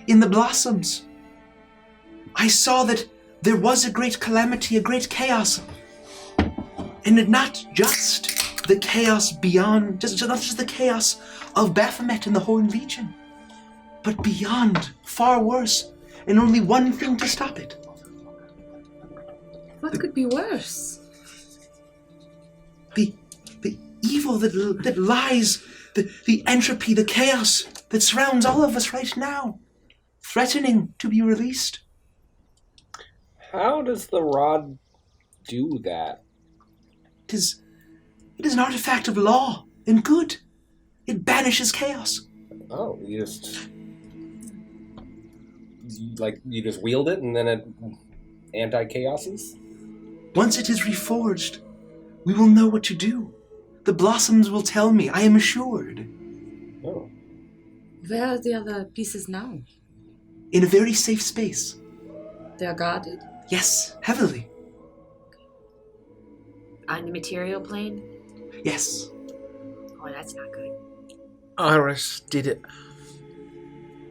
in the blossoms. I saw that there was a great calamity, a great chaos. And not just the chaos beyond, not just the chaos of Baphomet and the Horned Legion, but beyond, far worse, and only one thing to stop it. What could be worse? The evil that lies, the entropy, the chaos that surrounds all of us right now, threatening to be released. How does the rod do that? It is an artifact of law and good. It banishes chaos. Oh, you just wield it and then it anti-chaoses? Once it is reforged, we will know what to do. The blossoms will tell me, I am assured. Oh. Where are the other pieces now? In a very safe space. They are guarded? Yes, heavily. On the material plane? Yes. Oh, that's not good. Iris, did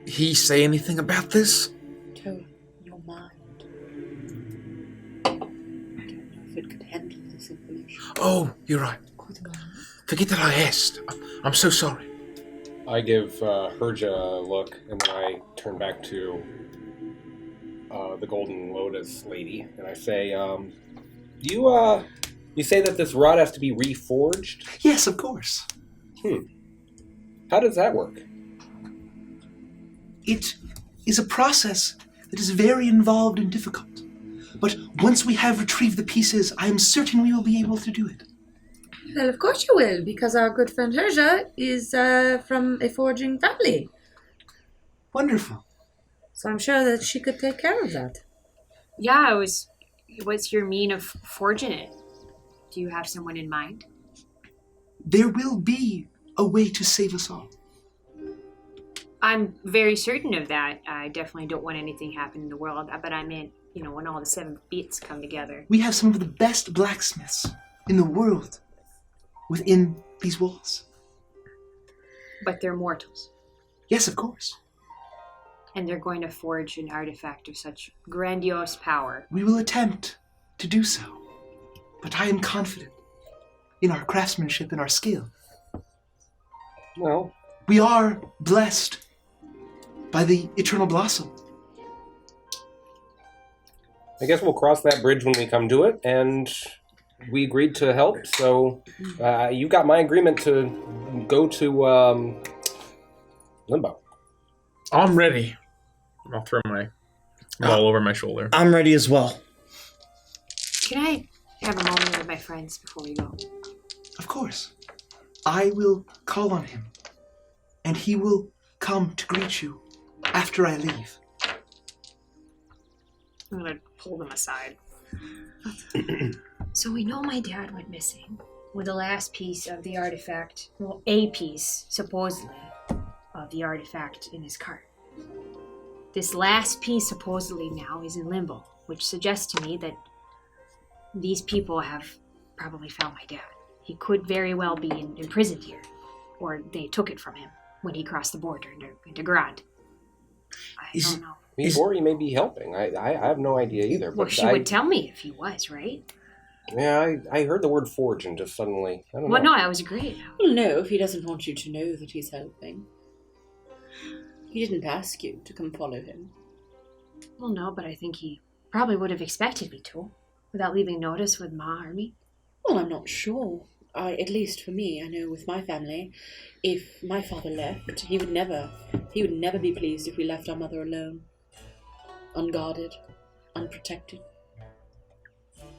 he say anything about this? Toa, your mind. I don't know if it could handle this information. Oh, you're right. Forget that I asked. I'm so sorry. I give Herja a look, and then I turn back to the Golden Lotus lady, and I say, you say that this rod has to be reforged? Yes, of course. How does that work? It is a process that is very involved and difficult. But once we have retrieved the pieces, I am certain we will be able to do it. Well, of course you will, because our good friend Herja is from a forging family. Wonderful. So I'm sure that she could take care of that. Yeah, what's your mean of forging it? Do you have someone in mind? There will be a way to save us all. I'm very certain of that. I definitely don't want anything happen in the world, but I meant, when all the 7 bits come together. We have some of the best blacksmiths in the world within these walls. But they're mortals. Yes, of course. And they're going to forge an artifact of such grandiose power. We will attempt to do so. But I am confident in our craftsmanship and our skill. Well, we are blessed by the Eternal Blossom. I guess we'll cross that bridge when we come to it, and we agreed to help, so you got my agreement to go to Limbo. I'm ready. I'll throw my ball over my shoulder. I'm ready as well. Can I have a moment with my friends before we go? Of course. I will call on him, and he will come to greet you after I leave. I'm going to pull them aside. So we know my dad went missing with the last piece of the artifact, well, a piece, supposedly, of the artifact in his cart. This last piece supposedly now is in limbo, which suggests to me that these people have probably found my dad. He could very well be imprisoned here, or they took it from him when he crossed the border into Grand. I don't know. Or he may be helping. I have no idea either. Well, but she would tell me if he was, right? Yeah, I heard the word forge and just suddenly, I don't know. Well, no, I was agreed. Well, no, if he doesn't want you to know that he's helping. He didn't ask you to come follow him. Well, no, but I think he probably would have expected me to, without leaving notice with Ma or me. Well, I'm not sure. At least for me, I know with my family, if my father left, he would never be pleased if we left our mother alone. Unguarded, unprotected.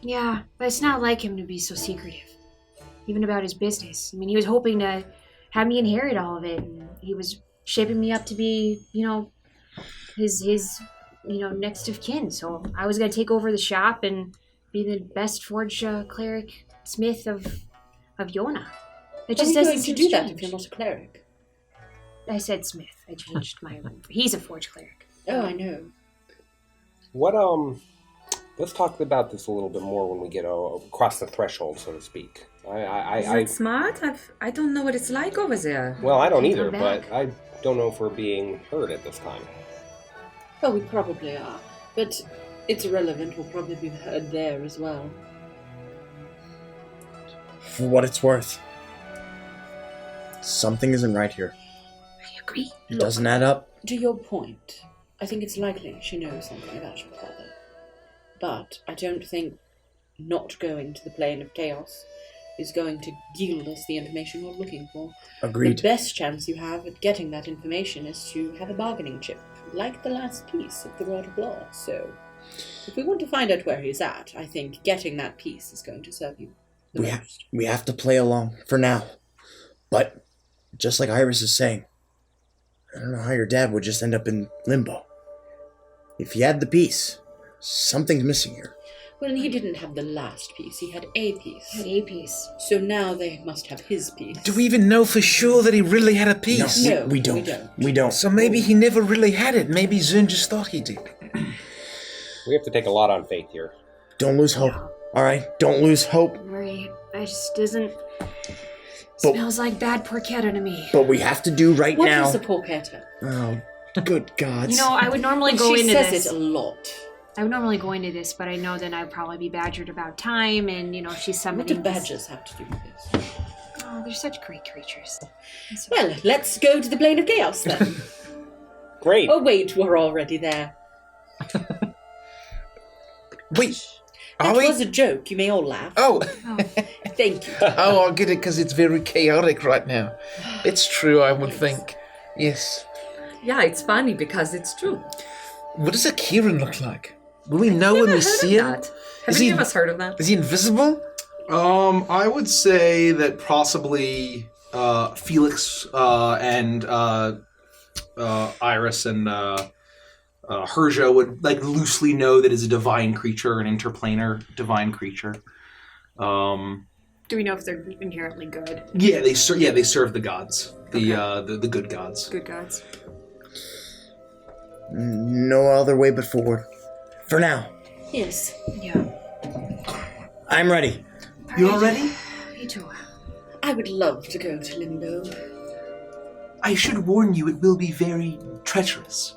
Yeah, but it's not like him to be so secretive. Even about his business. I mean, he was hoping to have me inherit all of it, and he was shaping me up to be, his next of kin. So I was going to take over the shop and be the best forge cleric smith of Yona. It just doesn't seem do that strange. if you're not a cleric. I said smith. I changed my... He's a forge cleric. Oh, I know. What, let's talk about this a little bit more when we get across the threshold, so to speak. Is it smart? I don't know what it's like over there. Well, I don't Come either, back. but I don't know if we're being heard at this time. Well, we probably are. But it's irrelevant. We'll probably be heard there as well. For what it's worth, something isn't right here. I agree. It doesn't add up. To your point, I think it's likely she knows something about your father. But I don't think not going to the plane of chaos is going to yield us the information we're looking for. Agreed. The best chance you have at getting that information is to have a bargaining chip, like the last piece of the Rod of Law. So, if we want to find out where he's at, I think getting that piece is going to serve you the most. We have to play along for now. But, just like Iris is saying, I don't know how your dad would just end up in limbo. If he had the piece, something's missing here. Well, he didn't have the last piece. He had a piece. Had a piece. So now they must have his piece. Do we even know for sure that he really had a piece? No, we don't. We don't. So maybe he never really had it. Maybe Zun just thought he did. We have to take a lot on faith here. Don't lose hope. All right? Don't lose hope. Right. I just doesn't... Smells like bad porchetta to me. But we have to do right What now. is a porchetta? Oh, good God. You know, I would normally go She into says this. it a lot. I would normally go into this, but I know then I'd probably be badgered about time, and you know, she's What summoning. do badgers have to do with this? Oh, they're such great creatures. Well, let's go to the plane of chaos then. Great. Oh wait, we're already there. Wait, That are we? was a joke. You may all laugh. Oh, Thank you. oh, I get it because it's very chaotic right now. It's true, I would think. Yes. Yeah, it's funny because it's true. What does a Kieran look like? Will we know when Never we heard see of him? that. Have Is any he- of us heard of that? Is he invisible? I would say that possibly Felix and Iris and Herja would like loosely know that is a divine creature, an interplanar divine creature. Do we know if they're inherently good? Yeah, they serve the gods, the good gods. Good gods. No other way but forward. For now. Yes. Yeah. I'm ready. You all ready? Me too. I would love to go to Limbo. I should warn you, it will be very treacherous.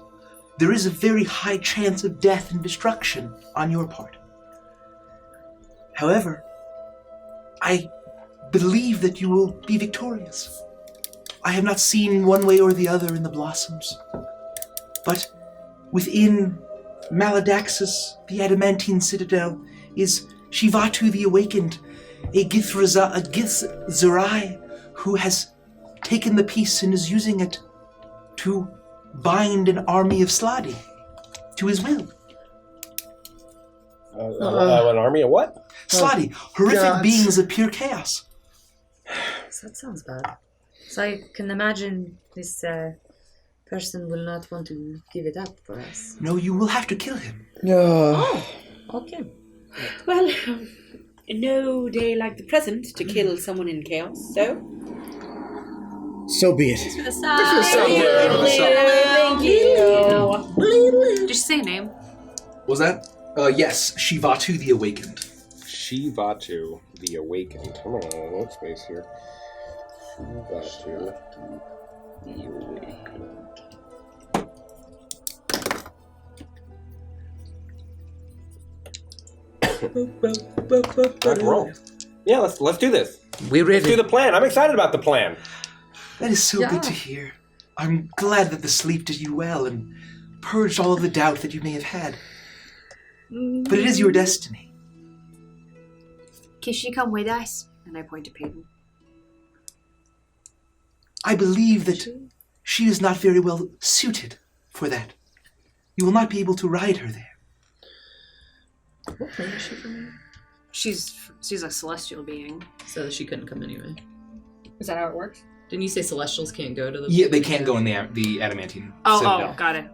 There is a very high chance of death and destruction on your part. However, I believe that you will be victorious. I have not seen one way or the other in the blossoms, but within Maladaxus, the adamantine citadel, is Shivatu the Awakened, a Githzerai who has taken the piece and is using it to bind an army of Sladi to his will. An army of what? Sladi, horrific gods. beings of pure chaos. So that sounds bad. So I can imagine this person will not want to give it up for us. No, you will have to kill him. Oh, okay. Well, no day like the present to kill someone in chaos, so... So be it. Thank you. Just say a name. Was that? Yes, Shivatu the Awakened. Shivatu, the Awakened. I'm gonna note space here. Shivatu, the Awakened. Rock and roll. Yeah, let's do this. We're Let's do ready. the plan. I'm excited about the plan. That is so good to hear. I'm glad that the sleep did you well and purged all of the doubt that you may have had. But it is your destiny. Can she come with us? And I point to Peyton. I believe that she is not very well suited for that. You will not be able to ride her there. What plane is she from? She's a celestial being. So she couldn't come anyway. Is that how it works? Didn't you say celestials can't go to the? Yeah, they can't go in the adamantine Oh, citadel. got it.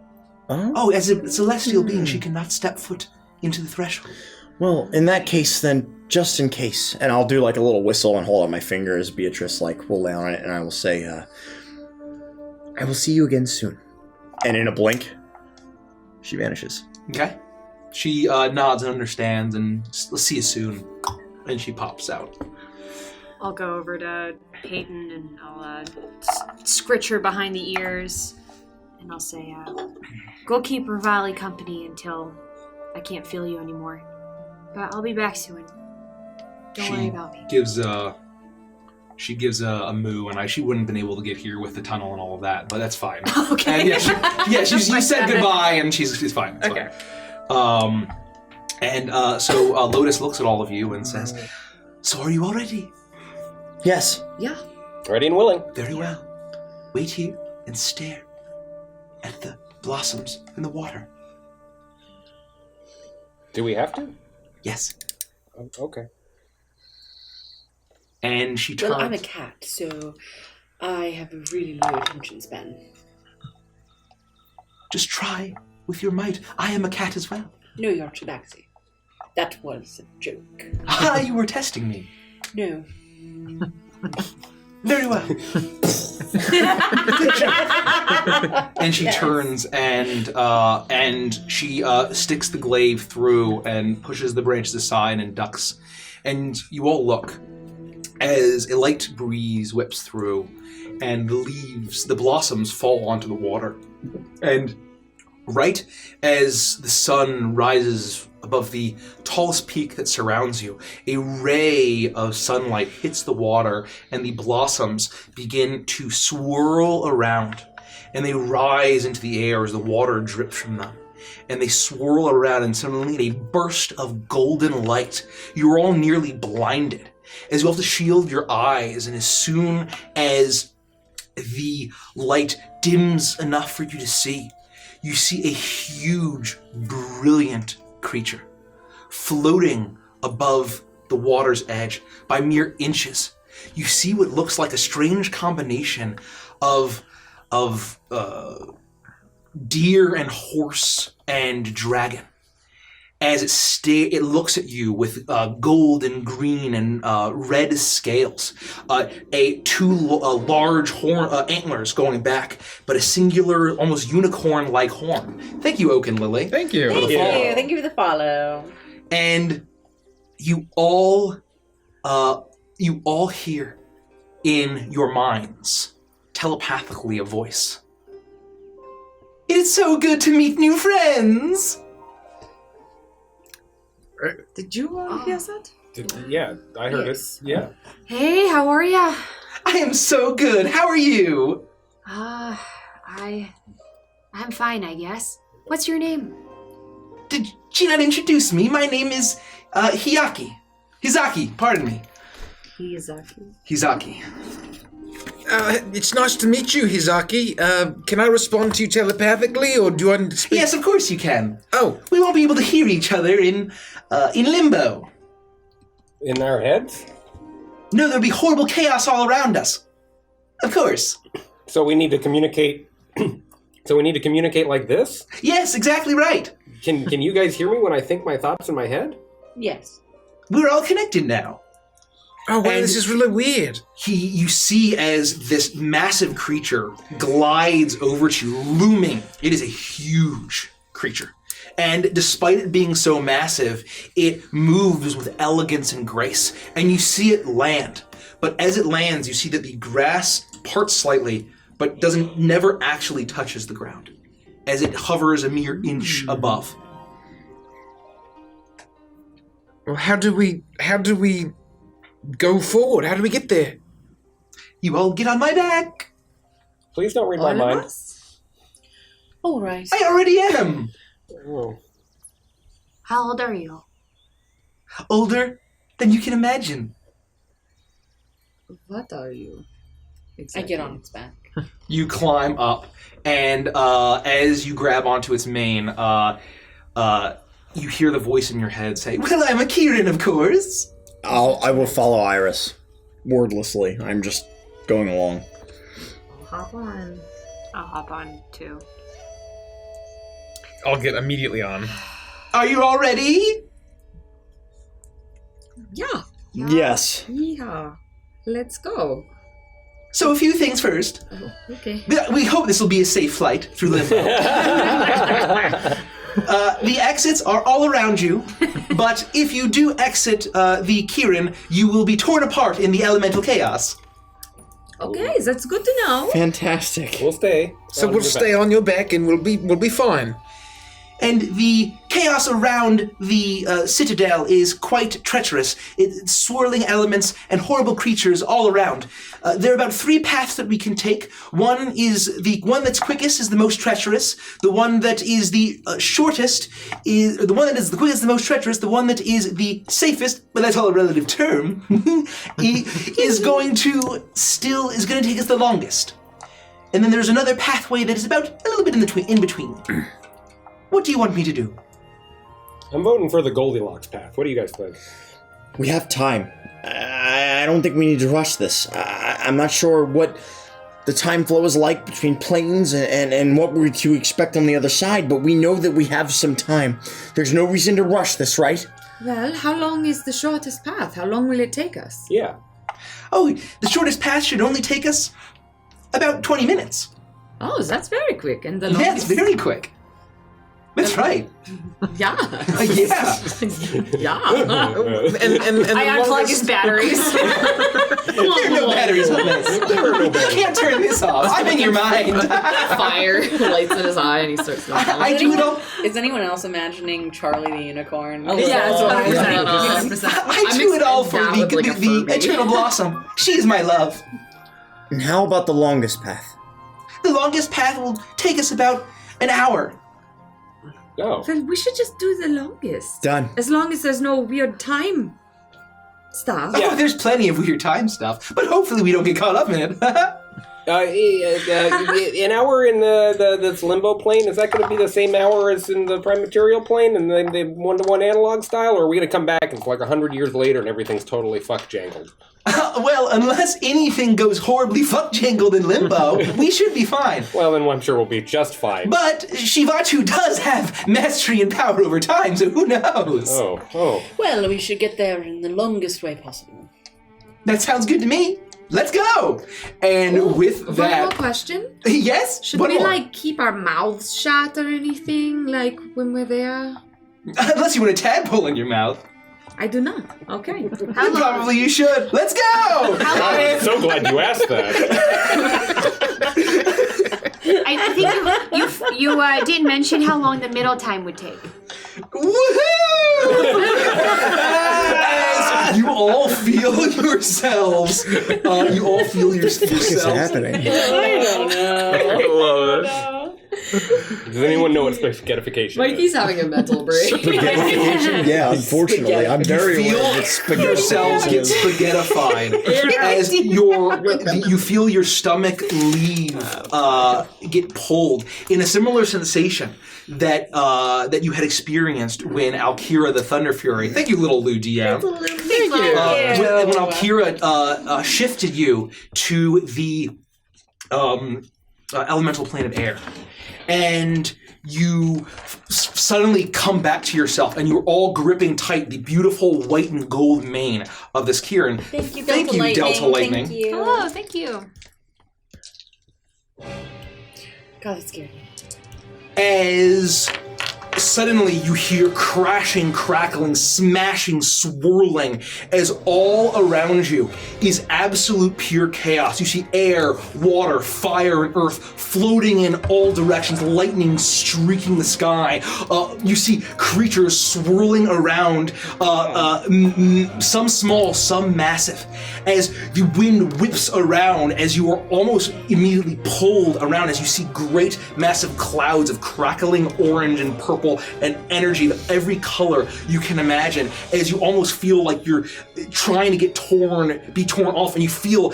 Oh, as a celestial being, she cannot step foot into the threshold. Well, in that case, then, just in case, and I'll do like a little whistle and hold out my finger as Beatrice will lay on it, and I will say, I will see you again soon. And in a blink, she vanishes. Okay. She nods and understands, and let's see you soon. And she pops out. I'll go over to Peyton and I'll scritch her behind the ears, and I'll say, "Go keep Rivali company until I can't feel you anymore. But I'll be back soon. Don't worry about me." She gives a moo, and she wouldn't have been able to get here with the tunnel and all of that, but that's fine. Okay. And you said goodbye, and she's fine. It's Okay. fine. So Lotus looks at all of you and says, "So are you all ready?" Yes. Yeah. Ready and willing. Very well. Wait here and stare at the blossoms in the water. Do we have to? Yes. Oh, okay. And she turns. Well, I'm a cat, so I have a really low attention span. Just try with your might. I am a cat as well. No, you're Tabaxi. That was a joke. Ah, you were testing me. No. Very well. And she turns and she sticks the glaive through and pushes the branches aside and ducks. And you all look, as a light breeze whips through and the blossoms fall onto the water. And right as the sun rises above the tallest peak that surrounds you, a ray of sunlight hits the water and the blossoms begin to swirl around. And they rise into the air as the water drips from them. And they swirl around, and suddenly in a burst of golden light, you're all nearly blinded as you have to shield your eyes. And as soon as the light dims enough for you to see, you see a huge, brilliant creature floating above the water's edge by mere inches. You see what looks like a strange combination of deer and horse and dragon. As it looks at you with gold and green and red scales, two large antlers going back, but a singular, almost unicorn-like horn. Thank you, Oak and Lily. Thank you. Thank you for the follow. And you all hear in your minds, telepathically, a voice. It's so good to meet new friends! Did you hear that? Yeah, I heard it. Yeah. Hey, how are ya? I am so good. How are you? I'm fine, I guess. What's your name? Did she not introduce me? My name is Hizaki. Hizaki, pardon me. Hizaki. It's nice to meet you, Hizaki. Can I respond to you telepathically, or do you want to speak? Yes, of course you can. Oh. We won't be able to hear each other in limbo. In our heads? No, there'll be horrible chaos all around us. Of course. So we need to communicate. So we need to communicate like this? Yes, exactly right. Can you guys hear me when I think my thoughts in my head? Yes. We're all connected now. Oh, wow, this is really weird. You see as this massive creature glides over to you, looming. It is a huge creature. And despite it being so massive, it moves with elegance and grace. And you see it land. But as it lands, you see that the grass parts slightly, but never actually touches the ground, as it hovers a mere inch above. Well, how do we go forward? How do we get there? You all get on my back. Please don't read my mind. All right. I already am. Oh. How old are you? Older than you can imagine. What are you? I get on its back. You climb up, and as you grab onto its mane, you hear the voice in your head say, "Well, I'm a Kieran, of course." I will follow Iris, wordlessly. I'm just going along. I'll hop on. I'll hop on too. I'll get immediately on. Are you all ready? Yeah. Yes. Yeah. Let's go. So a few things first. Oh, okay. We hope this will be a safe flight through limbo. The exits are all around you, but if you do exit the Kieran, you will be torn apart in the elemental chaos. Okay, that's good to know. Fantastic. We'll stay. So we'll stay on your back, and we'll be fine. And the chaos around the citadel is quite treacherous. It's swirling elements and horrible creatures all around. There are about 3 paths that we can take. One the one that's quickest is the most treacherous. The one that is the shortest is the one that is the quickest, the most treacherous. The one that is the safest, but that's all a relative term, is going to take us the longest. And then there's another pathway that is about a little bit in between. What do you want me to do? I'm voting for the Goldilocks path. What do you guys think? We have time. I don't think we need to rush this. I'm not sure what the time flow is like between planes and what we're to expect on the other side, but we know that we have some time. There's no reason to rush this, right? Well, how long is the shortest path? How long will it take us? Yeah. Oh, the shortest path should only take us about 20 minutes. Oh, that's very quick. And the Yeah, longest? it's very quick. That's right. Yeah. Yeah. Yeah. And I unplug his batteries. There are no batteries on this. You can't turn this off. I'm in your mind. Fire lights in his eye and he starts going. I do it all. Is anyone else imagining Charlie the Unicorn? Yeah, it's 100%. I do it all for the eternal blossom. She's my love. And how about the longest path? The longest path will take us about an hour. Oh. Well, we should just do the longest. Done. As long as there's no weird time stuff. Oh, there's plenty of weird time stuff, but hopefully we don't get caught up in it. An hour in this limbo plane, is that going to be the same hour as in the prime material plane and the one-to-one analog style, or are we going to come back and it's like 100 years later and everything's totally fuck-jangled? Well, unless anything goes horribly fuck-jangled in limbo, we should be fine. Well, then I'm sure we'll be just fine. But Shivatu does have mastery and power over time, so who knows? Oh. Well, we should get there in the longest way possible. That sounds good to me. Let's go! And with One that... more question. Yes? Should one we, more. keep our mouths shut or anything, when we're there? Unless you want a tadpole in your mouth. I do not. Okay. Probably you should. Let's go! I'm so glad you asked that. I think you didn't mention how long the middle time would take. Woohoo! As you all feel yourselves. You all feel yourselves. What is happening? I don't know. I love it. Does anyone know what spaghettification is? Mikey's having a mental break. Yeah, unfortunately. I'm very aware that spaghetti yourselves get spaghettified as you feel your stomach leave, get pulled in a similar sensation that you had experienced when Alkira the Thunder Fury. Thank you, little Lou DM. Thank you. When Alkira shifted you to the elemental plane of air. And you suddenly come back to yourself, and you're all gripping tight the beautiful white and gold mane of this Kieran. Thank you, Delta Lightning. Thank you. Hello, thank you. God, that scared me. As suddenly you hear crashing, crackling, smashing, swirling, as all around you is absolute pure chaos. You see air, water, fire, and earth floating in all directions, lightning streaking the sky. You see creatures swirling around, some small, some massive. As the wind whips around, as you are almost immediately pulled around, as you see great, massive clouds of crackling orange and purple and energy of every color you can imagine, as you almost feel like you're trying to be torn off, and you feel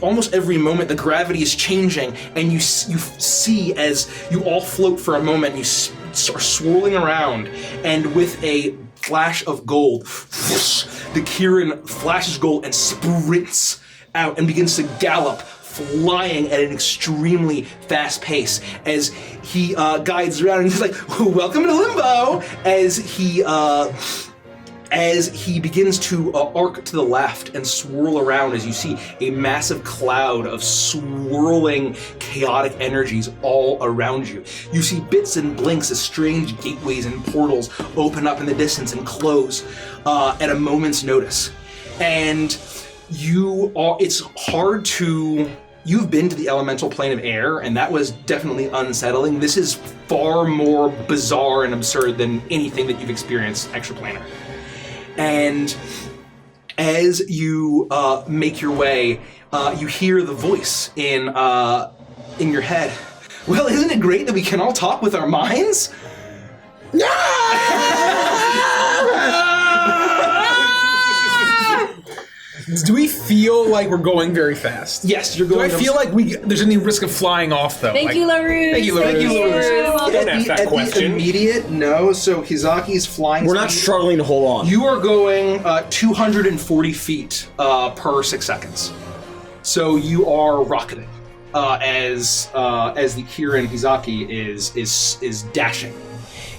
almost every moment the gravity is changing, and you see as you all float for a moment, and you start swirling around, and with a flash of gold, the Kieran flashes gold and sprints out and begins to gallop, flying at an extremely fast pace as he guides around, and he's like, "Welcome to Limbo!" As he begins to arc to the left and swirl around, as you see a massive cloud of swirling, chaotic energies all around you. You see bits and blinks as strange gateways and portals open up in the distance and close at a moment's notice. And it's hard to... You've been to the elemental plane of air, and that was definitely unsettling. This is far more bizarre and absurd than anything that you've experienced extraplanar. And as you make your way, you hear the voice in your head. Well, isn't it great that we can all talk with our minds? Do we feel like we're going very fast? Yes, you're going. Do I feel like there's any risk of flying off, though? Thank you, LaRouche. Thank you, LaRouche. Don't ask that question. Immediate, no. So Hizaki's flying. We're not struggling to hold on. You are going 240 feet per 6 seconds. So you are rocketing as the Kieran Hizaki is dashing.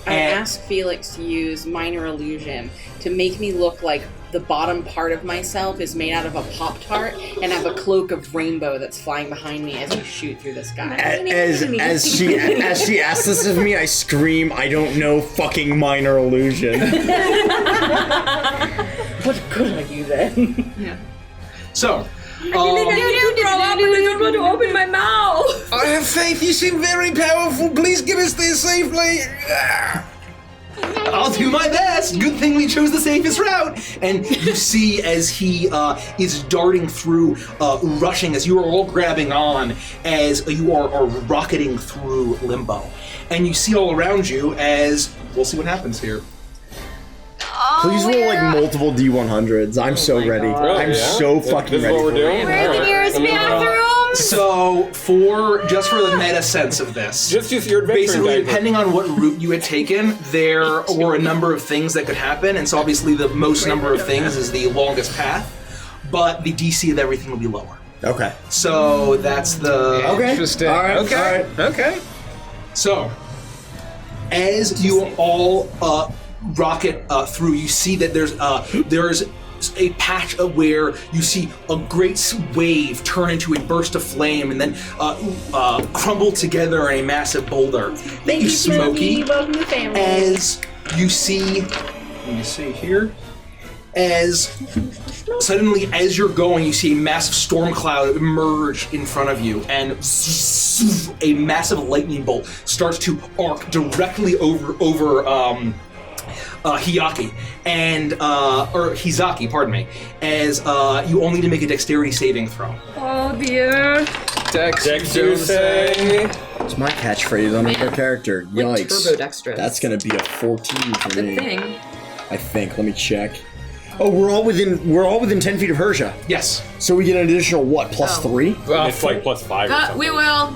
I asked Felix to use minor illusion to make me look like the bottom part of myself is made out of a Pop-Tart and have a cloak of rainbow that's flying behind me as we shoot through the sky. As she asks this of me, I scream, I don't know fucking minor illusion. What good are you then? Yeah. So, I need to throw up, but I don't want to open my mouth. I have faith. You seem very powerful. Please get us there safely. I'll do my best. Good thing we chose the safest route. And you see as he is darting through, rushing, as you are all grabbing on, as you are rocketing through limbo. And you see all around you as, we'll see what happens here. Please roll like multiple D100s. I'm so ready. I'm so fucking ready. What we're doing? Where's the nearest bathroom? So, just for the meta sense of this, Just use your adventure basically, diaper. depending on what route you had taken, there were a number of things that could happen, and so obviously the most number of things is the longest path, but the DC of everything will be lower. Okay. So that's the... Okay. Interesting. All right. Okay. All right. Okay. So, as you all rocket through, you see that there's a patch where you see a great wave turn into a burst of flame and then crumble together in a massive boulder. Thank you, Smokey. Welcome to the family. As you see, let me see here, as suddenly as you're going, you see a massive storm cloud emerge in front of you, and a massive lightning bolt starts to arc directly over Hiyaki and or Hizaki, pardon me, as you only need to make a dexterity saving throw. Oh dear. Dexterity. It's my catchphrase on her character. Yikes. Turbo dexterous. That's gonna be a 14 for Good me. thing. I think. Let me check. Oh, we're all within 10 feet of Hersha. Yes. So we get an additional what? +3? It's like +5 or something. We will.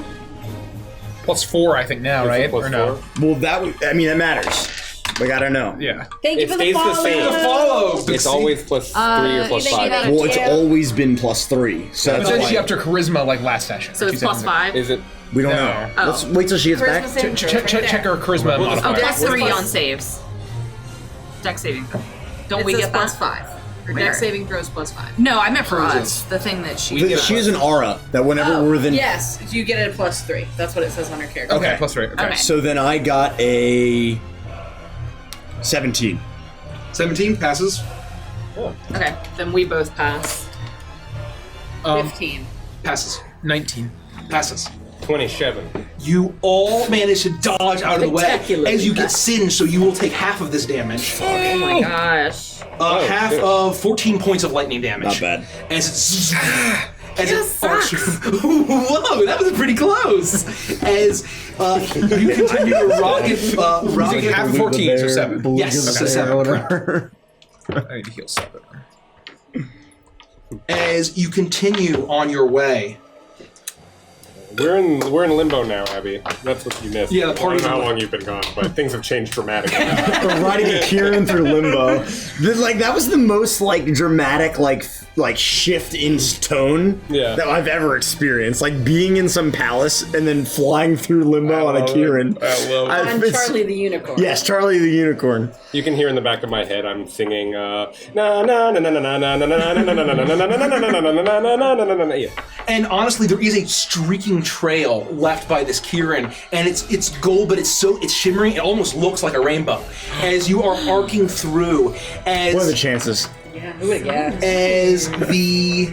+4, I think now, right? Plus Or no? 4. Well, that matters. We gotta know. Yeah. Thank you It for the stays the follow. same. Follow. It's always +3 or +5. Well, it's always been +3. So But that's then why she upped her charisma like last session. So it's She said- +5. Is it? we don't No. know. Oh. Let's wait till she gets back. Check her charisma Oh, modifier. +3 on saves. Dex saving. Don't we get that? +5. Her dex saving throws +5. No, I meant for us. The thing that she. She has an aura that whenever we're within. Yes, you get it a +3. That's what it says on her character. Okay, +3. Okay. Okay. So then I got a 17. 17 passes. Okay, then we both pass. 15. Passes. 19. Passes. 27. You all manage to dodge out of the way Spectacularly as you get fast. singed, so you will take half of this damage. Oh my gosh. Half shit. of 14 points of lightning damage. Not bad. As it arcs. Whoa, that was pretty close. As you continue to rocket. Half of 14, so 7. Yes, so 7. Correct. I need to heal 7. As you continue on your way. We're in limbo now, Abby. That's what you missed. Yeah, the I party's don't know how in long you've been gone, but things have changed dramatically. We're riding a Kieran through limbo. That was the most dramatic shift in tone that I've ever experienced. Like being in some palace and then flying through limbo on a Kieran. And Charlie the Unicorn. Yes, Charlie the Unicorn. You can hear in the back of my head I'm singing na na na na na na na na na na na na na na na na. Yeah. And honestly, there is a streaking trail left by this Kieran, and it's gold, but it's shimmering. It almost looks like a rainbow as you are arcing through. What are the chances? Yeah, who would have guessed? As the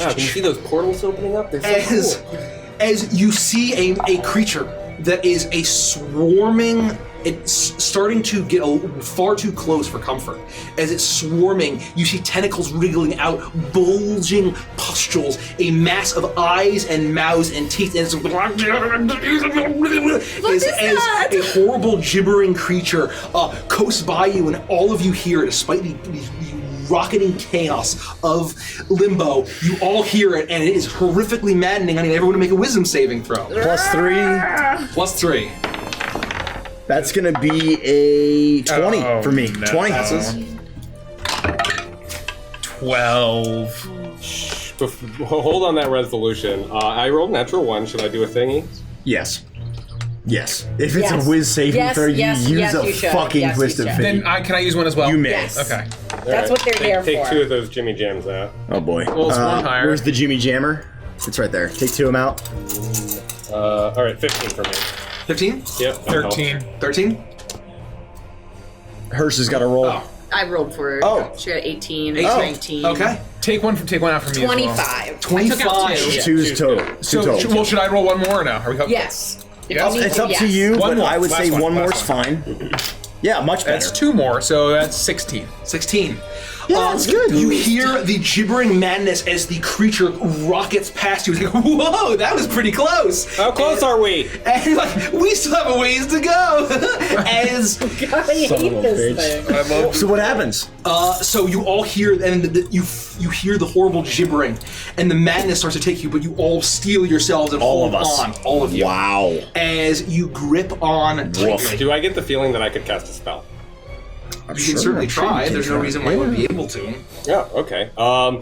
Wow, can you see those portals opening up? They're so cool. as you see a creature that is a swarming. It's starting to get far too close for comfort. As it's swarming, you see tentacles wriggling out, bulging pustules, a mass of eyes and mouths and teeth, and it's as a horrible gibbering creature coasts by you, and all of you hear, despite the rocketing chaos of limbo, you all hear it, and it is horrifically maddening. I need everyone to make a wisdom saving throw. +3. +3. That's gonna be a 20 for me. no. 20. 12. Hold on that resolution. I rolled natural 1. Should I do a thingy? Yes. Yes. If it's a whiz saving throw, you use a fucking Twisted Fate. Then can I use one as well? You may. Yes. Okay. That's what they're there Take for. 2 of those Jimmy Jams out. Oh boy. Well, it's one higher. Where's the Jimmy Jammer? It's right there. Take 2 of them out. Alright, 15 for me. 15? Yep. 13. 13? Hirsch has got to roll. Oh. I rolled for her. Oh. She had 18, 18. 19. Okay. Take one out from me as well. 25. 25. Two's total. So, total. should I roll one more or no? Are we Yes. Yes? It's up to Yes. you, One but more. I would say Last one one. more is fine. Yeah, much better. That's 2 more, so that's 16. 16. Yeah, that's good. You hear the gibbering madness as the creature rockets past you. It's like, whoa, that was pretty close. How close are we? And you're like, we still have a ways to go. As God, I hate this thing. So what happens? so you all hear, and you hear the horrible gibbering, and the madness starts to take you, but you all steel yourselves and All hold of us. on, all of you. Wow. As you grip on tightly. Do I get the feeling that I could cast a spell? You can certainly try. There's no reason why you wouldn't be able to. Yeah, okay. I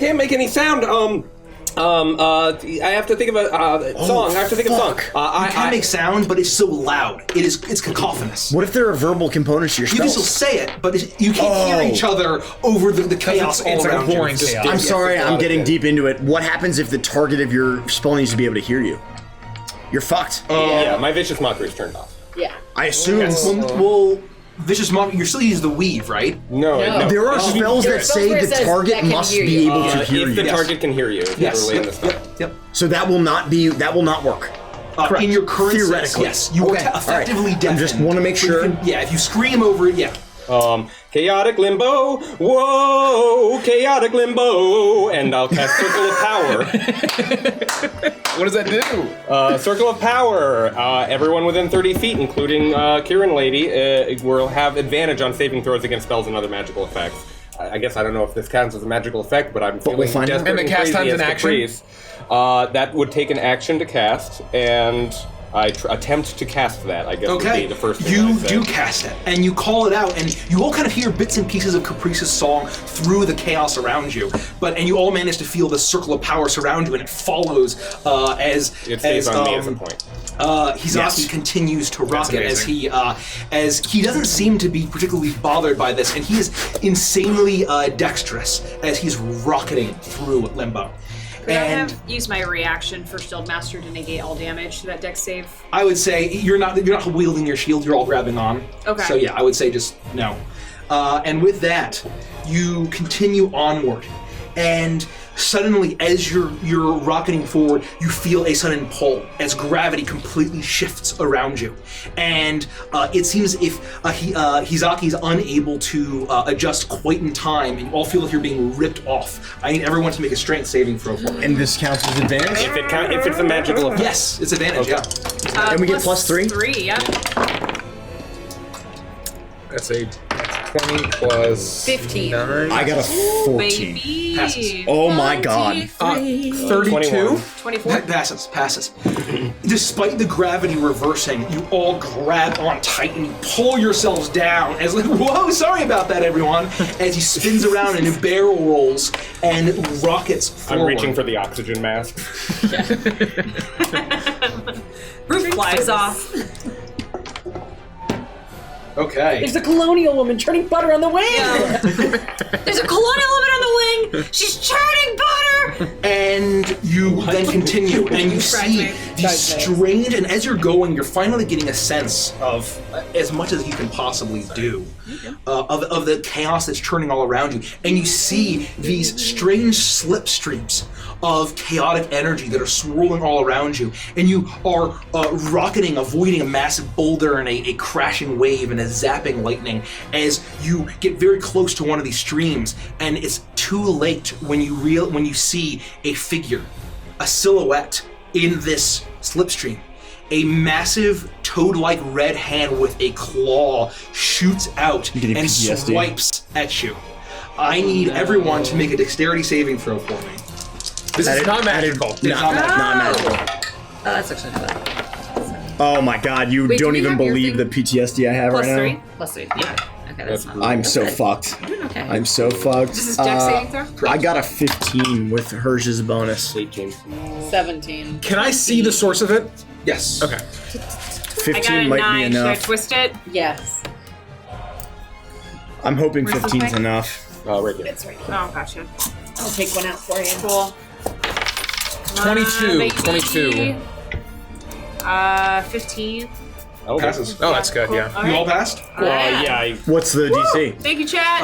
can't make any sound. I have to think of a song. I have to think of a song. You can make sound, but it's so loud. It's cacophonous. What if there are verbal components to your You can spells? still say it, but you can't hear each other over the chaos all it's like around a boring you. chaos. I'm sorry, I'm getting deep into it. What happens if the target of your spell needs to be able to hear you? You're fucked. Yeah, my vicious mockery's turned off. Yeah. I assume. Well, vicious monk. You're still using the weave, right? No. There are spells that say where it the says target that can must hear be you. able to hear If the you. target can hear you, it's Yes. literally in the spell. Yep. So that will not work. In your current sense, Theoretically. yes, you Okay, are all right. effectively deafened. I just want to make But you sure. can- yeah, if you scream over it, yeah. Chaotic limbo, whoa, chaotic limbo, and I'll cast Circle of Power. What does that do? Circle of Power. Everyone within 30 feet, including Kieran Lady, will have advantage on saving throws against spells and other magical effects. I guess I don't know if this counts as a magical effect, but I'm feeling we'll find out. desperate And the cast crazy time's as an action? Caprice. That would take an action to cast, and I attempt to cast that, I guess would Okay, be the first thing you I say. do cast it, and you call it out, and you all kind of hear bits and pieces of Caprice's song through the chaos around you. And you all manage to feel the circle of power surround you, and it follows as It stays on me as a point. Hisaki continues to rock it as he doesn't seem to be particularly bothered by this, and he is insanely dexterous as he's rocketing through limbo. Could I have used my reaction for Shield Master to negate all damage to that dex save? I would say you're not wielding your shield. You're all grabbing on. Okay. So yeah, I would say just no. And with that, you continue onward, and suddenly, as you're rocketing forward, you feel a sudden pull as gravity completely shifts around you, and it seems if Hisaki is unable to adjust quite in time, and you all feel like you're being ripped off. I need everyone to make a strength saving throw for me. And this counts as advantage? If it's a magical effect. Yes, it's advantage. Okay. Yeah. And we get plus 3? 3, yep. That's a 20 plus 15. 9. I got a 14. Baby. Passes. Oh my god. 32? 24. That passes. Despite the gravity reversing, you all grab on tight and you pull yourselves down as like, whoa, sorry about that, everyone. As he spins around and barrel rolls and rockets forward. I'm reaching for the oxygen mask. Roof flies off. Okay. There's a colonial woman churning butter on the wing. There's a colonial woman on the wing. She's churning butter. And you then continue, and you see these strange. And as you're going, you're finally getting a sense of as much as you can possibly do of the chaos that's churning all around you. And you see these strange slipstreams of chaotic energy that are swirling all around you, and you are rocketing, avoiding a massive boulder and a crashing wave and a zapping lightning as you get very close to one of these streams, and it's too late when you see a figure, a silhouette in this slipstream. A massive toad-like red hand with a claw shoots out and PTSD. swipes at you. I need everyone to make a dexterity saving throw for me. This is not magical. It's not magical. Not magical. Oh, that's actually not bad. Oh my god, you Wait, don't do we even have your believe the thing? PTSD I have Plus right 3. now. Plus 3. Yeah. Okay, that's not. I'm so fucked. Okay. I'm so fucked. This is Dex saving throw? I got a 15 with Hersh's bonus. 18. 17. Can I see the source of it? Yes. Okay. 15 I got a might 9. be Should I enough. twist it? Yes. I'm hoping Where's the 15's thing? enough. Right here. It's right here. Oh, gotcha. I'll take one out for you. Cool. 22. 22. 15. Oh, Passes. Oh, that's good, Cool. yeah. All You all right. passed? yeah. What's the DC? Thank you, chat.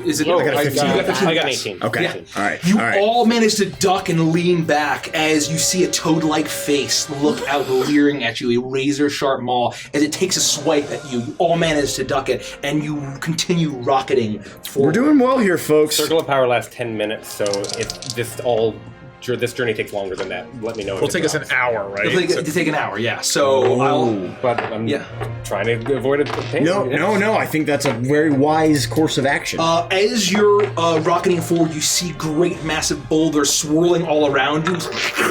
Is it? Oh, okay, got a I 15. You got 15. I got an Yes. 18. Okay. Yeah. All right. You all right. all manage to duck and lean back as you see a toad-like face look out, leering at you, a razor-sharp maw. As it takes a swipe at you, you all manage to duck it, and you continue rocketing We're forward. doing well here, folks. Circle of Power lasts 10 minutes, so if this journey takes longer than that, let me know. It'll take us an hour, right? It'll take an hour, yeah. So I'll. But I'm Yeah. trying to avoid a pain. No. I think that's a very wise course of action. As you're rocketing forward, you see great, massive boulders swirling all around you,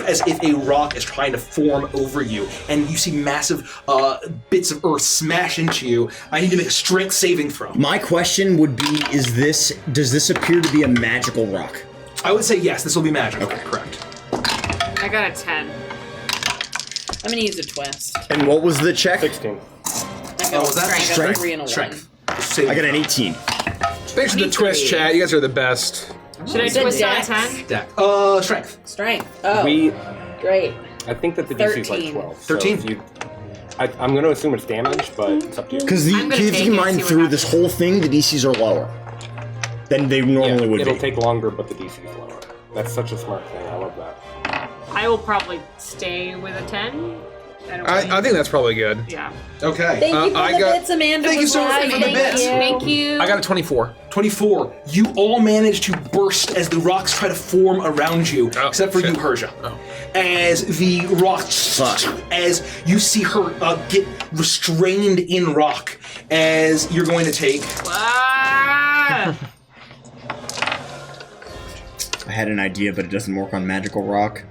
as if a rock is trying to form over you. And you see massive bits of earth smash into you. I need to make a strength saving throw. My question would be: does this appear to be a magical rock? I would say yes. This will be magical. Okay, correct. I got a 10. I'm gonna use a twist. And what was the check? 16. I got was that I got a strength? 3 and a 1. Strength. I got an 18. Thanks for the twist, chat. You guys are the best. Should I Said twist on a Dex. 10? Deck. Strength. Strength. Oh, We, great. I think that the DC is like 13. 12. so 13. if you- I'm going to assume it's damage, but it's up to you. Because I'm gonna keep take in it, mind, see what through happens. this whole thing, the DCs are lower than they normally would it'll be. take longer, but the DC is lower. That's such a smart thing. I love that. I will probably stay with a 10. I think that's probably good. Yeah. Okay. Thank you for I the got- bits, Amanda. Thank you was so much right. for the bits. Thank you. I got a 24. 24. You all manage to burst as the rocks try to form around you, Oh, except for shit. you, Herja. Oh. As the rocks, as you see her get restrained in rock, as you're going to take. Ah! I had an idea, but it doesn't work on magical rock.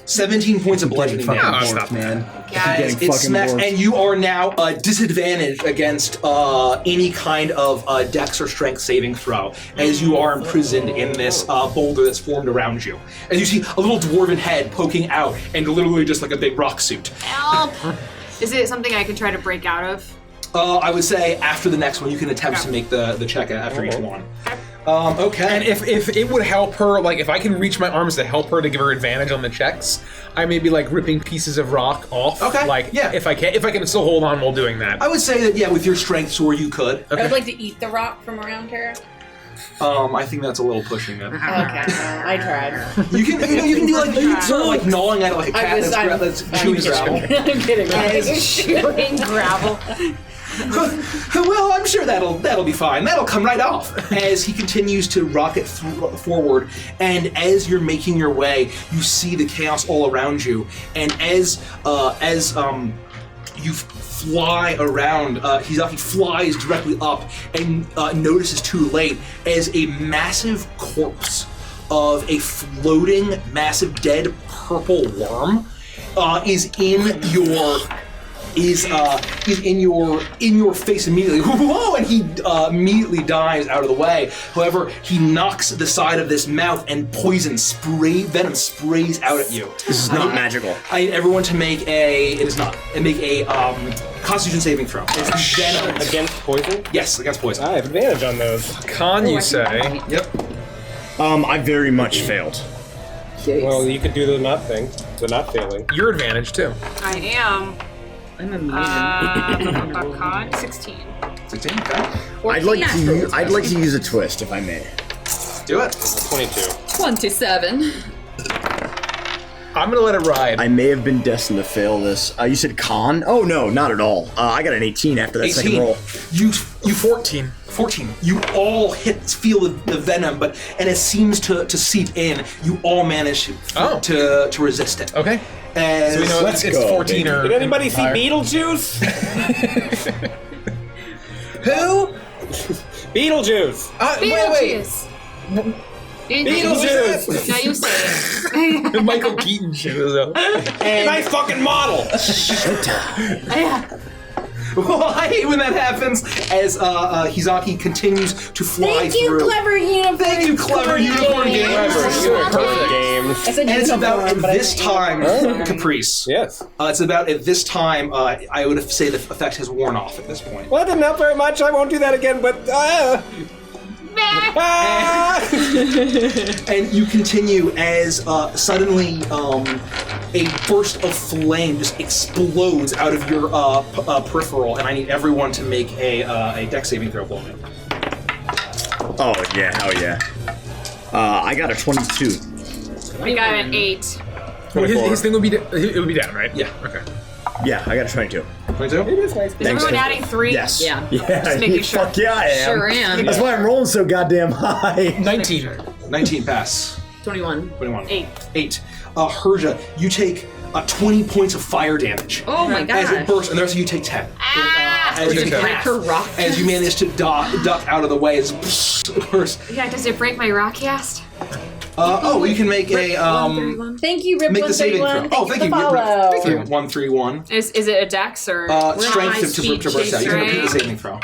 17 points of bludgeoning Fucking damage. that's bored, not man. Guys, Getting It fucking smacks, bored. and you are now disadvantaged against any kind of dex or strength saving throw, as you are imprisoned in this boulder that's formed around you. As you see a little dwarven head poking out, and literally just like a big rock suit. Help! Is it something I can try to break out of? I would say after the next one, you can attempt to make the check after each one. Okay. And if it would help her, like if I can reach my arms to help her to give her advantage on the checks, I may be like ripping pieces of rock off. Okay, Like yeah. if I can still hold on while doing that. I would say that, yeah, with your strength sword, you could. I would like to eat the rock from around her. I think that's a little pushing it. Okay, well, I tried. You can do like you can sort of like gnawing at it like a cat that's chewing gravel. I'm kidding. Chewing gravel. Well, I'm sure that'll be fine. That'll come right off. As he continues to rocket forward, and as you're making your way, you see the chaos all around you. And as you fly around, he flies directly up and notices too late as a massive corpse of a floating, massive, dead purple worm is in your face immediately. Whoa! And he immediately dives out of the way. However, he knocks the side of this mouth, and venom sprays out at you. This is not magical. I need everyone to make make a Constitution saving throw. It's venom Against poison? Yes, against poison. I have advantage on those. Con, you say? Yep. I very much failed. Well, you could do the not thing. The not failing. Your advantage too. I am. I'm a mutant. Con 16. 16. Okay. I'd like to use a twist, if I may. Do it. 22. 27. I'm gonna let it ride. I may have been destined to fail this. You said con? Oh no, not at all. I got an 18 after that 18. second roll. You 14. 14. You all feel the venom, and it seems to seep in. You all manage to resist it. Okay. As So we know it's 14 or. Did anybody see higher. Beetlejuice? Who? Beetlejuice! Wait. Beetlejuice! Now you say it. Michael Keaton shows up. Nice fucking model! Well, I hate when that happens as Hizaki continues to fly through. Clever unicorn. Thank you, clever unicorn games. Perfect games. And it's about at this time, Caprice. Yes. It's about at this time, I would say the effect has worn off at this point. Well, that didn't help very much. I won't do that again, but... And you continue as suddenly a burst of flame just explodes out of your peripheral, and I need everyone to make a dex saving throw for me. Oh, yeah, hell yeah. I got a 22. I got an 8. Well, his thing would be it would be down, right? Yeah. Okay. Yeah, I got a 22. 22? Is everyone adding 3? Yes. Yeah. Just making sure. Fuck yeah, I am. Sure am. That's why I'm rolling so goddamn high. 19. 19 pass. 21. 21. 8. 8. Herja, you take 20 points of fire damage. Oh my As it gosh. bursts, and the rest of you take 10. As you Break her rock. As you manage to duck out of the way, as it bursts. Yeah, does it break my rock cast? You can make a Thank you, Rip. make the saving throw. Oh, thank you, follow. Rip. 131. Is it a dex or? Strength to high-speed burst out. You can repeat the chaser. saving throw.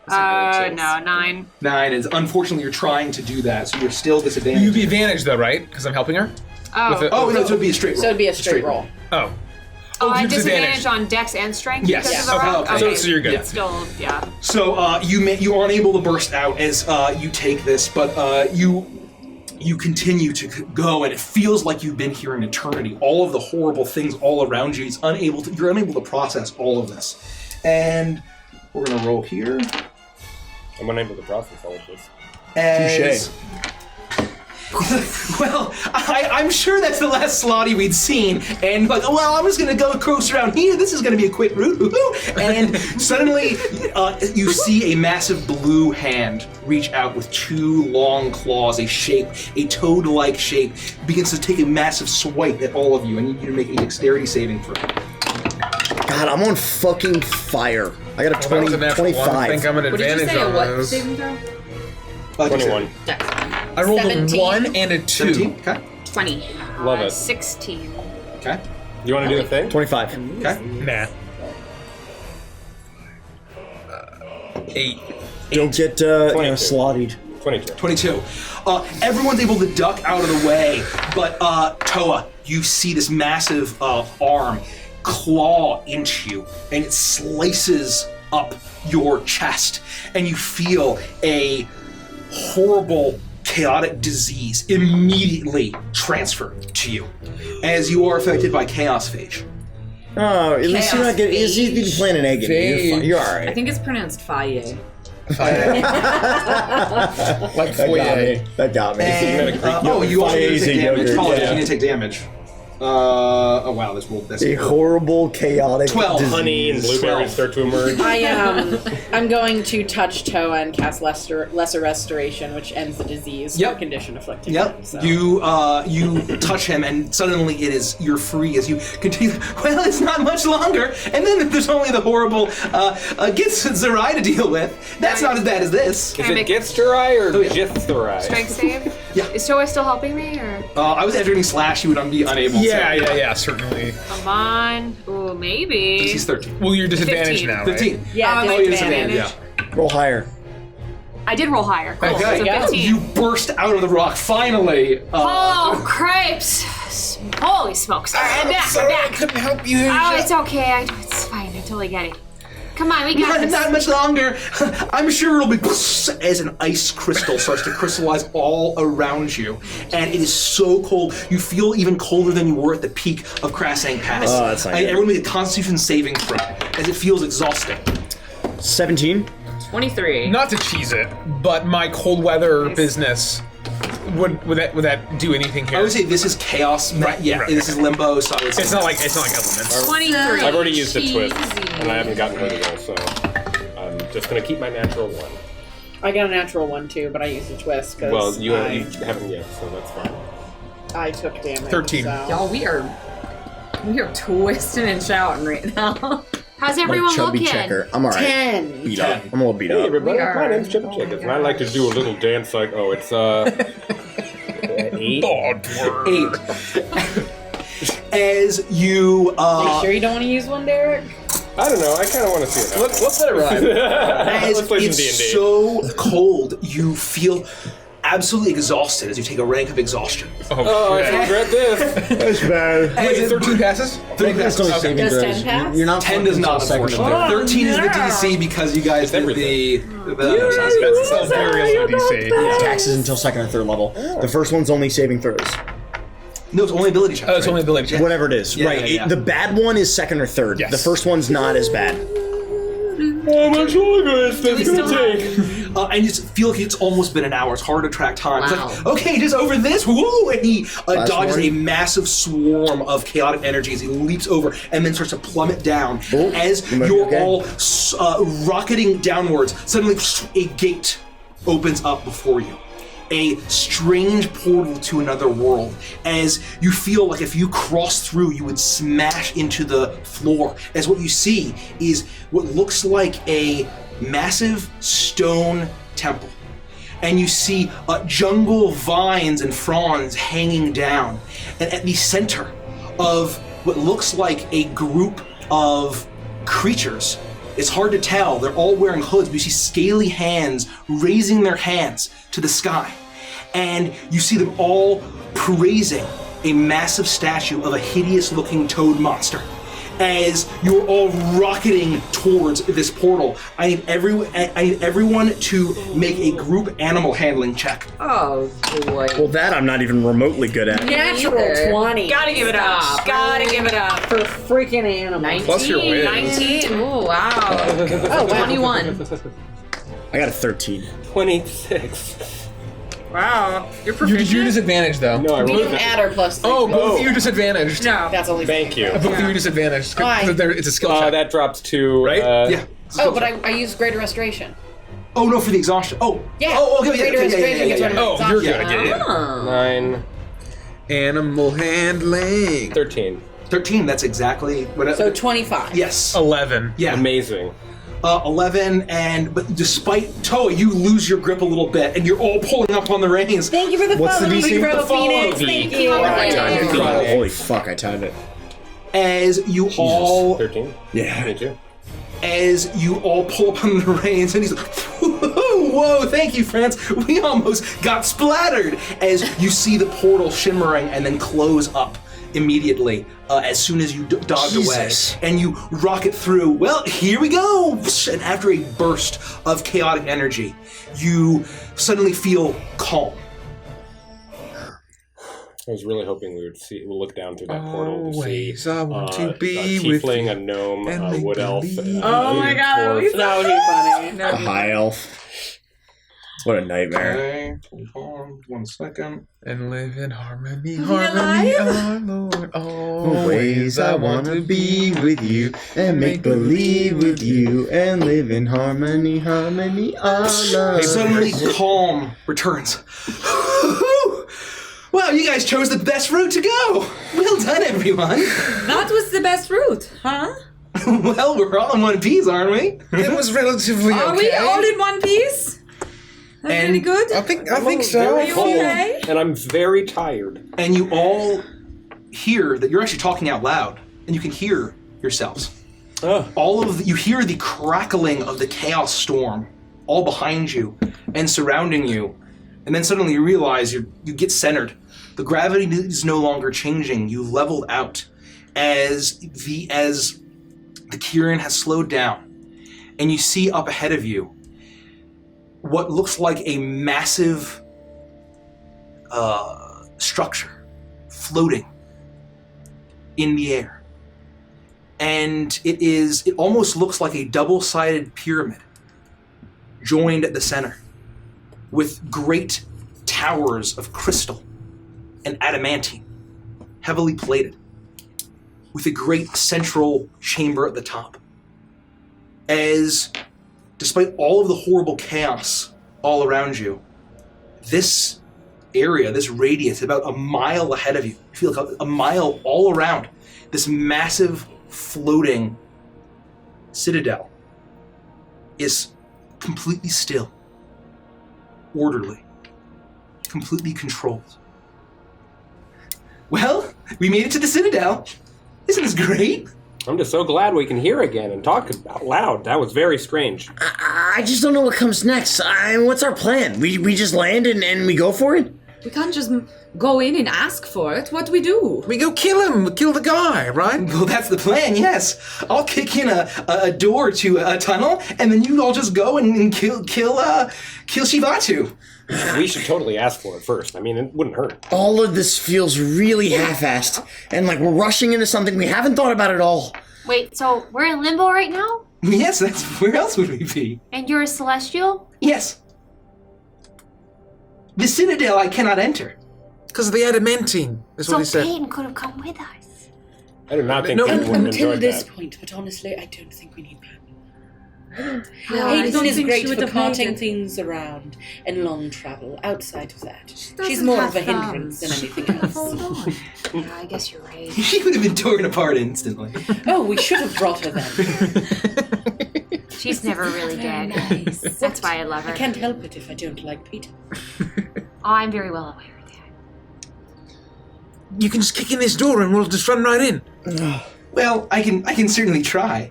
No, 9. 9 is unfortunately you're trying to do that, so you're still disadvantaged. You'd be advantaged though, right? Because I'm helping her. Oh. With it- Oh no, so it'd be a straight roll. So it'd be a straight roll. Oh. Oh, I you disadvantage on dex and strength Yes. because Yes. of the Okay, rock? okay. So you're good. Yeah. Still, yeah. So you are unable to burst out as you take this, but you continue to go, and it feels like you've been here an eternity. All of the horrible things all around you, you're unable to process all of this. And we're gonna roll here. I'm unable to process all of this. As, well, I'm sure that's the last Slotty we'd seen, and like, well, I'm just gonna go coast around here. This is gonna be a quick route, and suddenly you see a massive blue hand reach out with 2 long claws, a toad-like shape, begins to take a massive swipe at all of you. I need you to make a dexterity saving throw. God, I'm on fucking fire. I got a Well, that was a natural 25. one. I think I'm an What did you advantage say? A on what those. saving throw? 21. I rolled 17. a 1 and a 2. 17? Okay. 20. Love it. 16. Okay. You want to do the thing? 25. Okay. Nah. 8. Don't get slotted. 22. 22. Everyone's able to duck out of the way, but Toa, you see this massive arm claw into you, and it slices up your chest, and you feel a horrible, chaotic disease immediately transfer to you, as you are affected by chaos phage. Oh, at least you're not getting. At least you didn't plant an egg in it. You're fine. You're all I right. think it's pronounced Faye. Like That got foyer. me. That got me. And, you also need to take damage. Yogurt, Apologies, yeah. you need to take damage. Oh wow, that's A horrible, chaotic 12. disease. Honey and blueberries start to emerge. I'm going to touch Toa and cast lesser restoration, which ends the disease or condition afflicting him. So. You touch him, and suddenly you're free as you continue. Well, it's not much longer, and then there's only the horrible Gitz and Zerai to deal with. That's not as bad as this. Is it Gitz-Zerai or Jith-Zerai? Strength save? Yeah. Is Toa still helping me, or? I was entering slash. You would be unable. Yeah, certainly. Come on. Ooh, maybe. He's 13. Well, you're disadvantaged 15. now, right? 15. Yeah, Oh, you're disadvantage. disadvantaged. Roll higher. I did roll higher. Cool. Okay. So 15. You burst out of the rock finally. Oh, cripes! Holy smokes! All right, I'm back. I'm back. couldn't help you. Oh, it's okay. It's fine. I totally get it. Come on, we got this. Not much longer. I'm sure it'll be as an ice crystal starts to crystallize all around you, and it is so cold. You feel even colder than you were at the peak of Krasang Pass. Oh, that's not good. Everyone make a Constitution saving throw, as it feels exhausting. 17. 23. Not to cheese it, but my cold weather business would that do anything here? I would say this is chaos. Right, Yeah, right, this is limbo. So It's not like elements. 23. I've already used the twist, Cheesy. and I haven't gotten rid of it, so I'm just gonna keep my natural 1. I got a natural 1 too, but I used a twist because Well, you haven't yet, so that's fine. I took damage. 13. So. Y'all, we are twisting and shouting right now. How's My everyone chubby looking? checker. I'm all right. 10. Beat up. I'm a little beat Hey up. everybody, We my are. name's Chip Chickens, and I like to do a little dance like, it's 8. As you Are you sure you don't want to use one, Derek? I don't know. I kind of want to see it. Let's let it ride. As Let's play some it's D&D. so cold, you feel absolutely exhausted as you take a rank of exhaustion. Oh, I regret this. That's bad. Wait, 13 passes? 13 passes. Only saving Does throws. 10 pass? You're not 10 does not, second or unfortunately. third. 13 is the DC because you guys did the That's still very low DC. Taxes until second or third level. The first one's only saving throws. No, it's only ability checks. Oh, it's only ability check. Whatever it is. Yeah, right. yeah. The bad one is second or third. Yes. The first one's not as bad. How much longer is this going to take? And you just feel like it's almost been an hour. It's hard to track time. It's Wow. like, okay, just over this. Woo! And he dodges one. a massive swarm of chaotic energy as he leaps over and then starts to plummet down. Oh, As you might be you're okay. all rocketing downwards, suddenly a gate opens up before you. A strange portal to another world, as you feel like if you cross through, you would smash into the floor. As what you see is what looks like a massive stone temple. And you see jungle vines and fronds hanging down. And at the center of what looks like a group of creatures, it's hard to tell. They're all wearing hoods, but you see scaly hands raising their hands to the sky. And you see them all praising a massive statue of a hideous-looking toad monster. As you're all rocketing towards this portal, I need everyone to make a group animal handling check. Oh boy. Well, that I'm not even remotely good at. Natural 20. Gotta give it up. Gotta give it up. For freaking animals. 19. Plus your wins. 19. Oh, wow. Oh, wow. 21. I got a 13. 26. Wow. You're You're proficient? disadvantaged, though. No, I We rolled don't it. add our plus 3. Oh, both of you disadvantaged. No. That's only Thank you. Both of you disadvantaged. Why? It's a skill check. That drops to... Right? Yeah. Oh, but I used Greater Restoration. Oh no, for the exhaustion. Oh. Yeah. Oh, okay. Greater Restoration gets rid of Oh, you're good. exhaustion. Yeah. 9, Animal handling. 13. 13. That's exactly what. So 25. Yes. 11. Yeah. Amazing. 11, but despite Toa, you lose your grip a little bit, and you're all pulling up on the reins. Thank you for the What's the follow, DC? Bro The follow. Phoenix. Thank you. I timed it. Yeah. Holy fuck, I timed it. As you all 13. Yeah. Me too. as you all pull up on the reins, and he's like, whoa, thank you, France. We almost got splattered. As you see the portal shimmering and then close up immediately as soon as you dodge Jesus. away. And you rocket through. Well, here we go. And after a burst of chaotic energy, you suddenly feel calm. I was really hoping we would look down through that portal to see Always I want to be a with tiefling, you a gnome, and a make wood elf. believe. Oh my god, dwarf. That would be funny. A high elf. What a nightmare. Okay, hold on 1 second. And live in harmony, he harmony, alive? our Lord. Always I wanna be with you and make believe with you and live in harmony, harmony, our love. Suddenly, calm returns. Wow, you guys chose the best route to go. Well done, everyone. That was the best route, huh? Well, we're all in one piece, aren't we? It was relatively Are we all in one piece? That's And really good. I think so. Are you okay? And I'm very tired. And you all hear that you're actually talking out loud, and you can hear yourselves. You hear the crackling of the chaos storm all behind you and surrounding you, and then suddenly you realize you get centered. The gravity is no longer changing. You've leveled out as the Kirin has slowed down, and you see up ahead of you what looks like a massive structure floating in the air. And it almost looks like a double-sided pyramid joined at the center with great towers of crystal and adamantine, heavily plated, with a great central chamber at the top. As, despite all of the horrible chaos all around you, this area, this radius, about a mile ahead of you, you feel like a mile all around, this massive floating citadel is completely still, orderly, completely controlled. Well, we made it to the citadel. Isn't this great? I'm just so glad we can hear again and talk out loud. That was very strange. I just don't know what comes next. What's our plan? We just land and we go for it? We can't just go in and ask for it. What do we do? We go kill him, kill the guy, right? Well, that's the plan, yes. I'll kick in a door to a tunnel, and then you all just go and kill Shivatu. We should totally ask for it first. I mean, it wouldn't hurt. All of this feels really half-assed, and like we're rushing into something we haven't thought about at all. Wait, so we're in limbo right now? Yes, where else would we be? And you're a celestial? Yes. The Citadel I cannot enter. Because of the adamantine, is what he So said. Peyton could have come with us. I do not think No, Peyton would have Until enjoyed this that. point, but honestly, I don't think we need Peyton. I Hayden don't is think great she would for have carting made it. things around and long travel. Outside of that, she's doesn't more have of a hindrance than thumbs. anything else. Hold on. Yeah, I guess you're right. She would have been torn apart instantly. Oh, we should have brought her then. She's never really dead. Nice. That's why I love her. I can't help it if I don't like Peter. Oh, I'm very well aware of that. You can just kick in this door and we'll just run right in. Well, I can certainly try.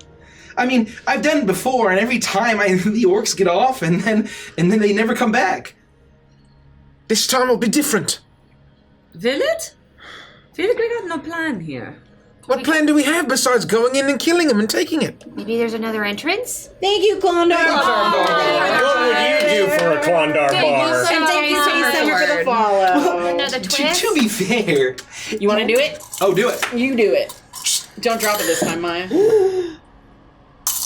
I mean, I've done it before, and every time the orcs get off, and then they never come back. This time will be different. Will it? Feel like we got no plan here. What plan do we have besides going in and killing him and taking it? Maybe there's another entrance? Thank you, Condor. What would you do for a Klondar bar? And thank you, Summer, for the follow. Another twist? To be fair, You want to do it? oh, do it. You do it. Don't drop it this time, Maya.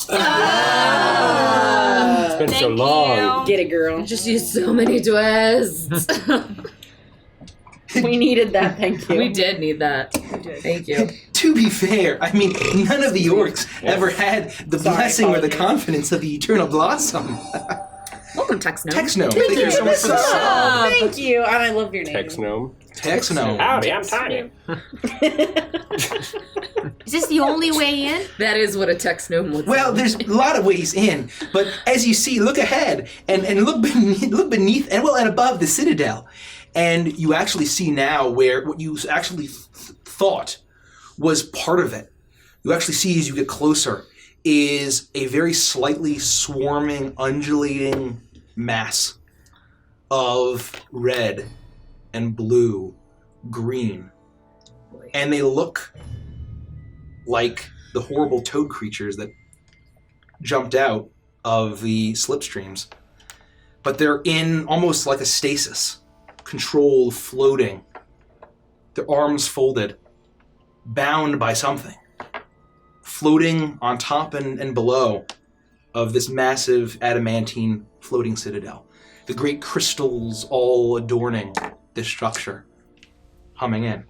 It's been so Thank long. you. Get it, girl. Just used so many twists. We needed that, thank you. We did need that. Thank you. To be fair, I mean, none of the orcs ever had the blessing or the apologies. confidence of the Eternal Blossom. Welcome, Texno. Texno, thank you so much for the song. Thank you, and I love your name. Texnome. Texno. Howdy, I'm tiny. Is this the only way in? That is what a Texno would Well, there's a lot of ways in, but as you see, look ahead and look beneath and above the Citadel, and you actually see now where what you actually thought was part of it. You actually see as you get closer is a very slightly swarming, undulating mass of red and blue, green, and they look like the horrible toad creatures that jumped out of the slipstreams. But they're in almost like a stasis, controlled, floating, their arms folded, bound by something, floating on top and below of this massive adamantine floating citadel. The great crystals all adorning this structure, humming in.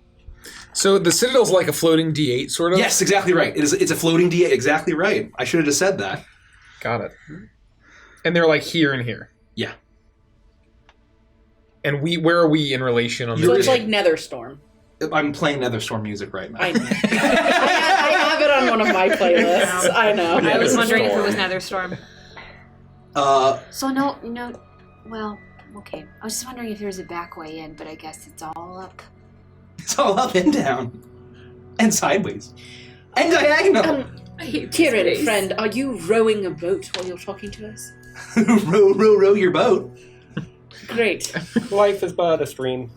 So the Citadel's like a floating D8, sort of? Yes, exactly right. It's a floating D8. Exactly right. I should have just said that. Got it. And they're like here and here. Yeah. And where are we in relation on So this? it's like Netherstorm. I'm playing Netherstorm music right now. I know. I have it on one of my playlists. I know. I was wondering if it was Netherstorm. So no, well, okay. I was just wondering if there's a back way in, but I guess it's all up. It's all up and down. And sideways. And diagonal. Kieran, friend, are you rowing a boat while you're talking to us? row your boat. Great. Life is but a stream.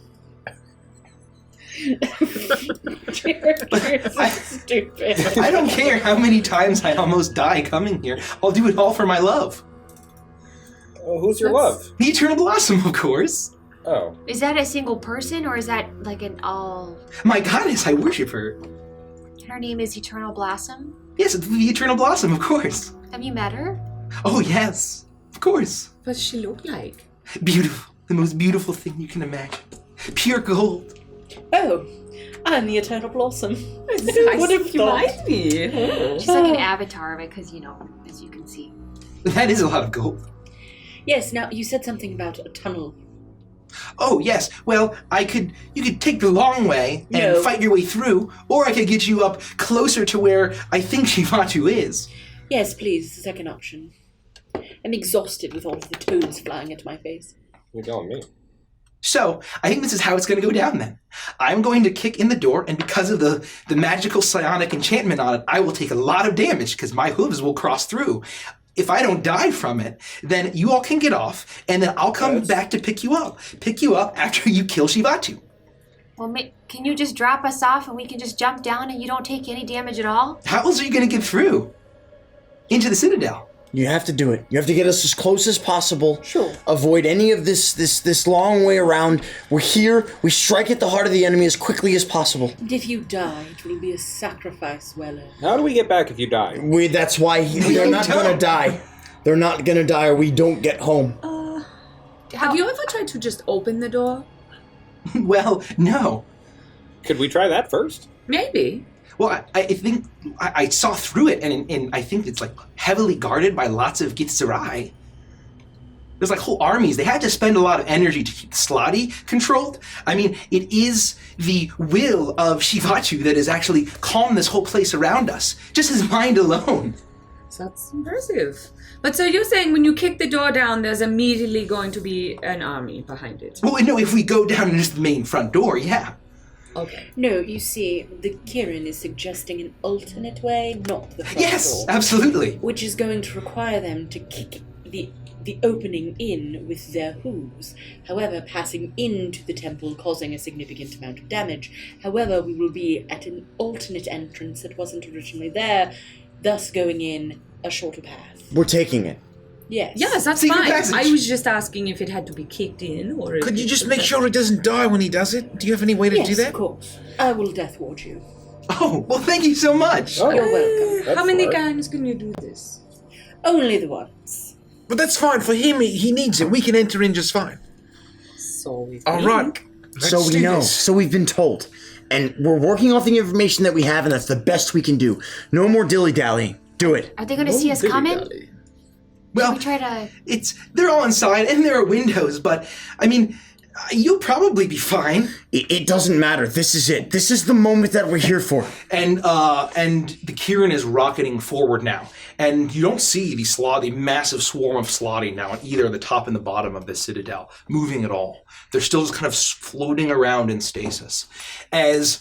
Kieran's so stupid. I don't care how many times I almost die coming here. I'll do it all for my love. Who's your love? The Eternal Blossom, of course. Oh. Is that a single person, or is that like an all... My goddess, I worship her. Her name is Eternal Blossom? Yes, it's the Eternal Blossom, of course. Have you met her? Oh, yes. Of course. What does she look like? Beautiful. The most beautiful thing you can imagine. Pure gold. Oh, I'm the Eternal Blossom. I What if you not? might be. She's like an avatar of it, because, as you can see. That is a lot of gold. Yes, now you said something about a tunnel. Oh, yes. Well, you could take the long way and fight your way through, or I could get you up closer to where I think Shivatu is. Yes, please, the second option. I'm exhausted with all of the toads flying at my face. You're telling me. So, I think this is how it's going to go down then. I'm going to kick in the door, and because of the magical psionic enchantment on it, I will take a lot of damage because my hooves will cross through. If I don't die from it, then you all can get off, and then I'll come back to pick you up. Pick you up after you kill Shivatu. Well, can you just drop us off and we can just jump down and you don't take any damage at all? How else are you going to get through? Into the Citadel. You have to do it. You have to get us as close as possible. Sure. Avoid any of this long way around. We're here. We strike at the heart of the enemy as quickly as possible. And if you die, it will be a sacrifice well earned. How do we get back if you die? That's why they're not going to die. They're not going to die or we don't get home. Have you ever tried to just open the door? Well, no. Could we try that first? Maybe. Well, I think I saw through it, and I think it's like heavily guarded by lots of Githzerai. There's like whole armies. They had to spend a lot of energy to keep Slotty controlled. I mean, it is the will of Shivatu that has actually calmed this whole place around us. Just his mind alone. That's impressive. But so you're saying when you kick the door down, there's immediately going to be an army behind it? Well, no, if we go down just the main front door, yeah. Okay. No, you see, the Kieran is suggesting an alternate way, not the front Yes, door. absolutely. Which is going to require them to kick the opening in with their hooves, however, passing into the temple, causing a significant amount of damage. However, we will be at an alternate entrance that wasn't originally there, thus going in a shorter path. We're taking it. Yes. Yes, that's Secret fine. passage. I was just asking if it had to be kicked in or... Could you just make sure he doesn't die when he does it? Do you have any way to Yes, do that? of course. I will death ward you. Oh, well, thank you so much. Oh, You're welcome. How many smart. times can you do this? Only the once. But that's fine. For him, he needs it. We can enter in just fine. So we All right. So Let's we do know. this. So we've been told. And we're working off the information that we have, and that's the best we can do. No more dilly-dallying. Do it. Are they going to see us coming? Well, We try to... they're all inside, and there are windows, but, I mean, you'll probably be fine. It doesn't matter. This is it. This is the moment that we're here for. And the Kieran is rocketing forward now. And you don't see the massive swarm of Slotty now on either the top and the bottom of the Citadel moving at all. They're still just kind of floating around in stasis. As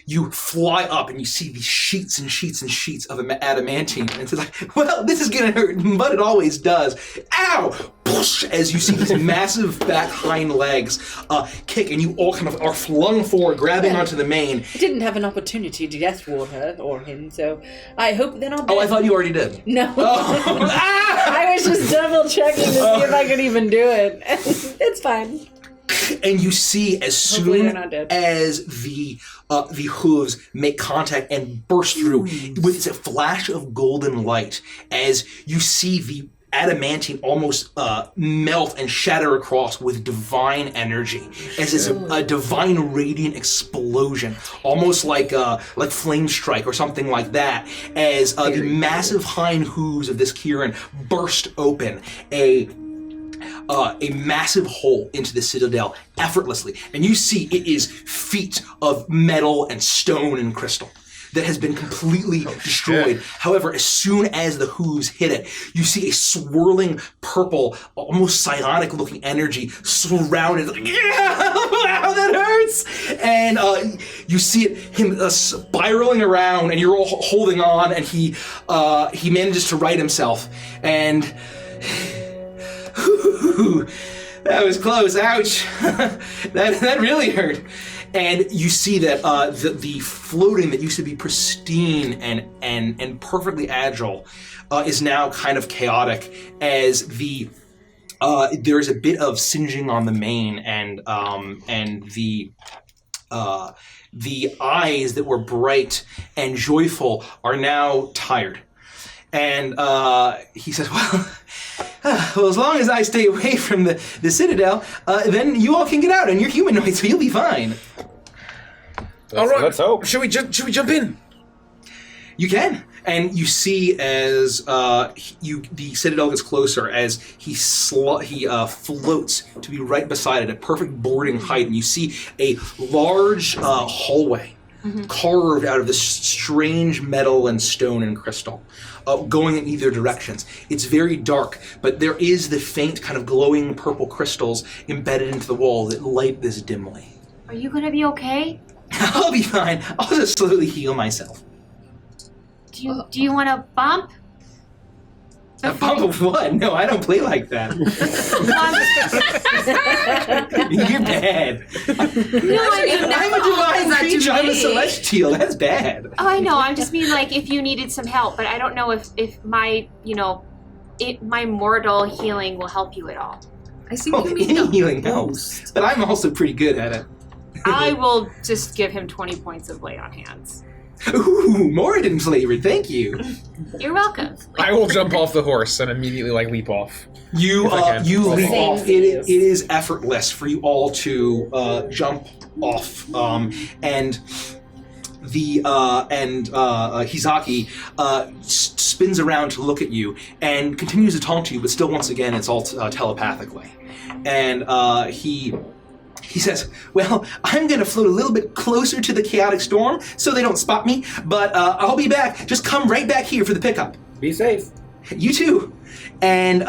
you fly up and you see these sheets and sheets and sheets of adamantine. And it's like, well, this is gonna hurt, but it always does. Ow! Push! As you see these massive back hind legs kick, and you all kind of are flung forward, grabbing onto the mane. I didn't have an opportunity to death ward her or him, so I hope they're not dead. Oh, I thought you already did. No. Oh. I was just double checking to see if I could even do it. It's fine. And you see as Hopefully soon they're not dead. as the hooves make contact and burst through with a flash of golden light, as you see the adamantine almost melt and shatter across with divine energy, as it's a divine radiant explosion, almost like flame strike or something like that, as the massive hind hooves of this Kieran burst open a massive hole into the Citadel effortlessly. And you see it is feet of metal and stone and crystal that has been completely destroyed. However, as soon as the hooves hit it, you see a swirling purple, almost psionic looking energy surrounded. Like, yeah, wow, that hurts! And you see him spiraling around, and you're all holding on, and he manages to right himself. And that was close. Ouch. that really hurt. And you see that the floating that used to be pristine and perfectly agile is now kind of chaotic, as there's a bit of singeing on the mane, and the eyes that were bright and joyful are now tired. And he says, well, as long as I stay away from the Citadel, then you all can get out, and you're humanoid, so you'll be fine. All right. Let's hope. Should we jump in? You can. And you see as the Citadel gets closer, as he floats to be right beside it at perfect boarding height, and you see a large hallway carved out of this strange metal and stone and crystal, going in either directions. It's very dark, but there is the faint kind of glowing purple crystals embedded into the wall that light this dimly. Are you gonna be okay? I'll be fine. I'll just slowly heal myself. Do you want a bump? A bump of what? No, I don't play like that. You're bad. No, I mean, I'm a divine creature. I'm a celestial. That's bad. Oh, I know. I just mean like if you needed some help, but I don't know if my my mortal healing will help you at all. I think Oh, you mean any the healing helps, but I'm also pretty good at it. I will just give him 20 points of lay on hands. Ooh, Moradin flavor. Thank you. You're welcome. I will jump off the horse and immediately leap off. You If I can. you leap Same off. It is effortless for you all to jump off, and the Hizaki spins around to look at you and continues to talk to you, but still, once again, it's all telepathically, and He says, well, I'm going to float a little bit closer to the chaotic storm so they don't spot me, but I'll be back. Just come right back here for the pickup. Be safe. You too. And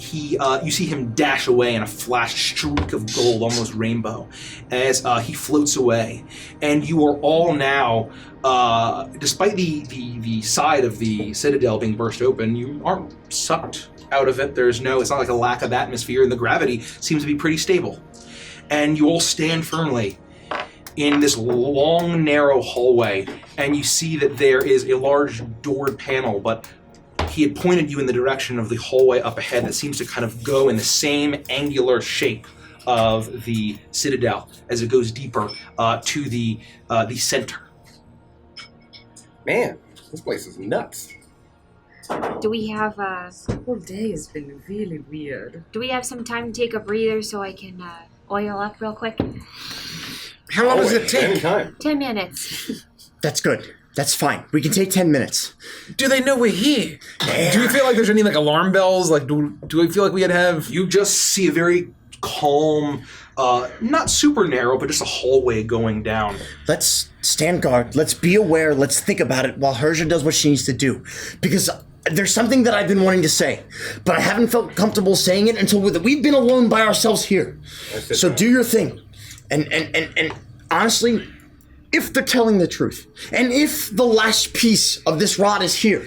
he, you see him dash away in a flash streak of gold, almost rainbow, as he floats away. And you are all now, despite the side of the citadel being burst open, you aren't sucked out of it. It's not like a lack of atmosphere, and the gravity seems to be pretty stable. And you all stand firmly in this long, narrow hallway, and you see that there is a large doored panel, but he had pointed you in the direction of the hallway up ahead that seems to kind of go in the same angular shape of the citadel as it goes deeper to the center. Man, this place is nuts. Do we have This whole day has been really weird. some time to take a breather so I can oil up real quick? How long does it take? Anytime. 10 minutes. That's good. That's fine. We can take 10 minutes. Do they know we're here? Do we feel like there's any alarm bells? Do we feel like we have? You just see a very calm, not super narrow, but just a hallway going down. Let's stand guard. Let's be aware. Let's think about it while Herja does what she needs to do. Because there's something that I've been wanting to say, but I haven't felt comfortable saying it until we've been alone by ourselves here. So do your thing. And honestly, if they're telling the truth, and if the last piece of this rod is here,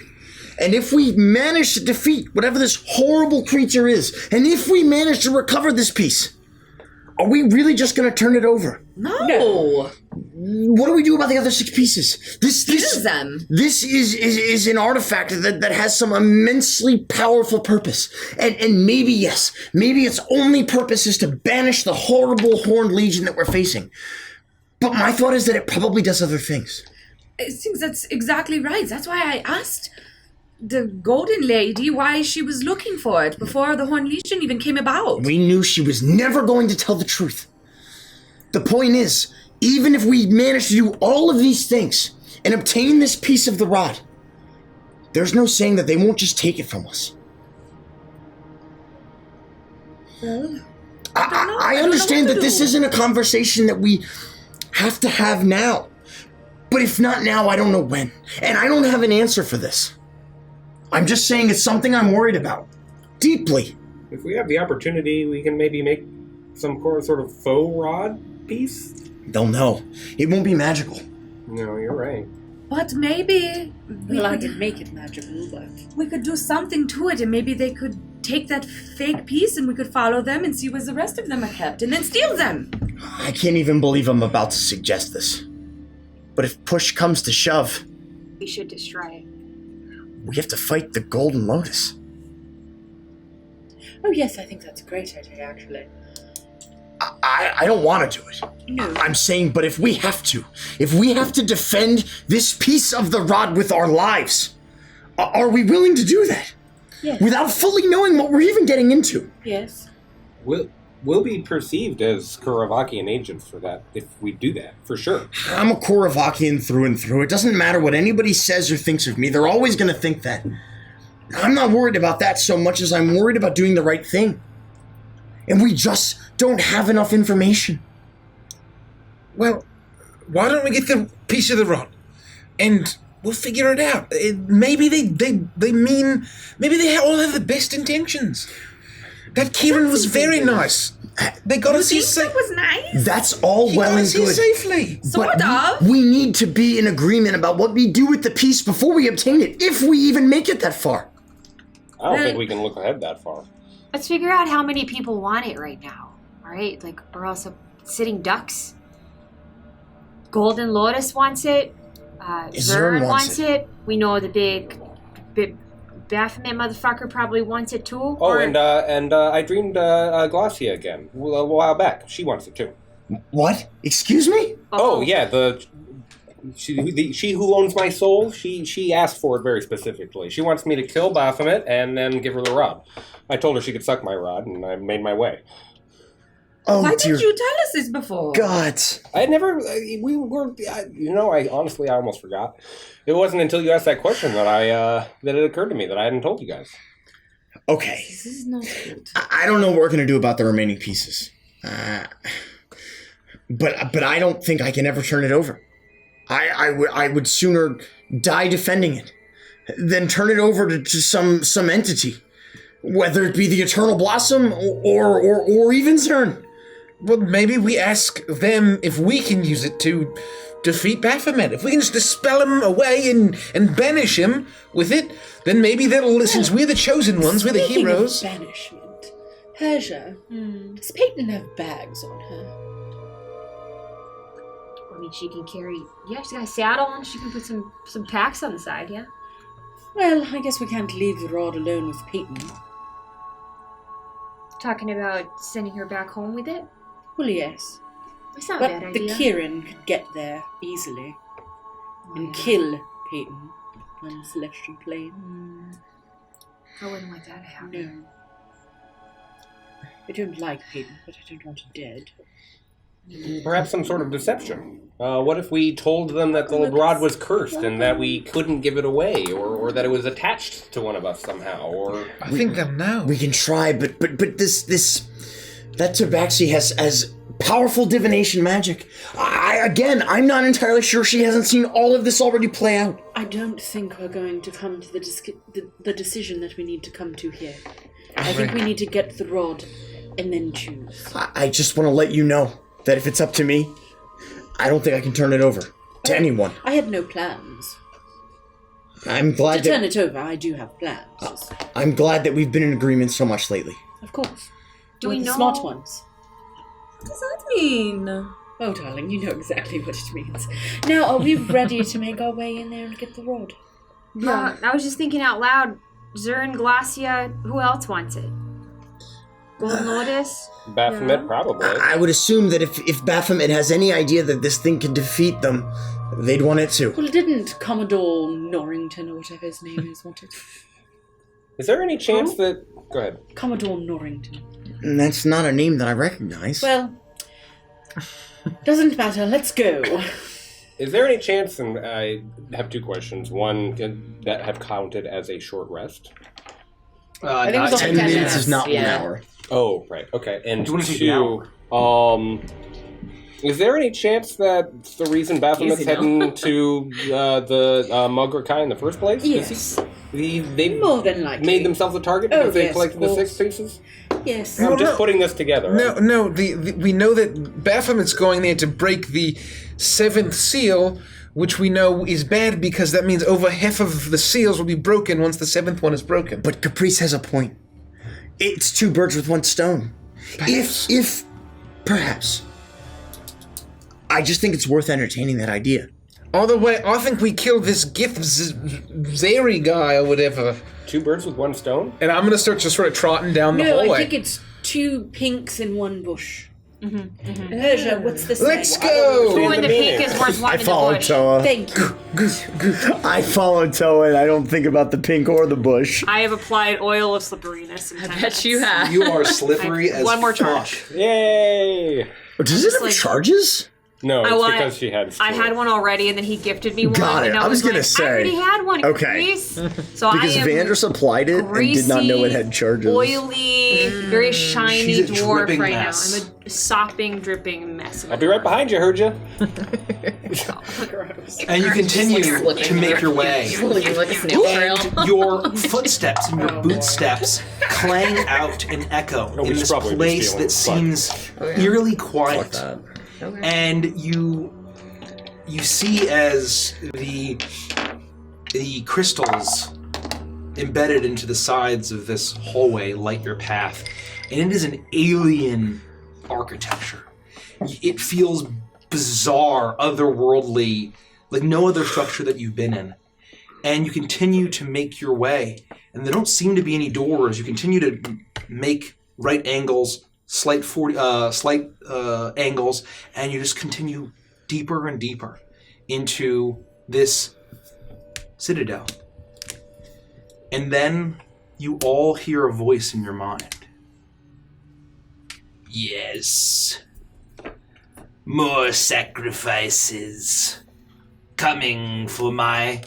and if we manage to defeat whatever this horrible creature is, and if we manage to recover this piece, are we really just going to turn it over? No. What do we do about the other 6 pieces? Use them. This is an artifact that has some immensely powerful purpose. And maybe, yes, maybe its only purpose is to banish the horrible Horned Legion that we're facing. But my thought is that it probably does other things. I think that's exactly right. That's why I asked the Golden Lady why she was looking for it before the Horned Legion even came about. We knew she was never going to tell the truth. The point is, even if we manage to do all of these things and obtain this piece of the rod, there's no saying that they won't just take it from us. Well, I understand that this isn't a conversation that we have to have now. But if not now, I don't know when. And I don't have an answer for this. I'm just saying it's something I'm worried about. Deeply. If we have the opportunity, we can maybe make some sort of faux rod piece? They'll know. It won't be magical. No, you're right. But maybe Well, I did make it magical, but we could do something to it, and maybe they could take that fake piece and we could follow them and see where the rest of them are kept and then steal them. I can't even believe I'm about to suggest this. But if push comes to shove, We should destroy it. we have to fight the Golden Lotus. oh yes, I think that's a great idea, actually. I don't want to do it. No. I'm saying, but if we have to defend this piece of the rod with our lives, are we willing to do that? Yes. Without fully knowing what we're even getting into? Yes. We'll be perceived as Kuravakian agents for that, if we do that, for sure. I'm a Kuravakian through and through. It doesn't matter what anybody says or thinks of me. They're always going to think that. I'm not worried about that so much as I'm worried about doing the right thing. And we just don't have enough information. Well, why don't we get the piece of the rod, and we'll figure it out. Maybe maybe they all have the best intentions. That Kieran was very nice. They got us here That was nice. That's all He well got and us here good. safely. Sort of. We need to be in agreement about what we do with the piece before we obtain it, if we even make it that far. I don't think we can look ahead that far. Let's figure out how many people want it right now. All right, like we're also sitting ducks. Golden Lotus wants it. Zern wants it. We know the big Baphomet motherfucker probably wants it too. Oh, and I dreamed Glossia again a while back. She wants it too. What? Excuse me? Oh yeah, she who owns my soul. She asked for it very specifically. She wants me to kill Baphomet and then give her the rod. I told her she could suck my rod, and I made my way. Oh, Why dear didn't you tell us this before? God. I never. We were. I honestly, I almost forgot. It wasn't until you asked that question that that it occurred to me that I hadn't told you guys. Okay. This is not good. I don't know what we're going to do about the remaining pieces. But I don't think I can ever turn it over. I would sooner die defending it than turn it over to some entity, whether it be the Eternal Blossom or even Zern. Well, maybe we ask them if we can use it to defeat Baphomet. If we can just dispel him away and banish him with it, then maybe they'll listen. Since we're the chosen ones, we're the Speaking of heroes. banishment, Persia, does Peyton have bags on her? I mean, she can carry. Yeah, she's got a saddle and she can put some packs on the side. Yeah. Well, I guess we can't leave the rod alone with Peyton. Talking about sending her back home with it. Well, yes. That's not a But bad the idea. Kieran could get there easily and kill Peyton on the Celestial Plane. I wouldn't want that to happen. No. I don't like Peyton, but I don't want her dead. Perhaps some sort of deception. What if we told them that the rod was cursed and that we couldn't give it away, or that it was attached to one of us somehow, or... I think they'll know. We can try, but that Tabaxi has powerful divination magic. I'm not entirely sure she hasn't seen all of this already play out. I don't think we're going to come to the decision that we need to come to here. I think we need to get the rod and then choose. I just want to let you know that if it's up to me, I don't think I can turn it over to anyone. I had no plans. I'm glad To turn it over, I do have plans. I'm glad that we've been in agreement so much lately. Of course. Do We're we the know- smart ones. What does that mean? Oh, darling, you know exactly what it means. Now, are we ready to make our way in there and get the rod? I was just thinking out loud. Zern, Glossia, who else wants it? Golden Lotus? Baphomet, probably. I would assume that if Baphomet has any idea that this thing can defeat them, they'd want it too. Well, didn't Commodore Norrington, or whatever his name is, want it? Is there any chance that... Go ahead. Commodore Norrington. That's not a name that I recognize. Well, doesn't matter. Let's go. Is there any chance, and I have two questions, one that have counted as a short rest? I think it was 10 minutes is not 1 hour. Oh, right, okay. And Do you want to take two, is there any chance that the reason Baphomet's Easy now. heading to the Mugrakai in the first place? Yes. They More than likely. made themselves a target Oh, because they yes, collected of the course. 6 pieces? Yes. I'm just no. putting this together. Right? No, we know that Baphomet's going there to break the 7th seal, which we know is bad because that means over half of the seals will be broken once the 7th one is broken. But Caprice has a point. It's 2 birds with 1 stone. Perhaps. If perhaps. I just think it's worth entertaining that idea. Either way, I think we kill this Gith Zeri guy or whatever. 2 birds with 1 stone? And I'm gonna start just sort of trotting down the No, hallway. I think it's 2 pinks in 1 bush. Persia, what's the Let's say? go! Who in the meaning. pink is worth one I in the followed bush? Toa. Thank you. I followed Toa, and I don't think about the pink or the bush. I have applied oil of slipperiness. In 10 Bet you have. You are slippery as One more fuck. charge. Yay! Does it have like- charges? No, it's want- because she had. I had one already, and then he gifted me one. Got it. And I was gonna like, say. I already had one. Okay. Chris. So Because I am Vandris applied it and did not know it had charges. oily, very shiny She's a dwarf dripping right mess. now. I'm a sopping, dripping mess. Of a I'll be right dwarf. behind you. Heard you. And you continue to make your way. Looking like a snail trail. And your footsteps and your bootsteps clang out and echo we in should this probably be place stealing. that Fuck. seems eerily Fuck quiet. that. Okay. And you see as the crystals embedded into the sides of this hallway light your path, and it is an alien architecture. It feels bizarre, otherworldly, like no other structure that you've been in. And you continue to make your way, and there don't seem to be any doors. You continue to make right angles, slight angles, and you just continue deeper and deeper into this citadel. And then you all hear a voice in your mind. Yes. More sacrifices coming for my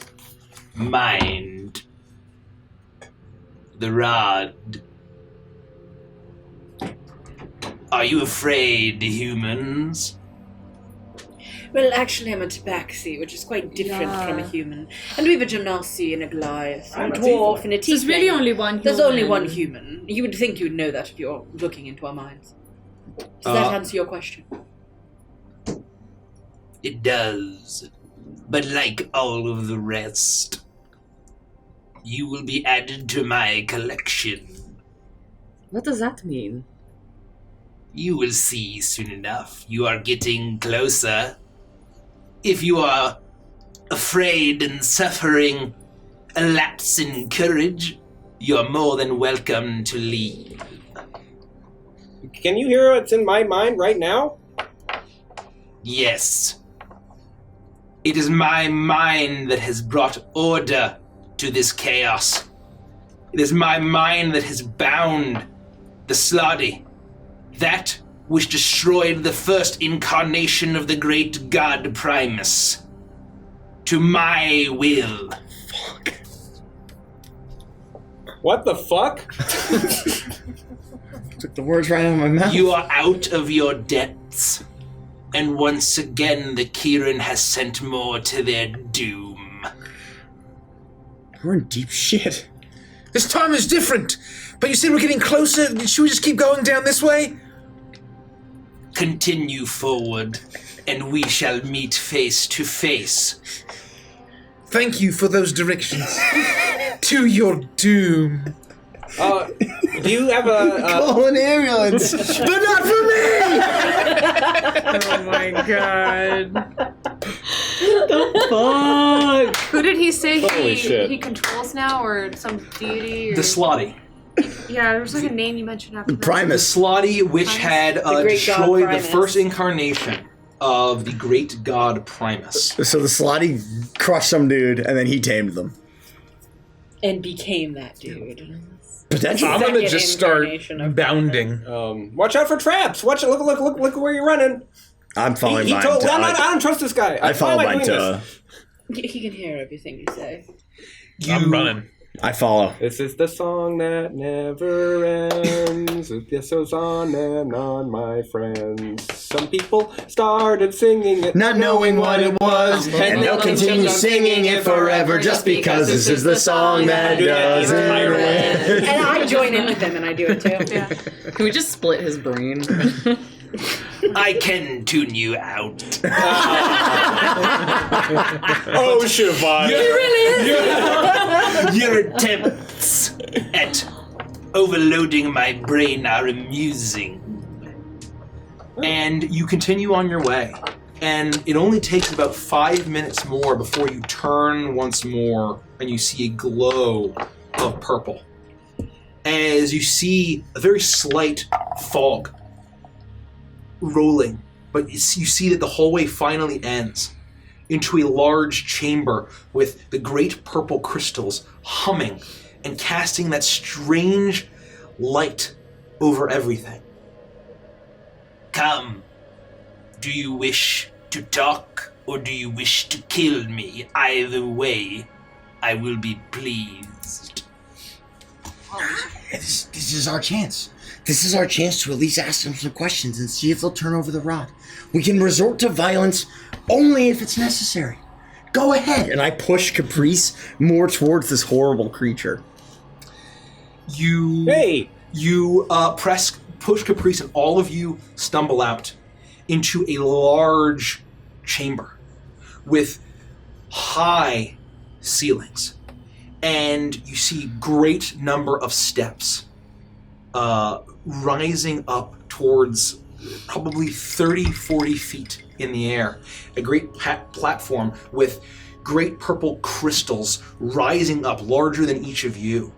mind. The rod. Are you afraid, humans? Well, actually, I'm a tabaxi, which is quite different from a human. And we have a genasi and a Goliath, and a dwarf and a tiefling. There's really only one human. There's only one human. You would think you would know that if you're looking into our minds. Does that answer your question? It does. But like all of the rest, you will be added to my collection. What does that mean? You will see soon enough. You are getting closer. If you are afraid and suffering a lapse in courage, you are more than welcome to leave. Can you hear what's in my mind right now? Yes. It is my mind that has brought order to this chaos. It is my mind that has bound the Slotty, that which destroyed the first incarnation of the great god Primus, to my will. Fuck. What the fuck? Took the words right out of my mouth. You are out of your depths, and once again the Kieran has sent more to their doom. We're in deep shit. This time is different. But you said we're getting closer. Should we just keep going down this way? Continue forward, and we shall meet face to face. Thank you for those directions. To your doom. Do you have a... Call an ambulance, but not for me! Oh my god. Fuck! Who did he say Holy shit. he controls now, or some deity? Or... The Slotty. Yeah, there was like a name you mentioned after that. The Primus. Slotty, which had great god destroyed the Primus. first incarnation of the great god Primus. So the Slotty crushed some dude, and then he tamed them. And became that dude. Potentially. I'm gonna Second just start incarnation of bounding. watch out for traps. Watch! Look where you're running. I'm following He mine. told, I don't trust this guy. I follow Why am I mine doing to. this? He can hear everything you say. I'm running. I follow. This is the song that never ends. This goes on and on, my friends. Some people started singing it, Not knowing what it was, and they'll continue singing it forever just because this is the song that doesn't end. And I join in with them and I do it too. Yeah. Can we just split his brain? I can tune you out. Oh, Siobhan. Your attempts at overloading my brain are amusing. And you continue on your way. And it only takes about 5 minutes more before you turn once more and you see a glow of purple. As you see a very slight fog rolling, but you see that the hallway finally ends into a large chamber with the great purple crystals humming and casting that strange light over everything. Come, do you wish to talk, or do you wish to kill me? Either way, I will be pleased. This is our chance. This is our chance to at least ask them some questions and see if they'll turn over the rod. We can resort to violence only if it's necessary. Go ahead. And I push Caprice more towards this horrible creature. You push Caprice, and all of you stumble out into a large chamber with high ceilings, and you see great number of steps rising up towards probably 30-40 feet in the air. A great platform with great purple crystals rising up, larger than each of you.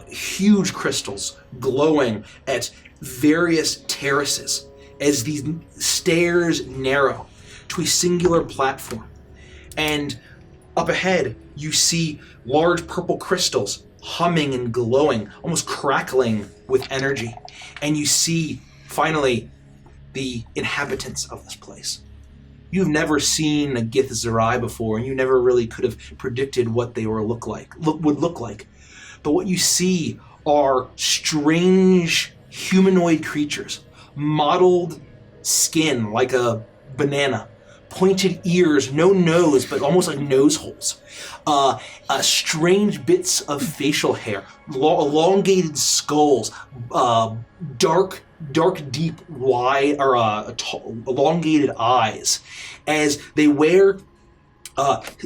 Huge crystals glowing at various terraces as these stairs narrow to a singular platform. And up ahead, you see large purple crystals humming and glowing, almost crackling with energy. And you see, finally, the inhabitants of this place. You've never seen a Gith Zerai before, and you never really could have predicted what they would look like. But what you see are strange humanoid creatures, mottled skin like a banana, pointed ears, no nose, but almost like nose holes, strange bits of facial hair, elongated skulls, dark, deep, wide, or elongated eyes, as they wear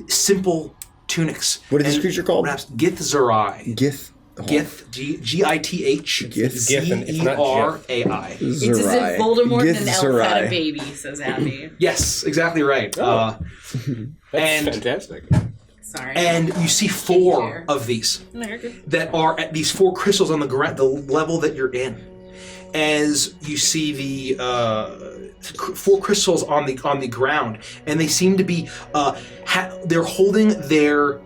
simple tunics. What is this creature called? Gith Zerai. Gith. Gith, G-I-T-H, Z-E-R-A-I. It's as if Voldemort and an elf had a baby, says Abby. Yes, exactly right. That's fantastic. Sorry. And you see 4 of these that are at these 4 crystals on the ground, the level that you're in. As you see the 4 crystals on the ground, and they seem to be they're holding their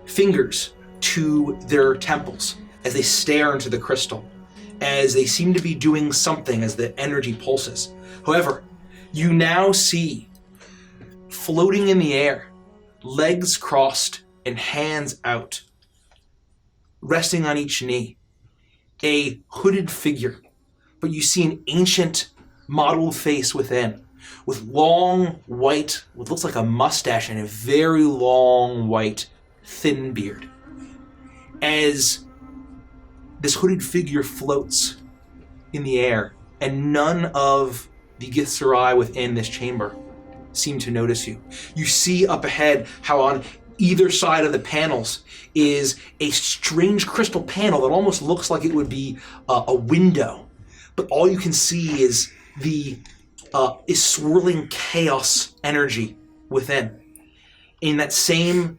fingers to their temples as they stare into the crystal, as they seem to be doing something as the energy pulses. However, you now see floating in the air, legs crossed and hands out, resting on each knee, a hooded figure. But you see an ancient mottled face within, with long white, what looks like a mustache and a very long white thin beard. As this hooded figure floats in the air, and none of the Gith Zerai within this chamber seem to notice you. You see up ahead how on either side of the panels is a strange crystal panel that almost looks like it would be a window, but all you can see is is swirling chaos energy within, in that same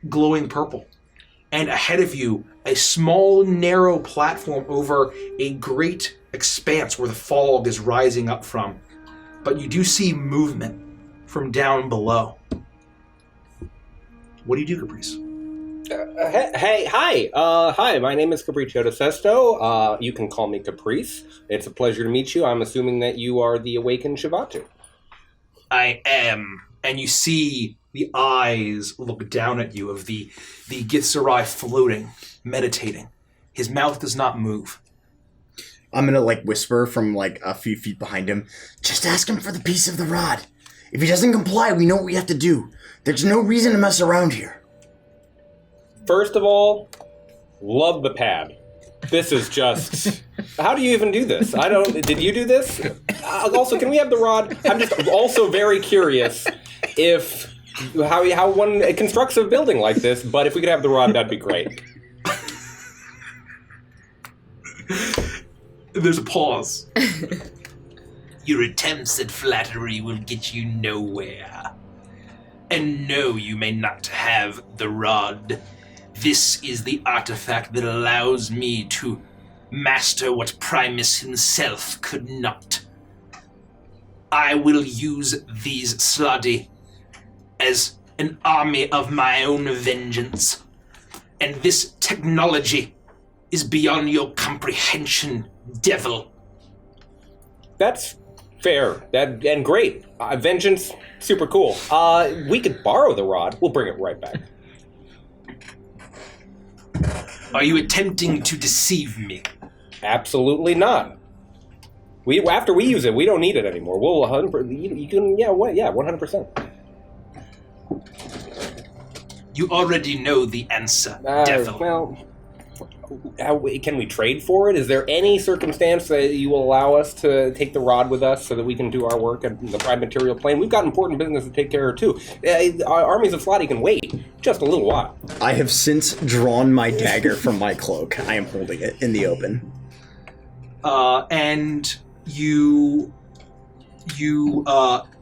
glowing purple. And ahead of you, a small, narrow platform over a great expanse where the fog is rising up from. But you do see movement from down below. What do you do, Caprice? Hi, my name is Capriccio de Sesto. You can call me Caprice. It's a pleasure to meet you. I'm assuming that you are the awakened Shivatu. I am. And you see the eyes look down at you of the Gith Zerai floating, meditating. His mouth does not move. I'm gonna whisper from a few feet behind him. Just ask him for the piece of the rod. If he doesn't comply, we know what we have to do. There's no reason to mess around here. First of all, love the pad. This is just... How do you even do this? Did you do this? Also, can we have the rod? I'm just also very curious how one constructs a building like this, but if we could have the rod, that'd be great. There's a pause. Your attempts at flattery will get you nowhere. And no, you may not have the rod. This is the artifact that allows me to master what Primus himself could not. I will use these Sladi as an army of my own vengeance. And this technology is beyond your comprehension, devil. That's Fair. And great. Vengeance, super cool. We could borrow the rod. We'll bring it right back. Are you attempting to deceive me? Absolutely not. After we use it, we don't need it anymore. We'll 100%. You can 100%. You already know the answer, devil. Well, can we trade for it? Is there any circumstance that you will allow us to take the rod with us so that we can do our work at the prime material plane? We've got important business to take care of too. Our armies of Slotty can wait just a little while. I have since drawn my dagger from my cloak. I am holding it in the open. And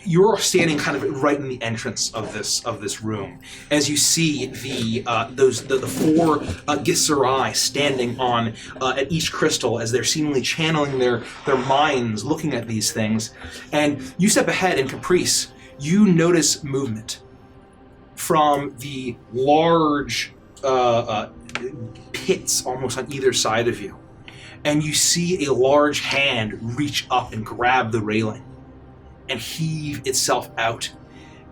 you're standing kind of right in the entrance of this room as you see the four Githzerai standing on at each crystal as they're seemingly channeling their minds, looking at these things. And you step ahead, and Caprice, you notice movement from the large pits almost on either side of you. And you see a large hand reach up and grab the railing and heave itself out.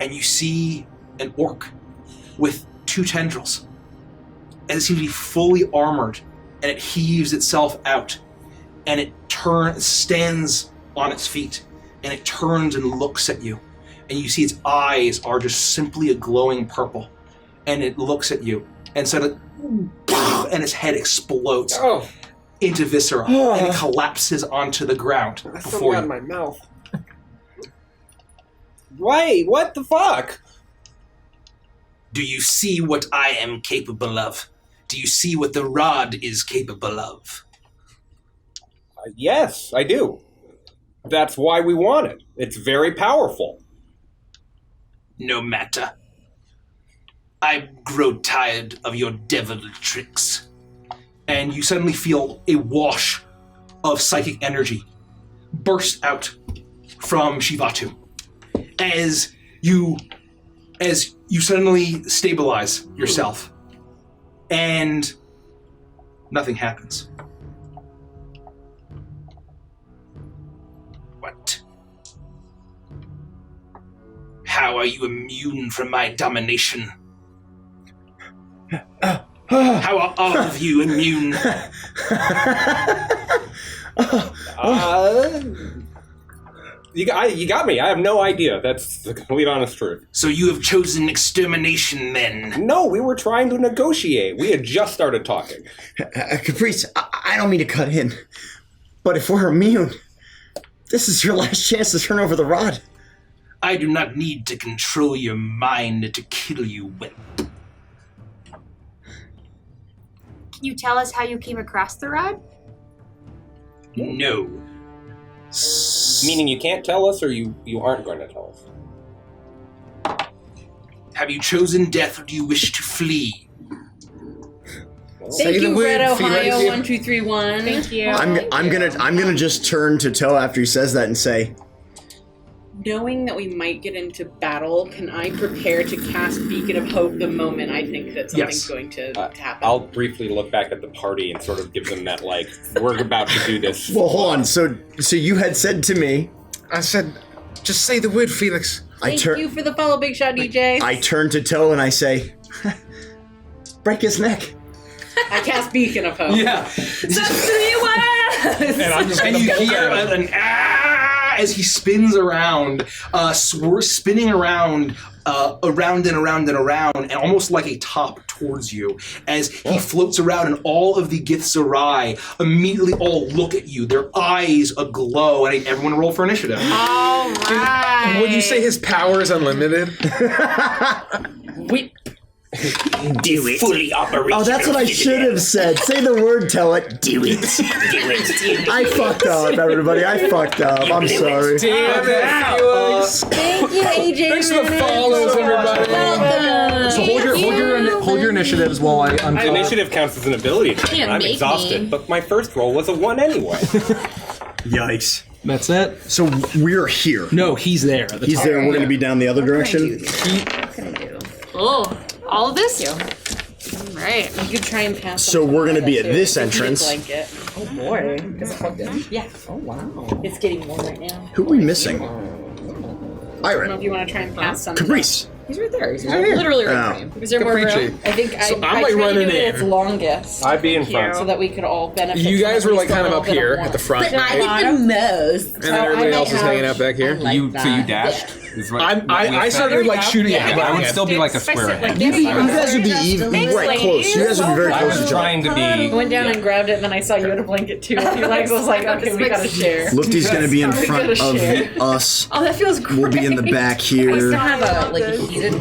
And you see an orc with two tendrils. And it seems to be fully armored, and it heaves itself out. And it stands on its feet, and it turns and looks at you. And you see its eyes are just simply a glowing purple. And it looks at you, and suddenly, and its head explodes. Oh. Into viscera, and it collapses onto the ground before you. In my mouth. Wait, what the fuck? Do you see what I am capable of? Do you see what the rod is capable of? Yes, I do. That's why we want it. It's very powerful. No matter. I grow tired of your devil tricks. And you suddenly feel a wash of psychic energy burst out from Shivatu as you suddenly stabilize yourself, and nothing happens. What? How are you immune from my domination? How are all of you immune? You got me. I have no idea. That's the complete honest truth. So you have chosen extermination then? No, we were trying to negotiate. We had just started talking. Caprice, I don't mean to cut in, but if we're immune, this is your last chance to turn over the rod. I do not need to control your mind to kill you with. Can you tell us how you came across the rod? No. Meaning you can't tell us, or you aren't going to tell us? Have you chosen death, or do you wish to flee? Thank you, Red Ohio 1231. Thank you. I'm gonna just turn to Toe after he says that and say, knowing that we might get into battle, can I prepare to cast Beacon of Hope the moment I think that something's going to happen? I'll briefly look back at the party and sort of give them that, like, we're about to do this. Well, hold on. So you had said to me... I said, just say the word, Felix. Thank you for the follow, Big Shot DJ. I turn to Toe and I say, break his neck. I cast Beacon of Hope. Yeah. That's 3 words! And you hear an as he spins around, spinning around, around and around and around, and almost like a top towards you, as he floats around, and all of the Githzerai immediately all look at you, their eyes aglow, and everyone roll for initiative. All right. And would you say his power is unlimited? Do it. Fully operational. Oh, that's what I should have said. Say the word, Tell it. Do it. I fucked up, everybody. I fucked up. I'm sorry. Damn it, Felix. Thank you, AJ. Thanks for the follows, everybody. Welcome. So hold your initiatives while I uncover. Initiative counts as an ability. Can't I'm make exhausted, me. but my first roll was a 1 anyway. Yikes. That's it. So we're here. No, he's there. At the He's top. there, and we're going to be down the other direction. Oh, all of this? Right. You could try and pass. So we're gonna be at this entrance. Blanket. Oh boy. Is it plugged in? Yeah. Oh wow. It's getting warm right now. Who are we missing? I don't know Iron. if you want to try and pass some. Caprice. He's right there. He's right here. Literally right Oh. there. Is there more Capricci. room? I think So I'm, I like, tried to running do it in. its longest. I'd be in front. So that we could all benefit. You from guys at were like least a kind of little up bit here warmth. at the front. But I did the most. And then everybody else is hanging out back here. like So you that. dashed? Is what I started like shooting at I would it. still be like a square ahead. You guys would be even right close. You guys would be very I close to was each other. trying to I be. went down and grabbed it, and then I saw you had a blanket too. And your legs was like, okay, we gotta share. Lufty's gonna be in We front gotta of share. us. Oh, that feels great. We'll be in the back I used here. to have a heated.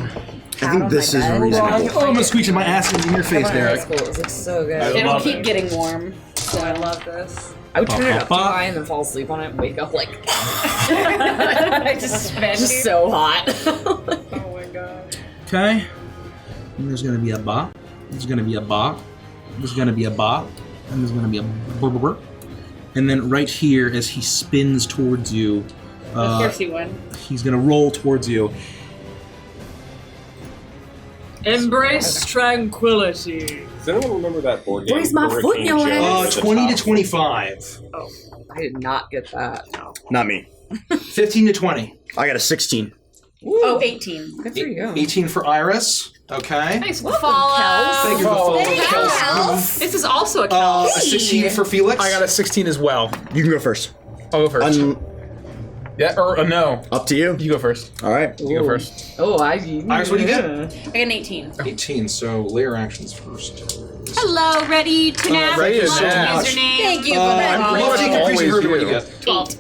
I think this is reasonable. Oh, I'm gonna squeeze my ass in your face, High Derek. school. It was like so good. It'll keep getting warm. So I love this. I would turn it up too high and then fall asleep on it and wake up like I just spent just so hot. Oh my god. Okay. And there's gonna be a ba. There's gonna be a ba. There's gonna be a ba. And there's gonna be a burr, burr, burr. And then right here, as he spins towards you, Of course he would. he's gonna roll towards you. Embrace tranquility. Does anyone remember that board game? Where's my foot, Hurricane your Show? ass? 20 to 25. I did not get that. Not me. 15 to 20. I got a 16. Oh, 18. Good for you. 18 for Iris. Okay. Thanks for the follow. Thank you for the follow. This is also a Kel. A 16 for Felix. I got a 16 as well. You can go first. I'll go first. Yeah, or no. Up to you. You go first. All right. You go first. Oh, Iris, what do you get? I got an 18. 18, so layer actions first. Hello, ready to nap? ready to Love nap. username. Thank you for I'm that. Lofty, Caprice, and Herbie, what do you always get? 12.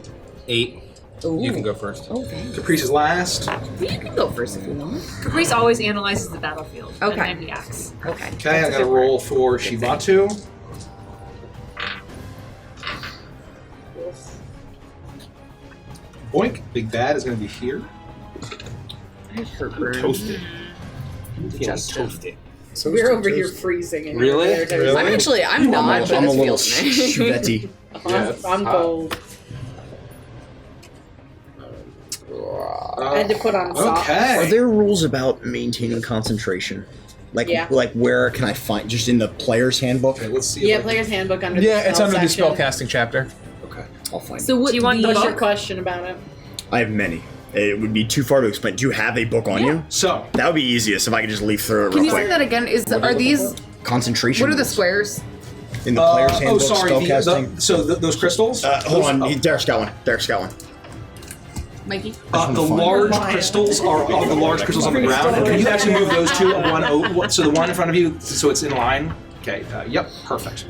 8. You can go first. Oh, thanks. Caprice is last. You can go first if you want. Caprice always analyzes the battlefield. Okay. And then he acts. Okay. Okay, I got a roll for Shivatu. Boink, Big Bad is going to be here. Toasted. Just toasted. So we're over here freezing. And Really? you're there to- I'm not, but I'm a it little feels nice. sweaty. I'm cold. I had to put on socks. Are there rules about maintaining concentration? Like, Yeah. like where can I find? Just in the player's handbook? Okay, let's see. Yeah, player's handbook under Yeah, the it's spell under the section. spellcasting chapter. Okay. I'll find So it. what Do you want the what's your book? question about it? I have many. It would be too far to explain. Do you have a book on you? So, That would be easiest if I could just leaf through it Can real you say quick. that again? Are these Concentration. what are the rules. squares? In the player's handbook, sorry. spellcasting? Those crystals? Hold on, Derek's got one. Derek's got one. Mikey? The large crystals are the large crystals on the ground. And can you actually move those two so the one in front of you, so it's in line? Okay. Yep. Perfect.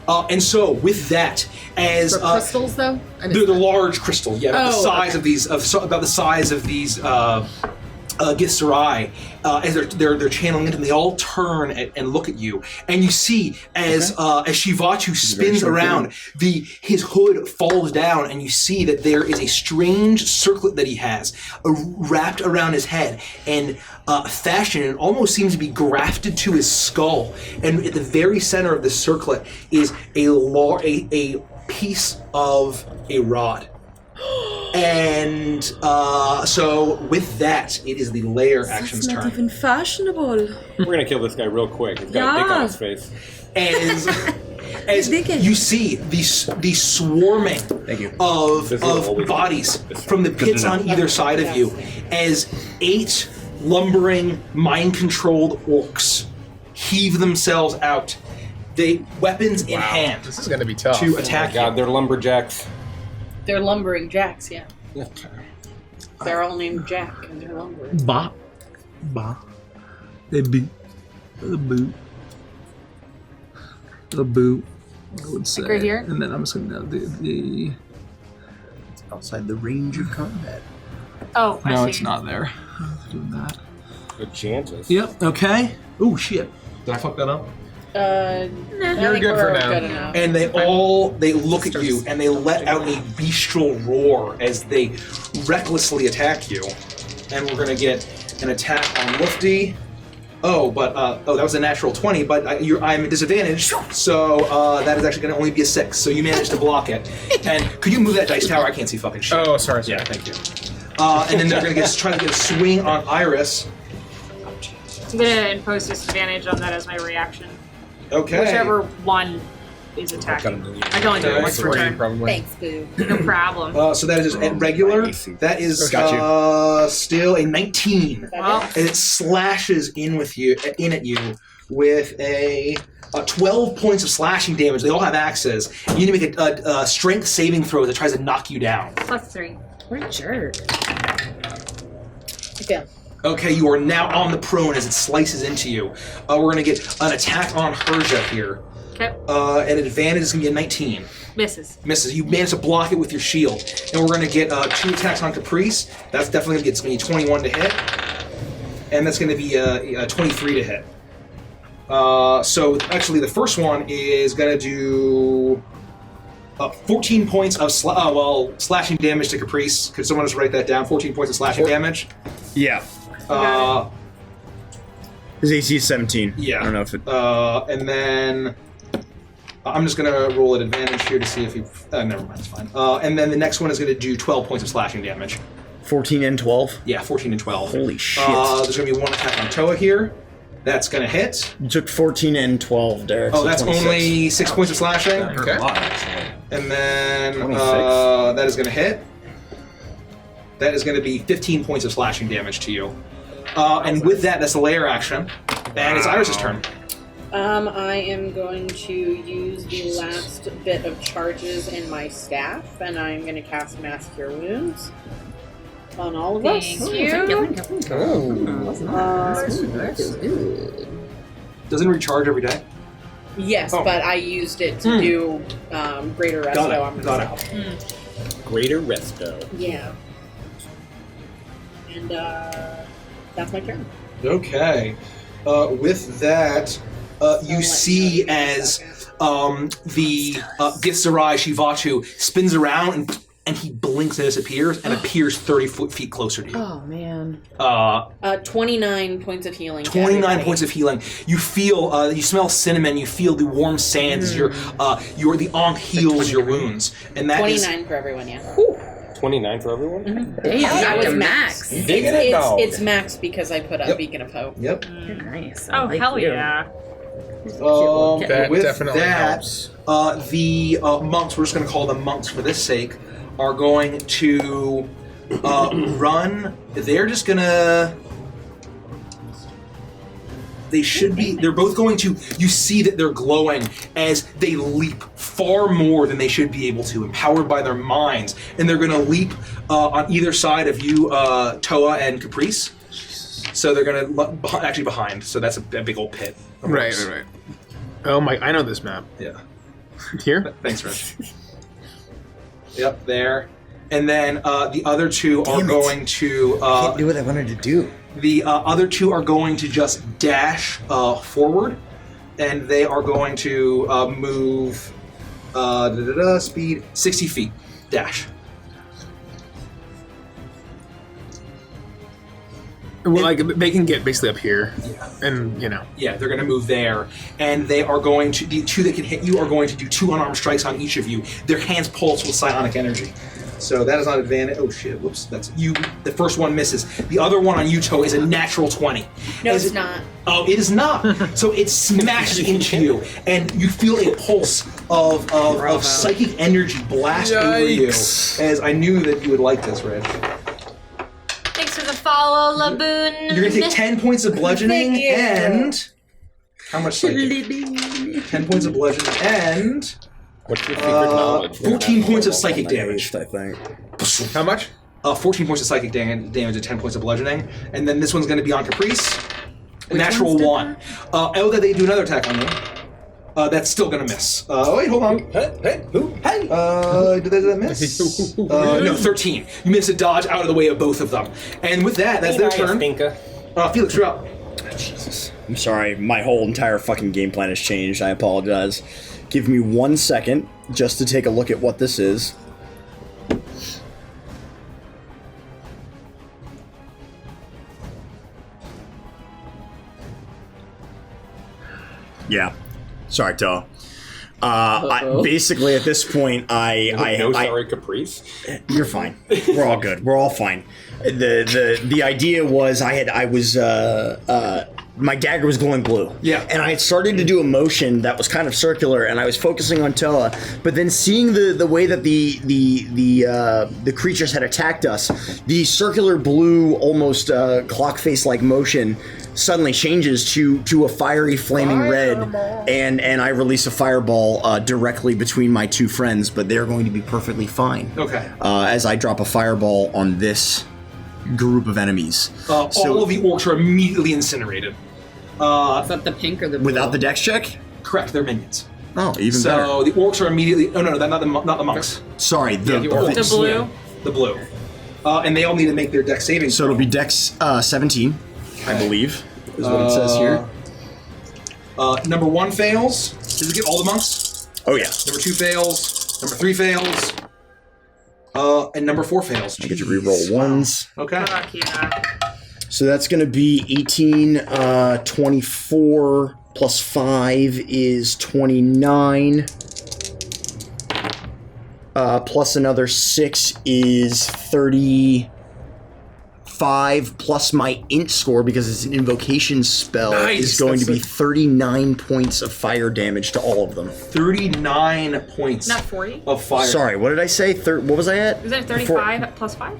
And so with that, as For crystals though? they're the large crystal, yeah, about the Oh, size of these, about the size of these Githzerai, as they're channeling into them, they all turn and look at you, and you see as Shivatu spins around, his hood falls down, and you see that there is a strange circlet that he has wrapped around his head and fashioned, and almost seems to be grafted to his skull. And at the very center of the circlet is a piece of a rod. And so with that, it is the layer actions That's not turn. even fashionable. We're gonna kill this guy real quick. He's got a dick on his face. As you see the swarming of bodies from the pits on either side of you, as 8 lumbering, mind-controlled orcs heave themselves out, they weapons in hand. This is gonna be tough. To attack God, they're lumberjacks. They're lumbering jacks, yeah. They're all named Jack and they're lumbering. Ba, a boot, a boot. I would say. Like right here? And then I'm just gonna the outside the range of combat. Oh, I no, see. it's not there. Doing that. Good chances. Yep. Okay. Oh shit! Did I fuck that up? You're good for now. Good enough. And they look at you and they let out a bestial roar as they recklessly attack you. And we're gonna get an attack on Lufty. Oh, but that was a natural 20, but I'm at disadvantage, so that is actually going to only be a 6. So you managed to block it. And could you move that dice tower? I can't see fucking shit. Oh, sorry. Yeah, thank you. And then they're going to try to get a swing on Iris. I'm gonna impose disadvantage on that as my reaction. Okay. Whichever one is attacking. I can only do it once per turn. Probably. Thanks, Boo. No problem. So that is at regular. That is still a 19. Well, And it slashes in at you with a 12 points of slashing damage. They all have axes. You need to make a strength saving throw that tries to knock you down. +3. What a jerk. You fail. Okay, you are now on the prone as it slices into you. We're going to get an attack on Herja here. Okay. An advantage is going to be a 19. Misses. Misses. You manage to block it with your shield. And we're going to get 2 attacks on Caprice. That's definitely going to get 21 to hit. And that's going to be a 23 to hit. So actually the first one is going to do 14 points of slashing damage to Caprice. Could someone just write that down? 14 points of slashing damage. Yeah. His AC is 17. Yeah. I don't know if it... and then I'm just going to roll an advantage here to see if he... never mind, it's fine. And then the next one is going to do 12 points of slashing damage. 14 and 12? Yeah, 14 and 12. Holy shit. There's going to be 1 attack on Toa here. That's going to hit. You took 14 and 12, Derek. Oh, so that's 26. only 6 points of slashing. Okay. And then 26. that is going to hit. That is going to be 15 points of slashing damage to you. And with that, that's a layer action. And it's Iris' turn. I am going to use the last bit of charges in my staff, and I'm going to cast Mass Cure Wounds on all of us. Thank you. Doesn't it recharge every day? Yes, Oh. but I used it to do Greater Resto on myself. Greater resto. Yeah. And that's my turn. Okay. With that, you see as the Githzerai Shivatu spins around and he blinks and disappears and appears 30 feet closer to you. Oh, man. 29 points of healing. to 29 everybody. points of healing. You feel, you smell cinnamon. You feel the warm sands as your the Ankh heals your wounds, and that is 29 for everyone. Yeah. 29 for everyone? Damn, That was Dr. max. You digging it? No. It's max because I put up Beacon of Hope. Yep. You're nice. Oh, I like hell you. yeah. That with definitely that, helps. The monks, we're just going to call them monks for this sake, are going to run. They're just going to... They're both going to... You see that they're glowing as they leap far more than they should be able to, empowered by their minds. And they're going to leap on either side of you, Toa and Caprice. So they're going to... Actually behind, so that's a big old pit. of Right. orcs. Oh my! I know this map. Yeah. Here. Thanks, Rich. Yep, there. And then the other two are going to... Can't do what I wanted to do. The other two are going to just dash forward, and they are going to move speed 60 feet. Dash. Well, like they can get basically up here, and you know. Yeah, they're going to move there, and they are going to... The two that can hit you are going to do 2 unarmed strikes on each of you. Their hands pulse with psionic energy. So that is on advantage. Oh shit! Whoops. That's you. The first one misses. The other one on Yuto is a natural 20. No, it's not. Oh, it is not. So it smashes into you, and you feel a pulse of psychic energy blast over you. As I knew that you would like this, Rich. Thanks for the follow, Laboon. You're gonna take 10 points of bludgeoning Thank you. and how much psychic? 10 points of bludgeoning and What's your secret knowledge? 14 points of psychic damage. I think. How much? 14 points of psychic damage and 10 points of bludgeoning. And then this one's going to be on Caprice. Natural 1. Elda, they do another attack on you. That's still going to miss. Wait, hold on. Hey, who? Hey! Did that miss? No, 13. You miss a dodge out of the way of both of them. And with that, that's their turn. Felix, you're up. Jesus. I'm sorry, my whole entire fucking game plan has changed. I apologize. Give me 1 second just to take a look at what this is. Yeah. Sorry, Toa. Basically, at this point, sorry, Caprice. You're fine. We're all good. We're all fine. The idea was I was my dagger was glowing blue. Yeah. And I had started to do a motion that was kind of circular, and I was focusing on Toa, but then seeing the way that the creatures had attacked us, the circular blue, almost clock face like motion suddenly changes to a fiery flaming red, and I release a fireball directly between my two friends, but they're going to be perfectly fine. Okay. As I drop a fireball on this group of enemies. All of the orcs are immediately incinerated. Is that the pink or the blue? Without the dex check? Correct, they're minions. Oh, even better. So the orcs are immediately. Oh no, not the monks. Sorry, the orcs. The blue. The blue. And they all need to make their dex saving. So it'll be dex 17, I believe, is what it says here. Number 1 fails. Does it get all the monks? Oh yeah. Number 2 fails. Number 3 fails. And number 4 fails. I get to reroll ones. Okay. Fuck yeah. So that's going to be 18, 24 plus 5 is 29. Plus another 6 is 35, plus my int score, because it's an invocation spell, is going to be 39 points of fire damage to all of them. 39 points. Not 40? Of fire. Sorry, what did I say? What was I at? Is it 35 plus 5?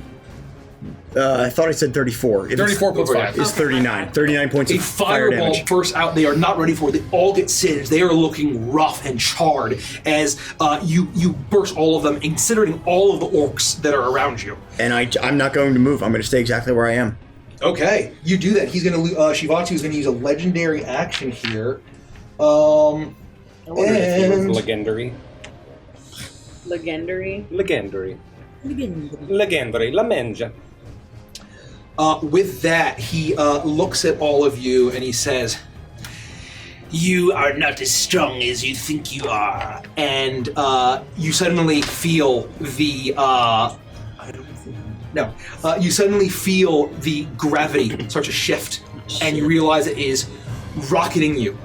I thought I said 34. 34 plus 5. Is 39. 39 points A of fire fireball damage. bursts out. They are not ready for it. They all get singed. They are looking rough and charred as you burst all of them, considering all of the orcs that are around you. And I'm not going to move. I'm going to stay exactly where I am. Okay, you do that. He's going to Shivatsu is going to use a legendary action here. I wonder if he was And legendary. Legendary. La Menja. with that, he looks at all of you and he says, "You are not as strong as you think you are." And you suddenly feel the you suddenly feel the gravity start to shift, and you realize it is rocketing you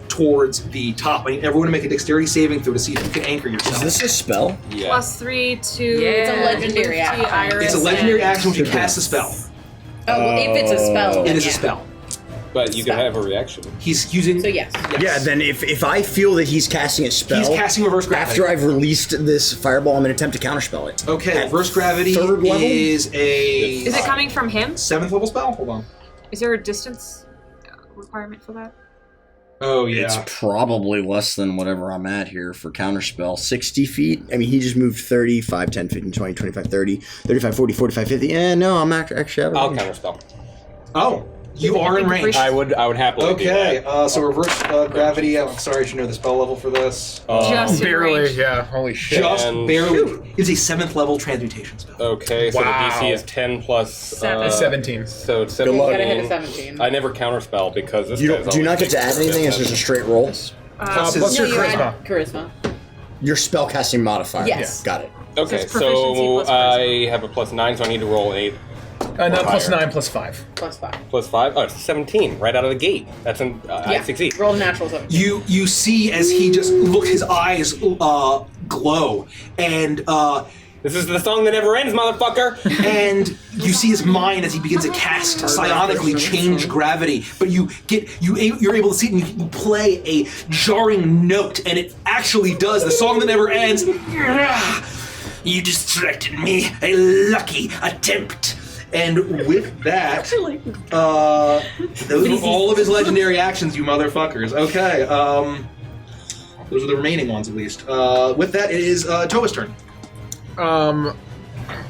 towards the top. I need everyone to make a dexterity saving throw to see if you can anchor yourself. Is this a spell? Yeah. +3 to It's a legendary action. Iris It's a legendary and- action when you cast a spell. Oh, well, if it's a spell. It then is a yeah. spell. But you can have a reaction. He's using. So yes. Yeah, then if I feel that he's casting a spell, He's casting reverse gravity. after I've released this fireball, I'm going to attempt to counterspell it. Okay, At reverse gravity third level? is a Is it coming from him? 7th level spell. Hold on. Is there a distance requirement for that? Oh yeah. It's probably less than whatever I'm at here for counterspell. 60 feet? I mean, he just moved 30, 5, 10, 15, 20, 25, 30, 35, 40, 45, 50. No, I'm actually out of I'll range. counterspell. Oh, you are in range. I would happily do Okay, that. so reverse gravity. I'm sorry, I should know the spell level for this. Just in Barely, range. yeah. Holy shit. Just and- barely. It's a 7th level transmutation spell. Okay, so Wow. the DC is 10 plus... 17. So it's Good 17. luck. Gotta hit a 17. I never counterspell because this You guy's don't, do you not always get to add anything? It's just a straight roll? Plus his- Plus your No, you charisma. add charisma. Your spellcasting modifier. Yes. Got it. Okay, it's proficiency so plus I have a +9, so I need to roll 8. Not plus higher. 9, plus 5. +5. +5? Oh, it's 17, right out of the gate. That's an... I succeed. Roll a natural 17. You see as he just his eyes glow, and This is the song that never ends, motherfucker! and you see his mind as he begins to cast psionically change gravity, but you're able to see it and you play a jarring note, and it actually does the song that never ends. You distracted me, a lucky attempt. And with that, those are all of his legendary actions, you motherfuckers. Okay, those are the remaining ones at least. With that, it is Toa's turn.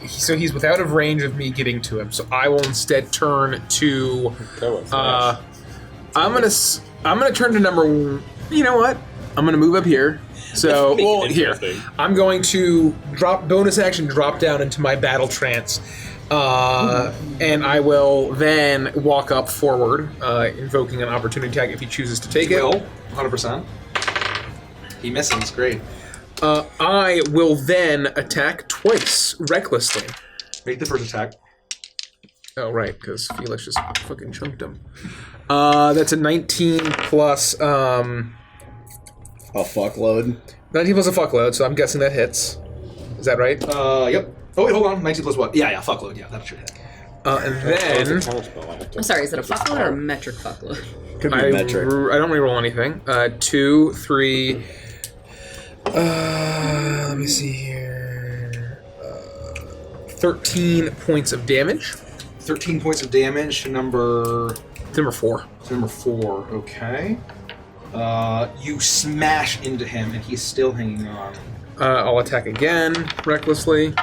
So he's without of range of me getting to him. So I will instead turn to. I'm gonna turn to number. You know what? I'm gonna move up here. So here I'm going to bonus action drop down into my battle trance, and I will then walk up forward, invoking an opportunity attack if he chooses to take it. Will 100%. He misses. Great. I will then attack twice recklessly. Make the first attack. Oh, right, because Felix just fucking chunked him. That's a 19 plus, A fuckload. 19 plus a fuckload, so I'm guessing that hits. Is that right? Yep. Oh, wait, hold on. 19 plus what? Yeah, fuckload. Yeah, that should hit. And then I'm sorry, is it a fuckler or a metric fuckler? Could be metric. I don't reroll anything. 2, 3. Let me see here. 13 points of damage. 13 points of damage to number 4. Number 4. Okay. You smash into him, and he's still hanging on. I'll attack again, recklessly.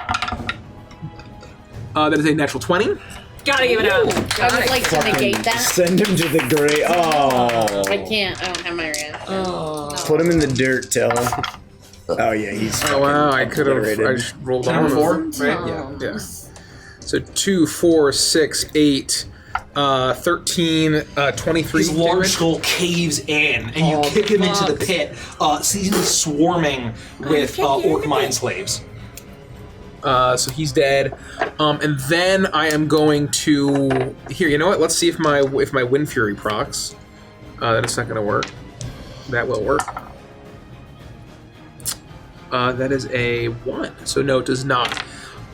That is a natural 20. Gotta give it up. I would like to negate that. Send him to the grave. Oh. I can't. I don't have my reaction. Put him in the dirt, tell him. Oh, yeah, he's. Oh, wow, I could have. obliterated. I just rolled Number on 4, right? Yeah. So 2, 4, 6, 8, 13, 23. His large damage. skull caves in, and you kick him into the pit, seemingly swarming with orc mind slaves. So he's dead. And then I am going to here. You know what? Let's see if my Wind Fury procs. That is not going to work. That will work. That is a 1. So no, it does not.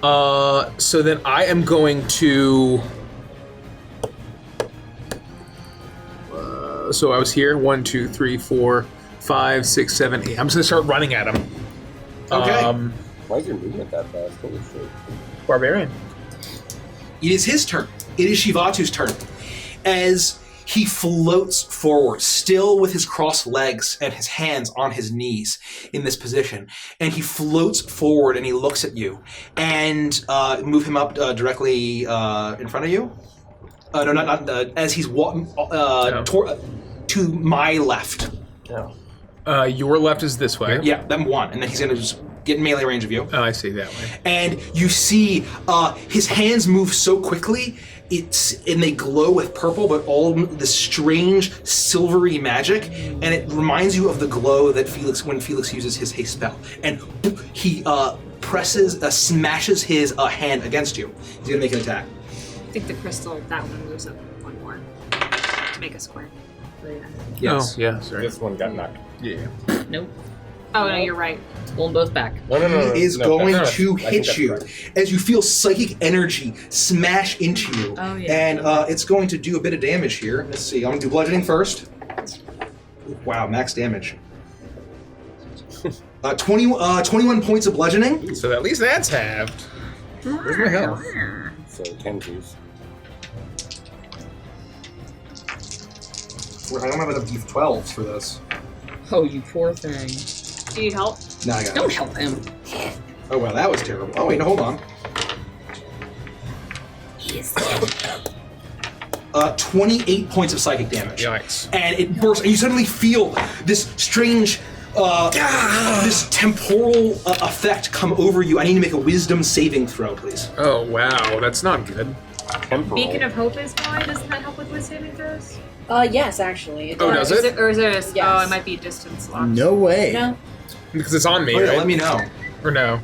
So then I am going to. So I was here. 1, 2, 3, 4, 5, 6, 7, 8. I'm just gonna start running at him. Okay. Why is your movement that fast? Holy shit. Barbarian. It is his turn. It is Shivatu's turn. As he floats forward, still with his crossed legs and his hands on his knees in this position. And he floats forward and he looks at you. And move him up directly in front of you. No, not as he's walking to my left. Yeah. Your left is this way. Yeah, then 1. And then he's going to just get in melee range of you. Oh, I see, that way. And you see his hands move so quickly, and they glow with purple, but all this strange silvery magic, and it reminds you of the glow that when Felix uses his haste spell. And he smashes his hand against you. He's gonna make an attack. I think the crystal, that one moves up 1 more to make a square. Yes. Oh, yeah, sorry. This one got knocked. Yeah. Nope. Oh, no, you're right. Pull them both back. No. He is going to I think hit that's you right. as you feel psychic energy smash into you. Oh, yeah. And it's going to do a bit of damage here. Let's see. I'm going to do bludgeoning first. Wow, max damage. 21 points of bludgeoning. So at least that's halved. Where's my health? So 10 juice. I don't have enough D12s for this. Oh, you poor thing. Do you need help? No, I got Don't it. help him. Oh, wow, that was terrible. Oh, wait, no, hold on. Yes. 28 points of psychic damage. Yikes. And it bursts, and you suddenly feel this strange, this temporal effect come over you. I need to make a wisdom saving throw, please. Oh, wow, that's not good. Temporal. Beacon of Hope is fine. Doesn't that help with saving throws? Yes, actually. Oh, does it? Or is it a, Yes. oh, it might be distance locked. No way. No. Because it's on me, Oh, yeah, right? let me know. Or no?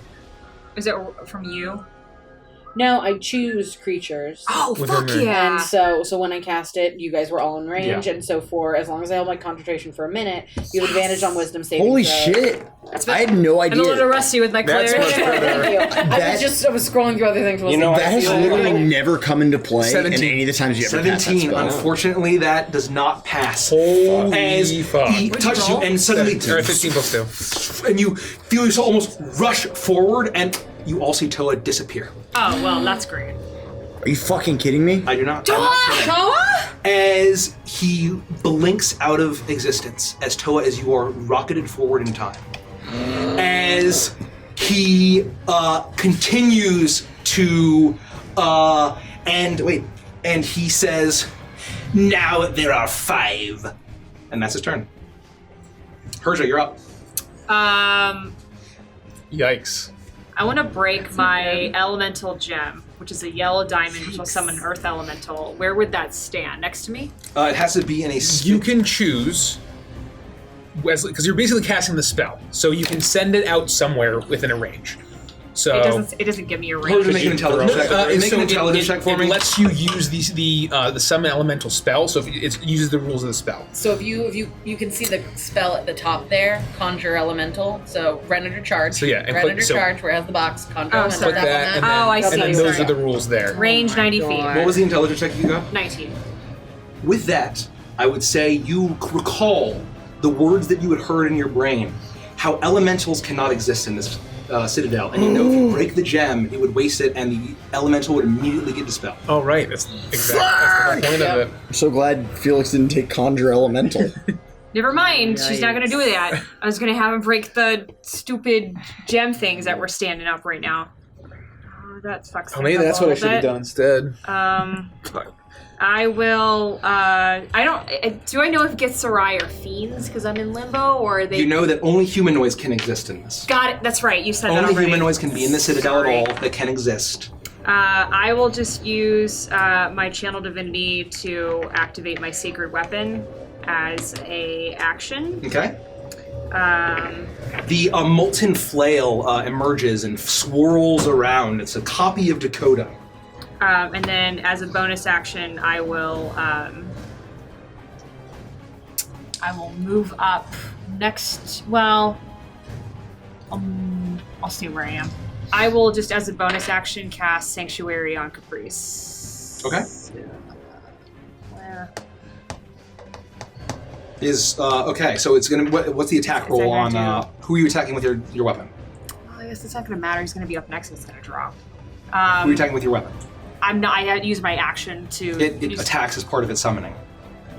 Is it from you? No, I choose creatures. Oh, Within fuck range. yeah. And so when I cast it, you guys were all in range, Yeah. and so for as long as I held my concentration for a minute, you have advantage on wisdom saving Holy throws. shit. I had no I'm a little idea. rusty with my That's cleric. much better. Thank you. I was scrolling through other things. You know, That has literally never come into play 17. in any of the times you ever cast that 17. spell. Unfortunately, that does not pass. Holy As fuck. he touches you, and suddenly, Or 15 plus 2. and you feel yourself almost rush forward, and you all see Toa disappear. Oh, well, that's great. Are you fucking kidding me? I do not. I'm not kidding. As he blinks out of existence, as Toa, as you are rocketed forward in time, as he continues to, and he says, "Now there are 5," and that's his turn. Herja, you're up. Yikes. I want to break my elemental gem, which is a yellow diamond, which will summon Earth Elemental. Where would that stand? Next to me? It has to be in a. You can choose, because you're basically casting the spell, so you can send it out somewhere within a range. So It doesn't give me a range. Or to make an intelligence check. Make an intelligence check for me. It lets you use the summon elemental spell, so it uses the rules of the spell. So if you can see the spell at the top there, conjure elemental. So right under charge. So yeah, and right click- under so- charge where it has the box, conjure Oh, elemental. sorry. Click tap on that, and then, I see. and then those Sorry. are the rules there. Range 90 feet. What was the intelligence check you got? 19. With that, I would say you recall the words that you had heard in your brain, how elementals cannot exist in this citadel, and you know if you break the gem, it would waste it, and the elemental would immediately get dispelled. Oh right, that's exactly that's the point of it. I'm so glad Felix didn't take Conjure Elemental. Never mind. She's not gonna do that. I was gonna have him break the stupid gem things that were standing up right now. Oh, that fucks. Oh, maybe that's what I should have done instead. I will. Do I know if Gitsarai are fiends because I'm in limbo, or are they? You know that only humanoids can exist in this. Got it. That's right. You said that Only already. humanoids can be in the citadel Sorry. at all that can exist. I will just use my channel divinity to activate my sacred weapon as a action. Okay. The molten flail emerges and swirls around. It's a copy of Dakota. And then as a bonus action, I will move up next. Well, I'll see where I am. I will just, as a bonus action, cast Sanctuary on Caprice. Okay. Where? Okay, so it's gonna. What's the attack roll on? Who are you attacking with your weapon? Well, I guess it's not gonna matter. He's gonna be up next. And it's gonna drop. Who are you attacking with your weapon? I'm not. I had to use my action to. It attacks as part of its summoning.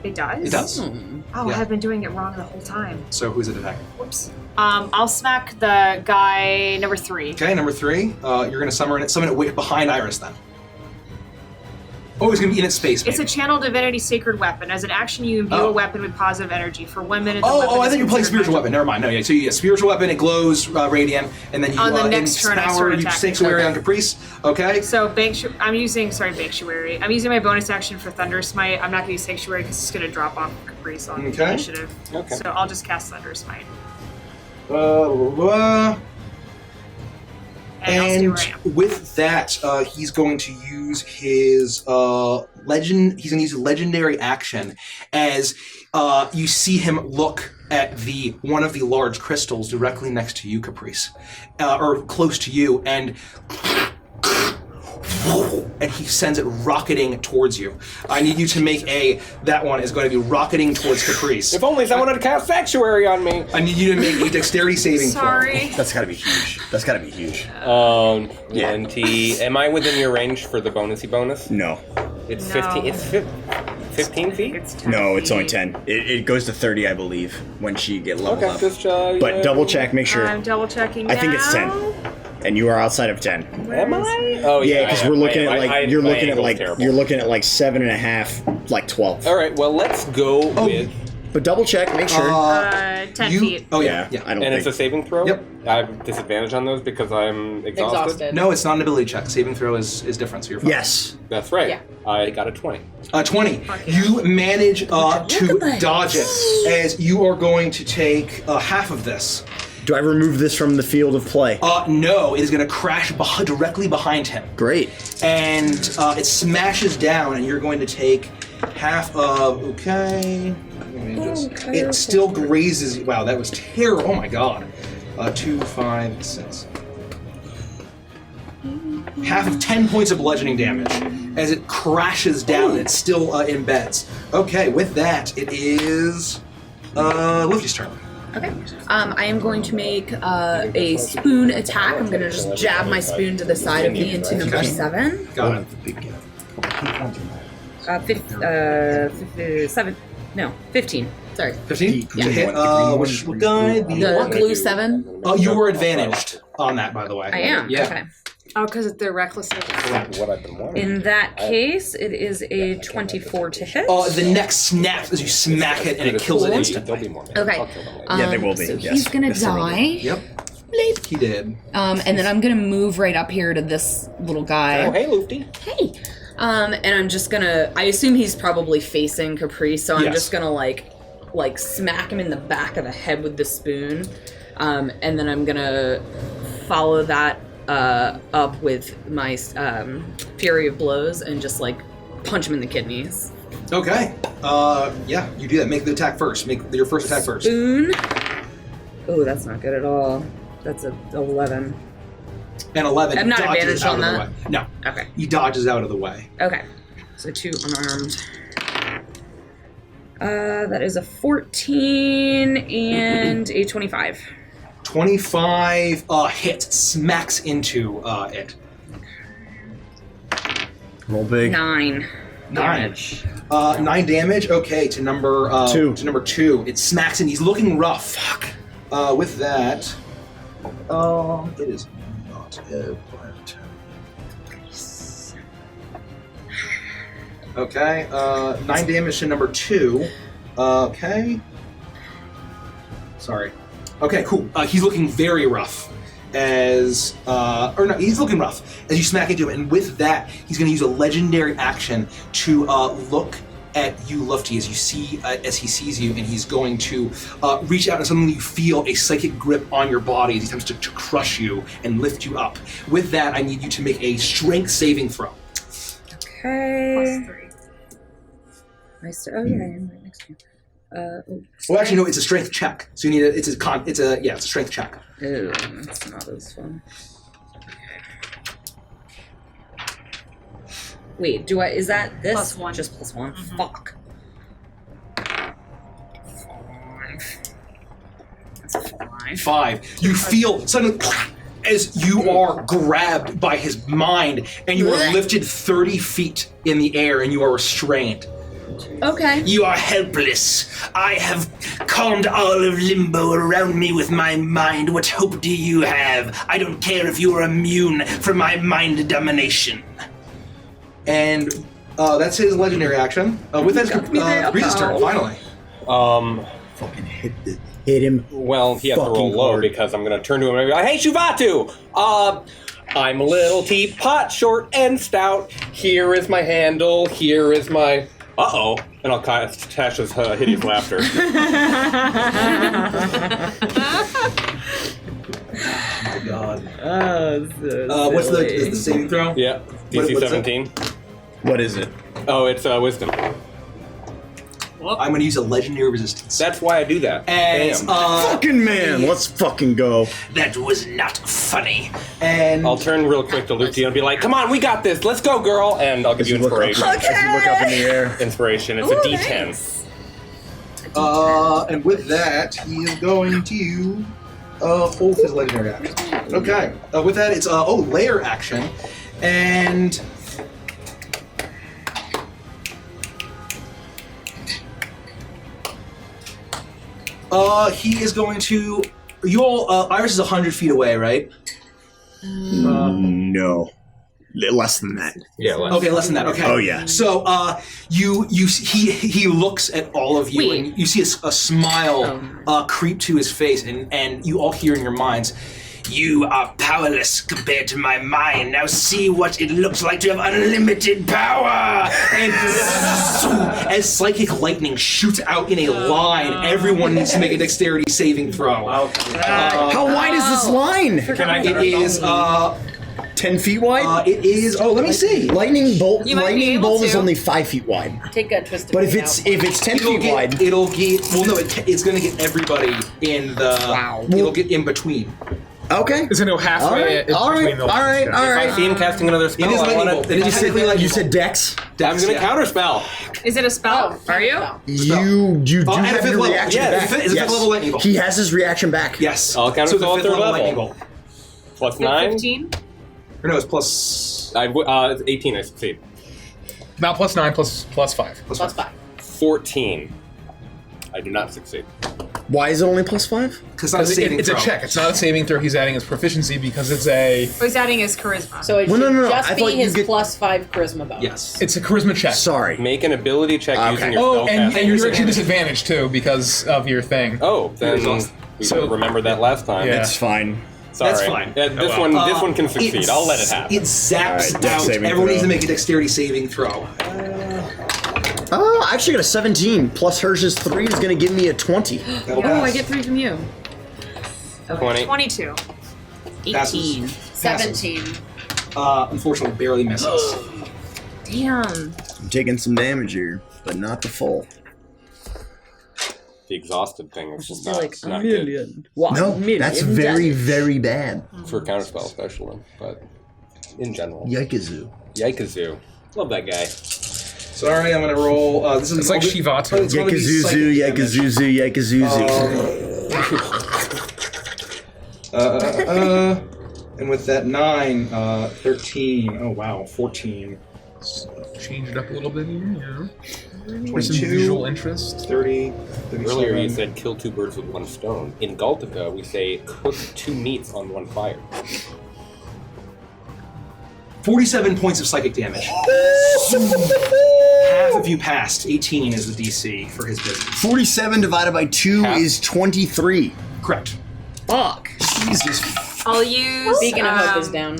It does. It does. Oh, Yeah. I've been doing it wrong the whole time. So who's it attacking? Whoops. I'll smack the guy number 3. Okay, number 3. You're gonna summon it way behind Iris then. Oh, it's gonna be in its space. It's a channel divinity sacred weapon. As an action, you imbue a weapon with positive energy. For 1 minute, the weapon I is thought you were playing considered spiritual weapon. Never mind. No, yeah. So you spiritual weapon. It glows radiant, and then you On the next turn, I power, start you attacking. sanctuary on Caprice. Okay. So I'm using Sanctuary. I'm using my bonus action for Thunder Smite. I'm not gonna use Sanctuary because it's gonna drop off Caprice on Okay. initiative. Okay. So I'll just cast Thunder Smite. And with that, he's going to use his legend. He's going to use a legendary action as you see him look at one of the large crystals directly next to you, Caprice, or close to you, and he sends it rocketing towards you. I need you to make that one is going to be rocketing towards Caprice. If only someone had cast Sanctuary on me. I need you to make a dexterity saving throw. Sorry. That's gotta be huge. That's gotta be huge. 20. Am I within your range for the bonusy bonus? No. It's No. 15. It's 15 feet? It's 10 No, it's only feet. 10. It goes to 30, I believe, when she get leveled Okay, up. just But double check, make sure. I'm double checking. I think it's now. 10. And you are outside of 10. Am I? Oh Yeah, because we're looking at like you're my looking at angle's like terrible. you're looking at like 7.5, like 12. All right, well let's go with. But double check, make sure. 10 feet. Oh yeah. I don't And think. it's a saving throw. Yep. I have disadvantage on those because I'm exhausted. No, it's not an ability check. Saving throw is different, so you're fine. Yes. That's right. Yeah. I got a 20. 20. You manage to dodge it as you are going to take half of this. Do I remove this from the field of play? No, it is going to crash directly behind him. Great. And it smashes down, and you're going to take half of. Okay. It still grazes. Wow, that was terrible. Oh my god. 2, 5, 6. Half of 10 points of bludgeoning damage as it crashes down. And it still embeds. Okay, with that, it is Luffy's turn. Okay. I am going to make a spoon attack. I'm going to just jab my spoon to the side of me into number 7. Got it. 7. No, 15. Sorry. 15? Yeah. To hit which guy? The blue 7. You were advantaged on that, by the way. I am. Yeah. Okay. Oh, because they're reckless. What I've been wanting. In that case, it is a 24 to hit. The neck snaps as you smack it, and it kills it instantly. There'll be more. Okay. Yeah, they will be. So yes. he's gonna Yes, there will be. die. Yep. He did. And then I'm gonna move right up here to this little guy. Oh, hey, Luffy. Hey. And I'm just gonna. I assume he's probably facing Caprice, so I'm Yes. just gonna like smack him in the back of the head with the spoon, and then I'm gonna follow that up with my fury of blows and just like punch him in the kidneys. Okay. Yeah, you do that. Make the attack first. Make your first attack first. Spoon. Oh, that's not good at all. That's a 11. And 11 I'm not dodges advantaged out on of the that? way. No. Okay. He dodges out of the way. Okay. So 2 unarmed. That is a 14 and a 25. 25 hit smacks into it. Roll big. 9. 9 damage. Okay, to number 2. To number 2, it smacks and he's looking rough. Fuck. With that, it is not a plant. Okay, 9 damage to number 2. Okay. Sorry. Okay, cool. He's looking very rough he's looking rough as you smack into him, and with that, he's going to use a legendary action to look at you, Lufty, as he sees you, and he's going to reach out and suddenly you feel a psychic grip on your body as he attempts to crush you and lift you up. With that, I need you to make a strength saving throw. Okay. Oh yeah, I'm right next to you. Well, actually, no. It's a strength check. So you need it's a strength check. Ew, that's not as fun. Wait, is that this? +1. Just +1. Mm-hmm. Fuck. 5. You feel suddenly as you are grabbed by his mind, and you are lifted 30 feet in the air, and you are restrained. Okay. You are helpless. I have calmed all of Limbo around me with my mind. What hope do you have? I don't care if you are immune from my mind domination. And that's his legendary action. With that, Breeze's turn, finally. Fucking hit him. Well, he has to roll low hard. because I'm going to turn to him and be like, hey, Shuvatu! I'm a little teapot, short and stout. Here is my handle. Here is my... Uh-oh. And I'll cast Tasha's hideous laughter. Oh my god. What's the saving throw? Yeah. DC 17. What is it? Oh, it's wisdom. I'm going to use a legendary resistance. That's why I do that. As, fucking man, let's fucking go. That was not funny. And I'll turn real quick to Lucia and be like, come on, we got this. Let's go, girl. And I'll give you inspiration. As you look up in the air. Inspiration. It's a D10. Nice. And with that, he is going to hold his legendary action. Okay. With that, it's layer action, and he is going to. You all, Iris is 100 feet away, right? No. Less than that. Yeah, Okay, less than that. Okay. Oh, yeah. So, he looks at all of you, and you see a smile creep to his face, and you all hear in your minds, You are powerless compared to my mind. Now see what it looks like to have unlimited power! and as psychic lightning shoots out in a line, everyone needs to make a dexterity saving throw. How wide is this line? It is 10 feet wide? It is. Oh, let me see. Lightning bolt. You might be Lightning able bolt is to. only 5 feet wide. Take a twist. But if it's 10 feet wide, it'll get. Well, no, it's going to get everybody in the. Wow. It'll get in between. okay. It's gonna go halfway. All right. If I see him casting another spell, It is I lightning want bolt. to... It is technically lightning You bolt. said Dex. I'm going to counterspell. Is it a spell? Are you? You do at a have fifth your level. reaction Yeah, back. it's a fifth level lightning bolt. He has his reaction back. Yes. I'll counter so the spell fifth third level level. lightning bolt. Plus 9. 15? Or no, it's plus. It's 18, I succeed. Not +9, plus 5. Plus 5. 14. I do not succeed. Why is it only plus 5? Because it's not a saving It's a throw. check. It's not a saving throw. He's adding his proficiency because it's a. Oh, he's adding his charisma. So it Well, should no. I just thought be you his get- +5 charisma bonus. Yes. It's a charisma check. Sorry. Make an ability check using your Oh, spell and casting. you're actually disadvantaged too because of your thing. Oh, then we So- remembered that last time. Yeah. It's fine. Sorry. That's fine. This one can succeed. I'll let it happen. It zaps Alright, dex out. saving Everyone needs throw. to make a dexterity saving throw. I actually got a 17. Plus hers 3 is going to give me a 20. That'll Oh, I pass. get 3 from you. 20. 22. 18. 17. Unfortunately, barely misses. Damn. I'm taking some damage here, but not the full. The exhausted thing is just not, like it's a not million. good. One No, million that's very, damage. very bad. For a counterspell especially, but in general. Yikazoo. Yikazoo. Love that guy. Sorry, I'm gonna roll. This is It's like Shivato. It's gonna be psychic Yakazuzu. And with that 9, 13. Oh wow, 14. Change it up a little bit here, you know. For some 22, visual interest. 30, 37. Earlier you said kill 2 birds with 1 stone. In Galtica, we say cook 2 meats on 1 fire. 47 points of psychic damage. Half of you passed. 18 is the DC for his business. 47 divided by 2 is 23. Correct. Fuck. Jesus. I'll use. Beacon of Hope is down.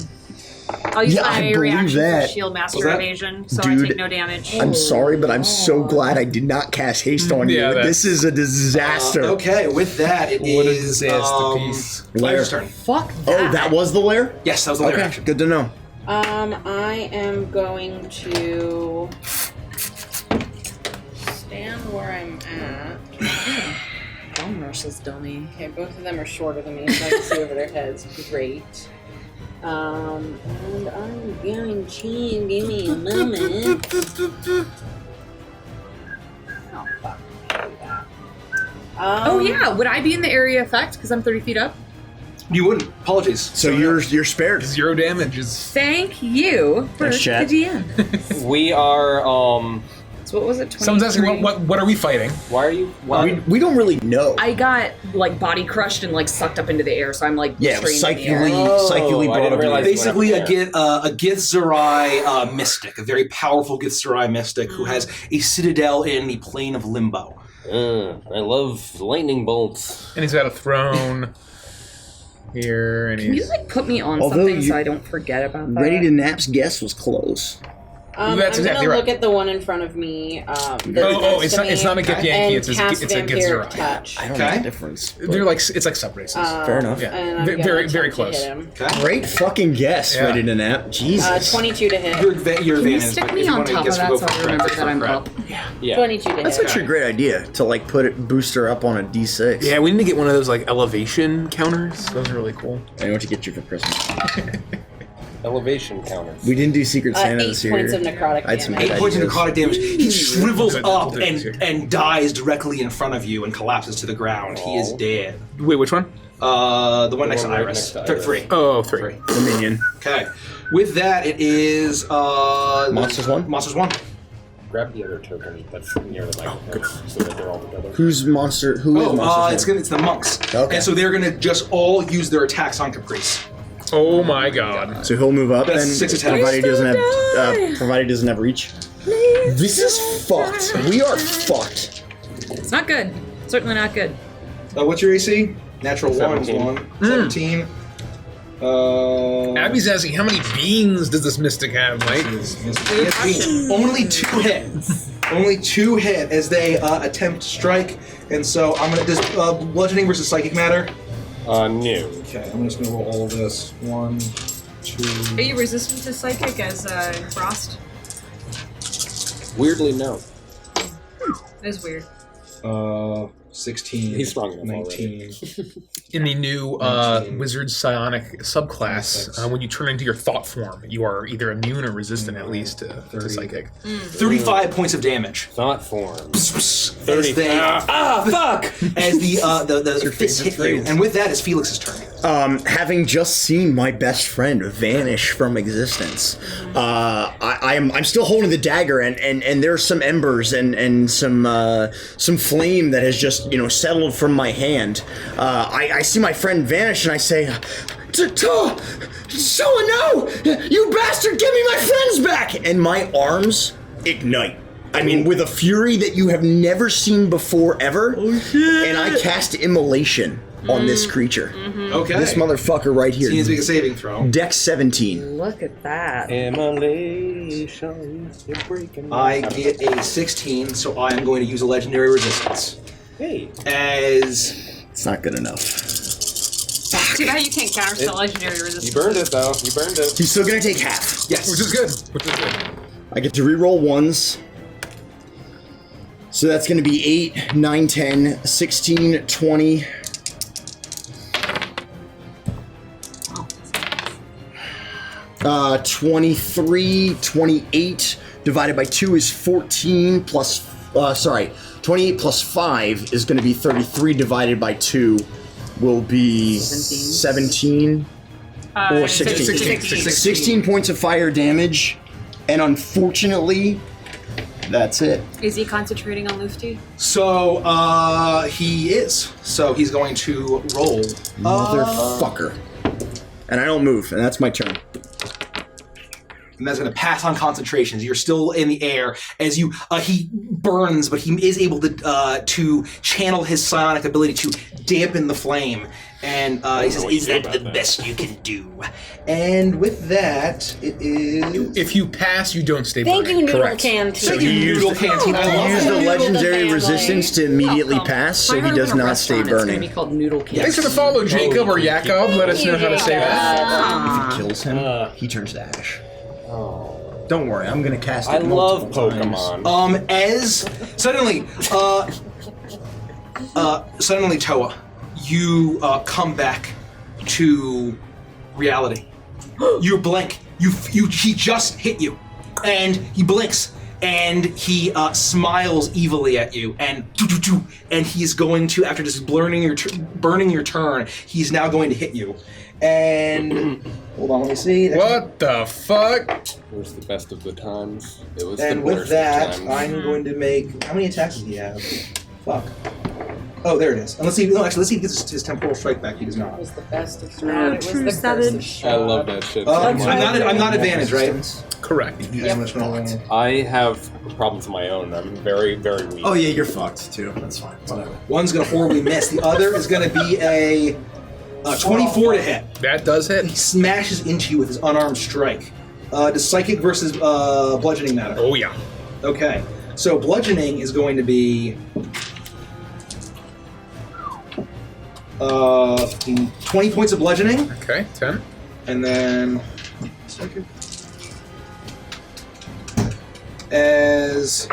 I'll use Yeah, my I believe reaction that. for shield master Was that- evasion, so Dude, I take no damage. I'm sorry, but I'm so glad I did not cast haste on Yeah, you. that's- This is a disaster. Okay, with that, it What a is disaster piece. Lair's turn. Fuck that. Oh, that was the lair? Yes, that was the lair Okay, action. good to know. I am going to stand where I'm at. Bone rushes, dummy. Okay, both of them are shorter than me, so I can see over their heads. Great. And I'm going to give me a moment. Oh, fuck. Oh yeah, would I be in the area effect because I'm 30 feet up? You wouldn't. Apologies. So you're spared. 0 damage is... Thank you for Thanks, chat. the GM. We are, So what was it? 23? Someone's asking, what are we fighting? why are you... We don't really know. I got like body crushed and like sucked up into the air, so I'm like Yeah, it was restrained in the air. psychically I brought didn't up. realize- Basically, Went up in a Githzerai mystic, a very powerful Githzerai mystic who has a citadel in the plane of limbo. I love lightning bolts. And he's got a throne here, and Can you he's... like put me on Although something you- so I don't forget about that? Ready to Nap's guess was close. That's I'm exactly gonna right. look at the one in front of me. it's not a Gith Yankee, it's a Vampiric Githzerai. Touch. I don't know Okay. the difference. They're like, it's like sub-races. Fair enough. Yeah. And I'm Very, gonna very attempt to close. hit him. Okay. Great fucking guess, Yeah. Ready to Nap. Jesus. 22 to hit. Your Can you advantage. stick but me if you on want to top of guess, that we'll so go I for remember credit, that I'm credit. up? Yeah. 22 to That's hit. actually a great idea to like boost her up on a D6. Yeah, we need to get one of those like elevation counters. Those are really cool. I know what to get you for Christmas. Elevation counters. We didn't do Secret Santa 8 this year. points of necrotic I had some damage. good 8 points of ideas. necrotic damage. He shrivels Good, up good. and dies directly in front of you and collapses to the ground. He is dead. Wait, which one? The one next to right Iris. next to Iris. 3. Oh, 3. The minion. Okay. With that, it is Monsters 1? Monsters 1. Grab the other token that's near the microphone so that they're all together. Who's monster? Who is monster? It's the monks. Okay. And so they're gonna just all use their attacks on Caprice. Oh my god. So he'll move up That's then, 6 attacks. provided he doesn't have reach. This is fucked. We are fucked. It's not good. Certainly not good. What's your AC? Natural 17. 1 17. Abby's asking, how many beans does this mystic have, Mike? Only 2 hit. Only 2 hit as they attempt to strike. And so I'm gonna. Does bludgeoning versus psychic matter? No. Okay, I'm just gonna roll all of this. 1, 2. Are you resistant to psychic as frost? Weirdly, no. That is weird. 16. He's strong enough 19. In the new Wizard Psionic subclass, when you turn into your thought form, you are either immune or resistant at least to psychic. 35 points of damage. Thought form. 30. Fuck! As the fists hit you. And with that, it's Felix's turn. Having just seen my best friend vanish from existence, I'm still holding the dagger, and there's some embers and some flame that has just settled from my hand. I see my friend vanish, and I say, "Someone no! You bastard! Give me my friends back!" And my arms ignite. I mean, with a fury that you have never seen before ever. Oh shit! And I cast Immolation on this creature. Okay. This motherfucker right here. He needs to make a saving throw. Dex 17. Look at that. Immolation. I get a 16, so I am going to use a legendary resistance. Hey. As It's not good enough. Fuck. Too bad you can't counterspell legendary resistance. You burned it, though. You burned it. He's still gonna take half. Yes. Which is good. I get to reroll ones. So that's gonna be 8, 9, 10, 16, 20. Uh, 23, 28 divided by 2 is 14 plus, 28 plus 5 is gonna be 33 divided by 2 will be 17 or 16. 16 points of fire damage, and unfortunately, that's it. Is he concentrating on Lufty? So, he is. So he's going to roll. Motherfucker. And I don't move, and that's my turn. And that's going to pass on concentrations. You're still in the air as you. He burns, but he is able to channel his psionic ability to dampen the flame. And he says, "Is that the best you can do?" And with that, it is. If you pass, you don't stay Thank burning. you, Noodle Correct. Canteen. So he used Noodle Canteen. I love used it. the legendary family. resistance to immediately pass, so he does not stay It's gonna be burning. called Noodle Canteen. Thanks for the follow, Jacob or Jacob. Let us know how to say that. If it kills him, he turns to ash. Don't worry, I'm gonna cast it I love multiple times. Pokemon. As suddenly, Toa, you come back to reality. You blink. He just hit you, and he blinks, and he smiles evilly at you, and he is going to, after just burning your turn, he's now going to hit you. And hold on, let me see. What the fuck? It was the best of the times. It was And the with worst that, of times. I'm going to make. How many attacks does he have? Fuck. Oh, there it is. And let's see. No, actually, let's see if he gets his temporal strike back. He does not. It was the best of Oh, it was true the savage. I love that shit. I'm not advantaged, right? Correct. I have problems of my own. I'm very, very weak. Oh yeah, you're fucked too. That's fine. Whatever. One's going to horribly miss. The other is going to be a 24 to hit. That does hit. He smashes into you with his unarmed strike. Does psychic versus bludgeoning matter? Oh yeah. Okay. So bludgeoning is going to be 20 points of bludgeoning. Okay, 10. And then as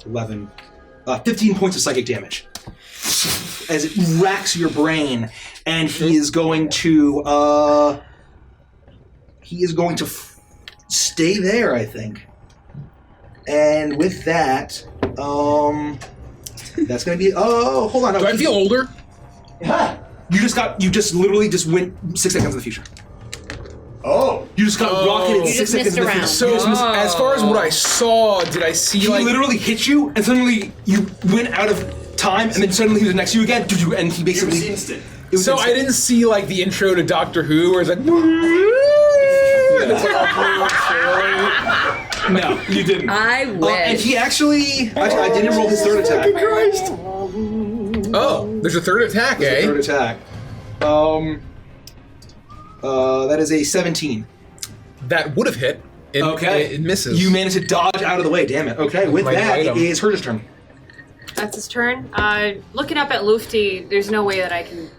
11, 15 points of psychic damage as it racks your brain, and he is going to stay there, I think. And with that, that's going to be. Oh, hold on. No, Do I feel older? You just literally went 6 seconds in the future. Oh, you just got rocketed 6 seconds in the future. So as far as what I saw, did I see he literally hit you, and suddenly you went out of time, and then suddenly he was next to you again, and he basically. It was instant. So I didn't see like the intro to Doctor Who, where it's like. No, you didn't. I wish. And he actually I didn't roll his third attack. Oh, there's a third attack, There's a third attack. That is a 17. That would have hit. Okay. It misses. You managed to dodge out of the way, damn it. Okay, with that, it is Herta's turn. That's his turn. Looking up at Lufty, there's no way that I can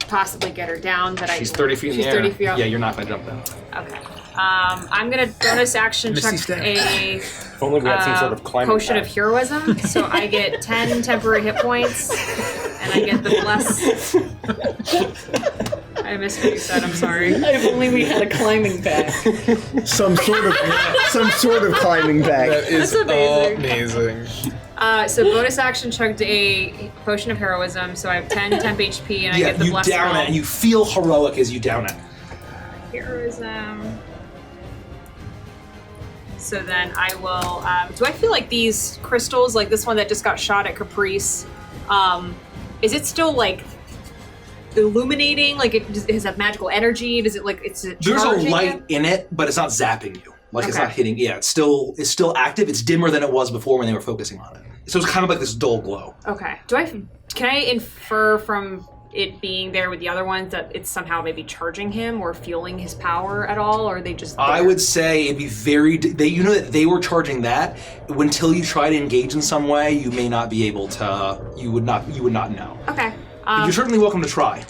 possibly get her down. She's 30 feet in the air. She's 30 feet up. Yeah, you're not going to jump down. Okay. I'm gonna bonus action Misty check step. If only we had some sort of climbing potion of path. heroism. So I get 10 temporary hit points, and I get the bless. I missed what you said. I'm sorry. If only we had a climbing pack. Some sort of climbing back. That is That's amazing. amazing. So bonus action chugged a potion of heroism. So I have 10 temp HP, and I get the you bless down spell. it, and you feel heroic as you down it. Heroism. So then I will. Do I feel like these crystals, like this one that just got shot at Caprice, is it still like illuminating? Like it has that magical energy? Does it like it's There's a charging light it? in it, but it's not zapping you. Like it's Okay. not hitting. Yeah, it's still active. It's dimmer than it was before when they were focusing on it. So it's kind of like this dull glow. Okay. Can I infer from it being there with the other ones that it's somehow maybe charging him or fueling his power at all, or are they just there? I would say it'd be you know that they were charging that. Until you try to engage in some way, you may not be able to. You would not know. Okay. You're certainly welcome to try.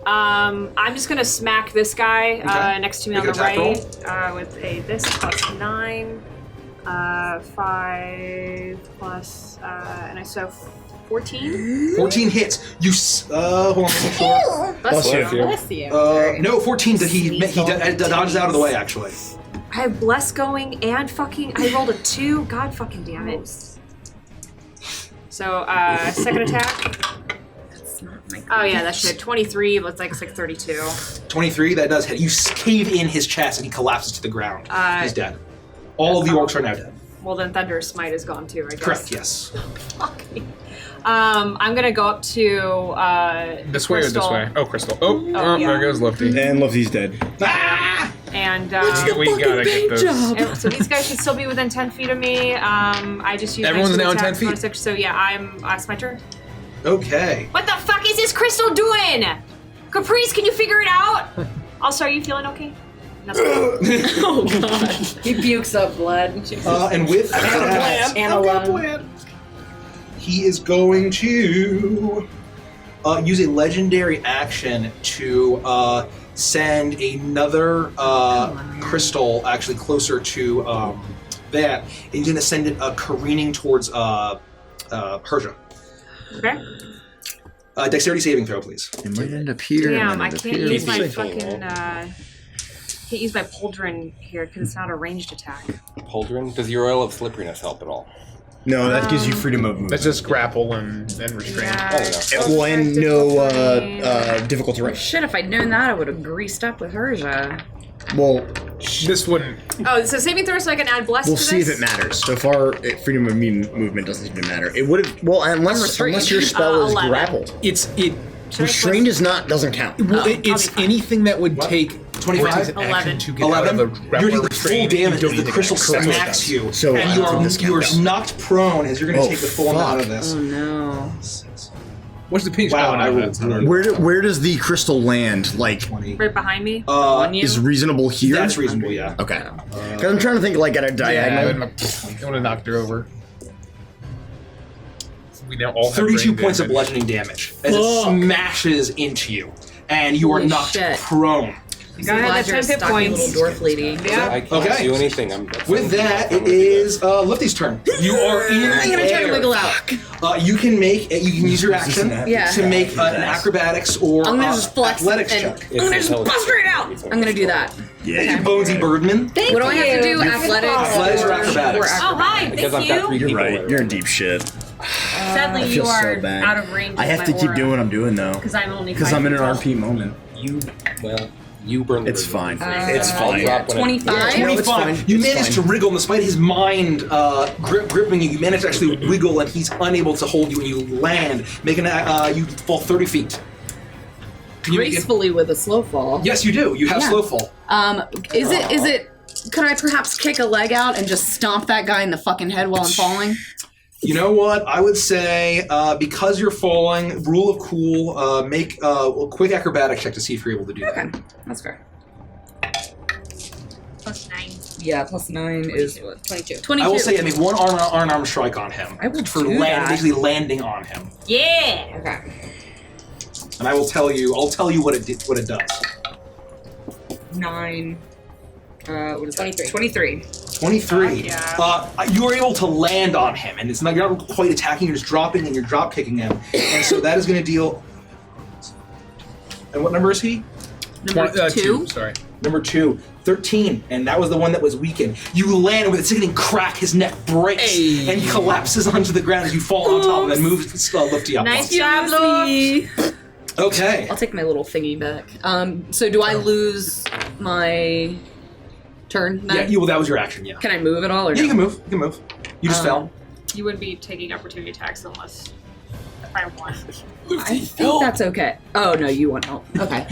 I'm just gonna smack this guy next to me Make on an the right with this plus 9, 5 plus, and I still have 14. 14 hits. You hold on, make sure. Bless you. No, 14. He dodges out of the way. Actually. I have bless going and fucking. I rolled a 2. God fucking damn it. So second attack. Oh yeah, that shit. 23, but it's like 32. 23. That does hit. You cave in his chest and he collapses to the ground. He's dead. All of the orcs are now dead. Well, then Thunder's Smite is gone too, I guess. Correct. Yes. I'm gonna go up to this way or this way? Oh, Crystal. Oh, yeah. There goes Lufty. And Lufty's dead. And we gotta get this. and so these guys should still be within 10 feet of me. I just used Everyone's my now in 10 attack, feet. bonus action, so yeah, that's my turn. Okay. What the fuck is this crystal doing? Caprice, can you figure it out? Also, are you feeling okay? Oh god. He pukes up blood. And with that, he is going to use a legendary action to send another crystal actually closer to that. And he's going to send it careening towards Persia. Okay. Dexterity saving throw, please. It might end up here. Damn, I can't use my fucking. Can't use my pauldron here because it's not a ranged attack. Pauldron? Does your oil of slipperiness help at all? No, that gives you freedom of movement. That's just grapple and restrain. Well, and no difficult terrain. Shit, if I'd known that, I would have greased up with Herja. Well, this wouldn't. Oh, so saving throw so I can add bless we'll to see this? if it matters. So far, freedom of movement doesn't seem to matter. It would have. Well, unless your spell is 11. grappled. Restrained doesn't count. Well, it's anything that would take 25? 11. to get out of the You're doing full restraint. damage as the crystal smacks you, So, and you are knocked prone as you're going to take the full amount of this. Oh no. What's the pinch? Wow, Oh, no, I that's rolled not- Where does the crystal land? Like, Right behind me? is reasonable here? That's reasonable, yeah. Okay. Because I'm trying to think like at a diagonal. I would have knocked her over. We now all have 32 brain points of damage. bludgeoning damage as it smashes into you, and you are Holy knocked shit. prone. You gotta have the 10 hit points. Little dwarf lady. I can't do anything. With that, it is Lifty's turn. You are in I'm gonna try to wiggle out. You can use your action Yeah. to make an acrobatics or I'm gonna just flex athletics and check. I'm gonna just bust right out. I'm gonna do that. Yeah, Bonesy Birdman. What do I have to do? Athletics? Athletics or acrobatics? Oh, hi, Because thank I've got 3 you. people. You're right. You're in deep shit. Sadly, I you feel so are bad. out of range. I have to keep doing what I'm doing though. Because I'm only Because 5 I'm in an feet tall. RP moment. You burn the It's bridge. fine. It's fine. 25? Yeah, it's 25. fine. You It's managed fine. to wriggle, and despite his mind gripping you, you manage to actually wiggle, and he's unable to hold you, and you land, making you fall 30 feet. Can you make it- Gracefully with a slow fall. Yes, you do. You have Yeah. slow fall. Is it? Could I perhaps kick a leg out and just stomp that guy in the fucking head while I'm falling? You know what? I would say because you're falling, rule of cool, make a quick acrobatic check to see if you're able to do that. Okay, that's fair. Plus 9. Yeah, plus 9 is what? 22. 22. I will say I make one unarmed strike on him I will for do that. basically landing on him, Yeah! Okay. and I will tell you. I'll tell you what it does. 9. What is 23. that? 23. 23. Yeah. You are able to land on him, and you're not quite attacking. You're just dropping, and you're drop kicking him, and so that is going to deal. And what number is he? Number 2? Sorry. Number 2, 13, and that was the one that was weakened. You land with a sickening crack. His neck breaks, and he collapses onto the ground as you fall on top of it and moves Lifty up. Nice job, Luke. Okay. I'll take my little thingy back. So do I lose my turn then? Yeah, well, that was your action, yeah. Can I move at all or Yeah, no? you can move. You can move. You just fell. You wouldn't be taking opportunity attacks unless I won. I think that's okay. Oh, no, you want help. Okay.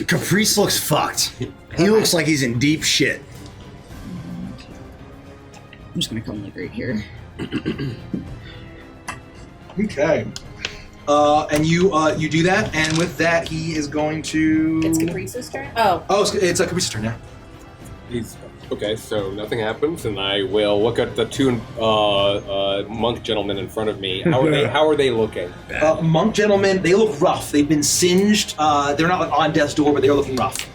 Caprice looks fucked. He looks like he's in deep shit. I'm just going to come like right here. Okay. And you do that, and with that, he is going to. It's Caprice's turn? Oh. Oh, it's Caprice's turn, yeah. Okay, so nothing happens, and I will look at the two monk gentlemen in front of me. How are they looking? Monk gentlemen, they look rough. They've been singed. They're not like on death's door, but they're looking rough.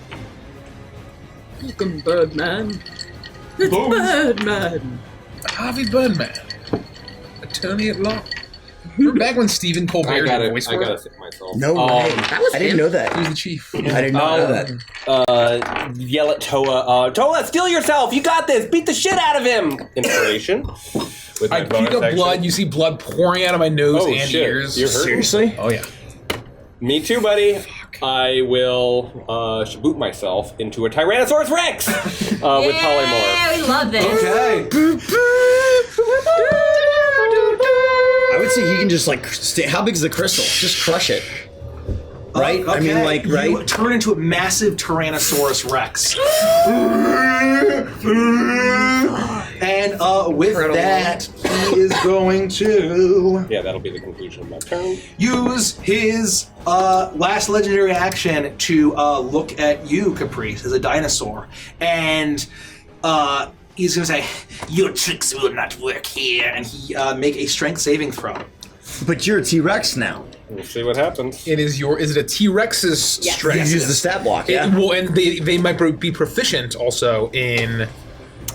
Looking Birdman. It's Birdman. Harvey Birdman. Attorney at law. Remember back when Stephen Colbert did voice I for gotta it? sit myself. No way. I didn't know that. He was the chief. I did not know that. Yell at Toa. Toa, steal yourself! You got this! Beat the shit out of him! Inspiration. With I puke up blood. You see blood pouring out of my nose and shit. ears. You're hurting? Seriously? Oh yeah. Me too, buddy. I will shaboot myself into a Tyrannosaurus Rex with polymorph. Yeah, we love this. Okay. I would say he can just like. How big is the crystal? Just crush it. Right? Okay. I mean, like, right? You turn into a massive Tyrannosaurus Rex. And with that, he is going to... Yeah, that'll be the conclusion of my turn. Use his last legendary action to look at you, Caprice, as a dinosaur. And he's going to say, your tricks will not work here. And he make a strength saving throw. But you're a T-Rex now. We'll see what happens. Is it a T-Rex's strength? You use the stat block, yeah. Well, and they might be proficient also in...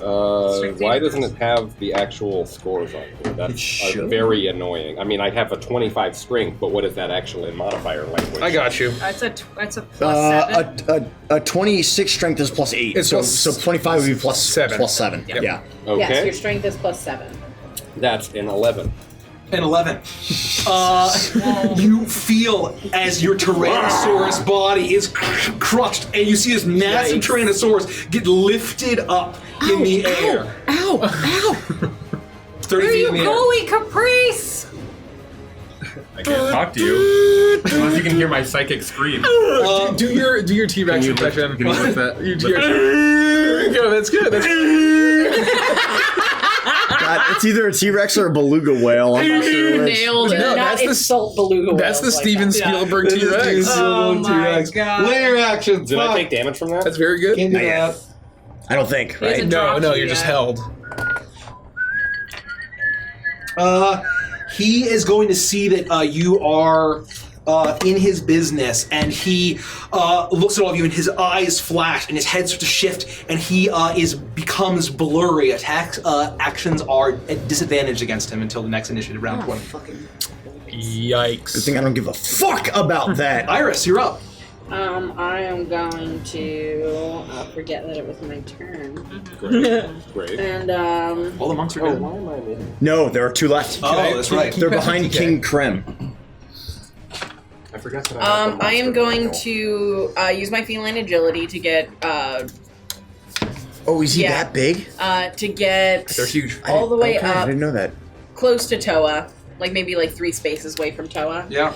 why doesn't it have the actual scores on here? That's very annoying. I mean, I have a 25 strength, but what is that actually in modifier language? I got you. It's a plus 7. A 26 strength is plus 8. It's so 25 would be plus 7. Plus 7. Yep. Yeah. Okay. Yes, your strength is plus 7. That's an 11. An 11. You feel as your Tyrannosaurus body is crushed, and you see this massive Tyrannosaurus get lifted up in the air. Ow! 30 feet in the air. Going, Caprice! I can't talk to you unless you can hear my psychic scream. Do your T-Rex impression. Can you lift that? There you go. That's good. That's good. God, it's either a T-Rex or a beluga whale. I'm not sure which. Nailed it. No, Not insult beluga whales. That's the like Steven that. Spielberg T-Rex. Oh my god. Layer actions. Did I take damage from that? That's very good. Can't do that. I don't think, right? hasn't No, dropped no, you you're just yet. held. He is going to see that you are in his business, and he looks at all of you, and his eyes flash, and his head starts to shift, and he becomes blurry. Actions are at disadvantage against him until the next initiative round 20. Yikes. Good thing I don't give a fuck about that. Iris, you're up. I am going to forget that it was my turn. Great. And All the monks are dead. Why am I in? No, there are 2 left. Oh, that's right. They're behind King Krem. I forgot that I have the I am monster going manual. to use my feline agility to get Oh, is he Yeah. that big? to get They're huge. all the way Okay, I up, didn't know that. close to Toa, like maybe like 3 spaces away from Toa. Yeah.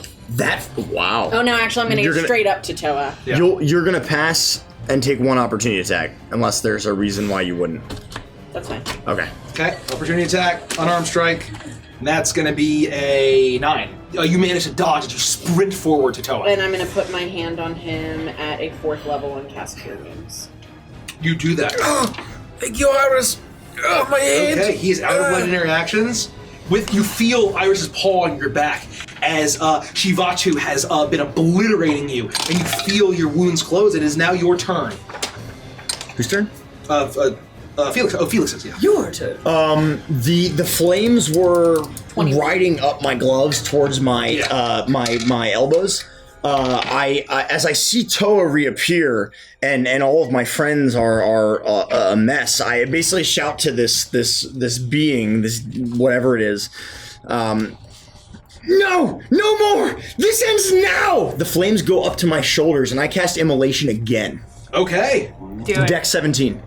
Wow. Oh no, actually, I'm gonna You're get gonna- straight up to Toa. Yeah. You're gonna pass and take 1 opportunity attack, unless there's a reason why you wouldn't. That's fine. Okay. Okay, opportunity attack, unarmed strike. And that's going to be a 9. You manage to dodge and just sprint forward to Toa. And I'm gonna put my hand on him at a 4th level and cast Cure Wounds. You do that. Thank you, Iris. Oh, my hand. Okay, he's out of legendary actions. You feel Iris's paw on your back as Shivatu has been obliterating you, and you feel your wounds close. It is now your turn. Whose turn? Felix. Oh, Felix's. Yeah. Your turn. The flames were riding up my gloves towards my my elbows. As I see Toa reappear and all of my friends are a mess, I basically shout to this being, this whatever it is, no more! This ends now! The flames go up to my shoulders and I cast Immolation again. Okay. Do it. Dex 17.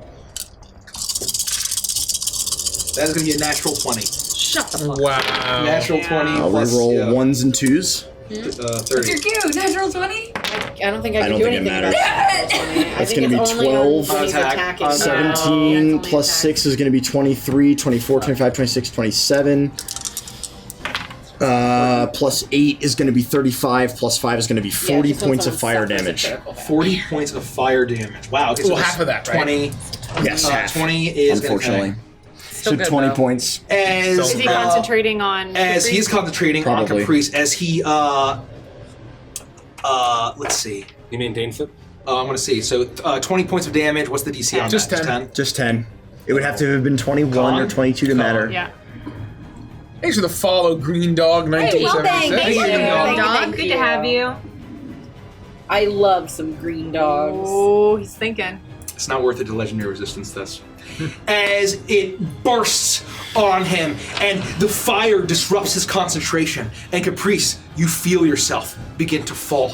That is going to be a natural 20. Shut the fuck up. Wow. Natural 20 I'll plus reroll yeah, 1s and 2s. 30. You're cute. Natural 20? I don't think I I can don't do think it anything matters. about it. That's going to be 12. When he's Attack. attacking. 17 plus 6 is going to be 23, 24, 25, 26, 27. Plus 8 is going to be 35, plus 5 is going to be 40 points of fire damage. 40 points of fire damage. Wow. Okay, so Well, that's half of that, right? 20. Yes, half. 20 is gonna unfortunately. connect. So 20 points. As Is he concentrating on as Caprice? he's concentrating on Probably. Caprice, as he let's see. He maintains it. I'm gonna see. So 20 points of damage. What's the DC on Just that? 10. Just 10. It would have to have been 21 or Con? 22 to matter. Yeah. Thanks for the follow, Green Dog 1976. Thank you. Good to have you. I love some green dogs. Oh, he's thinking. It's not worth it to legendary resistance this. As it bursts on him and the fire disrupts his concentration, and Caprice, you feel yourself begin to fall.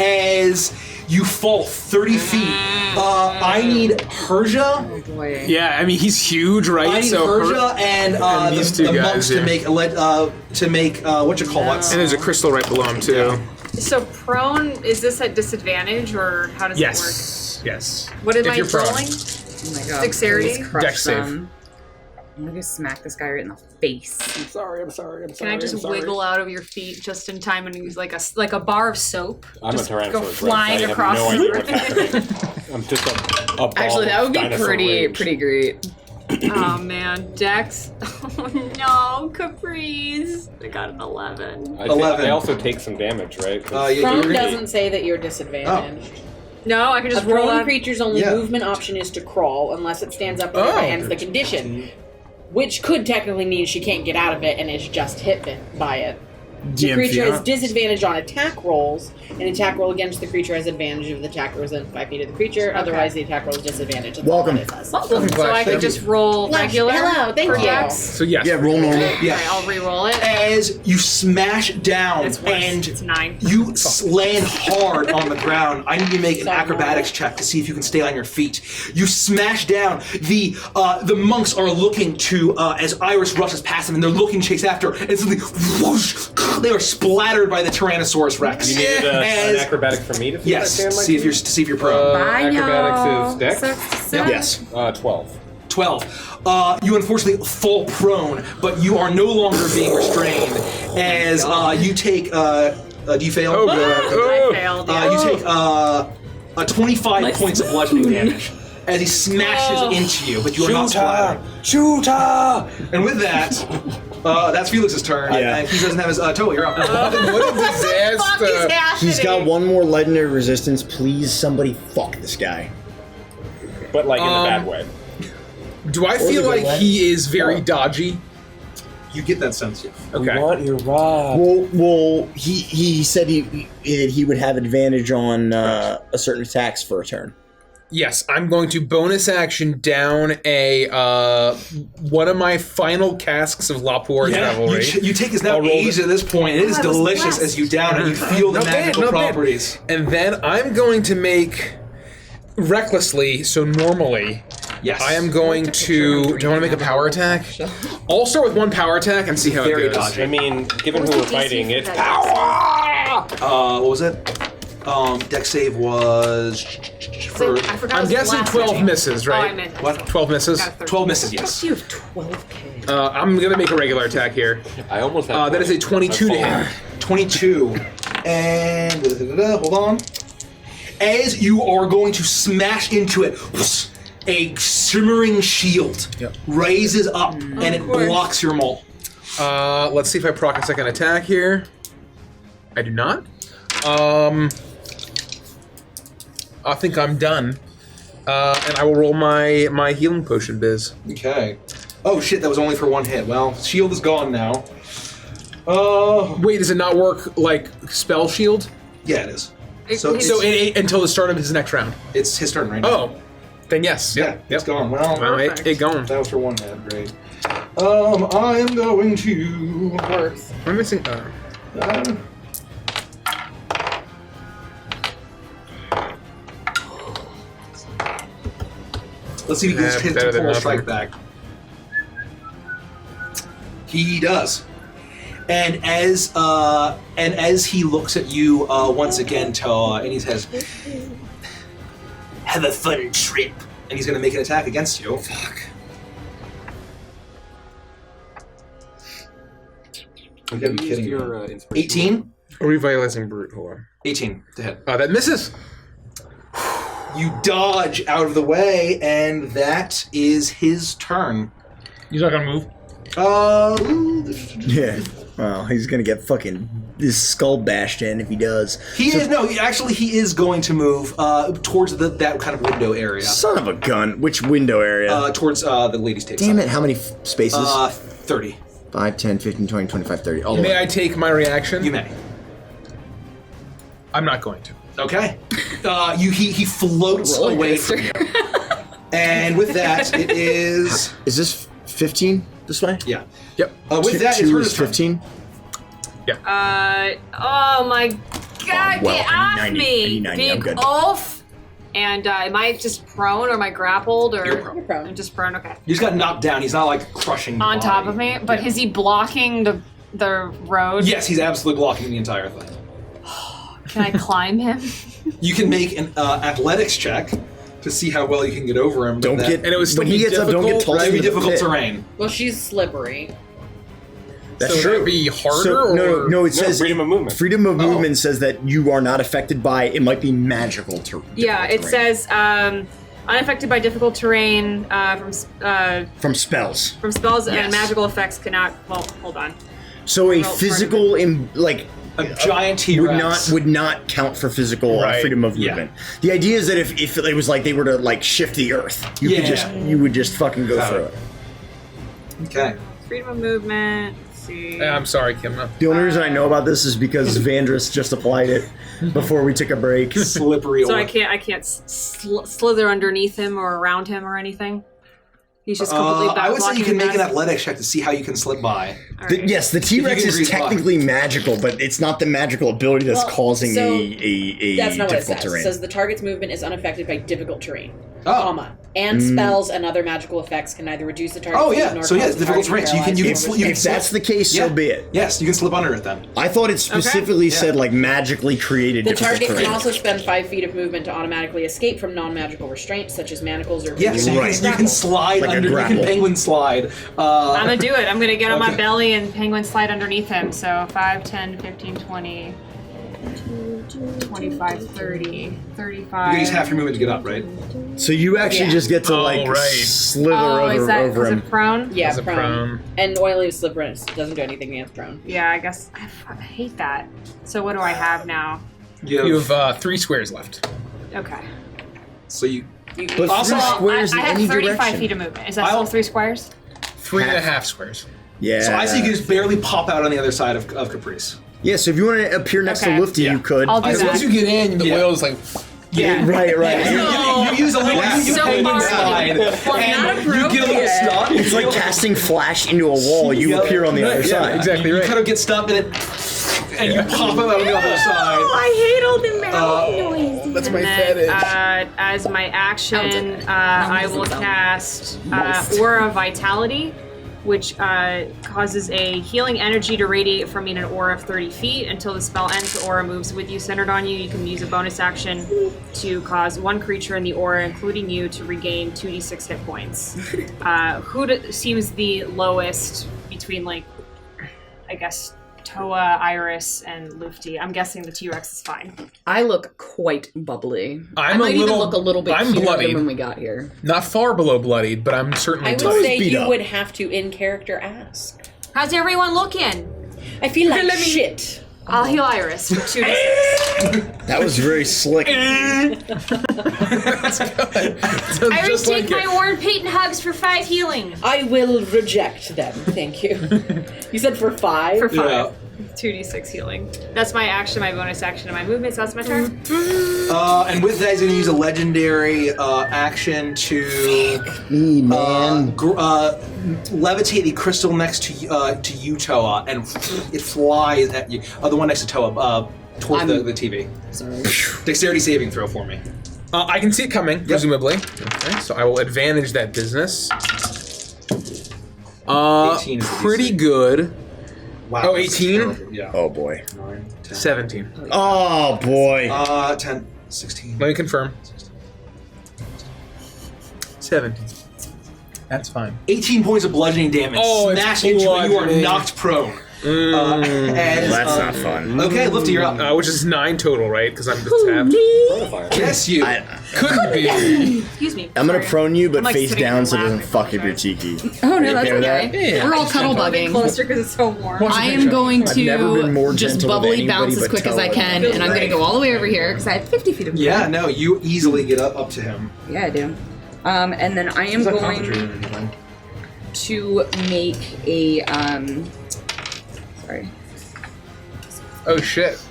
As you fall 30 feet, I need Herja. Oh boy. Yeah, I mean he's huge, right? I need Herja and these two the guys, monks yeah. to make what you call it. And there's a crystal right below him too. So prone, is this at disadvantage or how does Yes. Yes. it work? What am If I you're prone. rolling? Oh my god. Dexterity? Please crush Dex save. them. I'm gonna go smack this guy right in the face. I'm sorry. Can I just wiggle out of your feet just in time and use like a bar of soap? I'm just a Tyrannosaurus go Rex. flying I have across no the idea room. what's happening. I'm just a ball Actually, that of would be dinosaur pretty rage. great. Oh man, Dex. Oh no, Caprice. I got an 11. I 11. I also take some damage, right? 'Cause Yeah, Prone you're- doesn't say that you're disadvantaged. No, I can A just roll prone on. creature's only Yeah. movement option is to crawl unless it stands up and thereby ends the condition, which could technically mean she can't get out of it and is just hit by it. The creature has disadvantage on attack rolls. An attack roll against the creature has advantage if the attacker is within 5 feet of the creature. Otherwise, the attack roll is disadvantage. That's Welcome. all it says. So I could just roll Flash, regular hello, thank for you. Dex. So yes. Yeah, roll normal. Yeah. Okay, I'll re-roll it. As you smash down It's worse. and It's 9. you land hard on the ground. I need you to make an acrobatics check to see if you can stay on your feet. You smash down. The monks are looking to as Iris rushes past them, and they're looking to chase after. And suddenly, whoosh, they are splattered by the Tyrannosaurus Rex. You needed an acrobatic for me to see Yes, if I see if you're prone. Bye, y'all. Acrobatics is Dex. Sucks to suck. Yes. 12. 12. You unfortunately fall prone, but you are no longer being restrained. As you take, do you fail? Oh, God. I failed. Yeah. You take 25 points of bludgeoning damage as he smashes into you, but you are not splattered. Shooter! And with that, that's Felix's turn. Yeah. And he doesn't have his toe. You're up. What a disaster. He's got one more legendary resistance. Please, somebody fuck this guy. But like in a bad way. Do I feel like he is very dodgy? You get that sense, yeah. We Okay. want your rod. Well, he said he would have advantage on a certain attacks for a turn. Yes, I'm going to bonus action down a one of my final casks of Lapor Cavalry. You take his now I'll roll age at this point. It is I was delicious blessed. as you down and you feel the Not bad, magical not bad. properties. And then I'm going to make recklessly, so normally, Yes. I am going to. Do I want to make a power attack? I'll start with one power attack and see how Very it goes. dodgy. I mean, given who we're fighting, it's What was it? Dex save was for I forgot. I'm his guessing last 12 name. misses, Oh, I right? meant What? 12 misses. Got a 13. 12 misses, yes. You have 12k. I'm going to make a regular attack here. I almost have That is a 22 to hit. 22. And hold on. As you are going to smash into it, a shimmering shield raises up and it blocks your maul. Let's see if I proc a second attack here. I do not. I think I'm done. And I will roll my healing potion biz. Okay. Oh shit, that was only for one hit. Well, shield is gone now. Wait, does it not work like spell shield? Yeah, it is. So Until the start of his next round. It's his turn right now. Oh, then yes. Yeah, it's gone. Well, it gone. That was for one hit, great. I am going to Worth. I'm missing. Let's see if he can hit better the than full nothing. strike back. He does. And as he looks at you once again, and he says, "Have a fun trip," and he's going to make an attack against you. Fuck. You gotta be kidding me. Your, 18? Revitalizing brute. Hold on. 18 to hit. That misses. You dodge out of the way, and that is his turn. He's not gonna move. Yeah. Well, he's gonna get fucking his skull bashed in if he does. He is going to move towards that kind of window area. Son of a gun. Which window area? Towards the ladies' table. Damn it, how many spaces? 30. 5, 10, 15, 20, 25, 30. All the May way. I take my reaction? You may. I'm not going to. Okay. He floats away from you. And with that, it is... Is this 15 this way? Yeah. Yep. With that, it's 2 her is turn. 15? Oh my god, well, get I off need 90, me, I need 90, I'm big good. oaf! And am I just prone or am I grappled or? You're prone. I'm just prone, okay. He just got knocked down. He's not like crushing On the top body. of me, but is he blocking the road? Yes, he's absolutely blocking the entire thing. Can I climb him? You can make an athletics check to see how well you can get over him. Don't get... And it was still when he gets up, don't get tossed Right, into be the difficult pit. terrain. Well, she's slippery. That's so true. would it be harder So, or no, it says freedom of movement. Freedom of movement says that you are not affected by. It might be magical Yeah, it says unaffected by difficult terrain from spells. From spells Yes. and magical effects cannot. Well, hold on. So a Well, physical, a giant T-Rex would not count for physical Right. freedom of Yeah. movement. The idea is that if it was like they were to like shift the earth, you would just fucking go through it. Okay. Freedom of movement. Let's see. I'm sorry, Kim. No. The only reason I know about this is because Vandris just applied it before we took a break. Slippery. So I can't slither underneath him or around him or anything. He's just completely back. I would say you can make an mass. athletics check to see how you can slip by. Yes, the T-Rex You can is grease technically magical, but it's not the magical ability that's Well, causing so a That's not what it difficult says. terrain. It says the target's movement is unaffected by difficult terrain. Oh. Comma. And spells and other magical effects can neither reduce the target's Oh speed yeah. nor So yeah, cause it's the difficult target terrain. So to you paralyze can if that's the case, so be it. Yes, you can slip under it then. I thought it specifically said like magically created The difficult target terrain. can also spend 5 feet of movement to automatically escape from non-magical restraints such as manacles or Yeah, so you can slide Like a under. You grapple. can penguin slide. I'm gonna do it. I'm gonna get on my Okay. belly and penguin slide underneath him. So 5, 10, 15, 20, 25, 30, 35. You use half your movement to get up, right? So you actually just get to like right. slither Oh, is that over because him. of prone? Yeah, As a prone. prone. And oily slippery doesn't do anything against prone. Yeah, I guess I hate that. So what do I have now? You have 3 squares left. Okay. So you. But Also, 3 squares I in have any 35 direction. feet of movement. Is that still 3 squares? 3.5 squares. Yeah. So I see you can just barely pop out on the other side of Caprice. Yeah, so if you want to appear next Okay. to Lufty, you could. I'll do As that. once you get in, the whale is like. Yeah. Right. You use a little you So penguin far. slide, Well, and you get a little stuck. It's like casting flash into a wall. You appear on the other side. Exactly You right. kind of get stuck in it, and you pop out on the other side. I hate all the mouth noises. That's my And then, fetish. as my action, I will cast Aura Vitality, which causes a healing energy to radiate from me in an aura of 30 feet. Until the spell ends, the aura moves with you, centered on you. You can use a bonus action to cause one creature in the aura, including you, to regain 2d6 hit points. Who seems the lowest between, like, I guess, Toa, Iris, and Lufty? I'm guessing the T-Rex is fine. I look quite bubbly. I I'm might a little. even look a little bit I'm cuter bloodied. than when we got here. Not far below bloodied, but I'm certainly. I would bloodied. say beat you up. would have to in character ask. How's everyone looking? I feel like shit. I'll heal Iris for 2d6. That was very slick. Iris, take my War and Peyton hugs for 5 healing. I will reject them. Thank you. You said for 5? For 5. Yeah. 2d6 healing. That's my action, my bonus action, and my movement, so that's my turn. And with that, he's going to use a legendary action to levitate the crystal next to you, Toa, and it flies at you. The one next to Toa, towards the TV. Sorry. Dexterity saving throw for me. I can see it coming, presumably. Okay, so I will advantage that business. 18 is the Pretty DC. good. Wow. Oh, this is 18? terrible. Yeah. Oh boy. 9, 10. 17. Oh boy. 10, 16. Let me confirm. 17. That's fine. 18 points of bludgeoning damage. Oh, it's Smash into it. You are bludgeoning. knocked prone. That's not fun. Okay, Lifty, you're up. Which is 9 total, right? Because I'm the tapped. Yes, you. Could be. Excuse me. I'm gonna prone you, but I'm, like, face sitting down and so it doesn't laughing. fuck up your tiki. Oh no, You that's okay with okay. that? Yeah. We're all cuddle bugging. Closer because it's so warm. Watch the I am picture. going I've never been more to just gentle with bubbly bounce anybody as but quick as I Tella. can, and I'm gonna go all the way over here because I have 50 feet of movement. Yeah, no, you easily get up to him. Yeah, I do. And then I am He's not going concentrating on anything. to make a sorry. Oh shit.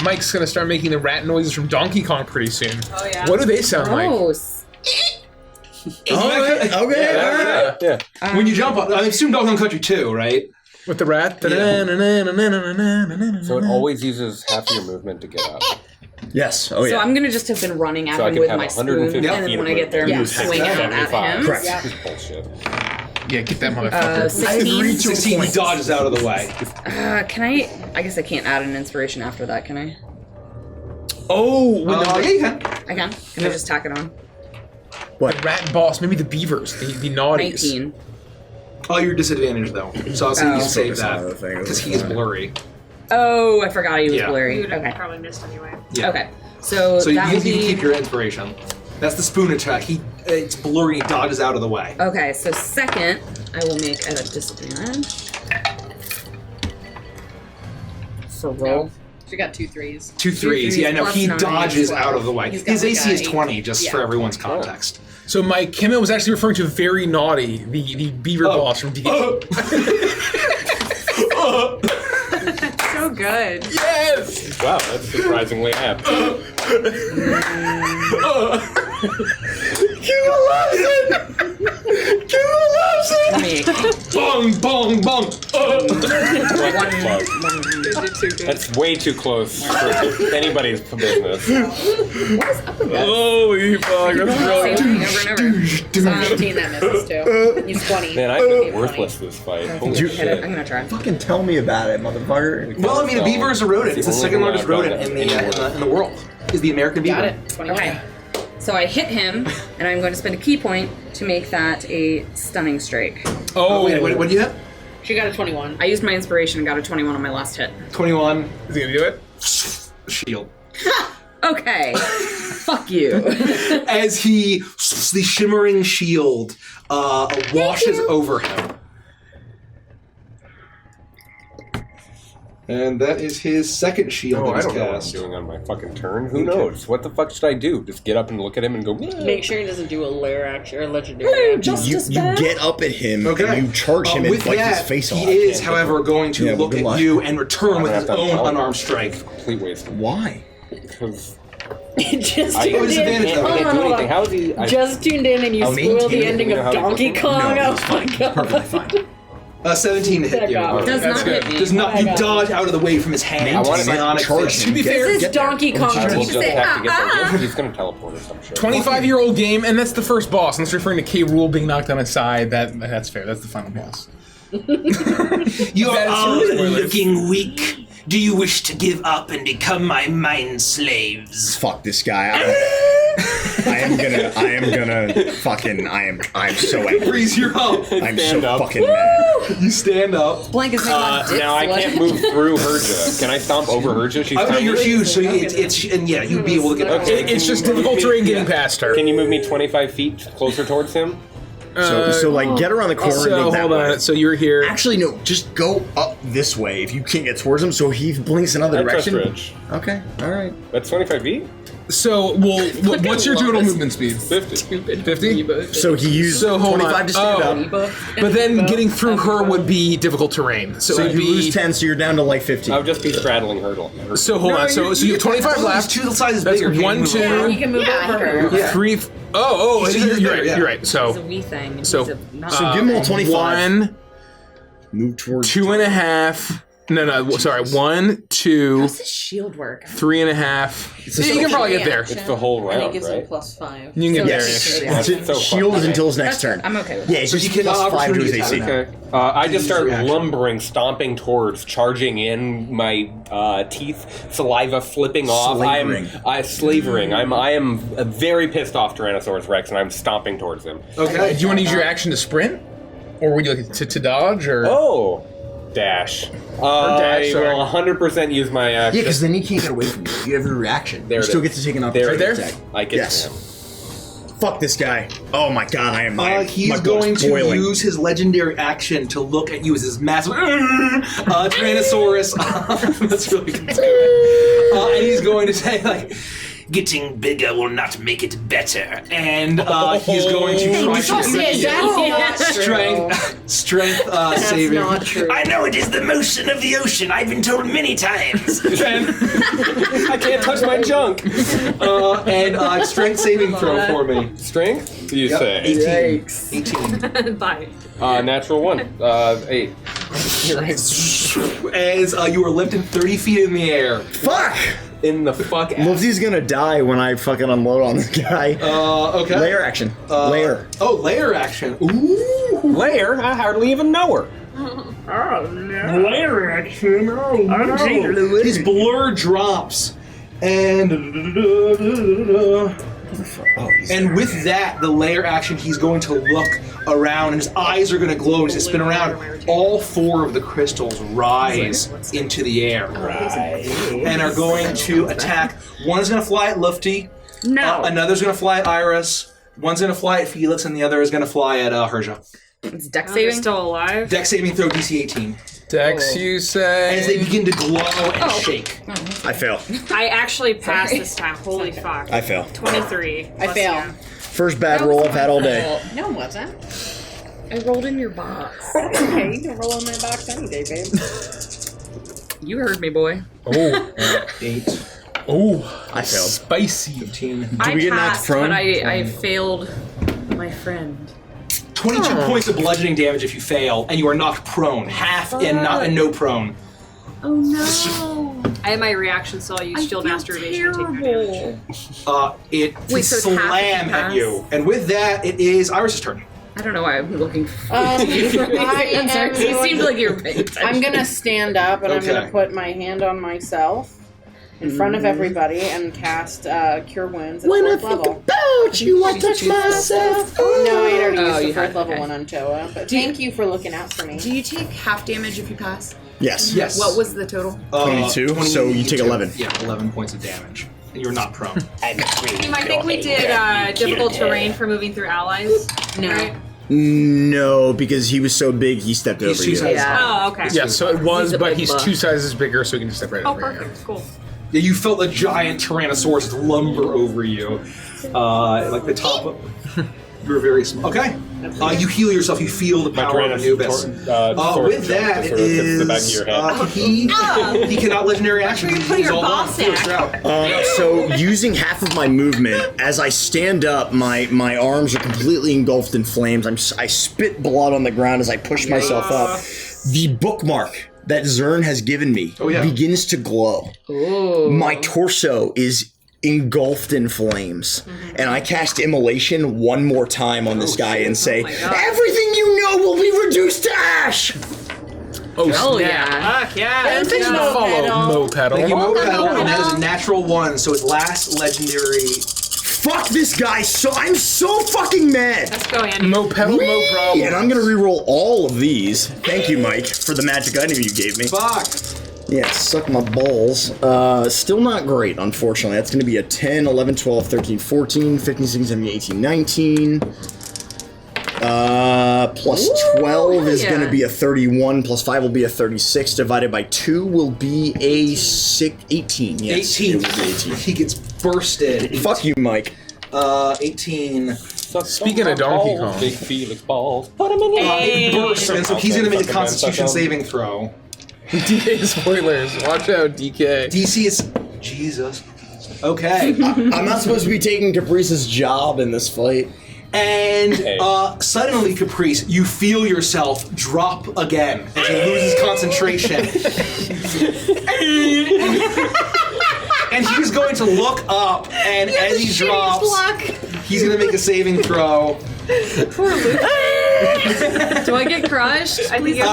Mike's gonna start making the rat noises from Donkey Kong pretty soon. Oh yeah. What do they sound like? Gross. Okay, alright. Yeah. When you jump up, I assume Donkey Kong Country 2, right? With the rat? So it always uses half your movement to get up. Yes. Oh yeah. So I'm gonna just have been running at So I him could with have my spoon, 150 and then feet when of I get there, I'm movement. gonna swing it at 75. him. Correct. Yeah. This is bullshit. Yeah, get that motherfucker. 16. 16, he dodges out of the way. Can I? I guess I can't add an inspiration after that, can I? Oh, with Yeah, you can. I can. Can I just tack it on? the rat boss, maybe the beavers, the naughties. 19. Oh, you're disadvantaged though, so I'll say you save Focus on that other things. because he's blurry. Oh, I forgot he was Yeah. You blurry. would have Okay. probably missed anyway. Yeah. Okay. So, So you that can would be. keep your inspiration. That's the spoon attack. It's blurry. He dodges out of the way. Okay, so second, I will make a disadvantage. For roll. She got 2 3s. 2 3s. Yeah, no, plus he 9 dodges is out of the way. He's got His like AC is a 20, just yeah. for everyone's context. So my Kimmel was actually referring to very naughty, the beaver boss from D&D. So good. Yes! Wow, that's surprisingly apt. Me. Bong, bong, bong. What the fuck? That's way too close for anybody's business. Holy fuck, that's brilliant. Same thing over and over. 17, that misses too. He's 20. Man, I've been worthless this fight. Holy You- shit. I'm gonna try. Fucking tell me about it, motherfucker. Well, I mean, a beaver is a rodent. It's the Only second thing largest I've done rodent that in the world. Is the American beaver. Got it. 21. Okay. So I hit him, and I'm going to spend a key point to make that a stunning strike. Oh, wait, what do you have? She got a 21. I used my inspiration and got a 21 on my last hit. 21. Is he gonna do it? Shield. Okay. Fuck you. As the shimmering shield washes over him. And that is his second shield Oh, that I he's don't know what I'm cast. doing on my fucking turn. Who knows? What the fuck should I do? Just get up and look at him and go, Make sure he doesn't do a lair action or a legendary action. You get up at him and you charge him and with bite that, his face off. he is, however, going to Yeah, look good at luck. you and return with I'm his gonna have to own follow. unarmed strike. complete waste. Why? Because Just I tuned was in. advantage, though. Hold can't on, do hold anything. on. How is he? Just tuned in and you I'll spoiled the maintain it. ending You know of how he Donkey looks? Kong. No, Oh it's my fine. god. Perfectly fine. 17 to hit you. That Does That's not good. hit me. Does not. You dodge out of the way from his hand. I wanna Psionic charge fist. him. To be fair, This is Get there. Donkey Kong. I will Teach just it. have to get there. He's going to teleport us, I'm sure. 25-year-old game, and that's the first boss. And that's referring to K. Rule being knocked on his side. That's fair. That's the final boss. You That are is all true. Spoilers. looking weak. Do you wish to give up and become my mind slaves? Fuck this guy. I'm so angry. Freeze, you're up. I'm so Stand up. fucking mad. You stand up. Blank is making my dick Now I sweat. can't move through Herja. Can I stomp over Herja? She's I know tiny. you're huge, so it's and yeah, you'd be able to get. Okay, It's can just you move difficult me- terrain getting past her. Can you move me 25 feet closer towards him? So like get around the corner and So go that hold way. on. So you're here. Actually, no. Just go up this way if you can't get towards him. So he blinks another I trust direction. Rich. Okay. All right. That's 25 feet? So, well, what's your total movement speed? 50. 50? So he used So hold 25 on. to stand Oh. up. But then getting through her would be difficult terrain. So, So it'd you be, lose 10, so you're down to like 15. I would just be straddling Hurdle. So hold on. So you have 25 left. Two sizes That's bigger. 1, 2, You can move over her. Yeah. 3. Oh, She's you're bigger, right. yeah. You're right. It's a So, wee thing. so, He's a not- So give him all 25. 1, Move towards 2.5. No, sorry. 1, 2, How's this shield work? 3.5. Yeah, you can probably get there. It's the whole And it round, gives him right? +5. You can get there. Yes. Yeah. That's so Shield is fun. until his next That's- turn. I'm okay with Yeah, that. it's So just you can plus 5 to his opportunity AC attack. now. Okay. I just start reaction. lumbering, stomping towards, charging in, my teeth, saliva flipping off. Slavering. Slavering. I am very pissed off Tyrannosaurus Rex, and I'm stomping towards him. Okay. Do you want to use your action to sprint? Or would you like to dodge? Or Oh, dash. I sorry. will 100% use my action. Yeah, because then he can't get away from you. You have your reaction. There you it still is. get to take an There opportunity it is. attack. I get Yes. him. Fuck this guy. Oh my god, I am He's my going blood's to boiling. use his legendary action to look at you as his massive Tyrannosaurus. That's really good. And he's going to say, like, Getting bigger will not make it better. and he's going to try to strength saving. Not true. I know it is the motion of the ocean. I've been told many times. I can't touch my junk. And strength saving throw for me. Strength? You Yep. say? 18. Bye. Natural 1. 8. As you are lifted 30 feet in the air. Fuck! In the fuck ass. Muzzie's gonna die when I fucking unload on this guy. Okay. Layer action. Layer. Oh, layer action. Ooh. Layer? I hardly even know her. Layer action. Oh, no. His blur drops. And with that, the layer action, he's going to look around, and his eyes are going to glow as they spin around. All 4 of the crystals rise into the air and are going to attack. One is going to fly at Lufty. No. Another's going to fly at Iris. One's going to fly at Felix, and the other is going to fly at Herja. It's dex They're saving. still alive. Dex saving throw DC 18. Dex, you say? As they begin to glow and shake. I fail. I actually passed this time. Holy fuck. I fail. 23. I fail. First bad roll I've had all day. No, it wasn't. I rolled in your box. Okay, you can roll in my box any day, babe. You heard me, boy. Oh. 8. Oh. I failed. Spicy. 15. I we get knocked passed, prone? but I failed my friend. 22 points of bludgeoning damage if you fail, and you are knocked prone. Half and no prone. Oh no! I had my reaction, so I'll use Shield Masturbation to take no damage. It Wait, so it's half slam if you at pass? you. And with that, it is Iris' turn. I don't know why I'm looking for I you am answers. It going- seemed like you were paying attention. I'm gonna stand up and I'm Okay. gonna put my hand on myself in front of everybody and cast Cure Wounds at fourth level. About you, I touch myself. No, I already Oh, used you the had- fourth level okay. one on Toa. But thank you for looking out for me. Do you take half damage if you pass? Yes. Yes. What was the total? 22, so you take 11. Yeah, 11 points of damage. And you're not prone. I think we did difficult terrain for moving through allies. No. Right? No, because he was so big, he stepped over two you. sizes. Oh, okay. Yeah, so it was, He's a but big he's buff. 2 sizes bigger, so he can just step right Oh, over here. perfect. Cool. Yeah, you felt the giant Tyrannosaurus lumber over you. Like the top of... You were very small. Okay. You heal yourself. You feel the power of Anubis. With that, it is... the back of your head. He cannot legendary action. He's all on. First round. So using half of my movement, as I stand up, my arms are completely engulfed in flames. I spit blood on the ground as I push myself up. The bookmark that Zern has given me begins to glow. Ooh. My torso is engulfed in flames, and I cast Immolation one more time on this guy and say, everything you know will be reduced to ash! Oh, Oh snap. yeah. Fuck yeah. Thanks for the follow, Mopedal. Thank you, Mopedal, and that is a natural 1, so his last legendary... Fuck this guy! I'm so fucking mad! Let's go, Andy. Mopedal, no problem. And I'm gonna reroll all of these. Thank you, Mike, for the magic item you gave me. Fuck! Yeah, suck my balls. Still not great, unfortunately. That's gonna be a 10, 11, 12, 13, 14, 15, 16, 17, 18, 19. Plus 12 is gonna be a 31, plus 5 will be a 36, divided by 2 will be a 18. Yes, 18. it will be 18. He gets bursted. Fuck you, Mike. 18. Speaking of Donkey Kong. Big Felix balls. Put him in the It bursts, and so he's going to make a Constitution saving throw. DK spoilers. Watch out, DK. DC is... Jesus. Okay. I'm not supposed to be taking Caprice's job in this fight. And suddenly, Caprice, you feel yourself drop again as he loses concentration. And he's going to look up, and as he drops, he's going to make a saving throw. Poor Luke. Do I get crushed? I think You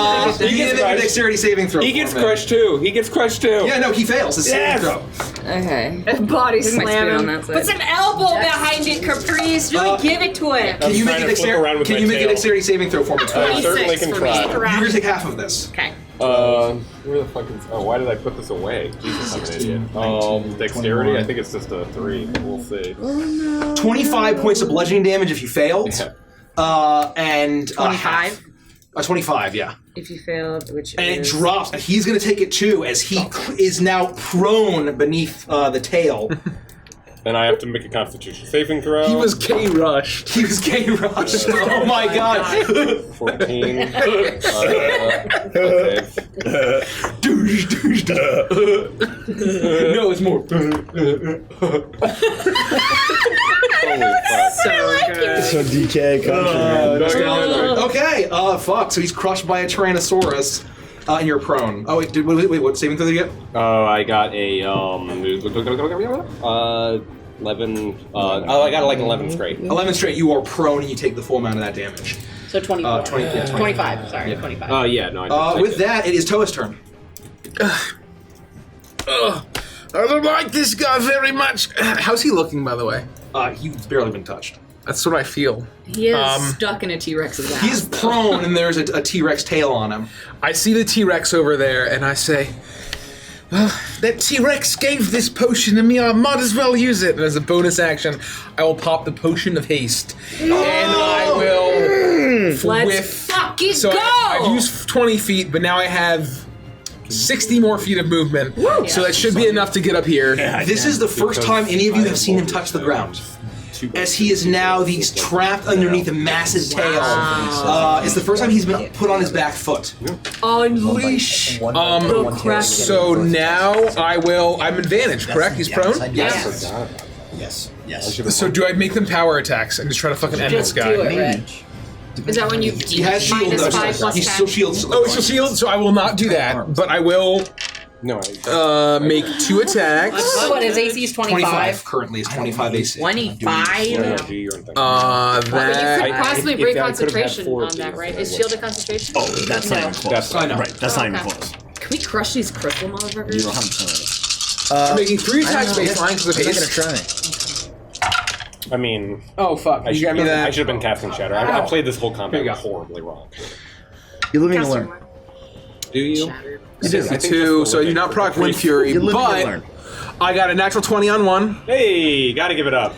get to make a dexterity saving throw. He gets crushed too. He gets crushed too. Yeah, no, he fails. It's a saving throw. Okay. Body Put my spoon on slamming. that side. Put some elbow behind it, Caprice. Really give it to him. Can you make a dexterity saving throw for me? I certainly can try. You're going to take half of this. Okay. Where the fuck is? Oh, why did I put this away? Jesus, I'm an idiot. 19, Dexterity. 21. I think it's just a 3, but we'll see. 25 points of bludgeoning damage if you failed. Yeah. And 25? 25, yeah. If you failed, which And is... it drops, and he's going to take it too, as he is now prone beneath the tail. And I have to make a Constitution saving throw. He was K-rushed. He was K-rushed. Oh my god. 14. No, it's more. Holy fuck. So DK Okay, fuck. So he's crushed by a Tyrannosaurus, and you're prone. Oh, wait, wait, what saving throw did you get? I got a 11. I got like 11 straight. 11 straight. You are prone, and you take the full amount of that damage. So 24. 25. 25, sorry, Yeah. 25. Yeah, no. I With that, it is Toa's turn. I don't like this guy very much. How's he looking, by the way? He's barely been touched. That's what I feel. He is stuck in a T-Rex's ass. He's prone, and there's a T-Rex tail on him. I see the T-Rex over there, and I say, well, that T-Rex gave this potion to me, I might as well use it. And as a bonus action, I will pop the Potion of Haste. And I will... Let's fucking so go! I've used 20 feet, but now I have 60 more feet of movement. Woo! So that should be enough to get up here. This is the first time any of you have seen him touch the ground, as he is now trapped underneath a massive tail. It's the first time he's been put on his back foot. Unleash the Kraken. So now I'm advantaged, correct? He's prone? Yes. Yes. So do I make them power attacks and just try to fucking end this guy? Do it, Reg. Is that when you He has shield though. -5 plus He's 10? still shielded. Oh, it's a shield, so I will not do that. But I will make 2 attacks. What, his AC is 25? Currently is 25 AC. 25? But you could possibly break concentration on that, right? Is shield a concentration? Oh, that's not even close. Right, that's not even close. Can we crush these crystal motherfuckers? You're 100%. I'm making 3 attacks baseline because of I'm haste. gonna try. I mean, oh fuck! I should have been casting Shatter. I played this whole combat horribly wrong. You're living to learn. Do you? 62, so I do not proc Wind Fury, You're living to but learn. I got a natural 20 on 1. Hey, gotta give it up.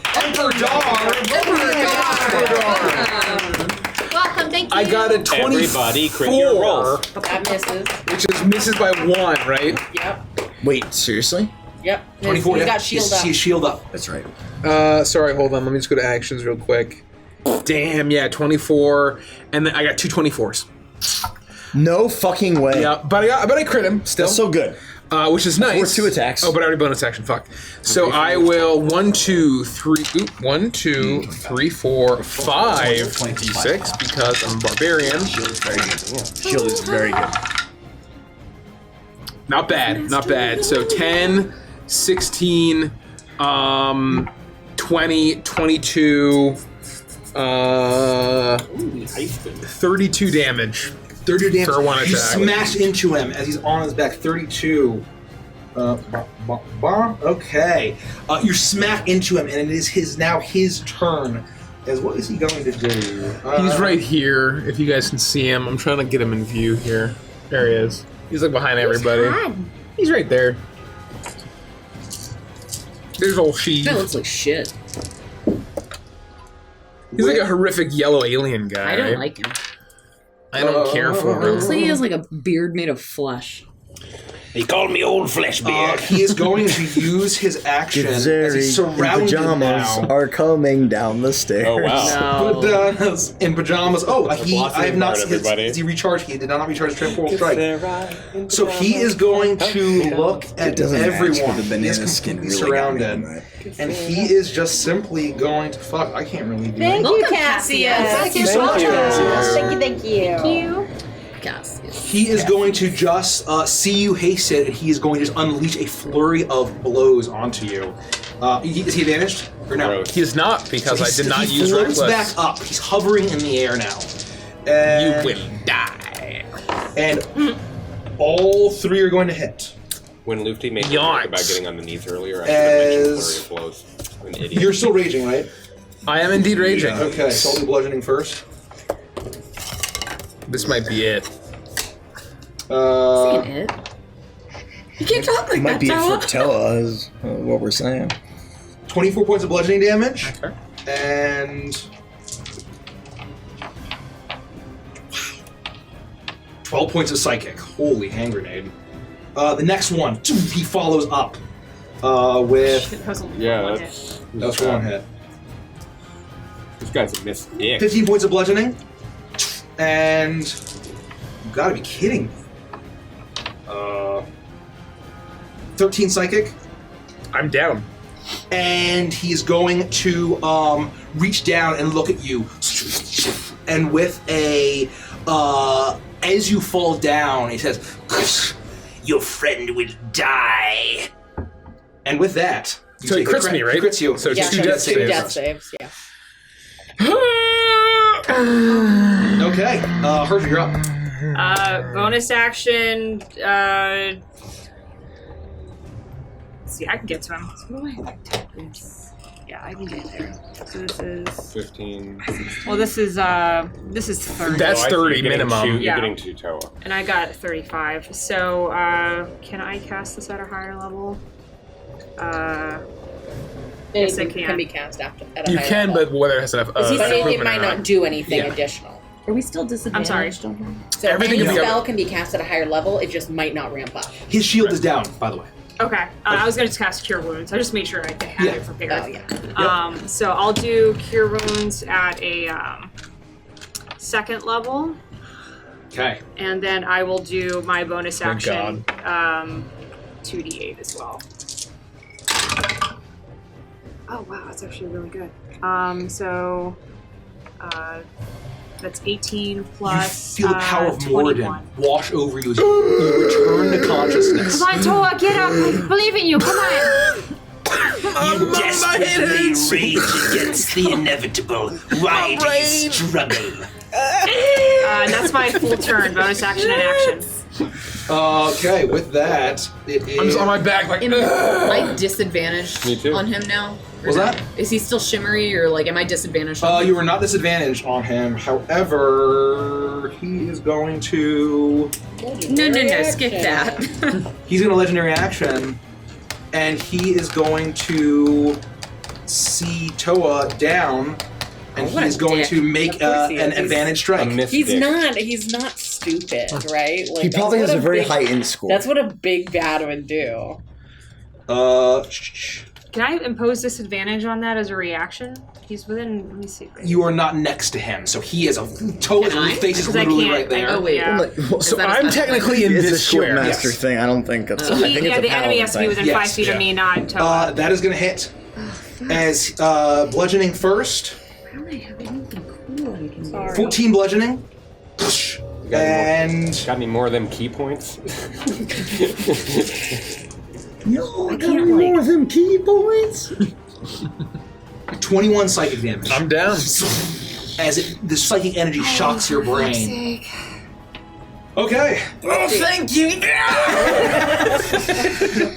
Welcome, thank you. I got a 24, Everybody crit your rolls. That misses. which is misses by 1, right? Yep. Wait, seriously? Yep. 24. He's got shield up. He's shield up. That's right. Sorry, hold on. Let me just go to actions real quick. Damn, yeah, 24, and then I got 2 24s. No fucking way. Yeah, but I crit him still. That's so good. Which is nice. Worth 2 attacks. Oh, but I already bonus action. Fuck. So I will 1, 2, 3. 1, 2, 3, 4, 5, 6 because I'm a barbarian. Shield is very good. Shield is very good. Not bad. Not bad. So 10, 16, 20, 22, 32 damage. 32 damage. For 1 attack. You smash into him as he's on his back. 32. Okay. You smack into him, and it is his turn. As what is he going to do? He's right here. If you guys can see him, I'm trying to get him in view here. There he is. He's like behind everybody. He's right there. There's old She. That looks like shit. He's like a horrific yellow alien guy. I don't like him. I don't care for It looks him. like he has like a beard made of flesh. He called me old flesh beard. He is going to use his action as he's surrounded pajamas now. are coming down the stairs. Oh wow! Pajamas in pajamas. Oh, I have not. Everybody. Is he recharged? He did not recharge Temporal Strike. So he is going to look at everyone. He is completely surrounded, and he is just simply going to fuck. I can't really do Thank it. you, Cassius. Thank you so much, Cassius. Thank you. He is going to just see you hasted, and he is going to just unleash a flurry of blows onto you. Is he advantaged or no? He is not because I did not use He floats reckless. back up. He's hovering in the air now. And You will die. And all 3 are going to hit. When Lufty made a Yikes. joke about getting on the knees earlier, I should have mentioned flurry of blows. I'm an idiot. You're still raging, right? I am indeed raging. Okay, so I'll do bludgeoning first. This might be it. Saying it. You can't talk like Might that, be it Toa. for Toa, is what we're saying. 24 points of bludgeoning damage. Okay. And 12 points of psychic. Holy hand grenade. The next one, he follows up with... That was only Yeah, one that's That's one hit. This guy's a miss dick. 15 points of bludgeoning. And... You gotta be kidding me. 13 psychic. I'm down. And he's going to reach down and look at you. And with a... as you fall down, he says, "Your friend will die." And with that... you So he take a crits me, right? He crits you. So it's Yeah, two death two saves. death saves, yeah. Okay, Hershey, you're up. Bonus action. See, I can get to him. Yeah, I can get there. So this is 15. Well, this is 30. That's Oh, I see. 30 You're getting minimum. You're Yeah. getting 2 Toa. And I got 35. So can I cast this at a higher level? Yes, I It can. can be cast at a You higher can, level. but whether it has enough. But it improvement might or not do anything Yeah. additional. Are we still disadvantaged? I'm sorry. on him? So Everything any can be- spell can be cast at a higher level, it just might not ramp up. His shield is down, by the way. Okay. I was going to cast Cure Wounds. I just made sure I had Yeah. it prepared. Oh, yeah. So I'll do Cure Wounds at a second level. Okay. And then I will do my bonus Thank action 2d8 as well. Oh wow, that's actually really good. That's 18 plus You feel the power of 21. Moradin wash over you as you return to consciousness. Come on, Toa, get up. I believe in you. Come on. You desperately rage against the inevitable. Why do you struggle? That's my full turn, bonus action and action. Okay, with that, it is... I'm just on my back like. Am I disadvantaged Me too. on him now? Or What's that? Is he still shimmery, or like, am I disadvantaged on him? You are not disadvantaged on him. However, he is going to... No, skip that. He's going to legendary action, and he is going to see Toa down, and what he is a going dick. to make Of course he an is. advantage strike. He's not stupid, right? Like, He that's probably what has a very big- high int score. That's what a big bad would do. Can I impose disadvantage on that as a reaction? He's within. Let me see. You are not next to him, so he is Toa's face is Because I literally can't- right there. Oh wait. Yeah. So I'm technically in It's a this shield square. master Yes. thing. I don't think it's. I think it's a the enemy paladin has to be thing. within Yes, 5 feet yeah. of me, not Toa. That is going to hit. As bludgeoning first, I don't have anything cool I can do. 14 bludgeoning. And Got any more of them key points? No, I got more of them key points. 21 psychic damage. I'm down. As the psychic energy shocks your brain. Okay. Oh, thank you.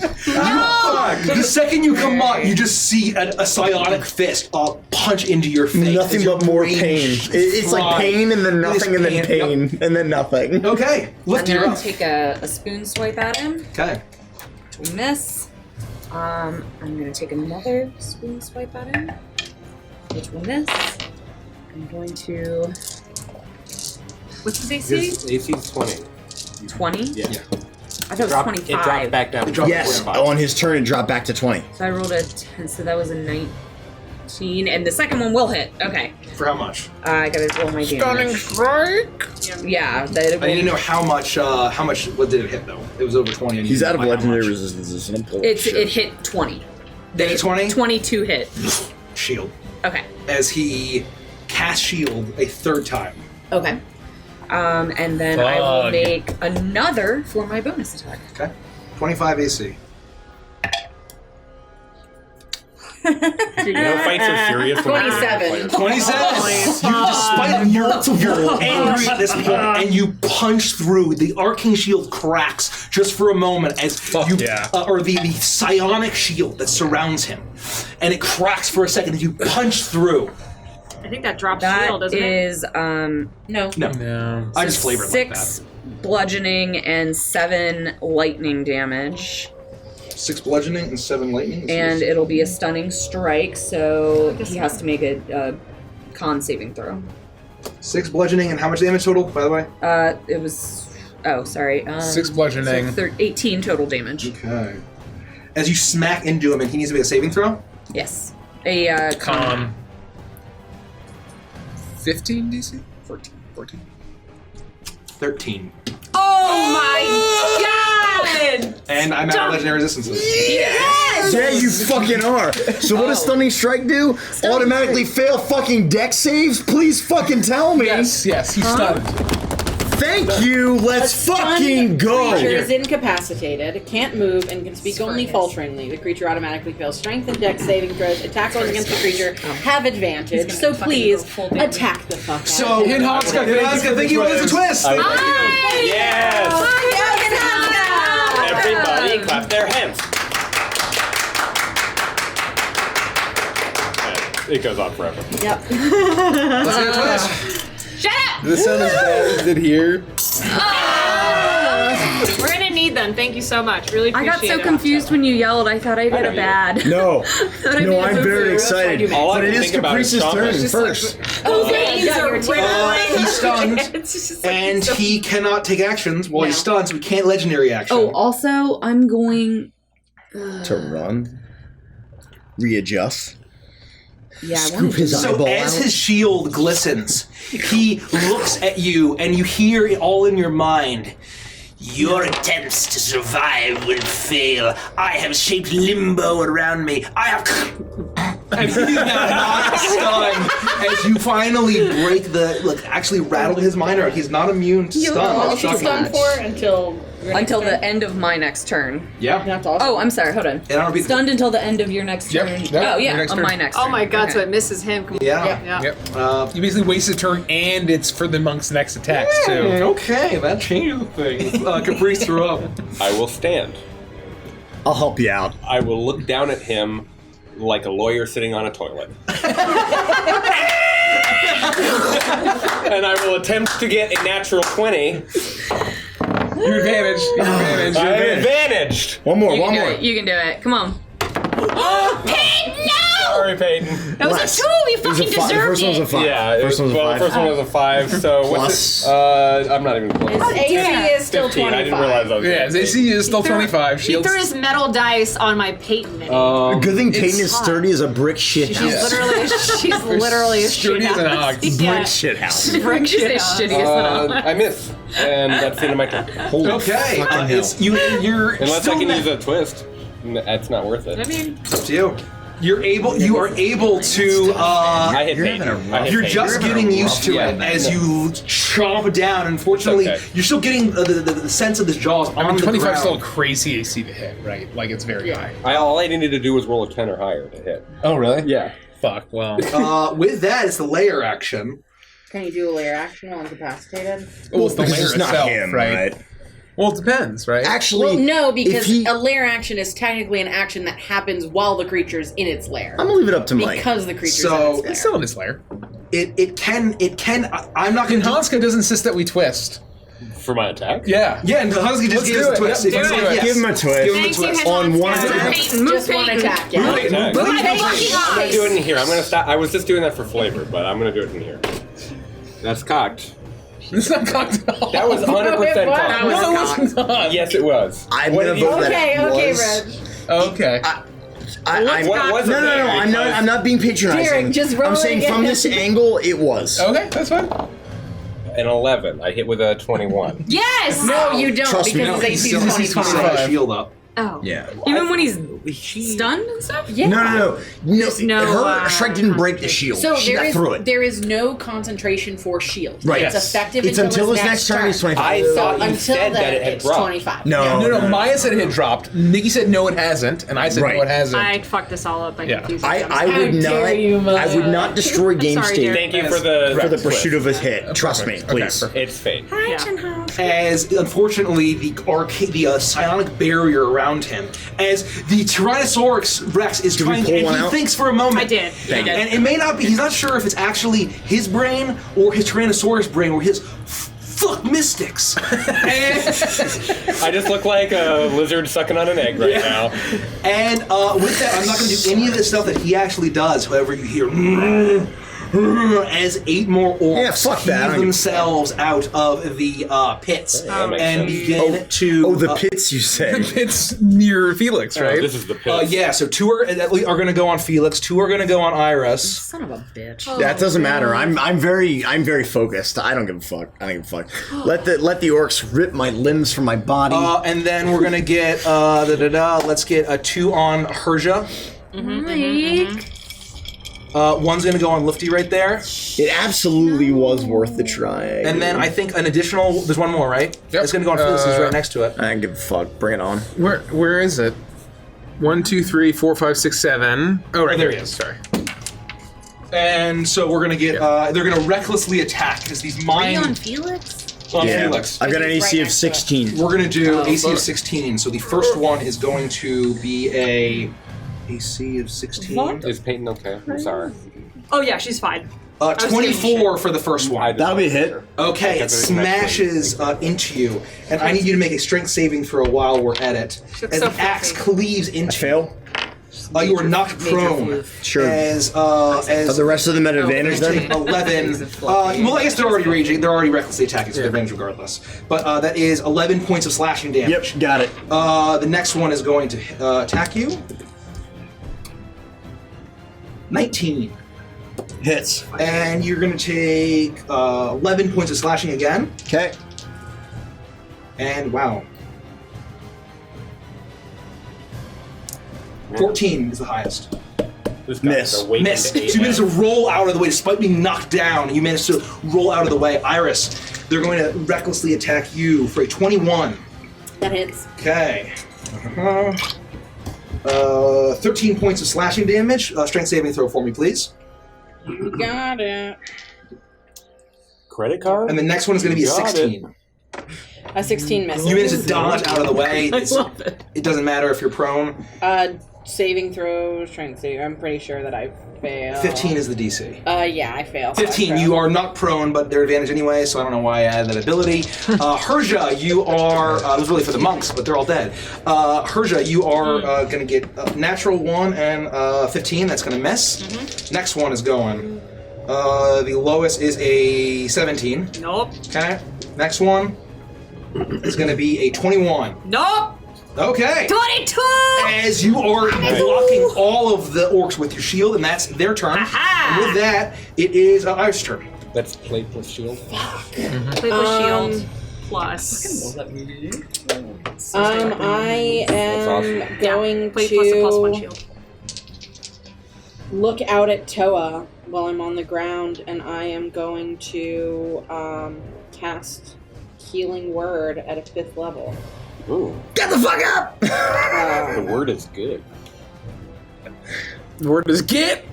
The second you come up, you just see a psionic fist punch into your face. Nothing as your but more brain pain. It's like fries. pain and then It is nothing and then Yep. pain and then nothing. Okay, I'm lift you gonna up. take a spoon swipe at him. Okay. We miss. I'm gonna take another spoon swipe at him, which will miss. I'm going to What's his AC? His AC's 20. 20. Yeah. I thought it was 25. It dropped back down. Yes, on his turn it dropped back to 20. So I rolled a 10, so that was a 19, and the second one will hit. Okay. For how much? I gotta roll my damage. strike. Yeah, that I need to know how much. What did it hit though? It was over 20. He's out of legendary resistance. resistance. And I'm pulling it shit. hit 20. Did it 20? 22 hit. Shield. Okay. As he cast shield a third time. Okay. And then I will Fug. make another for my bonus attack. Okay. 25 AC. You know, fights are serious. 27. 27. Despite you're angry at this point, and you punch through. The arcane shield cracks just for a moment as or the psionic shield that surrounds him, and it cracks for a second as you punch through. I think that drops That shield, doesn't it? is No. I just flavor it like that. 6 bludgeoning and 7 lightning damage. 6 bludgeoning and 7 lightning. And it'll be a stunning strike, so he has to make a con saving throw. 6 bludgeoning and how much damage total, by the way? It was... Oh, sorry. 6 bludgeoning. So 18 total damage. Okay. As you smack into him, and he needs to make a saving throw? Yes. A con. 15 DC? 14. 13. Oh my god! And I'm out of legendary resistances. Yes! Yeah, you fucking are. So what does Stunning Strike do? Automatically fail fucking dex saves? Please fucking tell me. Yes, he's stunned. Thank you. Let's fucking go. The creature is incapacitated, can't move, and can speak only falteringly. The creature automatically fails strength and dex saving throws. Attack rolls against the creature have advantage, so please attack the fuck out. So, Hanska, thank you for the twist. Yes! Everybody clap their hands. It goes on forever. Yep. Let's get a twist. Shut up! Does this sound as bad as it here? We're gonna need them. Thank you so much. Really I appreciate it. got so confused when you yelled. I thought I did a bad. No. No, I'm very excited. All I But it can is think about is Caprice's Sean. turn first. Oh, veins are He's stunned, and he cannot take actions while he's stunned, so he can't legendary action. Oh, also, I'm going... To run. Readjust. Yeah, I Scoop his So eyeball as out. his shield glistens, he looks at you, and you hear it all in your mind. Your attempts to survive will fail. I have shaped limbo around me. I have... And he's now not stunned as you finally break actually rattle his minor. He's not immune to stun. How long is he stunned for until the end of my next turn. Yeah. That's awesome. Oh, I'm sorry. Hold on. And I'll be Stunned until the end of your next turn. Yep, Oh, yeah, your next on turn. my next turn. Oh my god, Okay. so it misses him. Yeah. Yep. You basically waste a turn, and it's for the monk's next attacks, too. Okay, that changes things. Caprice threw up. I will stand. I'll help you out. I will look down at him like a lawyer sitting on a toilet. And I will attempt to get a natural 20. You're advantaged. I'm advantaged. One more. You can do it. Come on. Oh, Peyton, no! Sorry, Peyton. That was a 2. You fucking The deserved first one was a it. 5. Yeah, First one was a 5. first one was a 5. So what's it? I'm not even close. His AC is still 15. 25. I didn't realize I was. Yeah, his AC is still 25. He Shields. threw his metal dice on my Peyton mini. Good thing Peyton is sturdy as a brick shit She's house. literally a Sturdy shit as an house. ox. Brick shit house. Brick shit house. I miss, and that's the end of my turn. Holy Okay, fucking hell. you're Unless still I can not- use a twist, that's not worth it. I mean, It's up to you. You are able to. I hit Peyton. You're just getting used to it as you chomp down. Unfortunately, you're still getting the sense of the jaws on the 25 is ground. still a crazy AC to hit, right? Like, it's very high. All I needed to do was roll a 10 or higher to hit. Oh, really? Yeah. Fuck, well. With that, it's the layer action. Can you do a layer action while incapacitated? Well, it's the Because layer it's not itself, him, right? Well, it depends, right? Actually, Well, no, because if he- a lair action is technically an action that happens while the creature's in its lair. I'm gonna leave it up to Mike. Because the creature's So- in its lair. It's still in this layer. It can. I'm not going to. Hanska does insist that we twist. For my attack? Yeah. Yeah, and Husky just Let's gives do a it. twist. Yep, If do you it. say yes. Give him a twist. Thank you, On one Hanska. attack. Peyton, move Just one Peyton. attack, yeah. I'm going to do it in Nice. here. I'm going to stop. I was just doing that for flavor, but I'm going to do it in here. That's cocked. It's not cocked at all. That was 100% cocked. No, it was not. Yes, it was. I'm What gonna did you- vote that Okay, it okay, was. Reg. Okay. What was it No, then? I'm not. I'm not being patronizing. Derek, just roll I'm it saying again. from this angle, it was. Okay, that's fine. An 11. I hit with a 21. Yes! No, you don't, Trust me, because no, his AC Still is has 25. a shield up. Oh. Yeah. Even when he's stunned and stuff? Yeah. No. no, Her strike didn't break the shield. So she there got is through it. there is no concentration for shield. Right. It's Yes. effective It's until his next turn. It's 25. I So thought you until said then, that it had it's dropped. 25. No. Maya said it had dropped. Nikki said no, it hasn't, and I said Right. no, it hasn't. I fucked this all up by Yeah. confusing I them. would not. dare you, Maya. I would not destroy game sorry, state Derek. Thank you for the pursuit of a hit. Trust me, please. It's fate. Yeah. As unfortunately the psionic barrier around around him as the Tyrannosaurus Rex is trying, and he thinks for a moment. I did. And it may not be, he's not sure if it's actually his brain or his Tyrannosaurus brain or his fuck mystics. And I just look like a lizard sucking on an egg right now. And with that, I'm not going to do any of the stuff that he actually does. However, you hear as 8 more orcs heave themselves out of the pits and begin to... the pits, you say? The pits near Felix, right? This is the pits. Yeah, so 2 are going to go on Felix, 2 are going to go on Iris. Son of a bitch. That doesn't matter. I'm very focused. I don't give a fuck. Let the orcs rip my limbs from my body. And then we're going to get let's get a 2 on Herja. One's going to go on Lifty right there. It absolutely was worth the try. And then I think an additional... There's one more, right? Yep. It's going to go on Felix. He's right next to it. I don't give a fuck. Bring it on. Where is it? 1, 2, 3, 4, 5, 6, 7. Oh, right there he is. Sorry. And so we're going to get... they're going to recklessly attack because these mine... on Felix? On Felix. I've got an AC of 16. We're going to do AC of 16. So the first one is going to be a... AC of 16. What? Is Peyton okay? I'm sorry. Oh yeah, she's fine. 24 for the first one. That'll be a hit. Okay, it smashes into you, and I need you to make a strength saving throw while we're at it. As the axe cleaves into you. You are knocked prone. Sure. As the rest of them at advantage then? 11. Well, I guess they're already raging. They're already recklessly attacking, so they're advantage regardless. But that is 11 points of slashing damage. Yep, got it. The next one is going to attack you. 19. Hits. And you're going to take 11 points of slashing again. Okay. And wow. 14 is the highest. Miss. So you managed to roll out of the way despite being knocked down. You managed to roll out of the way. Iris, they're going to recklessly attack you for a 21. That hits. Okay. 13 points of slashing damage. Strength saving throw for me, please. You got it. Credit card? And the next one is going to be a 16. A 16 misses. You managed to dodge out of the way. I love it. It doesn't matter if you're prone. Saving throw, strength saving. I'm pretty sure that I fail. 15 is the DC. Yeah, I fail. 15, you are not prone, but they're advantage anyway, so I don't know why I added that ability. Herja, you are... it was really for the monks, but they're all dead. Herja, you are going to get natural 1 and 15. That's going to miss. Next one is going. The lowest is a 17. Nope. Okay. Next one is going to be a 21. Nope. Okay. 22! As you are blocking all of the orcs with your shield, and that's their turn. Aha! And with that, it is Iris' turn. That's plate plus shield. Plate plus shield plus. I am going plate to plus a plus 1 shield. look out at Toa while I'm on the ground, and I am going to cast Healing Word at a 5th level. Ooh. Get the fuck up! The word is good. The word is get!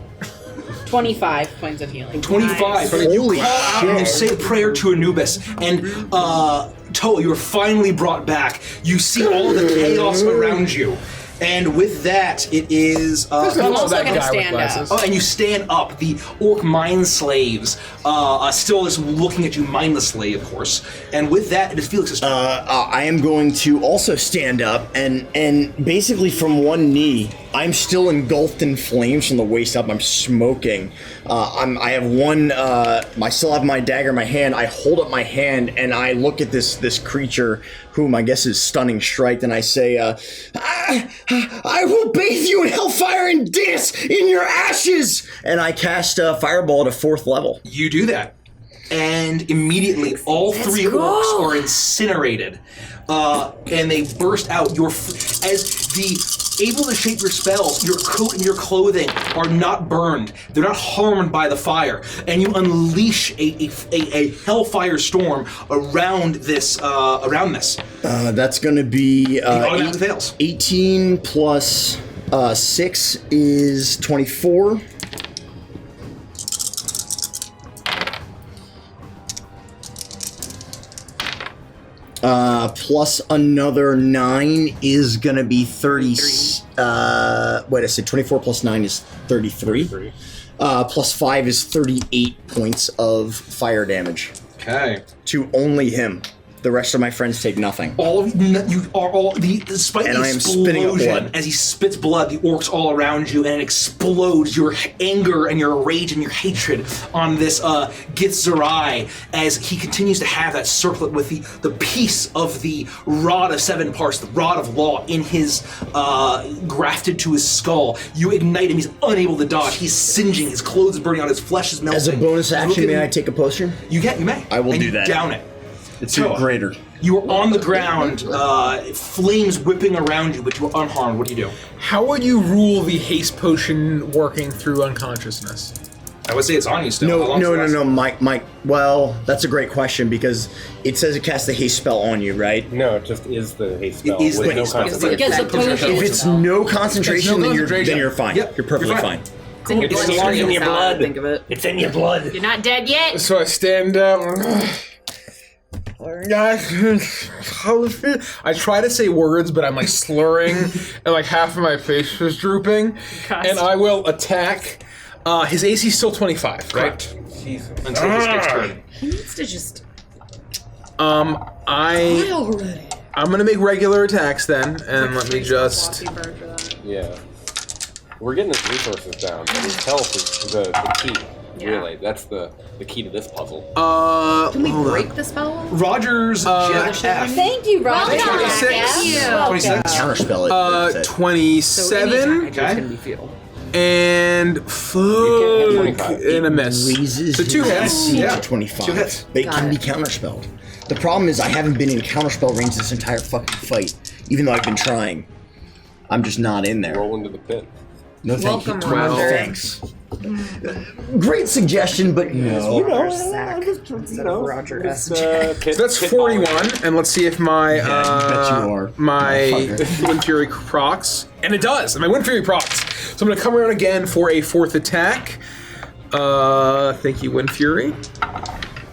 25 points of healing. 25. Nice. You call out and you say a prayer to Anubis, and Toa, you are finally brought back. You see all of the chaos around you. And with that, it is... I'm also going to stand up. Oh, and you stand up. The orc mind slaves still just looking at you mindlessly, of course. And with that, it is Felix's turn. I am going to also stand up, and basically from one knee, I'm still engulfed in flames from the waist up. I'm smoking. I have one... I still have my dagger in my hand. I hold up my hand, and I look at this creature, whom I guess is Stunning Strike, and I say, I will bathe you in hellfire and dance in your ashes! And I cast Fireball at a 4th level. You do that. And immediately, all 3 orcs are incinerated. And they burst out. As the able to shape your spells, your coat and your clothing are not burned. They're not harmed by the fire. And you unleash a hellfire storm around this. That's going to be automatically fails. 18 plus 6 is 24. Plus another 9 is gonna be 30. Wait, I said 24 plus 9 is 33. Plus 5 is 38 points of fire damage. Okay. To only him. The rest of my friends take nothing. All of you are all despite and the I am spitting up explosion blood. as he spits blood, the orcs all around you, and it explodes your anger and your rage and your hatred on this Githzerai as he continues to have that circlet with the piece of the rod of 7 parts, the rod of law, in his grafted to his skull. You ignite him; he's unable to dodge. He's singeing. His clothes are burning out. His flesh is melting. As a bonus action, may I take a potion? You may. I will and do you that. Down it. It's greater. You are on the ground, flames whipping around you, but you are unharmed. What do you do? How would you rule the haste potion working through unconsciousness? I would say it's on you still. No, Mike. Well, that's a great question because it says it casts the haste spell on you, right? No, it just is the haste spell. It is with the no haste spell. concentration. If it's no concentration, then you're fine. Yep, you're perfectly you're fine. It's in your bloodstream. in your That's how I blood. think of it. It's in your blood. You're not dead yet. So I stand up. I try to say words, but I'm like slurring, and like half of my face is drooping. And I will attack. His AC is still 25, right? Until this gets turned. He needs to just. I'm gonna make regular attacks then, and let me just. Yeah. We're getting his resources down, but his health is the key. Yeah. Really, that's the key to this puzzle. Can we hold on. break the spell? Rogers Jet F. Thank you, Roger. 26. 26. Counterspell it. 27. Okay. And fuck, and a miss. Raises So 2 his hits. AC Yeah. to 25. 2 hits. They can be counterspelled. The problem is I haven't been in counterspell range this entire fucking fight, even though I've been trying. I'm just not in there. Roll into the pit. No, thank Welcome, you. Roger. Thanks. Great suggestion, but no. Roger S. So that's 41, and let's see if my Yeah, you bet you are, my motherfucker. Wind Fury procs, and it does. My Wind Fury procs. So I'm gonna come around again for a 4th attack. Thank you, Wind Fury.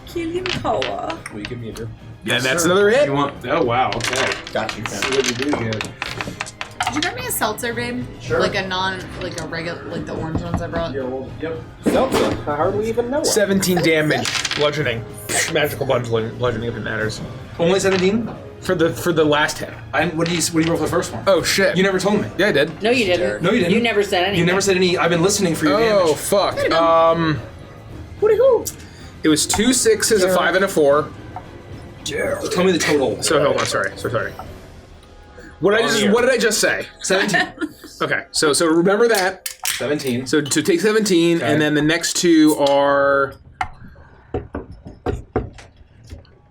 Killian Power. Will you give me a drip? And that's another hit. You want? Oh wow. Okay. Got you, See what you do here. Did you grab me a seltzer, babe? Sure. Like a regular, like the orange ones I brought? Yep. Seltzer? I hardly even know it. 17 damage, bludgeoning, magical bludgeoning if it matters. Only 17. For the last hit. What do you roll for the first one? Oh shit! You never told me. Yeah, I did. No, you didn't. No, you didn't. You never said anything. You never said any. I've been listening for your Oh damage. fuck. It was 2 6s, a 5, and a 4. So tell me the total. So hold on, sorry. What did I just say? 17. Okay, so remember that. 17. So to take 17, Okay. and then the next 2 are.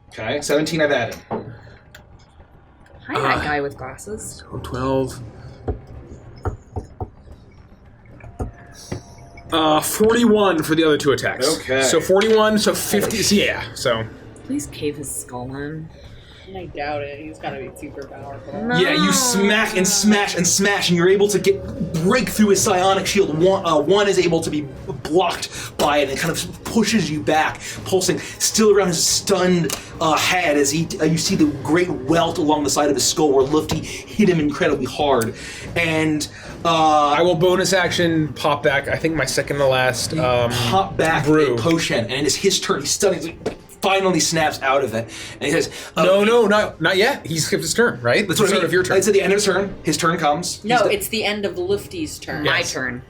Okay. 17. I've added. Hi, that guy with glasses. 12. 41 for the other 2 attacks. Okay. So 41, so 50. So yeah, so. Please cave his skull in. I doubt it. He's gotta be super powerful. Yeah, you smack and smash and smash, and you're able to break through his psionic shield. One is able to be blocked by it, and it kind of pushes you back, pulsing still around his stunned head as you see the great welt along the side of his skull where Lufty hit him incredibly hard. And I will bonus action pop back. I think my second to last. Pop back brew. a potion, and it is his turn. He's stunned. He's like, finally snaps out of it, and he says, No, not yet. He skipped his turn, right? That's what I mean. Of your turn. It's at the end of his turn. His turn comes. No, it's the end of Lufty's turn. My turn.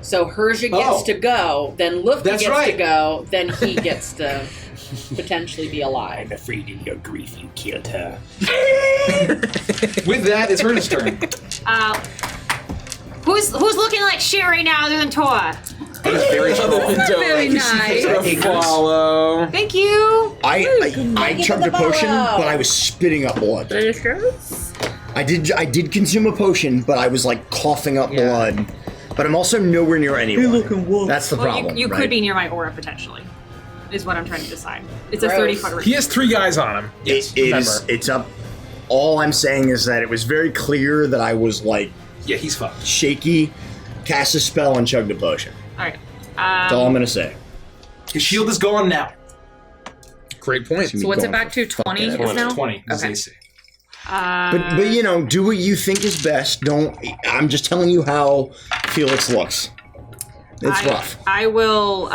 So Herja gets to go, then Lufty That's gets right. to go, then he gets to potentially be alive. Afraid in your grief you killed her. With that, it's Herja's turn. Who's looking like shit right now other than Toa? That is very strong. Very nice. Follow. Thank you. I chugged a potion, but I was spitting up blood. I did consume a potion, but I was like coughing up blood. But I'm also nowhere near anyone. That's the problem. You right? could be near my aura potentially. Is what I'm trying to decide. It's a Gross. 30-foot range. He has 3 guys on him. Yes, remember. It's up. All I'm saying is that it was very clear that I was like Yeah, he's fucked. shaky, cast a spell, and chugged a potion. All right. That's all I'm gonna say. His shield is gone now. Great point. So what's it back to? 20 is now? 20 is Okay. AC. But you know, do what you think is best. Don't. I'm just telling you how Felix looks. It's rough. I will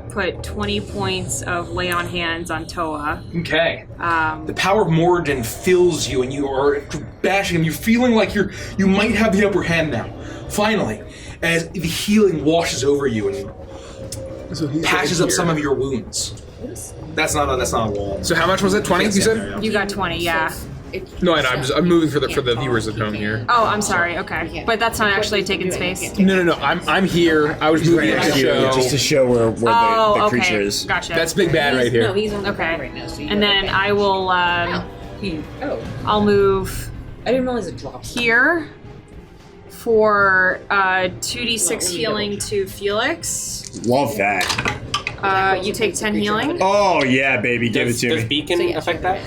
put 20 points of lay on hands on Toa. Okay. The power of Moradin fills you, and you are bashing him. You're feeling like you might have the upper hand now. Finally, as the healing washes over you and patches up some of your wounds. That's not a wall. So how much was it? 20? You said? You got 20, yeah. No, I know. I'm moving for the viewers at home here. Oh, I'm sorry. Okay, but that's not actually taking space. No. I'm here. I was moving Right to next to you, show. just to show where the Oh, creature okay. is. Gotcha. That's Big Bad right here. No, he's on the Okay. ground right now. So And then I will. I'll move I didn't realize it drops. here for 2d6 healing to Felix. Love that. You take 10 healing. Oh yeah, baby, give it to Does me. Beacon affect that?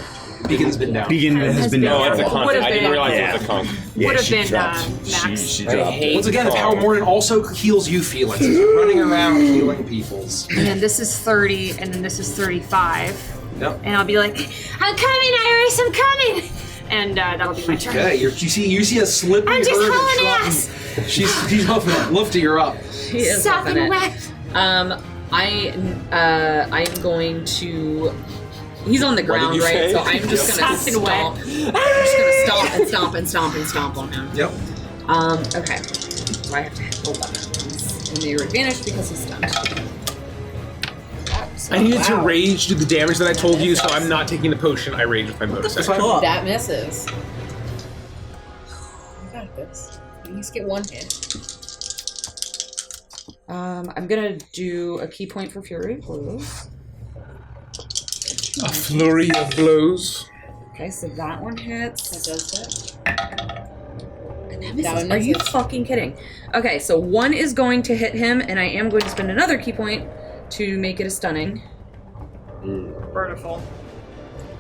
Beacon's been down. Beacon has been No, down. it's a for a while. conch. I didn't realize Yeah. it was a conch. Yeah, Would have she been dropped. max. She dropped. Once again, the power of Moradin also heals you, Felix. He's running around healing peoples. And then this is 30, and then this is 35. Yep. And I'll be like, I'm coming, Iris, I'm coming! And that'll be my turn. Okay, you see a slippery I'm just bird hauling trotting. ass! She's huffing it. Lifting her up. He is Soft loving and it. wet. I'm going to. He's on the ground, you right? say? So I'm just gonna Soft and wet. stomp. I'm just gonna stomp and stomp and stomp and stomp on him. Yep. Okay. So I have to hit 11. And you're advantage because he's stunned. I needed to rage do the damage that I told you, so I'm not taking the potion. I rage with my bonus action. That misses. You got this. You just get one hit. I'm gonna do a key point for Fury of Blows. A flurry of blows. Okay, so that one hits. That does that. And that misses. Are you fucking kidding? Okay, so one is going to hit him, and I am going to spend another key point to make it a stunning. Wonderful.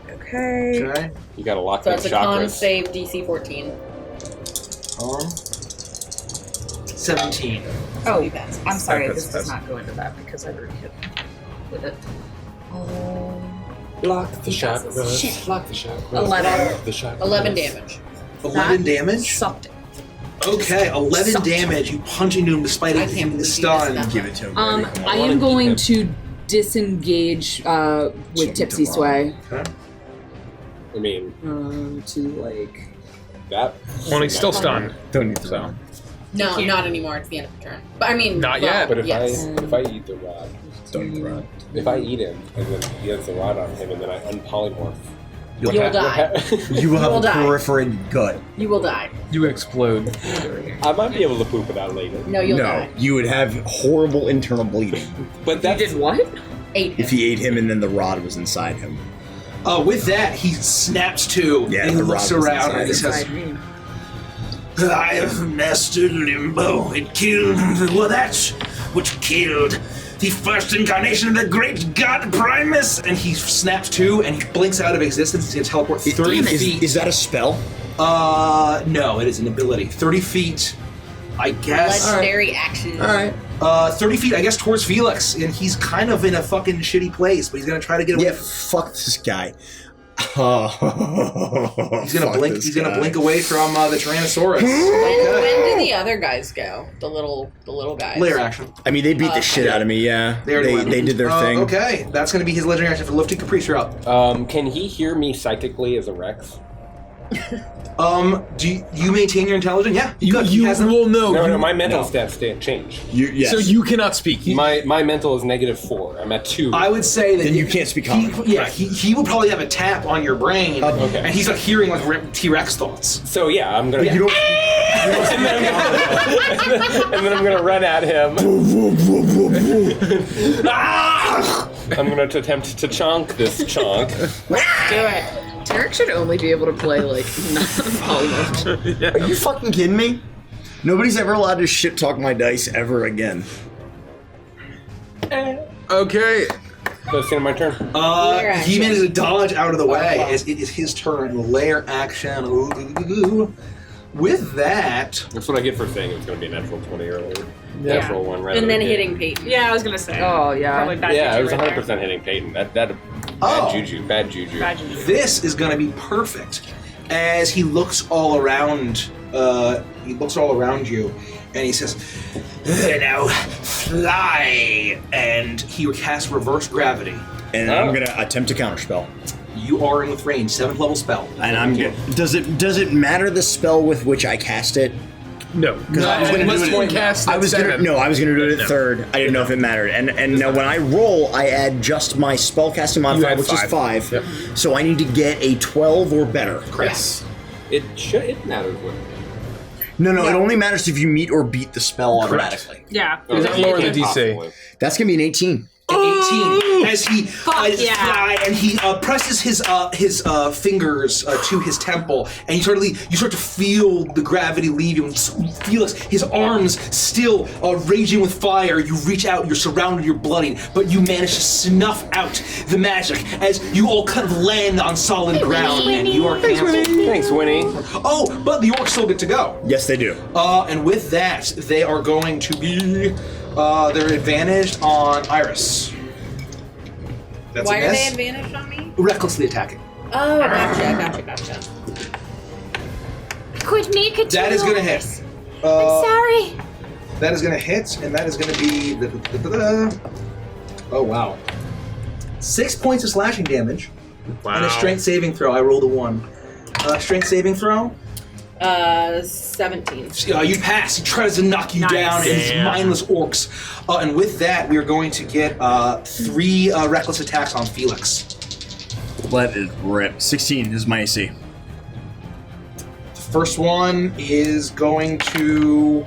Okay. Okay. You gotta lock So those it's a con chakras. save DC 14. 17. Oh, I'm sorry, That's- this does that's- not go into that because I've already hit with it. Block the chakras. Shit. Block the chakras. 11. Block the chakras. 11 damage. 11 damage? Sucked it. Okay, 11 Sucked. damage. You punch into him despite I it can't being believe stunned. you missed Give it to him. I am going to disengage with Tipsy Sway. Okay. I mean, To like. that. Well, he's still stunned. Don't need to. So. No, not anymore. It's the end of the turn. But I mean, Not yet. But if yes. I eat the rod, Don't eat the rod. if I eat him and then he has the rod on him and then I unpolymorph, You'll die. You will have will a die. perforated gut. You will die. You explode. I might be able to poop it out later. No, you'll No, die. you would have horrible internal bleeding But You that's did what? 8. if he ate him and then the rod was inside him. With that, he snaps to Yeah, and he the looks rod was around and he inside says, I have mastered Limbo. It killed. Well, that's what killed the first incarnation of the great god Primus. and he snaps to and he blinks out of existence. He's going to teleport 30 feet. Is that a spell? No, it is an ability. 30 feet, I guess. Legendary action. All right. 30 feet, I guess, towards Felix, and he's kind of in a fucking shitty place, but he's gonna try to get away. Yeah, fuck this guy. He's gonna blink. He's gonna blink away from the Tyrannosaurus. When Okay. did the other guys go? The little guys. Layer action. I mean, they beat the shit out of me. Yeah, already went. they did their thing. Okay, that's gonna be his legendary action for lifting Caprice. You're up. Can he hear me psychically as a Rex? Do you maintain your intelligence? Yeah. You will know. No, my mental stats didn't change. Yes. So you cannot speak. My mental is -4. I'm at 2. I would say that Then you can't speak common. He would probably have a tap on your brain, Okay. and he's like hearing like T-Rex thoughts. So yeah, I'm gonna. You don't. and then I'm gonna run at him. I'm gonna attempt to chonk this chonk. Do it. Tarek should only be able to play like non-polymorph. Are you fucking kidding me? Nobody's ever allowed to shit talk my dice ever again. Okay. That's the end of my turn. He managed to dodge out of the way. It is his turn. Layer action. Ooh. With that... That's what I get for saying it was going to be a natural 20 earlier. Natural one, rather And then than hitting Peyton. Yeah, I was gonna say. Oh, yeah. Probably bad Yeah, it was juju 100% right hitting Peyton. That bad juju. Bad juju. This is going to be perfect. As he looks all around, you, and he says, "Now fly!" And he casts reverse gravity. And I'm gonna attempt to counterspell. You are in with range, 7th level spell. And I'm good. Does it matter the spell with which I cast it? No. Because I was going to do it. I was going to do it at 3rd. I didn't know if it mattered. And now when I roll, I add just my spellcasting modifier, which is 5. Yep. So I need to get a 12 or better. Yes. It matters what. No, it only matters if you meet or beat the spell automatically. Yeah. Is that lower than DC? That's gonna be an 18. 18 as he fly and he presses his fingers to his temple, and you start to feel the gravity leave you, and feel his arms still raging with fire. You reach out, you're surrounded, you're bloody, but you manage to snuff out the magic as you all kind of land on solid ground, and you are canceled. Thanks, Winnie. Oh, but the orcs still get to go. Yes, they do. And with that, they are going to be they're advantaged on Iris. That's Why a are miss. they advantaged on me? Recklessly attacking. Oh, gotcha. Could make it. That is going to hit. I'm sorry. That is going to hit, and that is going to be. Oh wow! 6 points of slashing damage. Wow. And a strength saving throw. I rolled a 1. Strength saving throw. 17. You pass. He tries to knock you down, and these mindless orcs. And with that, we are going to get 3 reckless attacks on Felix. Let it rip. 16 is my AC. The first one is going to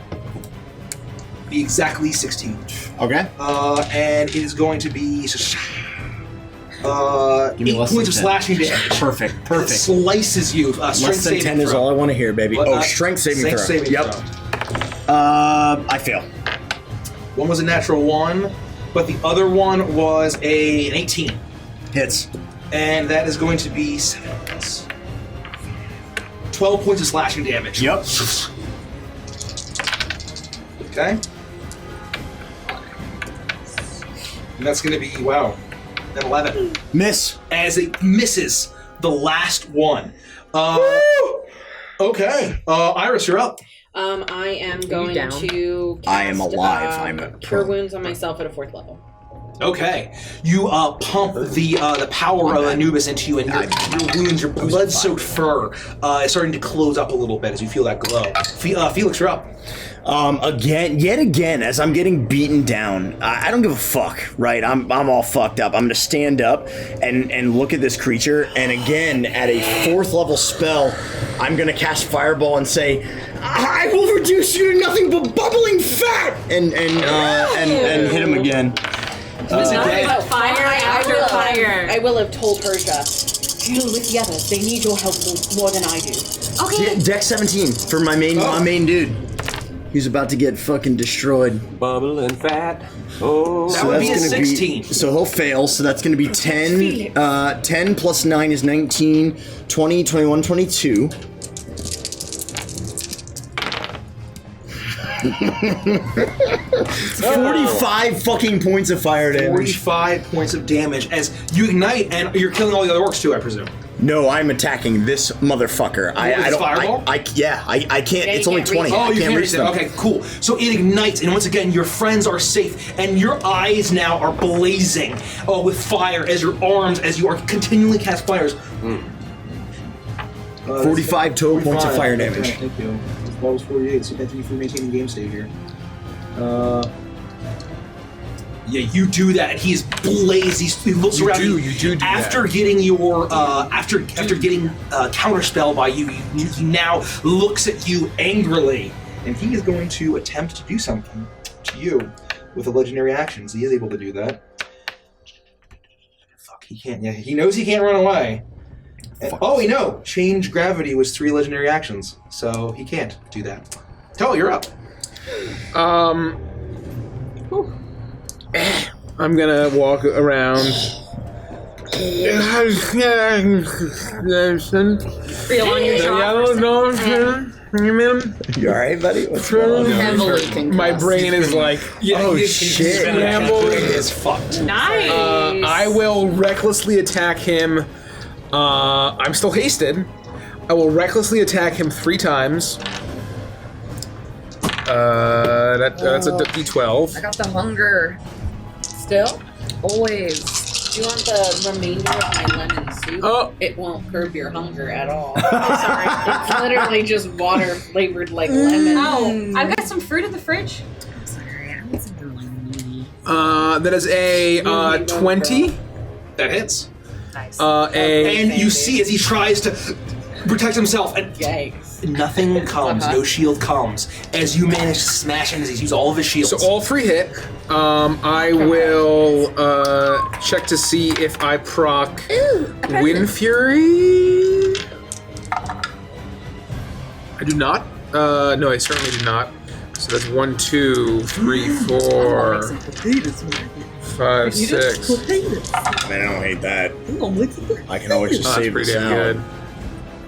be exactly 16. Okay. And it is going to be 8 points of slashing damage. Perfect. It slices you. Less than 10 is all I want to hear, baby. Strength saving throw. Yep. I fail. One was a natural 1, but the other one was an 18. Hits. And that is going to be 7 plus 12 points of slashing damage. Yep. Okay. And that's going to be, wow, an 11. Miss. As it misses the last one. Okay. Iris, you're up. I am going to cast, I am alive. I'm a Cure Wounds on myself at a 4th level. Okay. You pump the power of Anubis into you, and your wounds, your blood-soaked fur is starting to close up a little bit as you feel that glow. Felix, you're up. Yet again, as I'm getting beaten down, I don't give a fuck, right? I'm all fucked up. I'm gonna stand up and look at this creature, and again, at a 4th level spell, I'm gonna cast Fireball and say, I will reduce you to nothing but bubbling fat! And hit him again. I will have told Persia, deal with the others. They need your help more than I do. Okay. Dex 17 for my main dude. He's about to get fucking destroyed. Bubbling fat. Oh, that would be a 16. So he'll fail. So that's going to be 10. 10 plus 9 is 19. 20, 21, 22. 45 fucking points of fire damage. 45 points of damage as you ignite, and you're killing all the other orcs too, I presume. No, I'm attacking this motherfucker. I don't. Fireball? I can't. It's only 20. Oh, I you can't reach them. Okay, cool. So it ignites, and once again, your friends are safe, and your eyes now are blazing with fire as your arms, as you are continually cast fires. 45 total points of fire damage. Okay, thank you. That was 48, so thank you for maintaining game state here. Yeah, you do that. He's blazed. He looks around. You do after that. Getting your after getting counterspell by you, he now looks at you angrily, and he is going to attempt to do something to you with a legendary action. So he is able to do that. Fuck, he can't. Yeah, he knows he can't run away. And, no! Change gravity was 3 legendary actions, so he can't do that. Toe, you're up. I'm gonna walk around. Feel on your shoulders. You alright, buddy? What's Heavily concussed. My brain is like, oh shit. It's fucked. Nice. I will recklessly attack him. I'm still hasted. I will recklessly attack him 3 times. That's a D12. I got the hunger. Still? Always. Do you want the remainder of my lemon soup? Oh. It won't curb your hunger at all. Sorry. It's literally just water flavored like lemon. Oh, I've got some fruit in the fridge. I'm sorry, I want something lemony. That is a 20. That hits. Nice. And you see as he tries to protect himself, and Yikes. nothing comes, no shield comes, as you manage to smash him as he uses all of his shields. So all 3 hit. I will check to see if I proc Wind Fury. I do not. No, I certainly do not. So that's 1, 2, 3, 4, 5, 6. Man, I don't hate that. I can always just Oh, that's save pretty this damn out. good.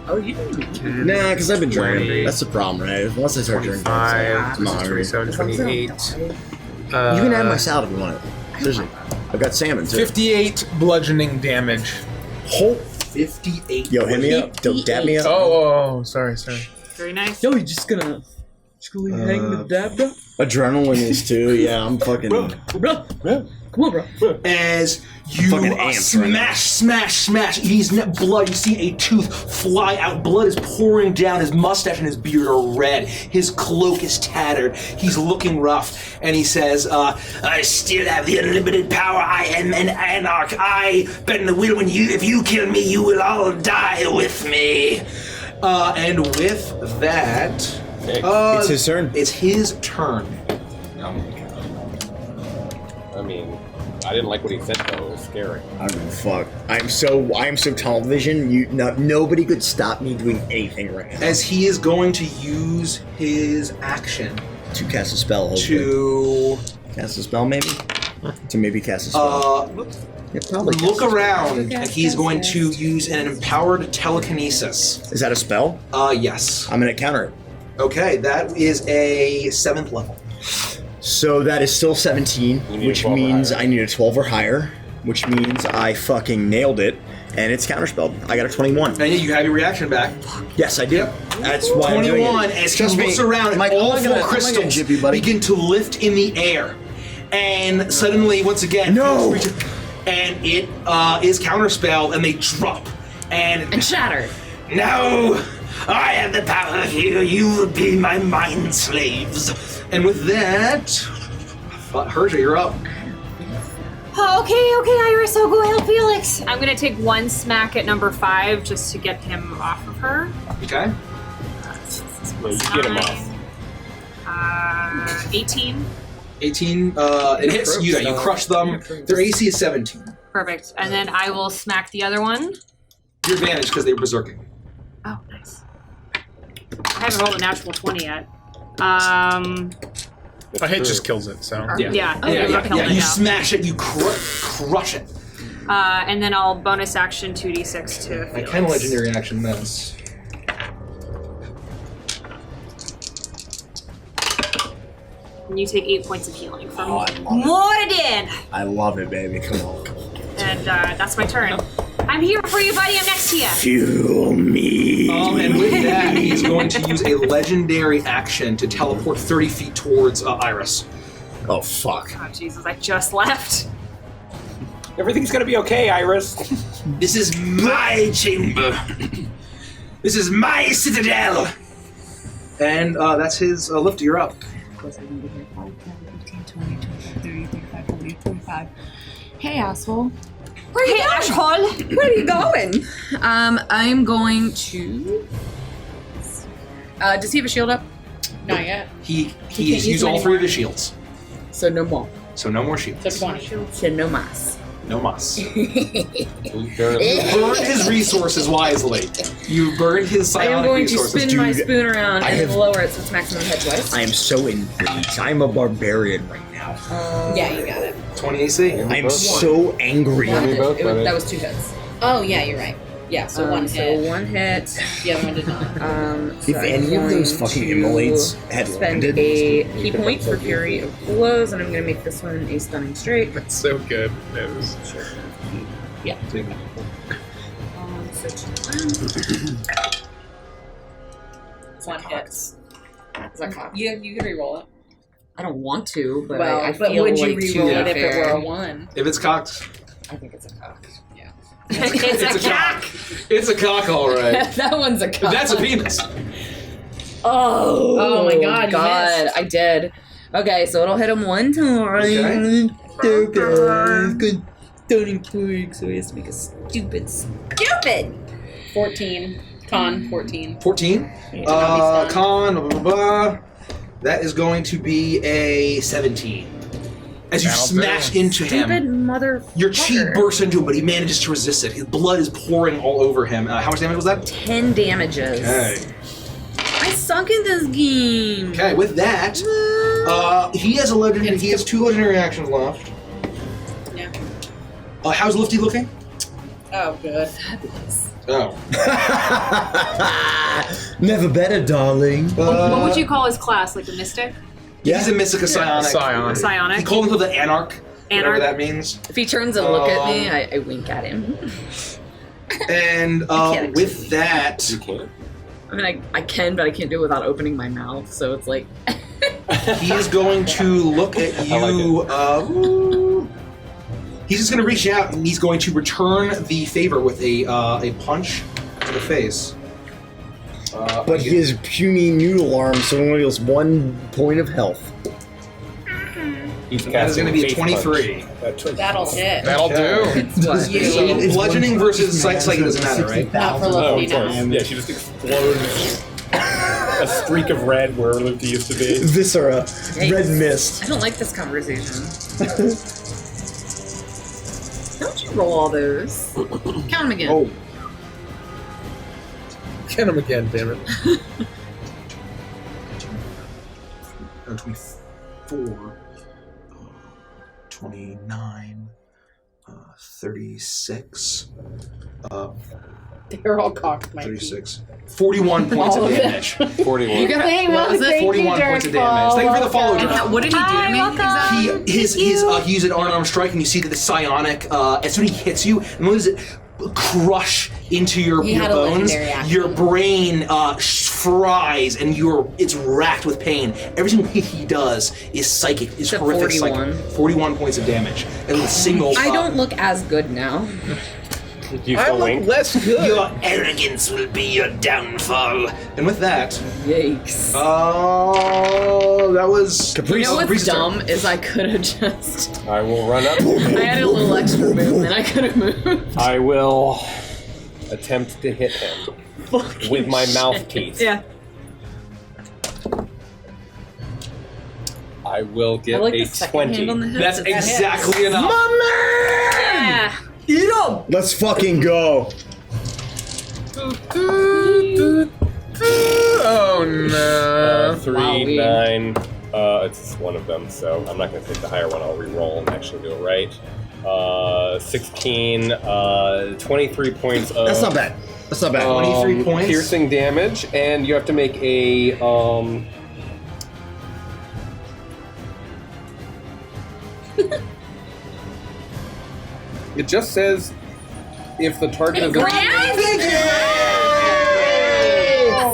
Oh, you didn't. Nah, because I've been 20, drinking. That's the problem, right? Once I start drinking, 25, I'm not hungry. 27, 28. You can add my salad if you want it. Seriously. I've got salmon too. 58 bludgeoning damage. Whole 58. Yo, hit me up. Dab me up. Oh, sorry. Very nice. Yo, you just gonna hang the dab, bro? Adrenaline is too. Yeah, I'm fucking. Bro. Come on, bro. As you Fucking amped right now. smash, he's blood. You see a tooth fly out. Blood is pouring down. His mustache and his beard are red. His cloak is tattered. He's looking rough, and he says, "I still have the unlimited power. I am an anarch. I bend the will. If you kill me, you will all die with me." And with that, It's his turn. It's his turn. I mean, I didn't like what he said though. It was scary. I don't give a fuck. I am so tunnel vision. Nobody could stop me doing anything right now. As he is going to use his action To cast a spell, hopefully. to Cast a spell, maybe? To maybe cast a spell. Yeah, probably look cast a spell. around, and he's going to use an empowered telekinesis. Is that a spell? Yes. I'm gonna counter it. Okay, that is a 7th level. So that is still 17, need which a 12 or means higher. I need a 12 or higher, which means I fucking nailed it, and it's counterspelled. I got a 21. And you have your reaction back. Yes, I do. That's why I'm doing 21, it. as Trust he me, looks around, and Mike, all I'm not 4 gonna crystals jip you, buddy. begin to lift in the air. And suddenly, once again, No! and it is counterspelled, and they drop. And shatter. No! I have the power here. You will be my mind slaves. And with that, Herja, you're up. Oh, okay, Iris, I'll go help Felix. I'm gonna take 1 smack at number 5 just to get him off of her. Okay. No, you get him off. 18. 18, it hits you. You crush them. Their AC is 17. Perfect. And then I will smack the other one. Your advantage because they were berserking. Oh, nice. I haven't rolled a natural 20 yet. A hit just kills it, so. Yeah. You smash it, you crush it. And then I'll bonus action 2d6 to Felix. I can legendary action this. And you take 8 points of healing from Oh, I love it. Morden! I love it, baby. Come on. And that's my turn. I'm here for you, buddy. I'm next to you. Fuel me. And with that, he's going to use a legendary action to teleport 30 feet towards Iris. Oh, fuck. Oh, Jesus, I just left. Everything's gonna be okay, Iris. This is my chamber. This is my citadel. And that's his lift. You're up. 45. Hey, asshole. Where are you going? Asshole? Where are you going? I'm going to. Does he have a shield up? Not yet. He can't has use used them all 3 of anymore. his shields. So no more. So no more shields. So 20. So no mas. No mas. You burned his resources wisely. You burned his I am psionic going to resources. spin my Dude, spoon around I and have- lower it so it's maximum head twice. I am so enraged. I'm a barbarian right now. Yeah, you got it. 20 AC. I am so angry. That both, was, buddy. that was 2 hits. Oh, yeah, you're right. Yeah, so one hit. So one hit. The other one did not. So If any of those fucking immolates had spend landed, a key point for Fury of Blows, and I'm going to make this one a stunning strike. That's so good. That was Yeah. So One hit. Is that cock? You can re-roll it. I don't want to, but Well, I but feel would you like re-roll too it if it fair. were a 1? If it's cocked, I think it's a cock. Yeah. It's a cock. it's a cock, all right. That one's a cock. That's a penis. Oh my god, you missed. I did. Okay, so it'll hit him one time. Okay. Good stunning twig, so he has to make a stupid 14. Con, 14. 14. Con, blah, blah, blah. That is going to be a 17. As you That'll smash do. into stupid him, mother. your chi bursts into him, but he manages to resist it. His blood is pouring all over him. How much damage was that? 10 damages. Okay. I suck at this game. Okay, with that, he has a legendary. He has 2 legendary actions left. Yeah. How's Lifty looking? Oh, good. Oh. Never better, darling. What would you call his class? Like a mystic? Yeah. He's a mystic, a psionic. Scion. Psionic. He called himself the Anarch. Whatever Anarch. that means. If he turns and look at me, I wink at him. And can't with that, You can't. I mean, I can, but I can't do it without opening my mouth, so it's like... he is going to look at you. He's just going to reach out and he's going to return the favor with a punch to the face. But he has puny noodle arms, so he only deals 1 point of health. He's That is going to be a face 23. punch. That'll hit. That'll do. So bludgeoning versus psychic doesn't matter, right? Not for Oh, Lifty of now. course. Yeah, she just explodes a streak of red where Lifty used to be. Viscera. Yikes. Red mist. I don't like this conversation. Don't you roll all those? Count them again. Oh. Count him again, damn it. 24, 29, 36, They're all cocked, Mikey. 36. 41 points of All of them. damage. 41. You got Hey, what was it? 41 points of damage. Thank you for the follow, And John. what did he do to me exactly? He used an unarmed strike, and you see that the psionic, as soon as he hits you, and what does it crush into your had a bones? legendary action. Your brain fries, and it's racked with pain. Everything he does is psychic, is Except horrific. 41. 41 points of damage, and with a single. I don't look as good now. You I still look wink? less good. Your arrogance will be your downfall. And with that, Yikes. that was You know what's Caprice turn. dumb is I could have just... I will run up. I had a little extra movement. I could have moved. I will attempt to hit him with my mouth teeth. Yeah. I will get I like a the second hand on the 20. hip. That's Does that exactly hit? enough. Yeah. Eat up! Let's fucking go. Oh no. 3, 9. It's just one of them, so I'm not going to take the higher one. I'll re-roll and actually do it right. 16, 23 points of... That's not bad. That's not bad. 23 points. Piercing damage, and you have to make a... It just says if the target is...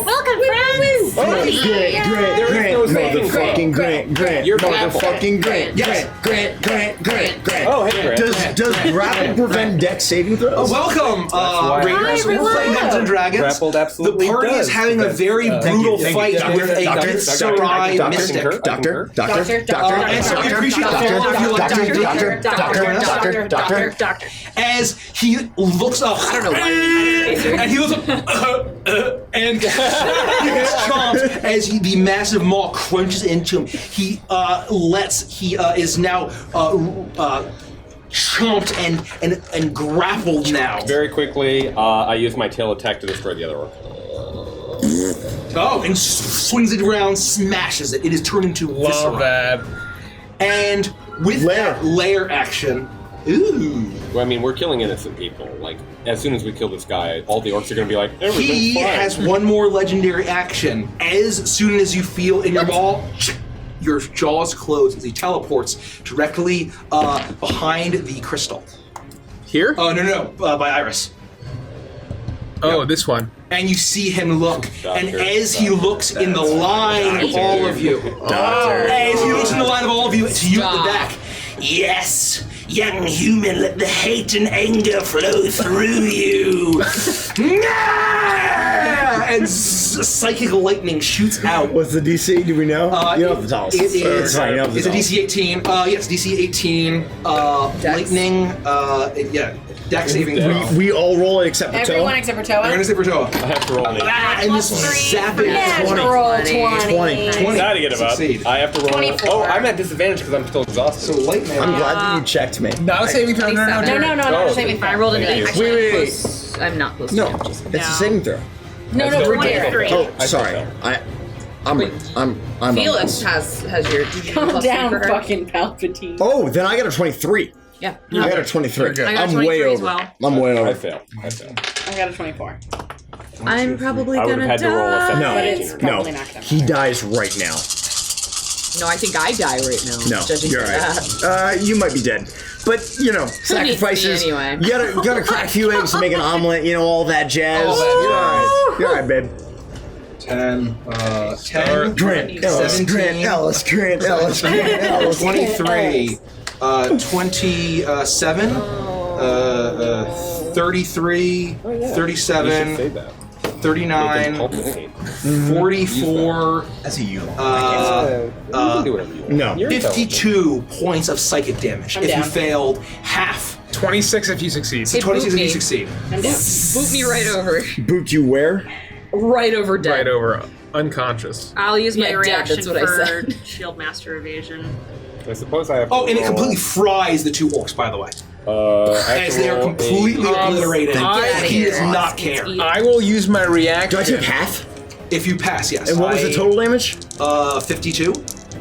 Welcome, friends. Grant, motherfucking Grant, You're motherfucking Grant, Yes. Grant. Oh, hey, Grant. Does grapple prevent dex saving throws? Welcome, why- Raiders who play Dungeons and Dragons. Grappled absolutely The party does. is having a very brutal fight with a Sarai mystic. Doctor. And we appreciate the follow if you like Doctor. As he looks up, I don't know why, and he looks up, and he gets chomped as the massive maw crunches into him. He is now chomped and grappled now. Very quickly, I use my tail attack to destroy the other orc. Oh, and swings it around, smashes it. It is turned into viscera. Love that. And with that layer action, ooh. Well, I mean, we're killing innocent people. Like, as soon as we kill this guy, all the orcs are going to be like, everything's He fine. has one more legendary action. As soon as you feel in your maw, your jaws close as he teleports directly behind the crystal. Here? Oh, no, by Iris. Oh, this one. And you see him look, and as he looks in the line of all of you, as he looks in the line of all of you, it's you at the back. Yes, young human, let the hate and anger flow through you. And psychic lightning shoots out. What's the DC? Do we know? You don't have to tell us. It's It's fine, you don't have to a tell us. DC 18. Yes, DC 18. Lightning. Dex saving throw. We all roll it except for Everyone Toa. except for Toa. Everyone except for Toa. I have to roll an 8. And this zapping Natural 20. 20. That to get about. Succeed. I have to roll. 24. Oh, I'm at disadvantage because I'm still exhausted. So lightning. I'm glad that you checked me. Not a saving throw. No. No, not saving I throw. rolled an Thank 8. you. Actually, Wait. close. I'm not close No, to him. Just it's a saving throw. No, still for rolled Derek. 23. Oh, I sorry. I'm Felix has your. Did you Calm plus down, for her? fucking Palpatine. Oh, then I got a 23. Yeah. I got a 23. I got a I'm 23 way as over. well. I'm way I over. fail. I got a 24. I'm probably I would gonna have had to roll a die. 17. No, But it's no. probably not gonna He dies right now. No, I think I die right now. No, judging you're from right. that. You might be dead, but sacrifices. me anyway. You gotta crack a few eggs to make an omelet. All that jazz. You're all right, babe. 10. 10. Grant Ellis. 17. Grant Ellis. Grant Ellis. Grant Ellis. 23. 27. 33. 37. 39. 44. That's a you. You can do whatever you want. No. You're 52 points of psychic damage. I'm If you down. failed, half. 26 if you succeed. So 26 if you me. succeed. I'm down. Boot me right over. Boot you where? Right over dead. Right over. Unconscious. I'll use my Yeah, Dad, reaction that's what I for said. Shield Master Evasion. I suppose I have to Oh, and it roll, completely fries the two orcs, by the way. I have As to they are roll completely obliterated. He does not care. I will use my reaction. Do I take half? If you pass, yes. And what was the total damage? 52.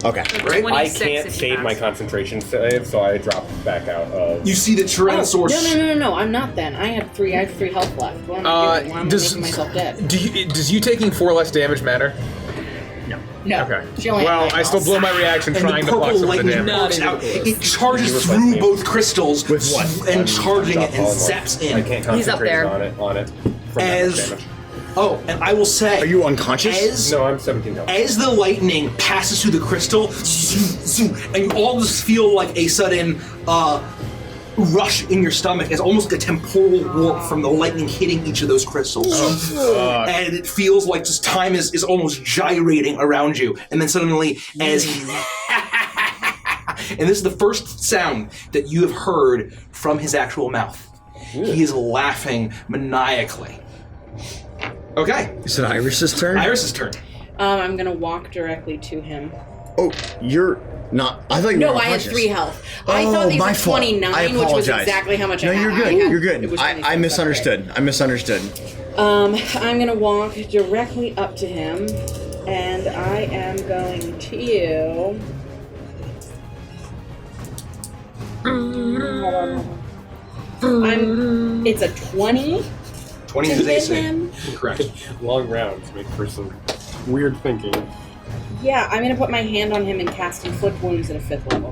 Okay. Right? I 26 can't if you save pass. my concentration save, so I drop back out of. You see the Tyrannosaurus. No, I'm not then. I have 3 health left. What am I doing? Why am I making myself dead? Does you taking 4 less damage matter? No. Okay. She only had Well, 9 I still health. blow my reaction And trying the to block purple some of the lightning damage. works out. It charges through both crystals With what? and charging it and Polymorph. zaps I in. can't He's up concentrate there. on it from that As much damage. oh, and I will say, Are you unconscious? as No, I'm 17 health. as the lightning passes through the crystal, zoom, zoom, and you all just feel like a sudden rush in your stomach as almost like a temporal warp from the lightning hitting each of those crystals. And it feels like just time is almost gyrating around you. And then suddenly, as and this is the first sound that you have heard from his actual mouth. He is laughing maniacally. Okay, Is it Iris's turn? Iris's turn. I'm gonna walk directly to him. Oh, you're not. I thought you No, were I had unconscious. 3 health. I thought these my were fault. 29, I which was apologize. exactly how much No, I had. you're good. I had- You're good. it was I 26, misunderstood. I misunderstood. I'm gonna walk directly up to him, and I am going to. It's a 20 20 to is hit AC. him. Correct. Long rounds make for some weird thinking. Yeah, I'm gonna put my hand on him and cast Inflict Wounds at a 5th level.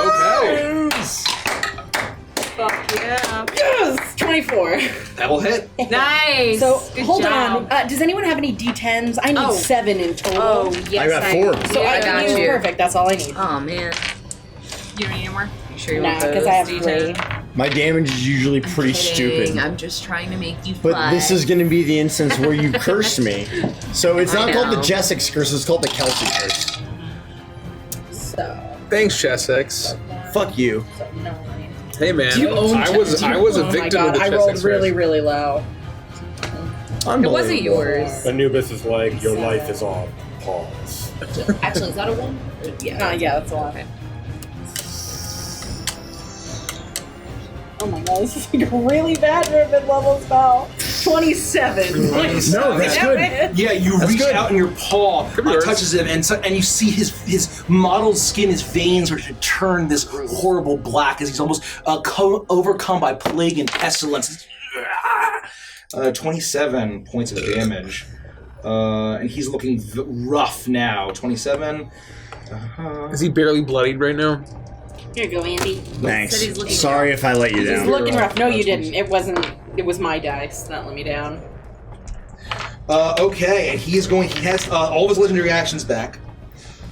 Okay. Fuck yeah. Yes! 24. That'll hit. Nice. So, Good hold job. on. Does anyone have any D10s? I need Oh. 7 in total. Oh, yes. I got 4. So Yeah, I I got got you. Perfect, that's all I need. Oh man. You don't need any more? You sure you Nah, want those? because I have D10? 3. My damage is usually pretty Kidding. stupid. I'm just trying to make you But fly. this is going to be the instance where you curse me. So it's I not called the know. Jessix curse, it's called the Kelsey curse. So, Thanks, Chessex. Fuck you. 9. Hey man, Do you own I was a oh my victim God, of the I Chessex rolled curse. really, really low. It wasn't yours. Anubis is like, your life is on pause. Actually, is that a 1? Yeah. Yeah, that's a lot. Okay. Oh my god, this is like a really bad ribbon level spell. 27. No, that's good. Yeah, you reach out and your paw touches him, and you see his mottled skin, his veins are to turn this horrible black as he's almost overcome by plague and pestilence. 27 points of damage. And he's looking rough now. 27. Is he barely bloodied right now? Here you go, Andy. Thanks. Sorry if I let you down. He's looking rough. No, you didn't. It wasn't. It was my dice that let me down. Okay, and he has all of his legendary actions back.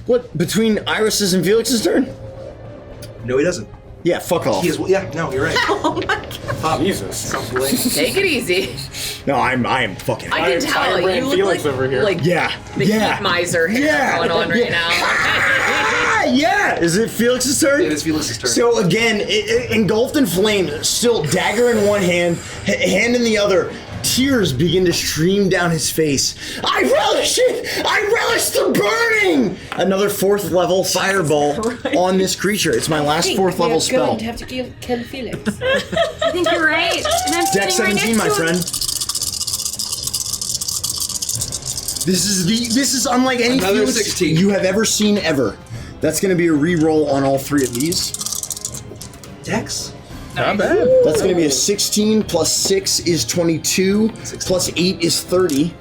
What, between Iris's and Felix's turn? No, he doesn't. Yeah, fuck off. No, you're right. Oh my god. Jesus. Take it easy. No, I am fucking. I can tell you look Felix over here. like yeah, the heat miser going on right now. Yeah, is it Felix's turn? It is Felix's turn. So again, engulfed in flames, still dagger in one hand, hand in the other. Tears begin to stream down his face. I relish it! I relish the burning! Another 4th level fireball on this creature. It's my last 4th level spell. We're going to have to kill Felix. I think you're right. And I'm Dex sitting right 17, next my to him. friend. This is unlike any Another Felix 16. you have ever seen ever. That's going to be a re-roll on all 3 of these. Dex? Not bad. That's going to be a 16 plus 6 is 22 plus 8 is 30.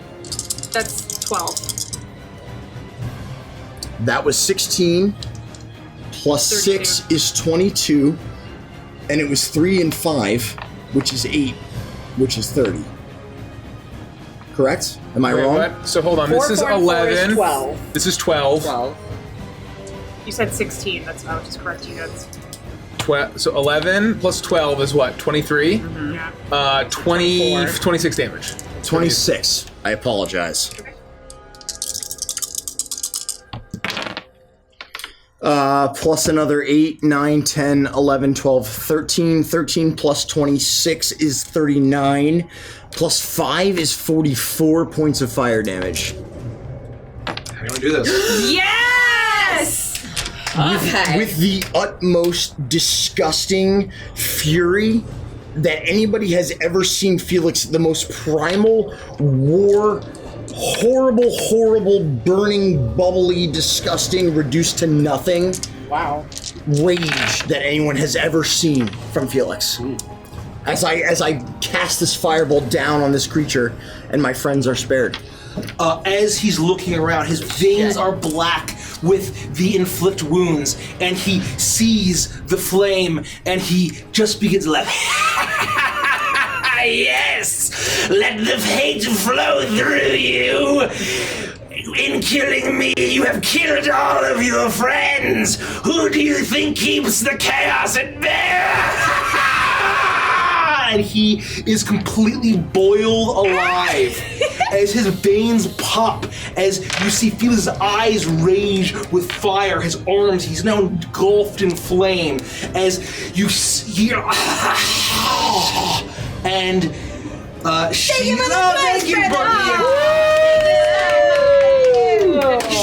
That's 12. That was 16 plus 6 is 22, and it was 3 and 5, which is 8, which is 30. Correct? Am I Wait, wrong? what? So hold on. 4 This is 4 and 4 is 11. 12. This is 12. You said 16. That's I would just correct you. That's So 11 plus 12 is what? 23? yeah. 26 damage. 26. I apologize. Plus another 8, 9, 10, 11, 12, 13. 13 plus 26 is 39. Plus 5 is 44 points of fire damage. How do you want to do this? Yes! With the utmost disgusting fury that anybody has ever seen Felix, the most primal war, horrible, burning, bubbly, disgusting, reduced to nothing. Wow. Rage that anyone has ever seen from Felix. As I cast this fireball down on this creature, and my friends are spared. As he's looking around, his veins are black with the inflict wounds, and he sees the flame, and he just begins to laugh. Yes! Let the hate flow through you! In killing me, you have killed all of your friends! Who do you think keeps the chaos at bay? And he is completely boiled alive as his veins pop, as you see Felix's eyes rage with fire, his arms, he's now engulfed in flame, as you hear, and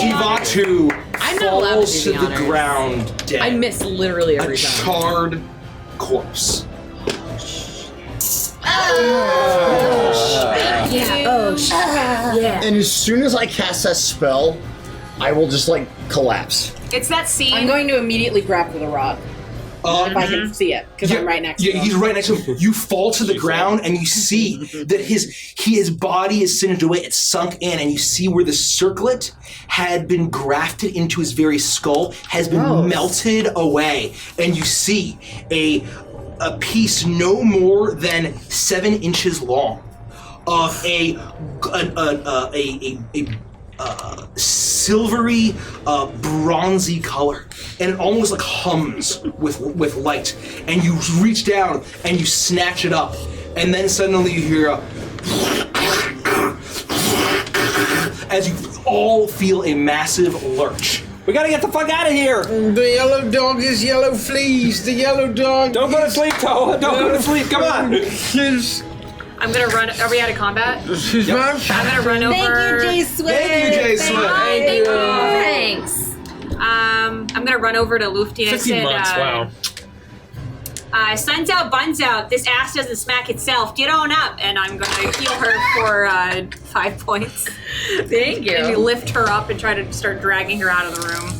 Shivatu falls to the ground dead. I miss literally every time. A charred corpse. Yeah. And as soon as I cast that spell, I will just collapse. It's that scene. I'm going to immediately grab for the rock. If I can see it, because I'm right next to him. He's right next to him. You fall to the ground and you see that his body is singed away. It's sunk in, and you see where the circlet had been grafted into his very skull has been melted away, and you see a piece no more than 7 inches long of a silvery, bronzy color, and it almost hums with light. And you reach down and you snatch it up, and then suddenly you hear as you all feel a massive lurch. We gotta get the fuck out of here! The yellow dog is yellow fleas. The yellow dog. Don't go to sleep, Toa! Don't go to sleep, come on! I'm gonna run. Are we out of combat? I'm gonna run over. Thank you, Jay Swift. Thank you, Jay Swift. Thank you. Thanks. I'm gonna run over to Lufty and 15 I said, months, wow. Sun's out, buns out. This ass doesn't smack itself. Get on up. And I'm going to heal her for 5 points. Thank you. And you lift her up and try to start dragging her out of the room.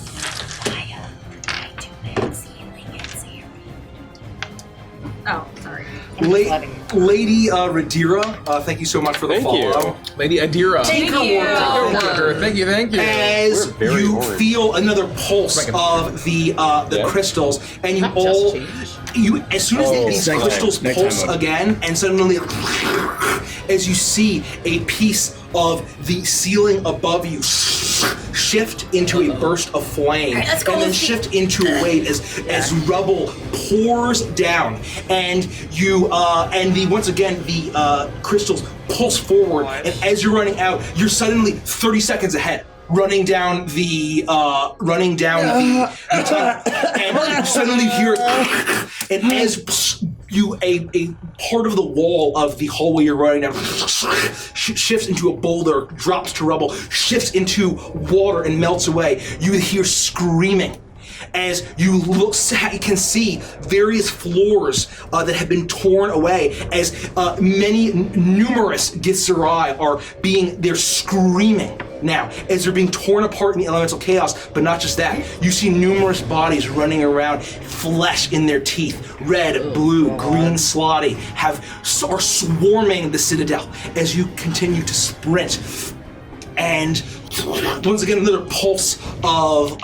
Oh, sorry. Lady Radira, thank you so much for the follow. Lady Adira. Thank you. Thank you. As you feel another pulse of the crystals, and you all, as soon as these crystals pulse again, and suddenly, as you see a piece of the ceiling above you shift into a burst of flame, and then shift into a wave as rubble pours down, and you once again the crystals pulse forward, and as you're running out, you're suddenly 30 seconds ahead. Running down the tunnel, and you suddenly hear, and as you a part of the wall of the hallway you're running down shifts into a boulder, drops to rubble, shifts into water and melts away. You hear screaming. As you look, you can see various floors that have been torn away. As numerous Githzerai they're screaming now as they're being torn apart in the elemental chaos. But not just that, you see numerous bodies running around, flesh in their teeth, red, blue, green, slotty, are swarming the citadel as you continue to sprint. And once again, another pulse of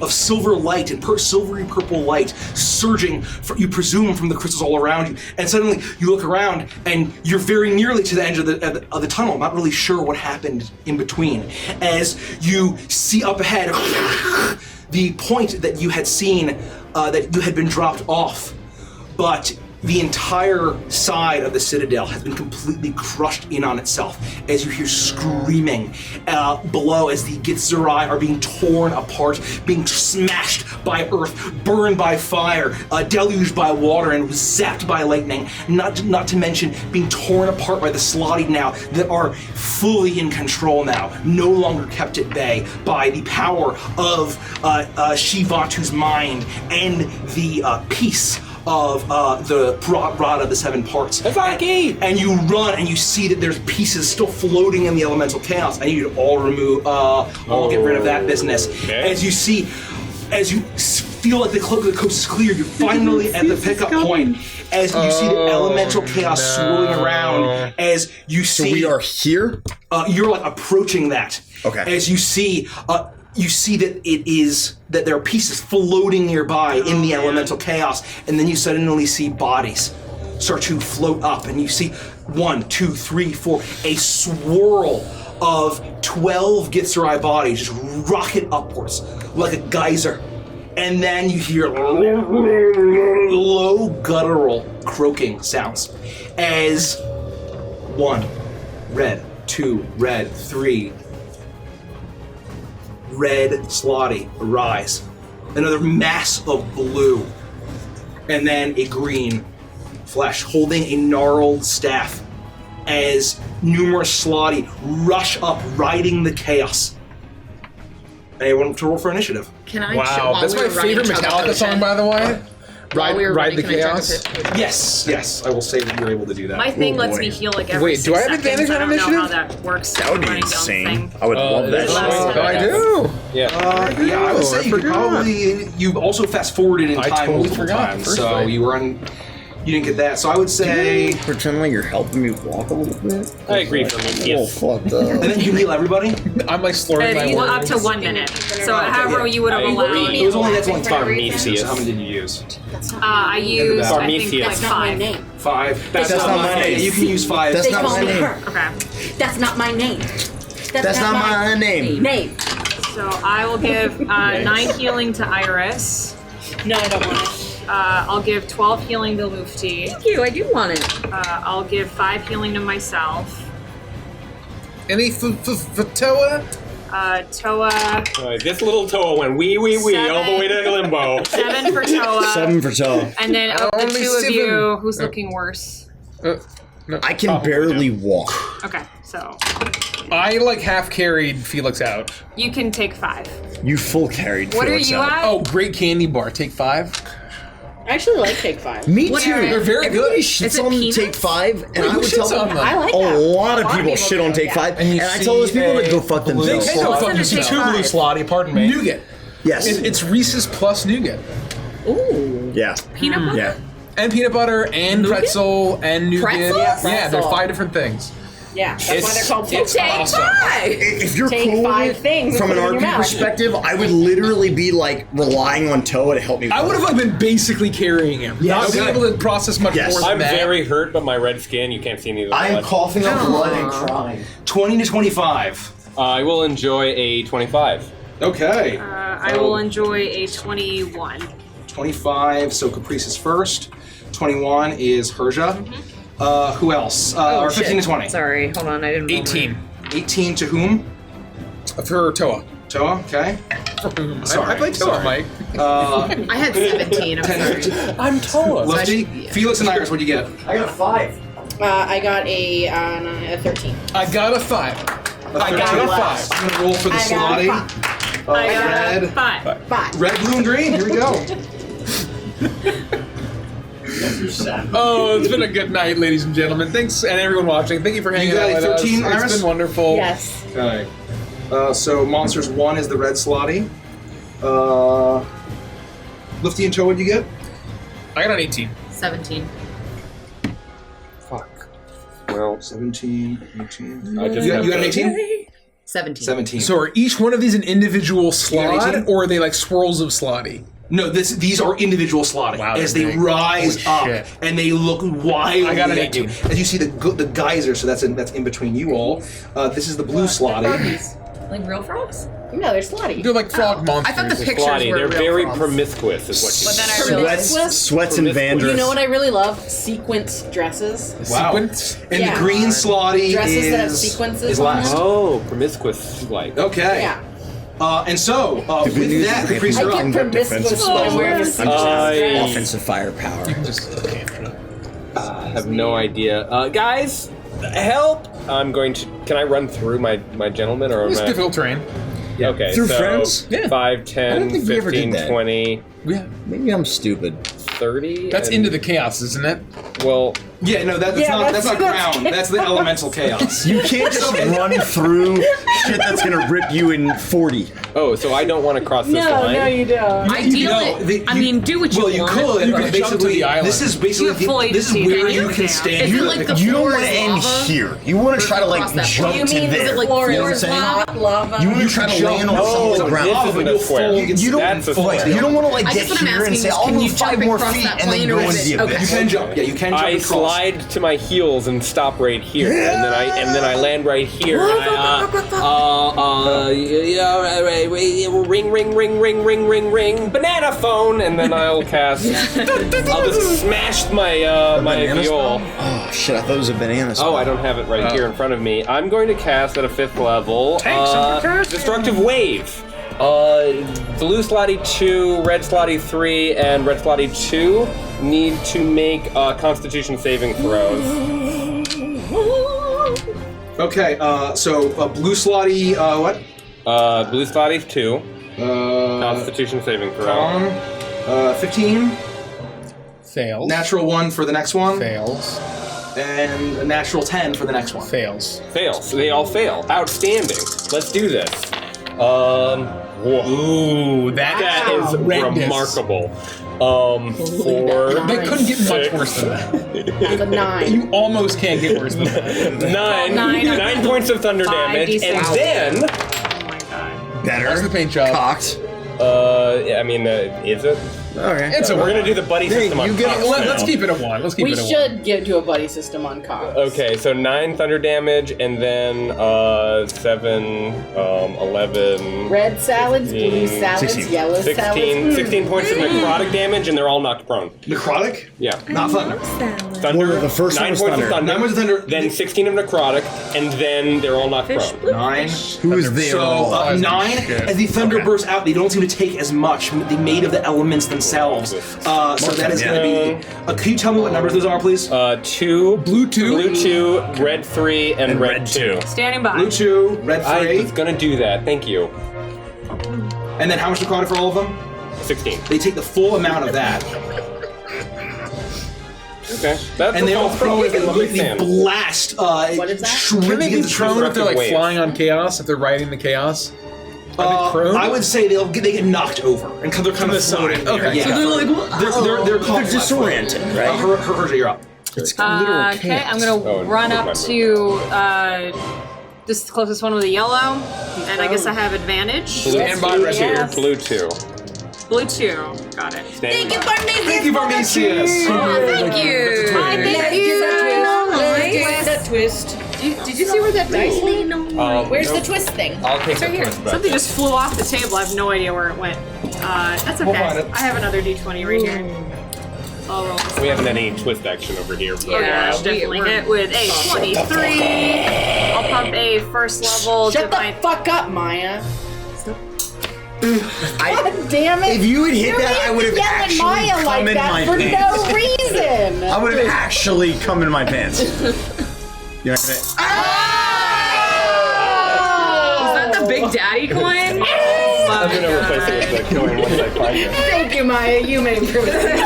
silver light and silvery purple light surging, you presume, from the crystals all around you. And suddenly, you look around, and you're very nearly to the end of the tunnel. Not really sure what happened in between. As you see up ahead, the point that you had seen, that you had been dropped off, but the entire side of the citadel has been completely crushed in on itself as you hear screaming below as the Githzerai are being torn apart, being smashed by earth, burned by fire, deluged by water, and zapped by lightning. Not to mention being torn apart by the Slotty now that are fully in control now, no longer kept at bay by the power of Shivatu's mind and the peace of the Rod of the Seven Parts. And you run and you see that there's pieces still floating in the elemental chaos. I need you to all get rid of that business. Okay. As you feel like the coast is clear, you're finally at the pickup point. As you see the elemental chaos swirling around, as you see. So we are here? You're like approaching that. Okay. As you see that there are pieces floating nearby in the elemental chaos, and then you suddenly see bodies start to float up, and you see 1, 2, 3, 4, a swirl of 12 Githzerai bodies just rocket upwards like a geyser. And then you hear low guttural croaking sounds as 1 red, 2 red, 3 red Slotty arise. Another mass of blue. And then a green flesh holding a gnarled staff as numerous Slotty rush up, riding the chaos. Anyone to roll for initiative? Can I? Wow, that's my favorite Metallica song, by the way. Ride the chaos. Yes, I will say that you're able to do that. My thing lets me heal like every Wait, do I have 6 seconds. advantage on initiative? I don't know how that works. That would be insane. I would love that. I do. Yeah, I would say you also fast forwarded in time totally multiple forgot times, the first so thing. you didn't get that. So I would say pretend like you're helping me walk a little bit. I agree for me. Yes. Fucked up. and then you heal everybody. I'm like slurring my You words. up to 1 minute. So however you would have allowed. That's only time. Prometheus. So how many did you use? I used I think like Prometheus. 5. 5. That's not my name. You can use 5. That's not call my me name. her. Okay. That's not my name. That's not my name. So I will give 9 healing to Iris. No, I don't want it. I'll give 12 healing to Lufti. Thank you. I do want it. I'll give 5 healing to myself. Any for Toa? Toa. This little Toa went wee all the way to limbo. 7 for Toa. 7 for Toa. And then of the Only 2 of 7. you, who's looking worse? No. I can barely walk. Okay, so I like half carried Felix out. you can take 5. You full carried What Felix are you out. at? Oh, great candy bar. Take 5. I actually like Take 5. Me What too. are- They're very Everybody good. shits Is it on peanuts? Take 5, and Wait, I who would tell shits on them them? I like a that. lot of people people shit on do, Take yeah. 5, And and you I tell those see people to go a fuck blue- themselves. They go fuck Wasn't it themselves. Take Two blue 5? slotty, pardon me. Nougat. Yes. It's Reese's plus nougat. Ooh. Yeah. Peanut butter? Yeah. And peanut butter and pretzel and nougat. Pretzels? Yeah, they're Pretzel. 5 different things. Yeah, that's why they're called Take it's 5. awesome. If you're Take cool 5 with it, things from an and put it in your RP mouth. perspective, I would literally be like relying on Toa to help me. I would have been basically carrying him. Yes. Not being Okay. able to process much Yes. more than I'm that. very hurt, but my red skin, you can't see any of the I am blood. coughing up blood and crying. 20 to 25. I will enjoy a 25. Okay. I will enjoy a 21. 25, so Caprice is first. 21 is Herja. Who else? Or 15 to 20. Sorry, hold on, I didn't. 18. 18 to whom? For Toa. Toa, okay. I played Toa, Mike. I had 17. I'm 10 sorry. I'm Toa. Lefty, Felix and Iris, what'd you get? I got a 5. I got a 13. I got a 5. I got a 5. I'm gonna roll for the I got a slotty. I got a Red. 5. 5. Red, blue, and green. Here we go. Oh, it's been a good night, ladies and gentlemen. Thanks, and everyone watching. Thank you for hanging got out a with 13, us. Iris? It's been wonderful. Yes. Okay. So Monsters 1 is the red slotty. Lifty and Toe, what'd you get? I got an 18. 17. Fuck. Well, 17, 18. I just You have got an the- 18? 17. 17. So are each one of these an individual got slot, 18? or are they like swirls of slotty? No, these are individual slotty Wow, as they're they big. rise Holy up shit. and they look wildly I got an at you. 18. As you see the geyser, so that's in between you all. This is the blue slotty. Like real frogs? No, they're slotty. They're like frog monsters. I thought the pictures Slotty. were They're real very frogs. promiscuous, is what you But then said. I realized Sweats and Vandrous. You know what I really love? Sequence dresses. Wow. Sequence. And Yeah. the green slotty Dresses that have is sequences is on last. them. Oh, promiscuous like. Okay. Yeah. And so with news that, is they Caprice, I you're get up. promiscuous when I'm wearing a sequence dress. Offensive firepower. You can just I have no idea. Guys, help! I'm going to. Can I run through my gentleman or am It's I? difficult terrain. Okay, Through so friends? Yeah. 5, I 10, don't think we ever did 15, that. 20, Yeah. Maybe I'm stupid. 30. That's and- into the chaos, isn't it? Well, Yeah, no, that's not ground. That's the elemental chaos. You can't just run through shit that's gonna rip you in 40. oh, so I don't want to cross this line. No, you don't. Ideally, I mean, do what you Well, you want. could. You but could jump to basically, the island. this is You basically have fully this is deceived where me. you can Yeah. stand. Is it like the You don't floor want to is end lava? here. You want to try to like Across that jump floor. to You mean, there. is it like you know what I'm floor is saying? hot lava? You want to try to land on solid this ground. isn't a square. You don't. That's a like, square. you don't want to like I get guess what I'm here and asking say, is, "I'll can you move jump 5 more across feet," that and then plane go or into is the it- okay. You abyss. can jump. Yeah, you can jump I across. slide to my heels and stop right here, and then I land right here. And ring, banana phone, and then I'll cast. I'll just smash my my banana viol. Oh shit! I thought it was a banana. Oh, I don't have it right here in front of me. I'm going to cast at a 5th level. Destructive Wave. Blue slotty 2, red slotty 3, and red slotty 2 need to make Constitution saving throws. Okay, so blue slotty, what? Blue slotty 2. Constitution saving throw. 15. Fails. Natural 1 for the next one. Fails. And a natural 10 for the next one. Fails. Fails. They all fail. Outstanding. Let's do this. Ooh, That is horrendous. remarkable. For They couldn't get much worse than that. That's a 9. You almost can't get worse than that. 9 points of thunder damage, and then Oh my god. Better. That's the paint job. Cocked. I mean, is it? Okay. It's a We're gonna do the buddy Hey, system on you get- Cox Let's now. keep it at 1. Let's keep We it at 1. should do a buddy system on Cox. Okay, so 9 thunder damage, and then 7, 11, Red salads, blue 16, salads, 16. yellow 16, salads. 16 points of necrotic damage, and they're all knocked prone. Necrotic? Yeah. Not thunder. Thunder. Well, the first 9 one was points thunder. of thunder. 9 points of thunder. Then 16 of necrotic, and then they're all knocked prone. 9. Who is there? So 9, as the thunder bursts out, they don't seem to take as much. They made of the elements themselves. So that is going to be. Can you tell me what numbers those are, please? 2, Blue 2. blue 2, red 3, and red 2. Standing by. Blue 2, red I 3. was gonna do that. Thank you. And then how much necrotic for all of them? 16. They take the full amount of that. Okay. That's And they all throw it, lovely the fan. blast. What is that? Can they be the prone if they're like waves. flying on chaos? If they're riding the chaos? Are they prone? I would say they get knocked over, and they're kind of the side. floating. Okay. Yeah. So they're like, They're called they're disoriented, right? Herja, you're up. It's literal Okay, chaos. I'm gonna run up to this closest one with the yellow, and I guess I have advantage. Standby right here. Blue 2. Blue 2, got it. Thank you, Barnesius. Thank you, Barnesius. Oh, thank you. Hi, thank you. Where's that twist? Did you see where that dice went? Where's the twist thing? I'll take It's right the here. twist back. Something just flew off the table. I have no idea where it went. That's We'll okay. find it. I have another d20 right here. I'll roll this. We haven't had any twist action over here. Yeah, definitely hit with a 23. I'll pump a first level Shut divine. the fuck up, Maya. God damn it. If you had hit that, I would have actually Maya come like in that my for pants. no reason. I would have actually come in my pants. You're not gonna. Was that the Big Daddy coin? I'm gonna replace it with the coin once I find it. Thank you, Maya. You may proceed.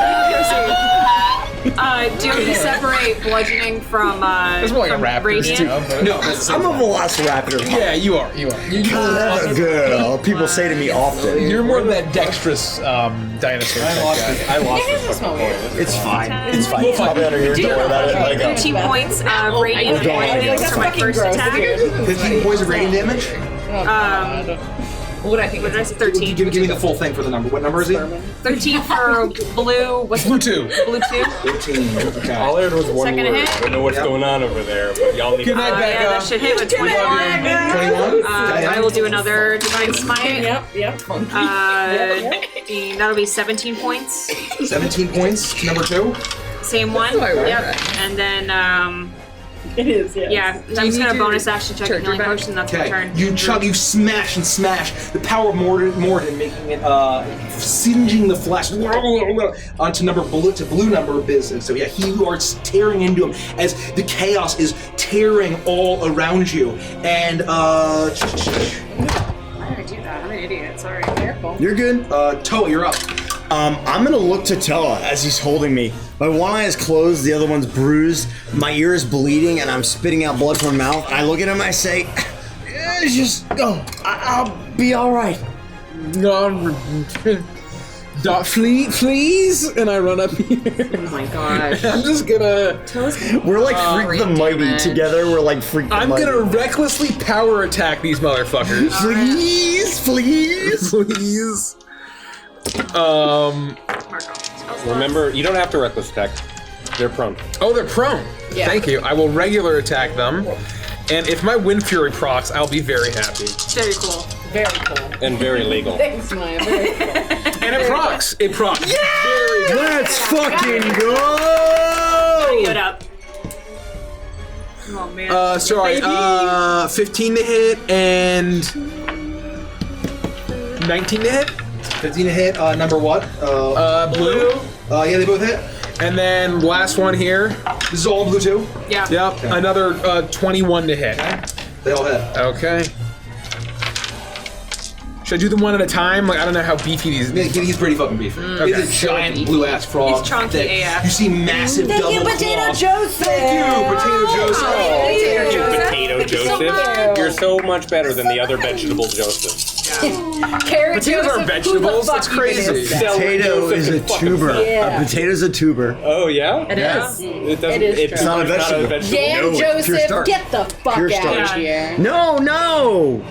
Do you separate bludgeoning from It's more like a from raptor. radiant? No, that's I'm a velociraptor. Yeah, you are. You are. Clever girl. People say to me often. You're more that dexterous dinosaur. I lost this fucking coin. It's fine. It's fine. I'll be under here. Don't worry about it. Let it go. 15 points of radiant Okay. damage for my first attack. 15 points of radiant damage. What I think? What did I say? 13. Give me the full thing for the number. What number is it? 13 for blue. What's Blue 2. Blue 2? 13. Okay. All I heard was one Second word. hit. I don't know what's going on over there, but y'all need Good night, Becca. Yeah, that should hit with 21. 21. I will do another divine smite. Yep. That'll be 17 points. 17 points. Number 2. Same one. Yep. And then It is, yeah, I'm just gonna bonus action check charge healing your back? potion. That's my Okay. turn. You chug. You smash and smash. The power of Morden making it singeing the flesh onto blue number business. So yeah, you are tearing into him as the chaos is tearing all around you. And Why did I do that? I'm an idiot. Sorry. Careful. You're good. Toa, you're up. I'm gonna look to Toa as he's holding me. My one eye is closed, the other one's bruised. My ear is bleeding, and I'm spitting out blood from my mouth. I look at him, I say, "Just go. I'll be all right." Please, and I run up here. Oh my gosh. I'm just gonna. We're like Freak the Mighty together. We're like Freak the I'm Mighty. gonna recklessly power attack these motherfuckers. Please. Please. Remember, you don't have to reckless attack. They're prone. Oh, they're prone. Yeah. Thank you. I will regular attack them. And if my Wind Fury procs, I'll be very happy. Very cool. Very cool. And very legal. Thanks, Maya. Very cool. And it procs. It procs. Yeah! Let's fucking go! Get up. Oh man. Sorry. 15 to hit and 19 to hit. 15 to hit. Number what? Blue. Yeah, they both hit. And then last one here. This is all blue too. Yeah. Yep. Okay. Another 21 to hit. They all hit. Okay. Should I do them one at a time? Like I don't know how beefy these. He's pretty fucking beefy. He's a giant blue ass frog. He's chunky that AF. You see massive Thank double you, Potato claws. Joseph. Thank you, Potato Joseph. Potato Joseph. You're so much better than the other vegetable Joseph. Carrot Potatoes Joseph, are vegetables. That's crazy. Potato is a tuber. Yeah. A potato's a tuber. Oh yeah. It is. It doesn't. It is It's true. not a vegetable. Yam No, it's pure Joseph, starch. get the fuck Pure out starch. of here. No.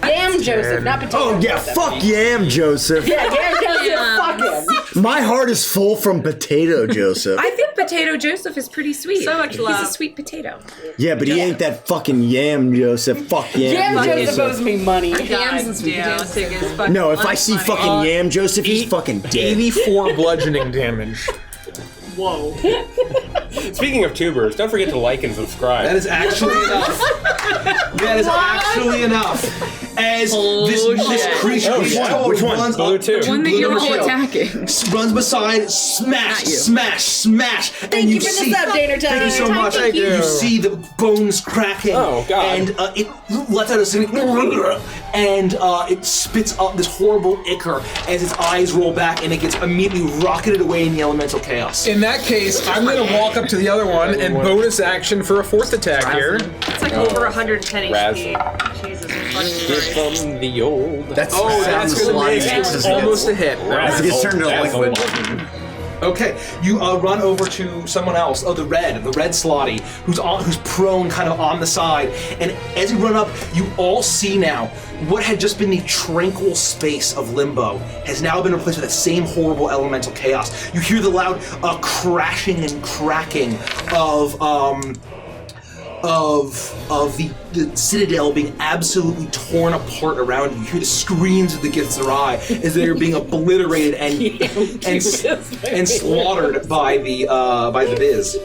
Yam Joseph, not Potato Oh yeah, Joseph. fuck Yam Joseph. Yeah, Yam Joseph, fuck him. My heart is full from Potato Joseph. I think Potato Joseph is pretty sweet. So much love. He's a sweet potato. Yeah, but he ain't that fucking Yam Joseph. Fuck Yam Yam Joseph Joseph. owes me money. Yams and sweet potatoes. No, if I see fucking Yam Joseph, he's fucking dead. 84 bludgeoning damage. Whoa. Speaking of tubers, don't forget to like and subscribe. That is actually enough. That is actually enough. As this creature, Which one? runs Blue up two. to One that blue you're number all two, attacking. runs beside, smash, smash, and Thank you for see. this update, Time. Thank you so much. Thank you. You see the bones cracking. Oh, God. And it lets out a scream, and it spits up this horrible ichor as its eyes roll back, and it gets immediately rocketed away in the elemental chaos. In that case, I'm going to walk up to the other one and bonus action for a 4th attack here. It's like over 110 HP. Jesus fucking Christ. From the old. That's going to make it almost a hit. As it gets turned into liquid. Okay, you run over to someone else. Oh, the red slotty, who's prone, kind of on the side. And as you run up, you all see now what had just been the tranquil space of Limbo has now been replaced with that same horrible elemental chaos. You hear the loud crashing and cracking of the citadel being absolutely torn apart around you. You hear the screams of the Githzerai as they are being obliterated and slaughtered by the Biz.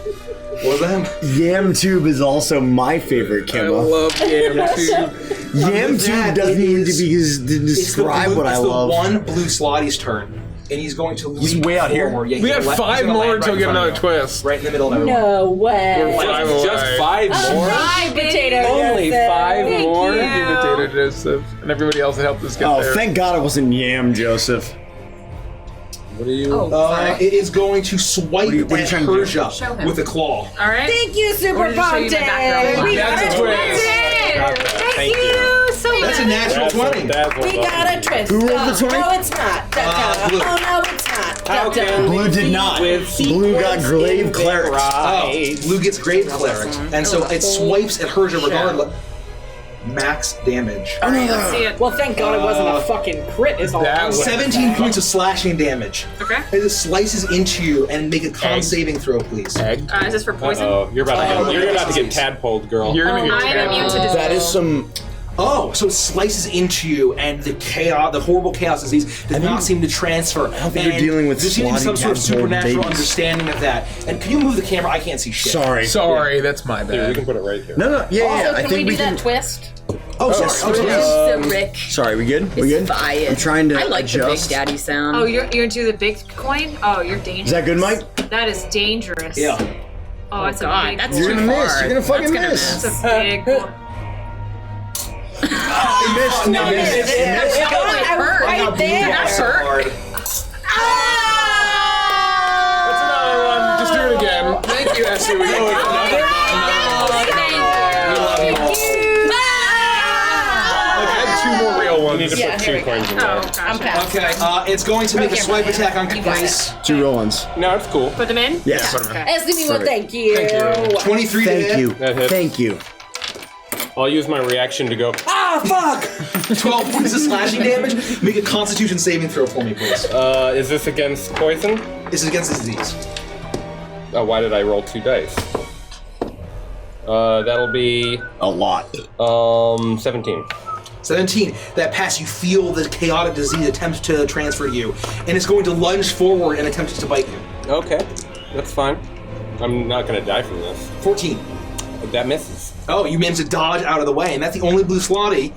What was that? Yam Tube is also my favorite Kimba. I love Yam Tube. Yam Tube doesn't need to describe what I love. It's the one blue slotty's turn. And he's going to leap way out here. forward. Yeah, We got 5 more until we get another twist. Right in the middle of everyone. No way. Just 5 more? Potato Only Joseph. 5 more? Thank you, Potato Joseph, and everybody else that helped us get there. Oh, thank God it wasn't Yam Joseph. What are you? It is going to swipe at Persia with a claw. All right. Thank you, Super Wanted to show you my background. Pumpkin. We That's got a a twist. twist. Thank you. So That's a natural 20. We got a twist. Who rolled the 20? No, it's not. Blue. Oh, no, it's not. How can Blue did not. Blue got Glaive Clerics. Oh, Blue gets Grave Cleric. And so it swipes at Persia regardless. Max damage. Oh, no. Let's see it. Well, thank God it wasn't a fucking crit. Is all. That was 17 points of slashing damage. Okay. As it slices into you, and make a con saving throw, please. Egg. Is this for poison? Oh, you're about to get tadpoled, girl. You're gonna get I am immune to disease. That is some. Oh, so it slices into you, and the horrible chaos disease does not seem to transfer. I think you're dealing with there seems to be some slotty sort of tadpole supernatural babies. understanding of that. And can you move the camera? I can't see shit. Sorry. That's my Here, we bad. can put it right here. No. Yeah, Also, I can think we do can. that twist? Oh, sorry. The Rick. Sorry, we good? We good? Fire. I'm trying to I like the Big adjust. Daddy sound. Oh, you're into the big coin? Oh, you're dangerous. Is that good, Mike? That is dangerous. Yeah. Oh, that's a God, big that's one. You're too gonna miss. far. You're gonna fucking That's miss. That's a big one. It missed. No, It missed. it missed. God, it hurt. Right there. That's hurt. That's another one. Just do it again. Thank you, Essie. We know it's another. Two more real ones. We need to put 2 coins in there. I'm past. Okay, it's going to make a swipe attack on Caprice. 2 real ones. No, it's cool. Put them in? Yes. Estimate, thank you. 23 to Thank hit. you. That hits. Thank you. I'll use my reaction to go. Ah, fuck! 12 points of slashing damage. Make a Constitution saving throw for me, please. Is this against poison? This is against the disease. Why did I roll 2 dice? That'll be A lot. 17. 17. That pass, you feel the chaotic disease attempt to transfer to you, and it's going to lunge forward and attempt to bite you. Okay, that's fine. I'm not gonna die from this. 14. That misses. Oh, you managed to dodge out of the way, and that's the only blue slotty.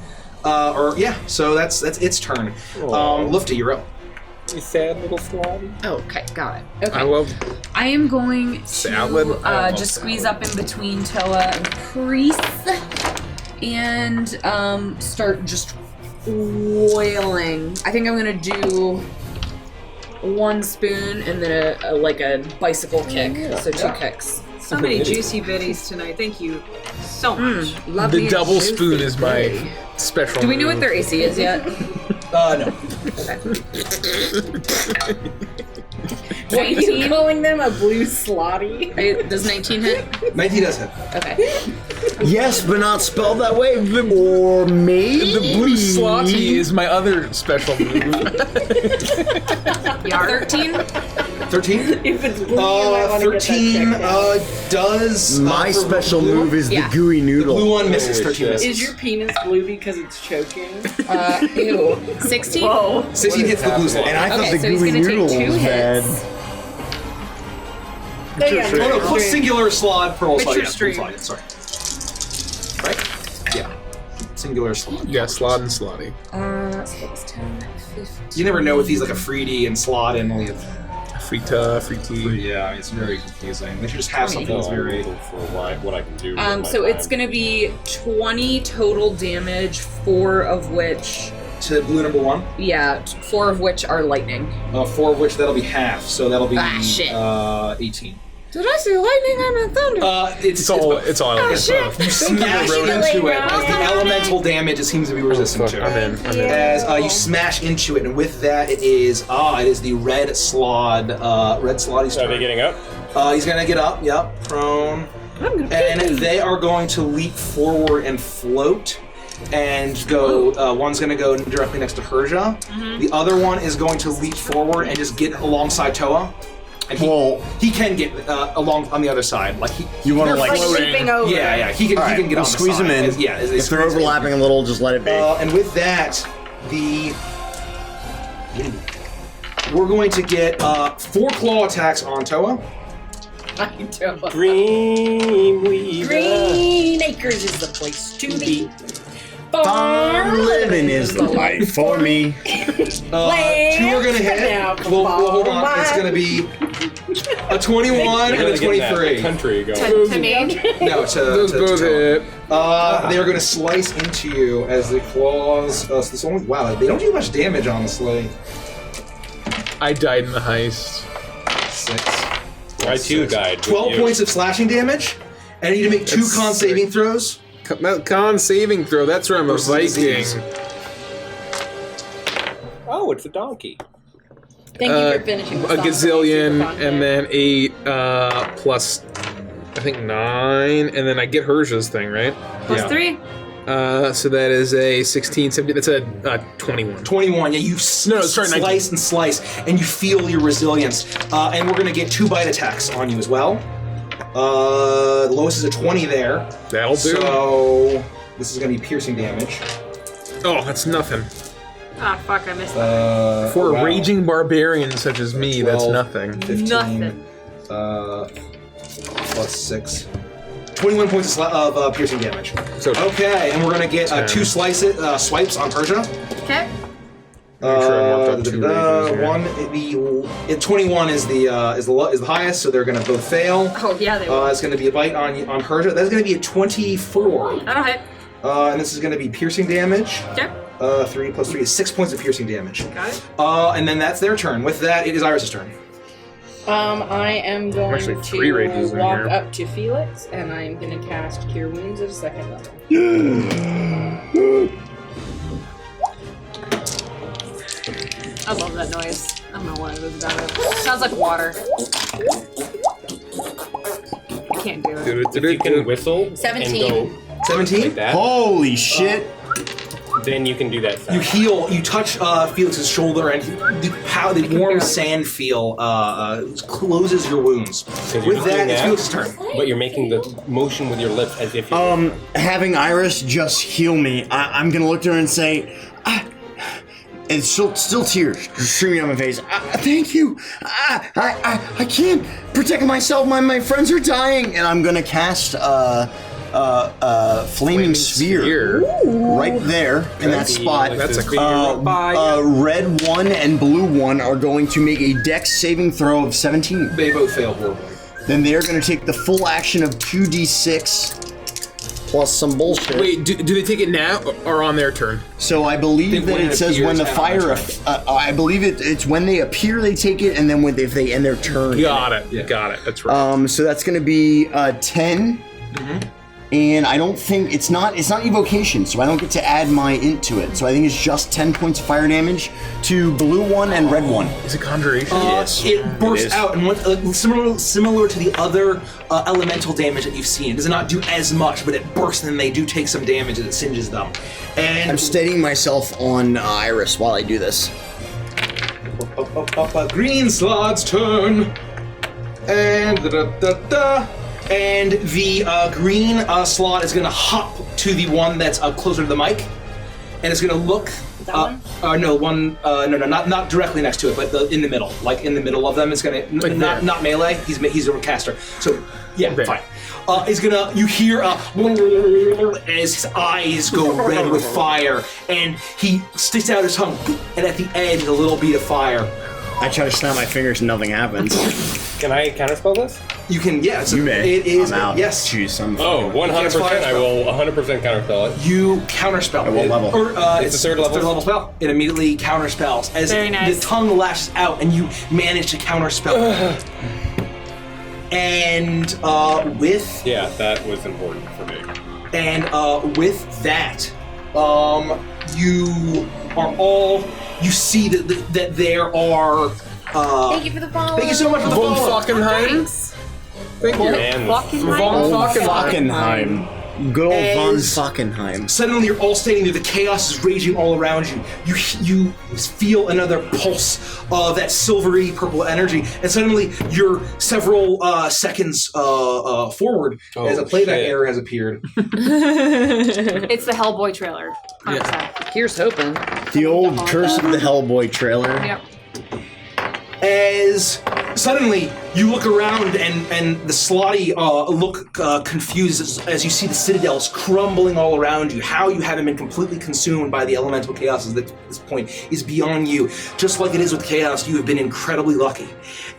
So that's its turn. Lufty, you're up. You sad little slotty. Okay, got it. I love I am going salad. to just squeeze up in between Toa and Priest and start just wailing. I think I'm gonna do 1 spoon and then a bicycle kick, so 2 kicks. So many juicy biddies tonight. Thank you so much. Love The me a double juicy spoon is my bitty. special. Do we know move. what their AC is yet? No. What are you calling them? A blue slotty? Does 19 hit? 19 does hit. Okay. Yes, but not spelled that way. Or maybe. The blue slotty is my other special move. 13? 13? If it's blue, you might want to get that 13 checked out. does. My for special blue move is Yeah. the gooey The noodle. blue one misses. Holy 13 shit. misses. Is your penis blue because it's choking? Ew. 16? Whoa. 16 hits the blue slot. And I thought Okay, the so he's gooey gonna take noodle 2 was bad. hits. Oh no, put singular slot, pearl slot. Witcher Yeah, stream. slot, sorry. Right? Yeah. Singular slot. Yeah, slot and slotty. So that was 10, 15. You never know with these like a 3D and slot and only a Frita, free yeah, I mean, it's very confusing. They should just have something that's very. For what I can do. with my So it's time. gonna be 20 total damage, 4 of which to blue number 1. Yeah, 4 of which are lightning. 4 of which that'll be half, so that'll be shit. 18. Did I say lightning? I meant thunder. It's all both. shit. You smash into it. As the elemental damage, it seems to be resistant to it. I'm in. As you smash into it, and with that, it is the red slod. Red sloddy's turn. Are they getting up? He's gonna get up. Yep, prone. And they are going to leap forward and float. And go. One's going to go directly next to Herja. The other one is going to leap forward and just get alongside Toa. And he can get along on the other side. Like you want to leaping over. Yeah. He can get on the squeeze side. him in. If they're overlapping a little, just let it be. And with that, we're going to get 4 claw attacks on Toa. Dreamweaver. Green Acres is the place to be. Farm living is the life for me. 2 are gonna hit. Well, hold on. It's gonna be a 21 and a 23. Country going. To me? No, Those both hit. They are gonna slice into you as the claws. Wow, they don't do much damage, honestly. I died in the heist. 6. I too died. 12 points of slashing damage, and I need to make 2 con saving throws. Con saving throw. That's where I'm a Viking. Oh, it's a donkey. Thank you for finishing. A gazillion, and then 8 plus, I think 9, and then I get Herja's thing, right? Plus 3. So that is a 16, 17. That's a 21. 21. Yeah, you slice and slice, and you feel your resilience. And we're gonna get 2 bite attacks on you as well. The lowest is a 20 there. That'll do. So this is gonna be piercing damage. Oh, that's nothing. Ah, fuck, I missed that. For a raging barbarian such as me, 12, that's nothing. 15, Nothing. Plus 6. 21 points of piercing damage. So okay, and we're gonna get 2 swipes on Herja. Okay. Make sure I marked up 2 rages. 21 is the highest, so they're gonna both fail. Oh yeah, they will. It's gonna be a bite on Herja. That's gonna be a 24. That'll hit. And this is gonna be piercing damage. Okay. 3 plus 3 is 6 points of piercing damage. Got it. And then that's their turn. With that, it is Iris' turn. I am going Actually, 3 rages to in walk here. up to Felix, and I'm going to cast Cure Wounds at a 2nd level. I love that noise. I don't know what it is about it. Sounds like water. I can't do it. If you can whistle 17. and go 17? like that, Holy shit! then you can do that sound. You heal. You touch Felix's shoulder, and the warm sand feel closes your wounds. You're With just that, doing it's Felix's turn. But you're making the motion with your lips as if you're... Having Iris just heal me, I'm gonna look at her and say, and still tears streaming down my face. Thank you. I can't protect myself. My friends are dying, and I'm gonna cast flaming sphere right there in that spot. That's a cool. Red 1 and blue 1 are going to make a dex saving throw of 17. They both fail horribly. Then they are going to take the full action of 2d6 plus some bullshit. Wait, do they take it now or on their turn? So I believe that it says when the fire. I believe it's when they appear they take it, and then if they end their turn. Got it. Got it. That's right. So that's going to be 10. And I don't think it's not evocation, so I don't get to add my int to it. So I think it's just 10 points of fire damage to blue 1 and red 1. Is it conjuration? Yes. It bursts out, and similar to the other elemental damage that you've seen. It does not do as much, but it bursts, and they do take some damage as it singes them. And I'm steadying myself on Iris while I do this. Green Slod's turn, and And the green slot is going to hop to the one that's closer to the mic, and it's going to look. That one? Not directly next to it, but in the middle, like in the middle of them. It's going to not melee. He's a caster. So yeah, fine. Is gonna you hear as his eyes go red with fire, and he sticks out his tongue, and at the end a little bead of fire. I try to snap my fingers and nothing happens. Can I counterspell this? You can, yes. You may. It is, I'm out. yes. Jeez, I'm 100%. I will 100% counterspell it. You counterspell. At what level? It's a third level. Third level spell. It immediately counterspells as Very nice. the tongue lashes out, and you manage to counterspell. And with that was important for me. And with that, you are all. You see that there are. Thank you for the follow. Thank you so much for the follow. Falkenheim. Thank you. Falkenheim. Good old von Falkenheim. Suddenly, you're all standing there. The chaos is raging all around you. You feel another pulse of that silvery purple energy, and suddenly you're several seconds forward as a playback error has appeared. It's the Hellboy trailer. 100%. Here's hoping. The old Curse of the Hellboy trailer. Yep. As suddenly you look around and the Slotty look confused as you see the citadels crumbling all around you. How you haven't been completely consumed by the elemental chaos at this point is beyond you. Just like it is with chaos, you have been incredibly lucky.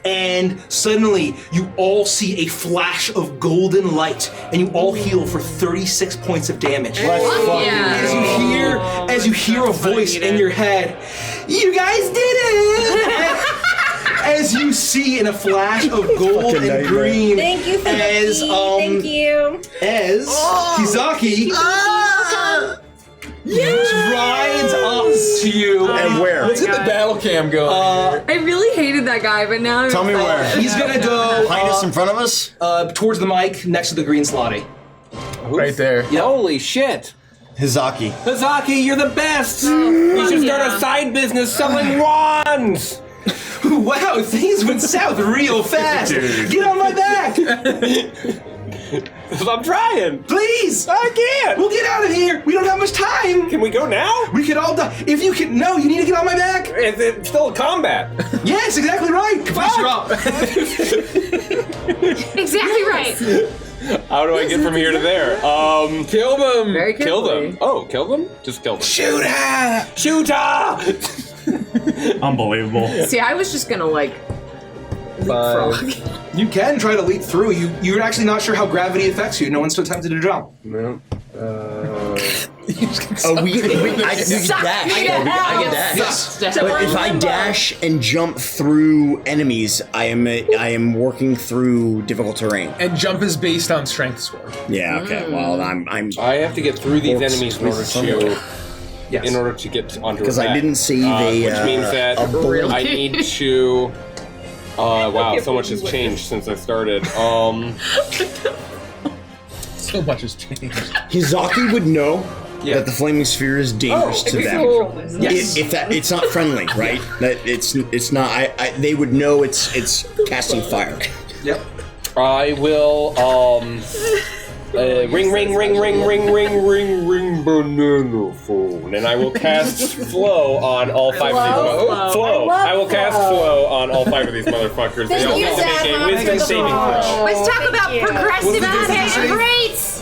And suddenly you all see a flash of golden light, and you all heal for 36 points of damage. As you hear a voice in your head, "You guys did it!" As you see in a flash of gold and green, Thank you, as thank you. as Kizaki rides up to you. And where? Let's get the battle cam going. I really hated that guy, but now I'm Tell me where. He's gonna go Behind us, in front of us? Towards the mic, next to the green Slotty. Right there. Holy shit. Hizaki. Hizaki, you're the best! You should start a side business selling wands! Wow, things went south real fast. Get on my back. I'm trying. Please. I can't. We'll get out of here. We don't have much time. Can we go now? We could all die. If you can, no, you need to get on my back. It's still a combat. Yes, exactly right. Caprice, you're up. Exactly right. How do I get from here to there? Kill them. Very Kill carefully. them. Oh, kill them? Just kill them. Shoot her. Shoot her! Unbelievable. See, I was just gonna leapfrog. You can try to leap through. You're actually not sure how gravity affects you. No one's attempted to jump. No. We can dash. I can dash. Yes. But if I dash and jump through enemies, I am working through difficult terrain. And jump is based on strength score. Yeah. Okay. Well, I have to get through these enemies in order to. Yes. In order to get onto because I didn't see which means that I need to. Wow, so much has changed since I started. So much has changed. Hizaki would know that the flaming sphere is dangerous to them. Yes. If that it's not friendly, right? That it's not. They would know it's casting fire. Yep. I will ring banana phone, and I will cast flow on all five of these. Flow. I will cast flow on all five of these motherfuckers. They all have to make a wisdom saving throw. Let's talk about progressive rates.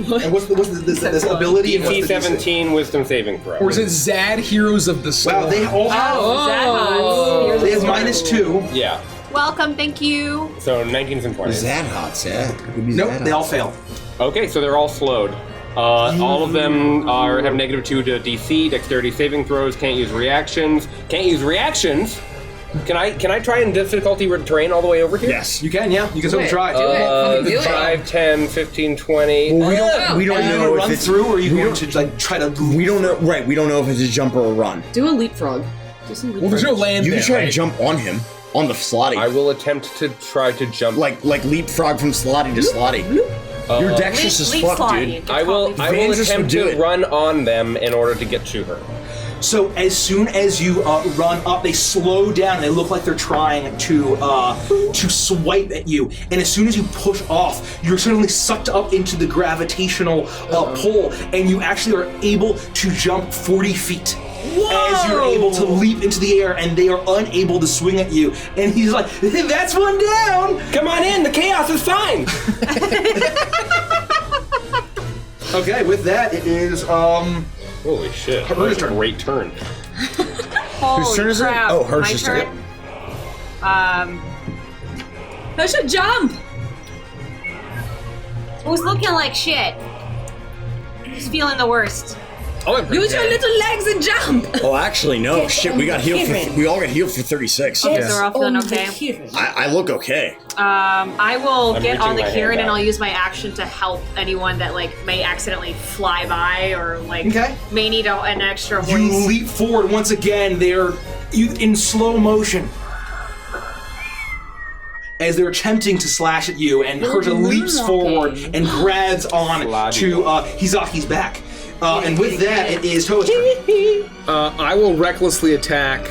And what's this ability? and what's the DC-17 wisdom saving throw. Or is it Zad Heroes of the Soul? Wow, they all have. They have -2. Yeah. Welcome, thank you. So 19s and 20s. Zadhots, yeah. Nope, they all fail. Okay, so they're all slowed. All of them have -2 to DC, dexterity saving throws, can't use reactions. Can't use reactions? Can I try in difficulty terrain all the way over here? Yes. You can, yeah. You can certainly try. Do it. 5, 10, 15, 20. Well, we don't know if run it's through, or are you going to try to? We don't know. Right, we don't know if it's a jump or a run. Do a leapfrog. Do some leapfrog. Well, there's no land You there, can try to right? jump on him, on the Slotty. I will attempt to try to jump. Like leapfrog from Slotty to Slotty. You're dexterous as fuck, dude. I will Vangelis would attempt do to it. run on them in order to get to her. So as soon as you run up, they slow down. They look like they're trying to swipe at you. And as soon as you push off, you're suddenly sucked up into the gravitational pull, and you actually are able to jump 40 feet. Whoa! As you're able to leap into the air, and they are unable to swing at you. And he's like, "That's one down. Come on in. The chaos is fine." Okay, with that, it is Holy shit! Her's That was a turn. great turn. Whose turn is it? Oh, Hersh's turn. I should jump. Who's looking like shit? Who's feeling the worst? Use your little legs and jump. Oh, actually, no. Shit, we got healed. We all got healed for 36. Okay, so we're all feeling okay. I look okay. I will I'm get on the reaching my Kieran hand and I'll out. use my action to help anyone that may accidentally fly by or may need an extra hoist. You leap forward once again. They're in slow motion as they're attempting to slash at you, and Herta leaps forward and grabs on to Hizaki's back. And with that, it is Toa's turn. I will recklessly attack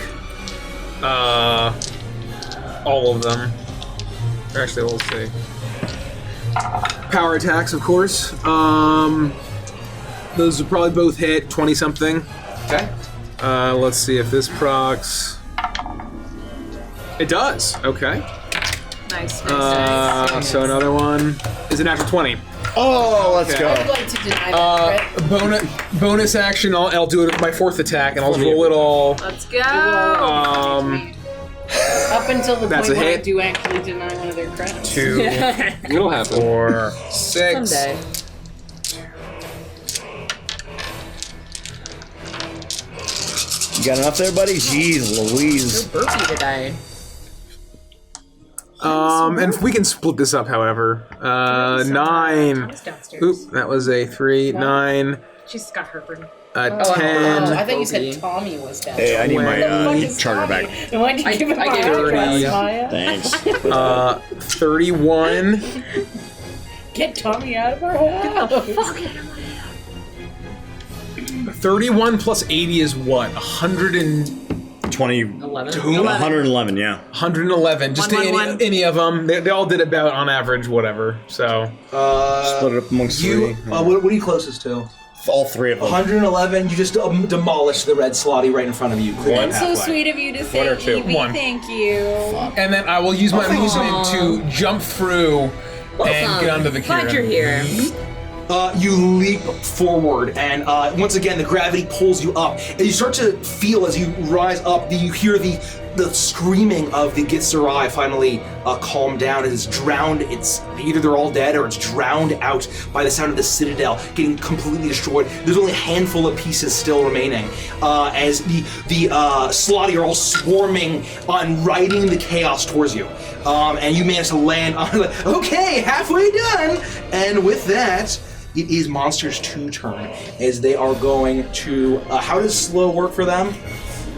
all of them. Actually, we'll see. Power attacks, of course. Those would probably both hit 20-something. Okay. Let's see if this procs. It does. Okay. Nice. So another one is a natural 20. Oh, let's go. I would like to deny that. Bonus action. I'll do it with my fourth attack, and I'll roll it all. Let's go. Up until the That's point a when I hit. do actually deny one of their credits. 2, It'll happen. 4, 6. Someday. You got enough there, buddy? Jeez Louise. Burpee today. And we can split this up, however. 9. Oop, that was a 3. 9. She's got her burden. 10. I thought you said Tommy was down. Hey, I need my is charter Tommy? back. And why'd you give him I gave it my to request, you. Maya? Thanks. 31. Get Tommy out of our house. 31 plus 80 is what? 111. 111, yeah. 111. Just any of them. They all did about on average, whatever. So. Split it up amongst You, three. what are you closest to? All three of them. 111. You just demolish the red slotty right in front of you. One. So sweet of you to say, One or two. Evie, One. thank you. And then I will use my movement to jump through and get onto the Glad you're Kieran. here. You leap forward, and once again, the gravity pulls you up. And you start to feel as you rise up, you hear the screaming of the Gitsurai finally calm down. It's drowned. It's either they're all dead or it's drowned out by the sound of the citadel getting completely destroyed. There's only a handful of pieces still remaining as the Slotty are all swarming on riding the chaos towards you. And you manage to land on okay, halfway done. And with that, it is Monster's 2 turn as they are going to. How does slow work for them?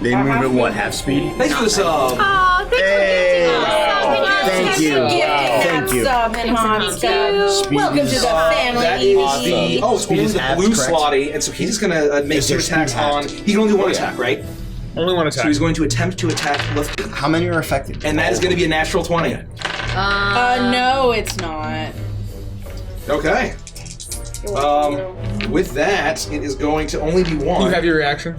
They move at what, half speed? Thanks for the sub. Oh, thanks Thank you. Thank you. Welcome to the family. That is Awesome. the it's only the half blue correct. Slotty, and so he's gonna make Is 2 there attacks speed on. halved? He can only do 1 attack, right? Only one attack. So he's going to attempt to attack Lifty, How many are affected? and that is going to be a natural 20. No, it's not. Okay. With that, it is going to only be 1. You have your reaction?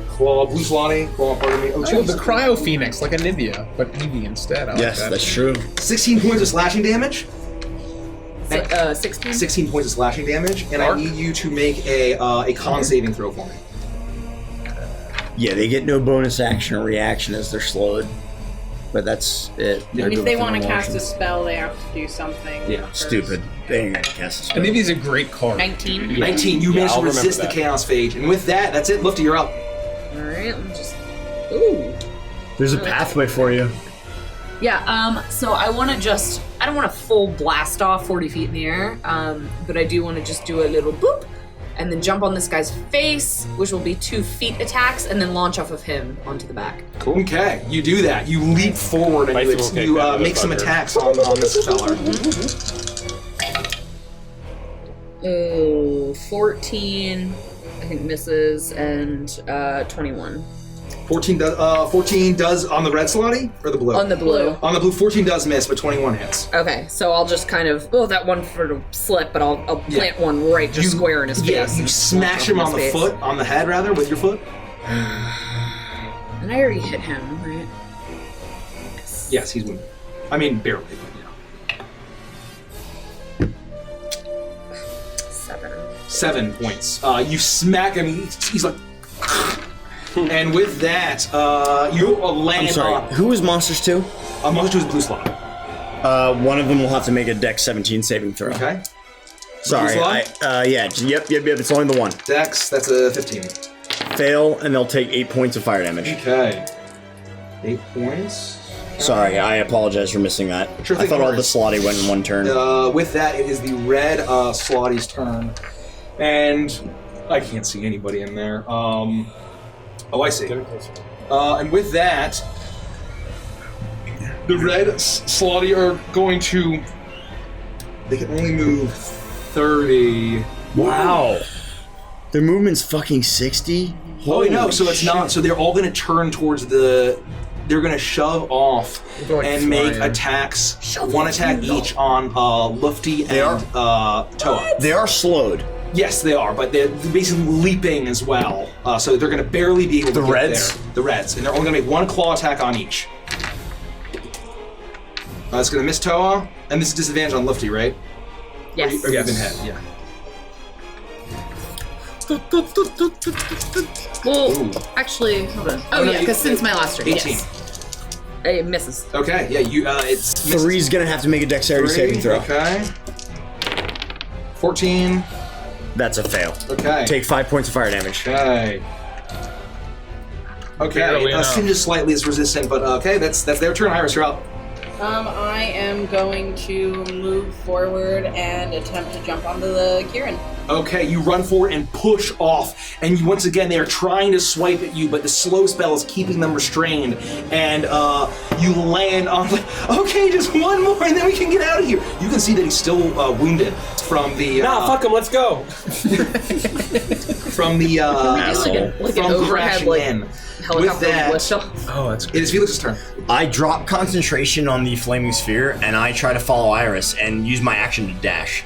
Claw, blue Slotty, claw, pardon me. Oh, Oh, jeez. the Cryo Phoenix, like Anivia, but Eevee instead. I like Yes, that. that's true. 16 points of slashing damage. 16? 16 points of slashing damage, and I need you to make a con saving throw for me. Yeah, they get no bonus action or reaction as they're slowed. But that's it. And if they want to cast a spell, they have to do something. Yeah. Stupid. They ain't gonna cast a spell. Anivia's a great card. 19. 19. You managed to I'll remember resist the that. Chaos Phage, and with that, that's it. Lifty, you're up. Alright, let me just. Ooh. There's a pathway for you. Yeah, so I want to just. I don't want to full blast off 40 feet in the air, but I do want to just do a little boop and then jump on this guy's face, which will be 2 feet attacks, and then launch off of him onto the back. Cool. Okay, you do that. You leap forward and Bicycle kick you that make some motherfucker. attacks on this feller. Oh, 14, I think misses, and 21. 14 does on the red Slotty or the blue? On the blue. On the blue, 14 does miss, but 21 hits. Okay, so I'll just kind of, that one for the slip, but I'll plant one right just square in his face. Yeah, you smash him on the foot, on the head rather, with your foot. And I already hit him, right? Yes, he's wounded. I mean, barely, but 7 points. You smack him, he's like... And with that, you land I'm sorry, on... who was Monsters 2? Monsters 2 is blue slot. One of them will have to make a Dex 17 saving throw. Okay. Sorry. Yep. It's only the one. Dex, that's a 15. Fail, and they'll take 8 points of fire damage. Okay. 8 points. Sorry, I apologize for missing that. Sure I thought all the slotty went in one turn. With that, it is the red slotty's turn. And I can't see anybody in there. Oh, I see. And with that, the red slotty are going to... They can only move 30. Wow. Their movement's fucking 60? Holy no, so it's not. So they're all going to turn towards the... They're going to shove off and make attacks. One attack each on Lufty and Toa. They are slowed. Yes, they are, but they're basically leaping as well. So they're going to barely be able to get Reds? there. The Reds. And they're only going to make one claw attack on each. It's going to miss Toa, and this is disadvantage on Lufty, right? Yes. Or you even hit, yeah. Well, actually, hold on. Oh, no, yeah, because since my last turn, 18. yes. It misses. Okay, yeah, it's misses. 3's gonna have to make a dexterity saving throw. Okay. 14. That's a fail. Okay. Take 5 points of fire damage. Okay. Okay, Singe slightly is resistant, but okay, that's their turn. Iris, you're up. I am going to move forward and attempt to jump onto the Kieran. Okay, you run forward and push off, and once again they are trying to swipe at you, but the slow spell is keeping them restrained, and you land on okay, just one more, and then we can get out of here. You can see that he's still wounded from the. Nah, fuck him. Let's go. From the from crashing in. With that, it is Felix's turn. I drop concentration on the flaming sphere, and I try to follow Iris and use my action to dash.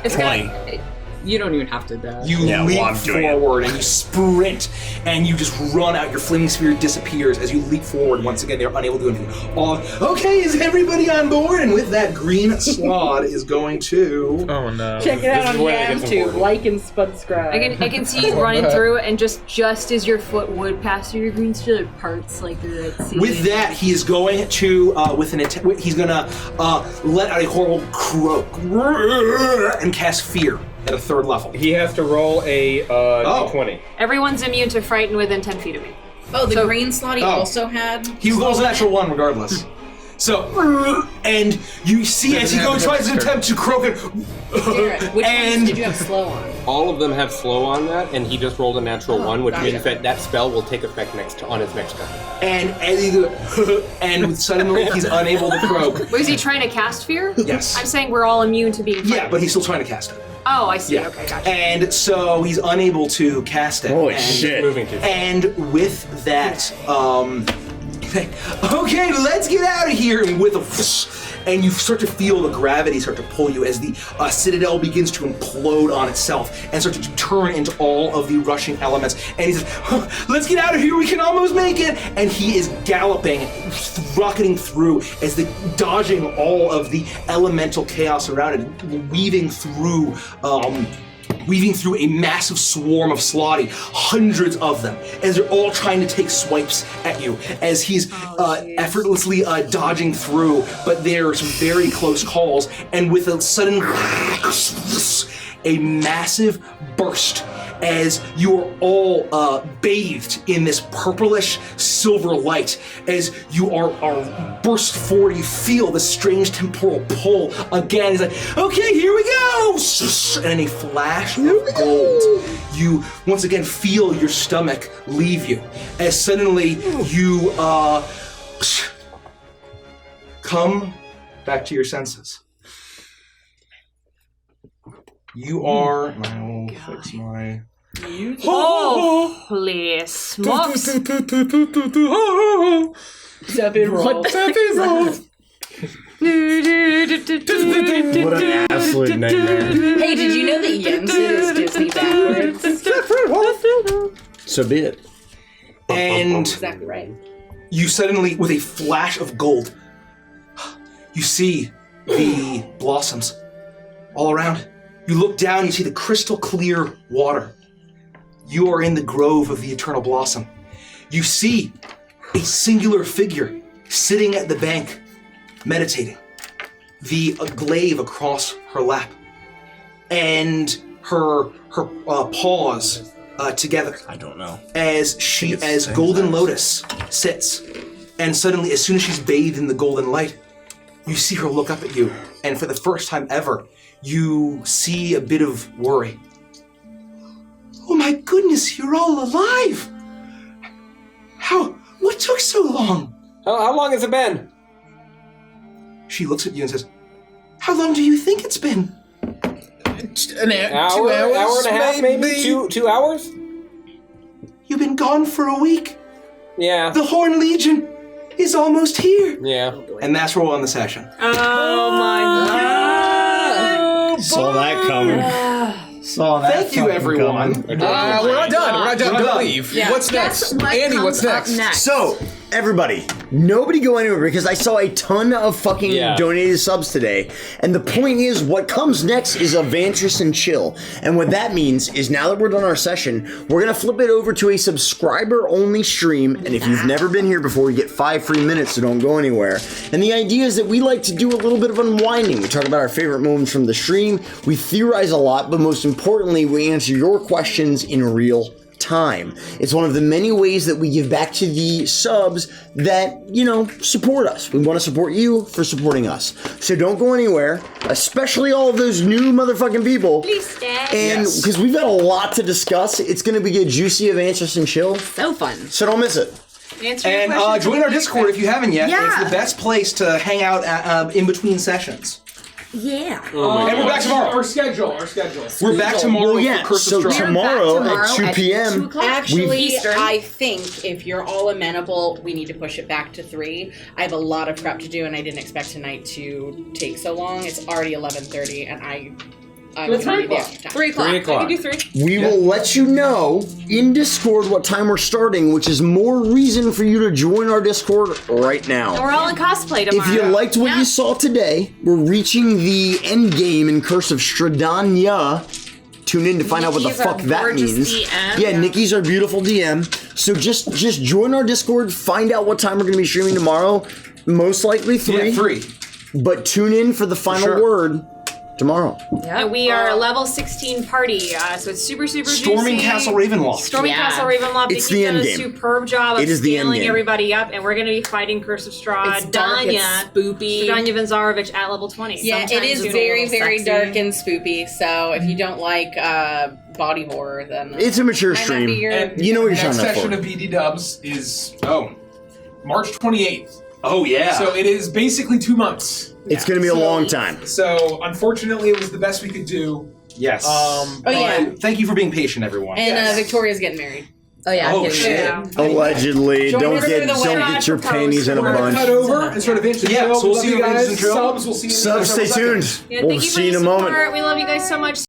It's 20. You don't even have to dash. You leap forward and you sprint and you just run out. Your flaming sphere disappears as you leap forward. Once again, they're unable to do anything. Okay, is everybody on board? And with that, green slod is going to... Oh no. Check it out on YamTube. Like and subscribe. I can see you running through, and just as your foot would pass through your green sphere, it parts like the Red Sea. With that, he is going to, he's going to let out a horrible croak and cast fear at a 3rd level. He has to roll a d20. Everyone's immune to frighten within 10 feet of me. Oh, the green slotty also had... He rolls a natural 1 regardless. So, and you see as he tries to attempt to croak it. Which ones did you have slow on? All of them have slow on that, and he just rolled a natural 1, which means that spell will take effect on his next turn. And as he and suddenly he's unable to croak. Was he trying to cast fear? Yes. I'm saying we're all immune to being frightened. Yeah, but he's still trying to cast it. Oh, I see. Yeah. Okay, gotcha. And so he's unable to cast it. Holy shit. And with that, okay, let's get out of here. And with a whoosh, and you start to feel the gravity start to pull you as the citadel begins to implode on itself and start to turn into all of the rushing elements. And he says, let's get out of here, we can almost make it. And he is galloping, rocketing through as the dodging all of the elemental chaos around it, weaving through a massive swarm of slotty, hundreds of them, as they're all trying to take swipes at you, as he's effortlessly dodging through, but there are some very close calls, and with a sudden, a massive burst, as you are all bathed in this purplish silver light, as you are burst forward, you feel the strange temporal pull again. He's like, okay, here we go! And in a flash of gold, you once again feel your stomach leave you, as suddenly you come back to your senses. You are... I will fix my... Holy smokes! Seven rolls. What an absolute nightmare. Hey, did you know that Yensid is Disney backwards? So be it. And Exactly right. you suddenly, with a flash of gold, you see the blossoms all around. You look down, you see the crystal clear water. You are in the grove of the eternal blossom. You see a singular figure sitting at the bank, meditating. the glaive across her lap, and her paws together. I don't know. As Golden Lotus sits, and suddenly, as soon as she's bathed in the golden light, you see her look up at you, and for the first time ever, you see a bit of worry. Oh my goodness, you're all alive! What took so long? How long has it been? She looks at you and says, how long do you think it's been? An 2 hours, hour and a half, maybe? 2 hours? You've been gone for a week. Yeah. The Horn Legion is almost here. Yeah. And that's where we'll end the session. Oh my god! Saw that coming. Saw that. Thank you, everyone. We're not done. We're not done. We're Don't done. leave. Yeah. What's Guess next? what Andy, what's comes up next? So, everybody, nobody go anywhere because I saw a ton of fucking donated subs today. And the point is, what comes next is Avantris and Chill. And what that means is now that we're done our session, we're going to flip it over to a subscriber-only stream. And if you've never been here before, you get 5 free minutes, so don't go anywhere. And the idea is that we like to do a little bit of unwinding. We talk about our favorite moments from the stream. We theorize a lot, but most importantly, we answer your questions in real time. It's one of the many ways that we give back to the subs that, support us. We want to support you for supporting us. So don't go anywhere, especially all of those new motherfucking people. Please stay. And because we've got a lot to discuss, it's going to be a juicy Avantris and Chill. So fun. So don't miss it. And join our Discord if you haven't yet. Yeah. It's the best place to hang out in between sessions. Yeah. And we're back tomorrow. Our schedule. We're back tomorrow for Curse of Strahd. Tomorrow at 2 p.m. Actually, I think if you're all amenable, we need to push it back to 3. I have a lot of prep to do, and I didn't expect tonight to take so long. It's already 11:30, and I'm 3 o'clock. 3 o'clock. 3 o'clock. I can do 3. We will let you know in Discord what time we're starting, which is more reason for you to join our Discord right now. And we're all in cosplay tomorrow. If you liked what you saw today, we're reaching the end game in Curse of Strahdanya. Tune in to find out what the Nikki's fuck our that gorgeous means. DM. Yeah, Nikki's our beautiful DM. So just join our Discord, find out what time we're going to be streaming tomorrow. Most likely 3. Yeah, 3. But tune in for the final word tomorrow. And we are a level 16 party, so it's super Storming juicy. Castle Ravenloft. Storming Castle Ravenloft. It's Nikki's the done end a game. superb job of It is the end scaling game. everybody up, and we're going to be fighting Curse of Strahd. It's dark, it's spoopy. Danya Vanzarovich at level 20. Yeah, it Sometimes is doing a very, little very sexy. dark and spoopy. So if you don't like body horror, then It's a mature might not stream. be your- You know what you're Next signing up session for. of BD Dubs is March 28th. Oh, yeah. So it is basically 2 months. It's going to be a long time. So unfortunately, it was the best we could do. Yes. Thank you for being patient, everyone. And Victoria's getting married. Oh yeah. Oh, I'm getting shit. married. Allegedly. Join Don't us for get your panties in a We're gonna bunch. cut over and sort of introduce. Yeah, so we'll see you guys. Subs. We'll see you in Subs, stay tuned. Yeah, We'll thank you see you for in a your moment. support. We love you guys so much.